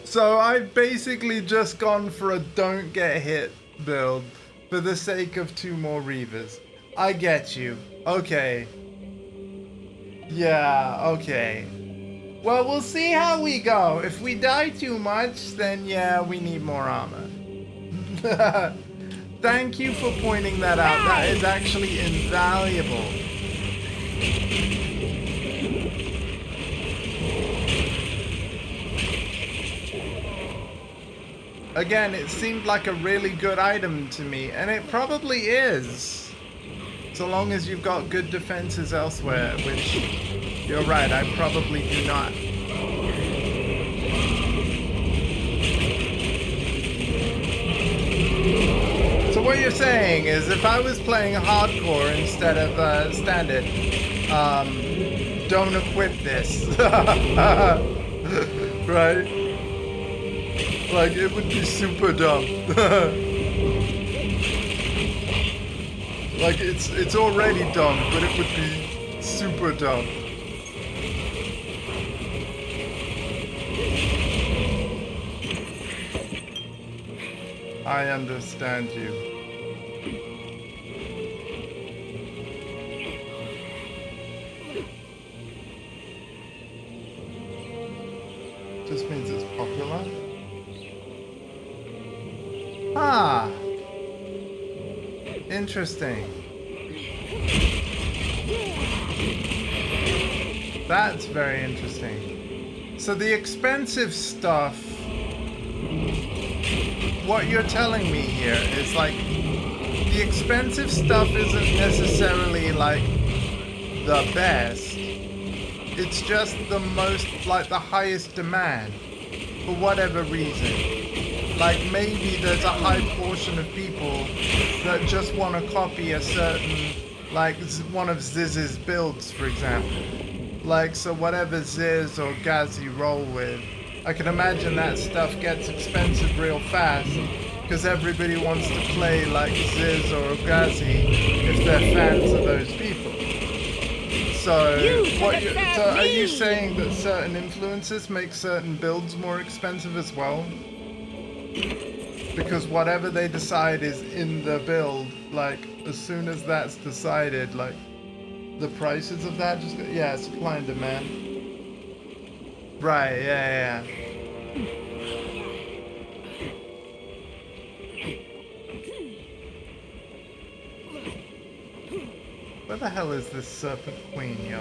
So I've basically just gone for a don't get hit build for the sake of 2 more Reavers. I get you. Okay. Yeah, okay. Well, we'll see how we go. If we die too much, then yeah, we need more armor. Thank you for pointing that out. That is actually invaluable. Again, it seemed like a really good item to me, and it probably is. So long as you've got good defenses elsewhere, which you're right, I probably do not. So what you're saying is, if I was playing hardcore instead of standard, don't equip this. Right? Like, it would be super dumb. Like, it's already dumb, but it would be super dumb. I understand you. Just means it's popular. Ah! Interesting. That's very interesting. So the expensive stuff, what you're telling me here is like, the expensive stuff isn't necessarily like the best. It's just the most, like the highest demand for whatever reason. Like maybe there's a high portion of people that just want to copy a certain, like one of Ziz's builds, for example. Like, so whatever Ziz or Gazi roll with, I can imagine that stuff gets expensive real fast because everybody wants to play like Ziz or Gazi if they're fans of those people. So, so are you saying that certain influences make certain builds more expensive as well? Because whatever they decide is in the build, like, as soon as that's decided, like, the prices of that just go, yeah, supply and demand. Right, yeah. Where the hell is this Serpent Queen, yo?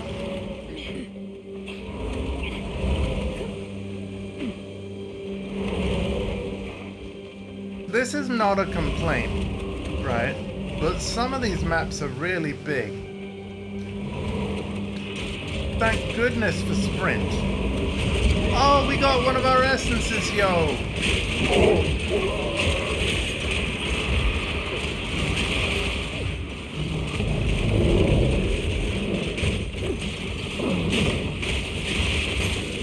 This is not a complaint, right? But some of these maps are really big. Thank goodness for sprint. Oh, we got one of our essences, yo!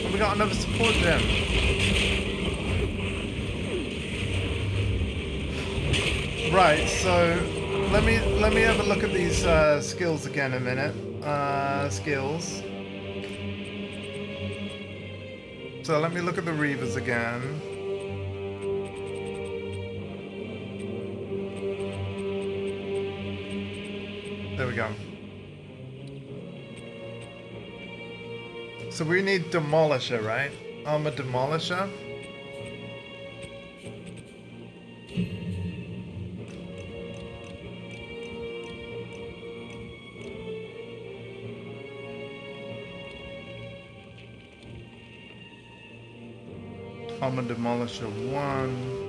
And we got another support gem. Right, so let me have a look at these skills again a minute. Skills. So let me look at the Reavers again. There we go. So we need Demolisher, right? Armor Demolisher. Armor Demolisher 1.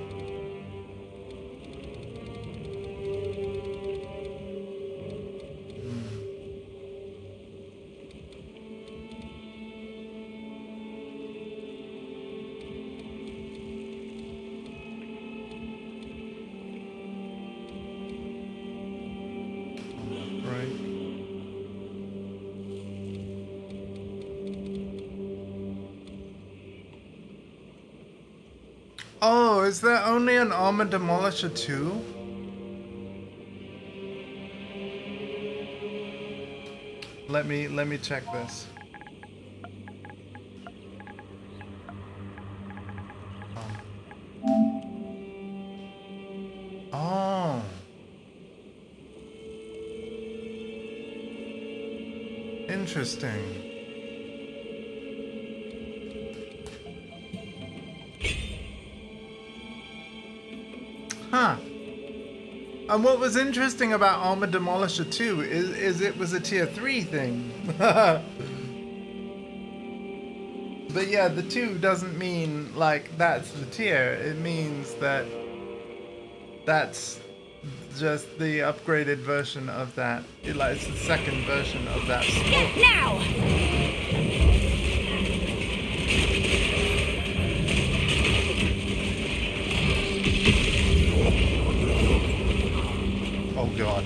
Oh, is there only an Armor Demolisher 2? Let me check this. Oh. Interesting. Huh. And what was interesting about Armor Demolisher 2 is it was a tier 3 thing. But yeah, the 2 doesn't mean like that's the tier. It means that that's just the upgraded version of that. Like it's the second version of that. Get now! Oh god.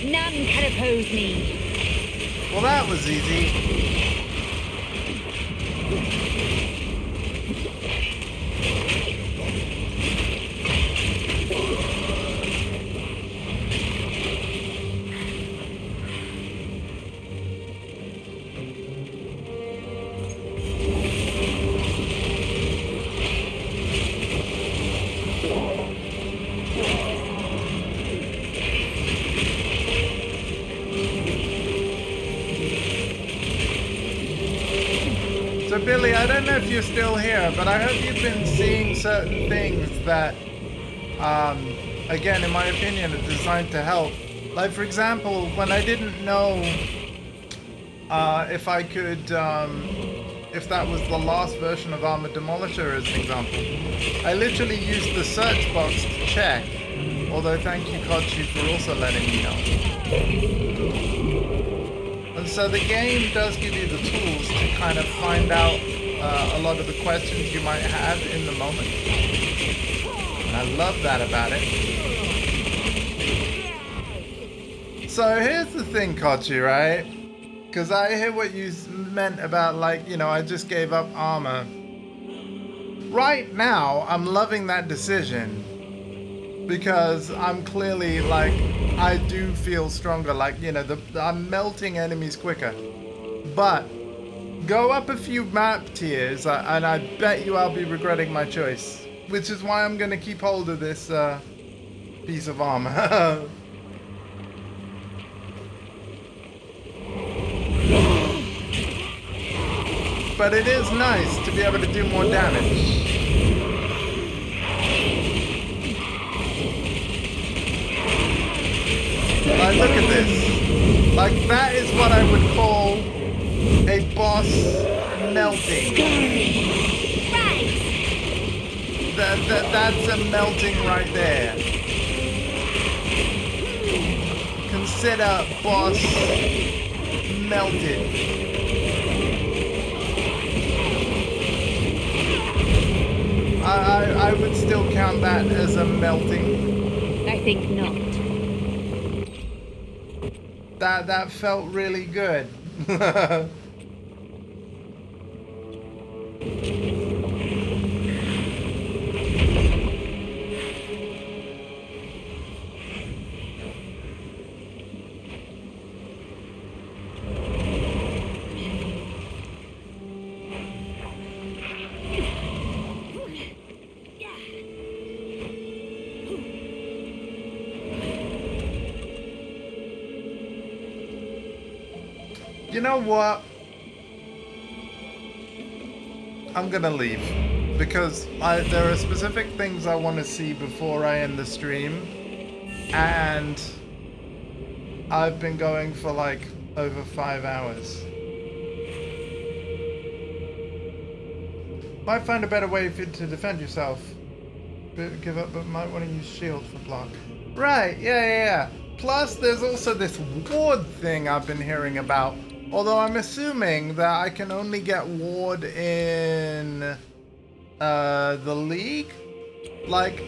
None can oppose me. Well, that was easy. So Billy, I don't know if you're still here, but I hope you've been seeing certain things that, again, in my opinion, are designed to help. Like, for example, when I didn't know if I could, if that was the last version of Armor Demolisher as an example, I literally used the search box to check. Although thank you, Kochi, for also letting me know. And so the game does give you the tools to kind of find out a lot of the questions you might have in the moment. And I love that about it. So here's the thing, Kochi, right? Because I hear what you meant about, like, you know, I just gave up armor. Right now, I'm loving that decision. Because I'm clearly, like, I do feel stronger. Like, you know, I'm melting enemies quicker. But go up a few map tiers, and I bet you I'll be regretting my choice. Which is why I'm going to keep hold of this piece of armor. But it is nice to be able to do more damage. Like, look at this. Like, that is what I would call a boss melting. That's a melting right there. Consider boss melted. I would still count that as a melting. I think not. That felt really good. You know what? I'm gonna leave because there are specific things I want to see before I end the stream, and I've been going for like over 5 hours. Might find a better way to defend yourself. Give up, but might want to use shield for block. Right, yeah. Plus, there's also this ward thing I've been hearing about. Although I'm assuming that I can only get ward in the League? Like,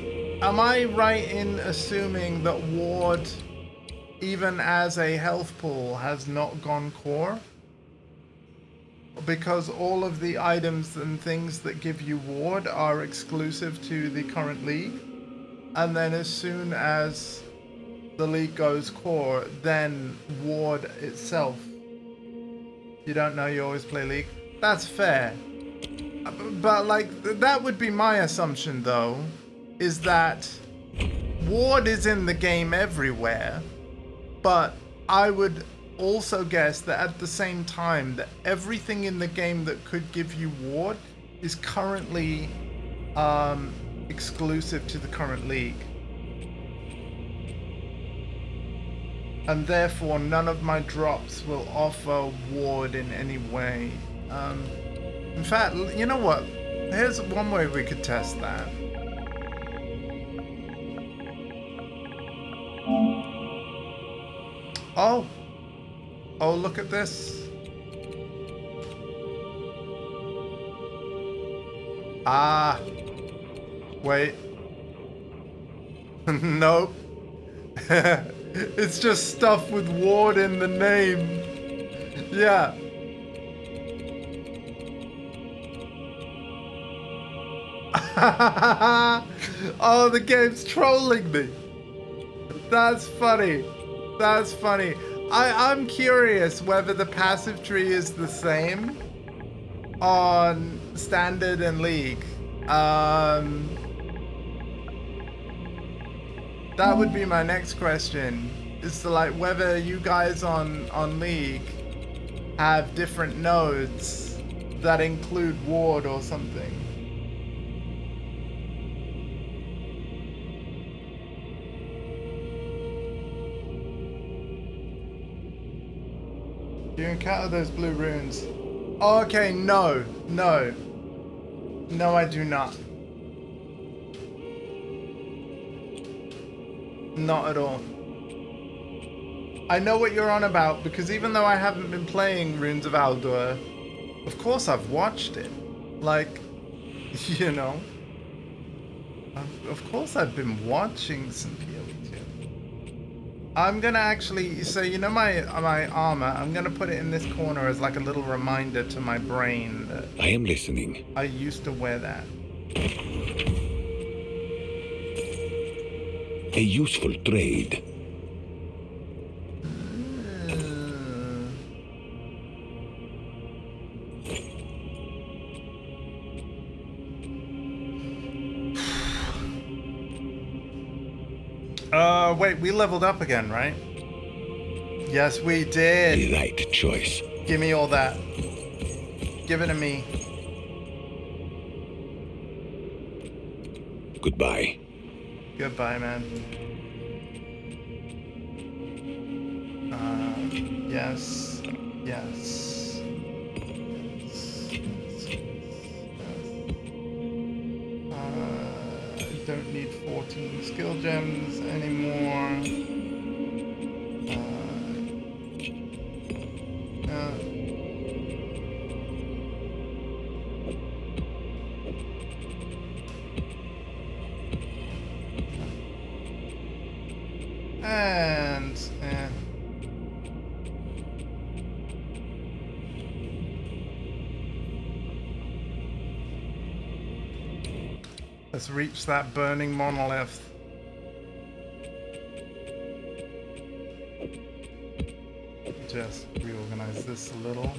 am I right in assuming that ward even as a health pool, has not gone core. Because all of the items and things that give you ward are exclusive to the current league. And then as soon as the league goes core, then ward itself. You don't know, you always play league. That's fair. But like, that would be my assumption though, is that ward is in the game everywhere, but I would also guess that at the same time that everything in the game that could give you ward is currently exclusive to the current league. And therefore none of my drops will offer ward in any way. In fact, you know what? Here's one way we could test that. Oh, look at this. Ah, wait. Nope. It's just stuff with ward in the name. Yeah. Oh, the game's trolling me. That's funny. That's funny. I'm curious whether the passive tree is the same on standard and league. That would be my next question. Is to like whether you guys on league have different nodes that include ward or something. Do you encounter those blue runes? Oh, okay, no, I do not. Not at all. I know what you're on about, because even though I haven't been playing Runes of Aldur, of course I've watched it. Like, you know. Of course I've been watching some PoE 2. I'm gonna actually, so you know my armor, I'm gonna put it in this corner as like a little reminder to my brain that I am listening. I used to wear that. A useful trade. Wait, we leveled up again, right? Yes, we did. The right choice. Give me all that. Give it to me. Goodbye. Goodbye, man. Yes. Yes. I don't need 14 skill gems anymore. Let's reach that burning monolith. Just reorganize this a little.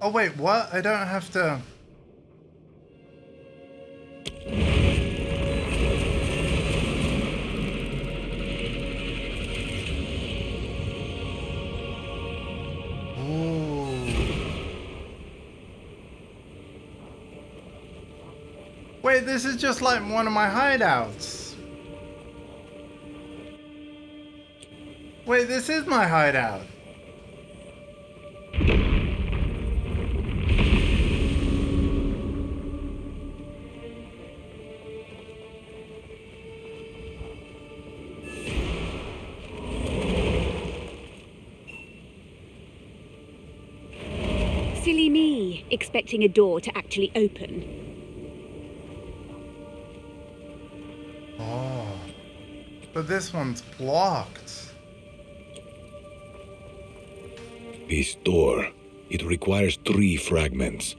Oh wait, what? I don't have to... Wait, this is just like one of my hideouts. Wait, this is my hideout. Silly me, expecting a door to actually open. Oh. But this one's blocked. This door, it requires 3 fragments.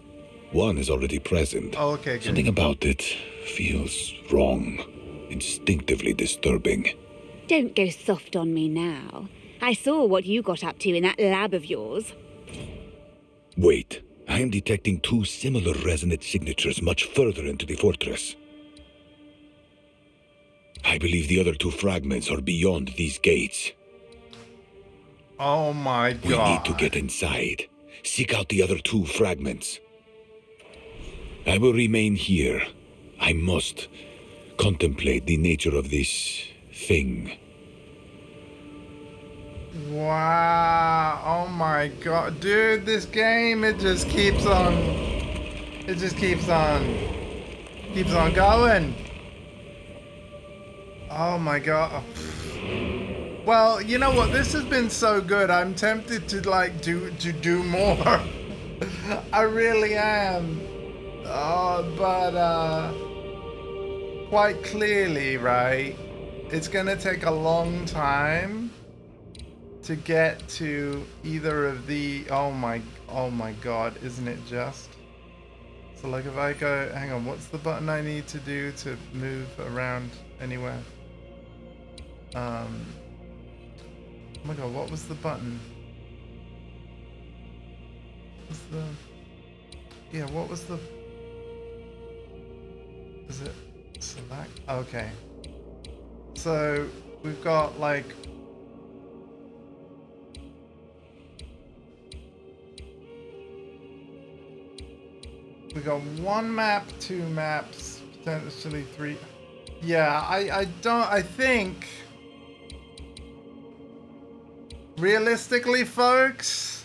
One is already present. Oh, okay, good. Something about it feels wrong, instinctively disturbing. Don't go soft on me now. I saw what you got up to in that lab of yours. Wait, I am detecting 2 similar resonant signatures much further into the fortress. I believe the other 2 fragments are beyond these gates. Oh my god. We need to get inside. Seek out the other 2 fragments. I will remain here. I must contemplate the nature of this thing. Wow. Oh my god. Dude, this game, it just keeps on. It just keeps on. Keeps on going. Oh my god. Well, you know what? This has been so good. I'm tempted to like do more. I really am. But quite clearly, right? It's gonna take a long time to get to either of the. Oh my god! Isn't it just? So like, if I go, hang on, what's the button I need to do to move around anywhere? Oh my god, what was the button? What was the... Is it select? Okay. So, we've got like... We got 1 map, 2 maps, potentially 3. Yeah, I think... Realistically, folks,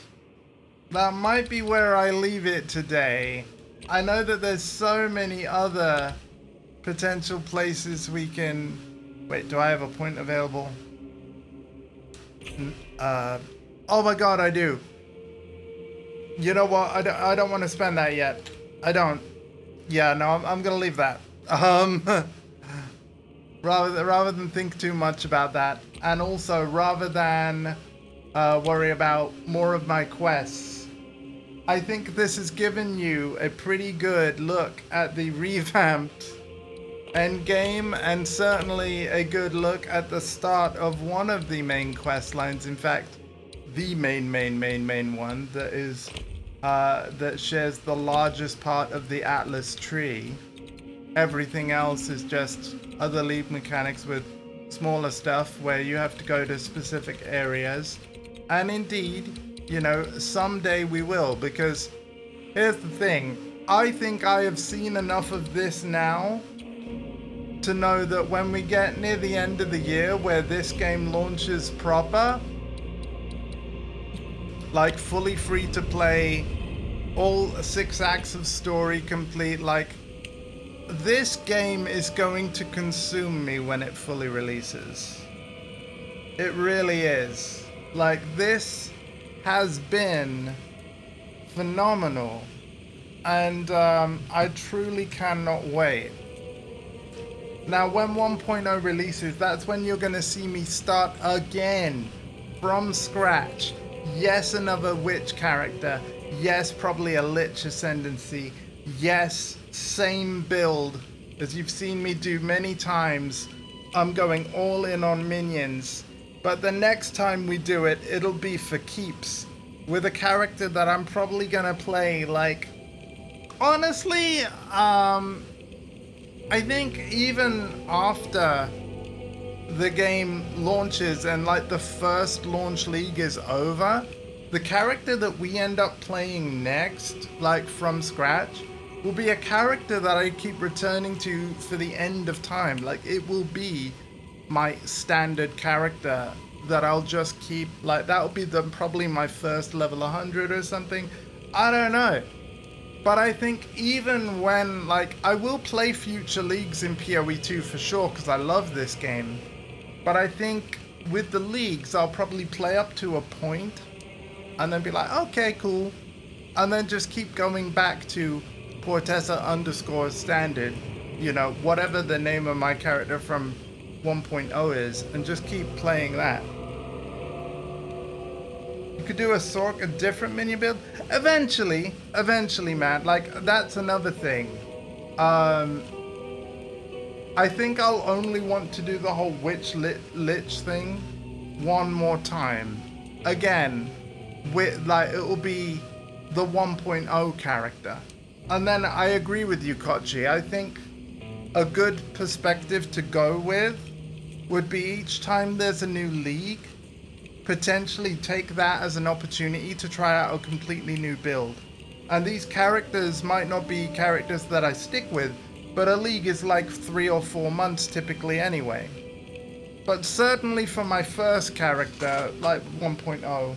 that might be where I leave it today. I know that there's so many other potential places we can... Wait, do I have a point available? Oh my god, I do. You know what? I don't want to spend that yet. I don't. Yeah, no, I'm gonna leave that. Rather than think too much about that, and also rather than worry about more of my quests, I think this has given you a pretty good look at the revamped endgame, and certainly a good look at the start of one of the main quest lines. In fact, the main one that is that shares the largest part of the Atlas tree. Everything else is just other league mechanics with smaller stuff where you have to go to specific areas. And indeed, you know, someday we will, because here's the thing. I think I have seen enough of this now to know that when we get near the end of the year where this game launches proper, like fully free to play, all 6 acts of story complete, like this game is going to consume me when it fully releases. It really is. Like, this has been phenomenal, and I truly cannot wait. Now, when 1.0 releases, that's when you're going to see me start again from scratch. Yes, another witch character. Yes, probably a Lich ascendancy. Yes, same build as you've seen me do many times. I'm going all in on minions. But the next time we do it, it'll be for keeps. With a character that I'm probably gonna play, like... Honestly, I think even after the game launches and like the first launch league is over, the character that we end up playing next, like from scratch, will be a character that I keep returning to for the end of time. Like, it will be my standard character that I'll just keep, like, that'll be probably my first level 100 or something. I don't know. But I think even when, like, I will play future leagues in PoE 2 for sure, because I love this game. But I think with the leagues, I'll probably play up to a point and then be like, okay, cool. and then just keep going back to Portessa_standard, you know, whatever the name of my character from 1.0 is, and just keep playing that. You could do a different minion build eventually, man. Like, that's another thing. I think I'll only want to do the whole Lich thing one more time. Again, with like, it will be the 1.0 character. And then I agree with you, Kochi. I think a good perspective to go with would be each time there's a new league, potentially take that as an opportunity to try out a completely new build. And these characters might not be characters that I stick with, but a league is like 3 or 4 months typically anyway. But certainly for my first character, like 1.0,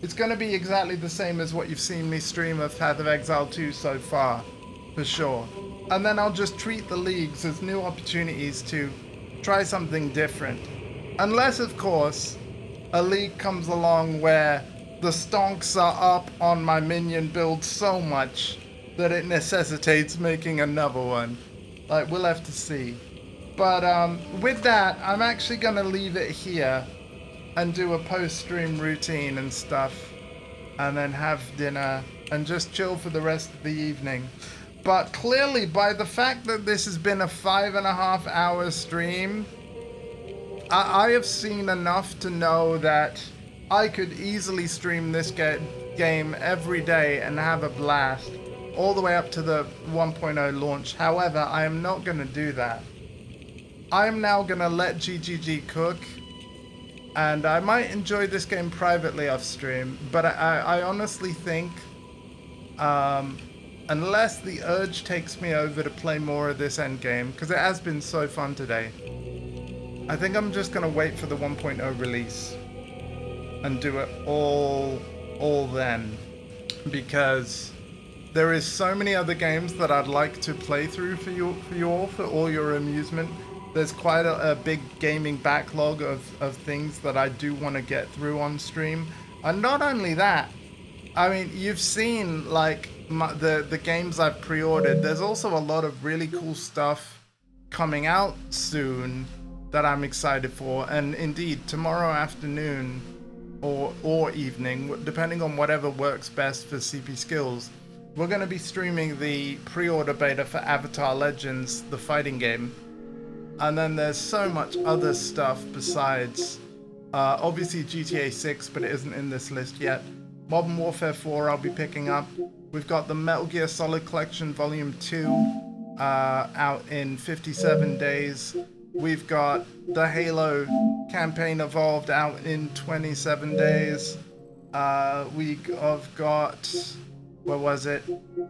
it's going to be exactly the same as what you've seen me stream of Path of Exile 2 so far, for sure. And then I'll just treat the leagues as new opportunities to try something different. Unless, of course, a league comes along where the stonks are up on my minion build so much that it necessitates making another one. Like, we'll have to see. But with that, I'm actually going to leave it here and do a post-stream routine and stuff, and then have dinner and just chill for the rest of the evening. But clearly, by the fact that this has been a 5.5 hour stream, I have seen enough to know that I could easily stream this game every day and have a blast all the way up to the 1.0 launch. However, I am not going to do that. I am now going to let GGG cook, and I might enjoy this game privately off stream, but I honestly think, unless the urge takes me over to play more of this endgame, because it has been so fun today, I think I'm just going to wait for the 1.0 release and do it all then, because there is so many other games that I'd like to play through for you all, for all your amusement. There's quite a big gaming backlog of things that I do want to get through on stream. And not only that, I mean, you've seen like the games I've pre-ordered. There's also a lot of really cool stuff coming out soon that I'm excited for. And indeed, tomorrow afternoon or evening, depending on whatever works best for CP Skills, we're going to be streaming the pre-order beta for Avatar Legends, the fighting game. And then there's so much other stuff besides, obviously GTA 6, but it isn't in this list yet. Modern Warfare 4 I'll be picking up. We've got the Metal Gear Solid Collection Volume 2 out in 57 days. We've got the Halo campaign Evolved out in 27 days. We've got, where was it?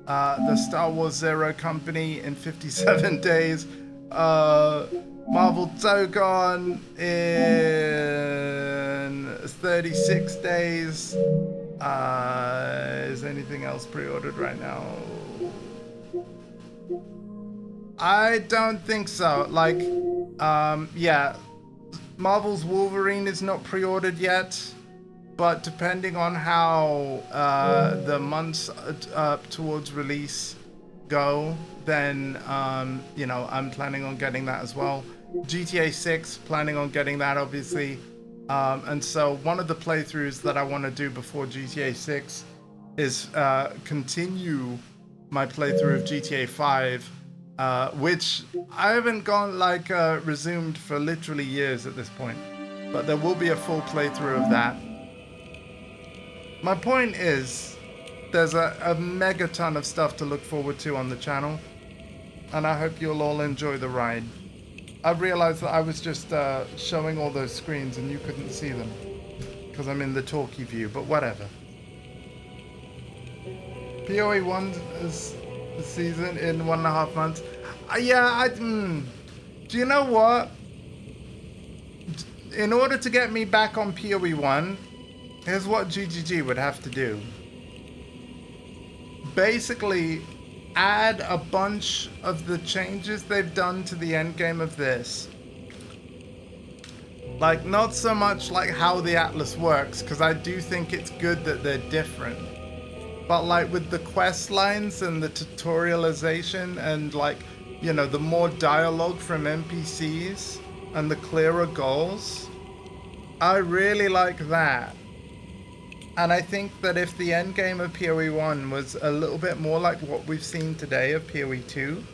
The Star Wars Zero Company in 57 days. Marvel Togon in 36 days. Is anything else pre-ordered right now? I don't think so. Like, yeah, Marvel's Wolverine is not pre-ordered yet, but depending on how the months towards release go, then you know, I'm planning on getting that as well. GTA 6, planning on getting that, obviously. And so one of the playthroughs that I want to do before GTA 6 is continue my playthrough of GTA 5, which I haven't gone like resumed for literally years at this point, but there will be a full playthrough of that. My point is, there's a mega ton of stuff to look forward to on the channel, and I hope you'll all enjoy the ride. I realized that I was just showing all those screens and you couldn't see them because I'm in the talkie view, but whatever. PoE 1 is the season in 1.5 months. Yeah, do you know what? In order to get me back on PoE 1, here's what GGG would have to do. Basically, add a bunch of the changes they've done to the endgame of this. Like, not so much like how the Atlas works, because I do think it's good that they're different. but like with the quest lines and the tutorialization and like, you know, the more dialogue from NPCs and the clearer goals, I really like that. And I think that if the end game of PoE 1 was a little bit more like what we've seen today of PoE 2,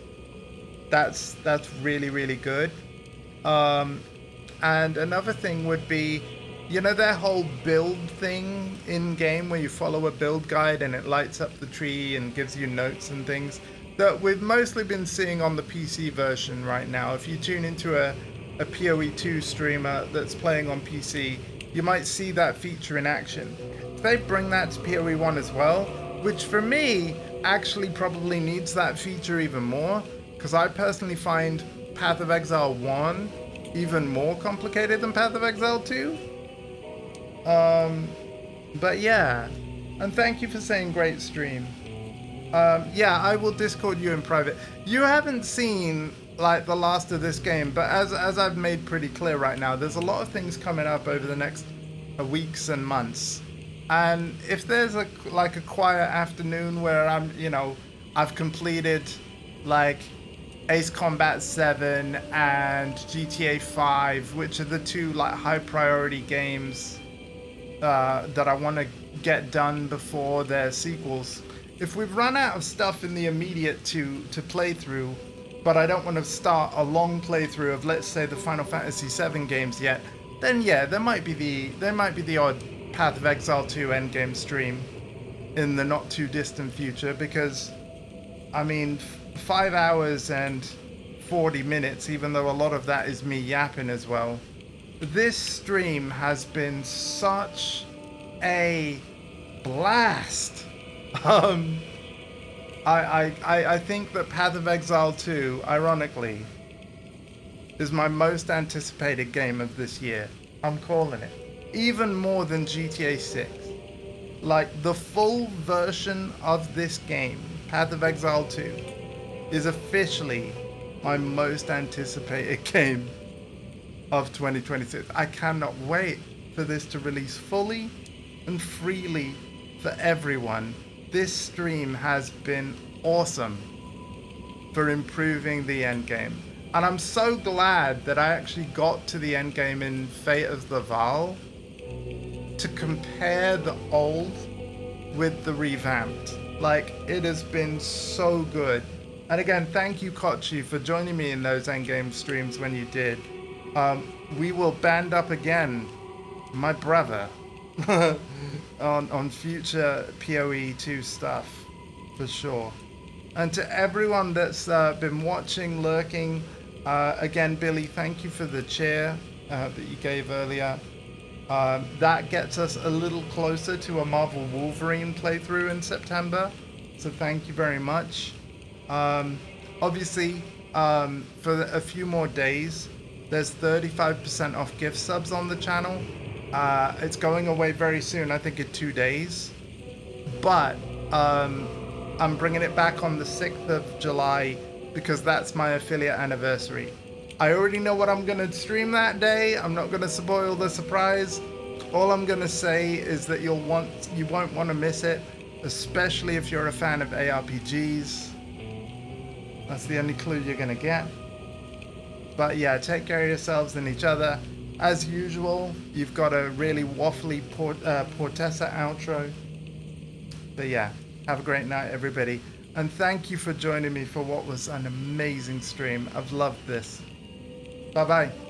that's really, really good. And another thing would be, you know, their whole build thing in game where you follow a build guide and it lights up the tree and gives you notes and things that we've mostly been seeing on the PC version right now. If you tune into a PoE 2 streamer that's playing on PC, you might see that feature in action. If they bring that to PoE 1 as well, which for me actually probably needs that feature even more, because I personally find Path of Exile 1 even more complicated than Path of Exile 2. But yeah, and thank you for saying great stream. Yeah, I will Discord you in private. You haven't seen like the last of this game, but as I've made pretty clear right now, there's a lot of things coming up over the next weeks and months. And if there's a quiet afternoon where I'm, you know, I've completed like Ace Combat 7 and GTA 5, which are the two like high priority games that I want to get done before their sequels. If we've run out of stuff in the immediate to play through, but I don't want to start a long playthrough of, let's say, the Final Fantasy VII games yet, then yeah, there might be the odd Path of Exile 2 endgame stream in the not too distant future, because I mean 5 hours and 40 minutes, even though a lot of that is me yapping as well. This stream has been such a blast. I think that Path of Exile 2, ironically, is my most anticipated game of this year. I'm calling it. Even more than GTA 6. Like, the full version of this game, Path of Exile 2, is officially my most anticipated game of 2026. I cannot wait for this to release fully and freely for everyone. This stream has been awesome for improving the endgame. And I'm so glad that I actually got to the endgame in Fate of the Val to compare the old with the revamped. Like, it has been so good. And again, thank you, Kochi, for joining me in those endgame streams when you did. We will band up again, my brother, on future PoE 2 stuff, for sure. And to everyone that's been watching, lurking, again, Billy, thank you for the chair that you gave earlier. That gets us a little closer to a Marvel Wolverine playthrough in September, so thank you very much. Obviously, for a few more days, there's 35% off gift subs on the channel. It's going away very soon, I think in 2 days. But I'm bringing it back on the 6th of July because that's my affiliate anniversary. I already know what I'm going to stream that day. I'm not going to spoil the surprise. All I'm going to say is that you won't want to miss it, especially if you're a fan of ARPGs. That's the only clue you're going to get. But yeah, take care of yourselves and each other. As usual, you've got a really waffly Portessa outro. But yeah, have a great night, everybody. And thank you for joining me for what was an amazing stream. I've loved this. Bye-bye.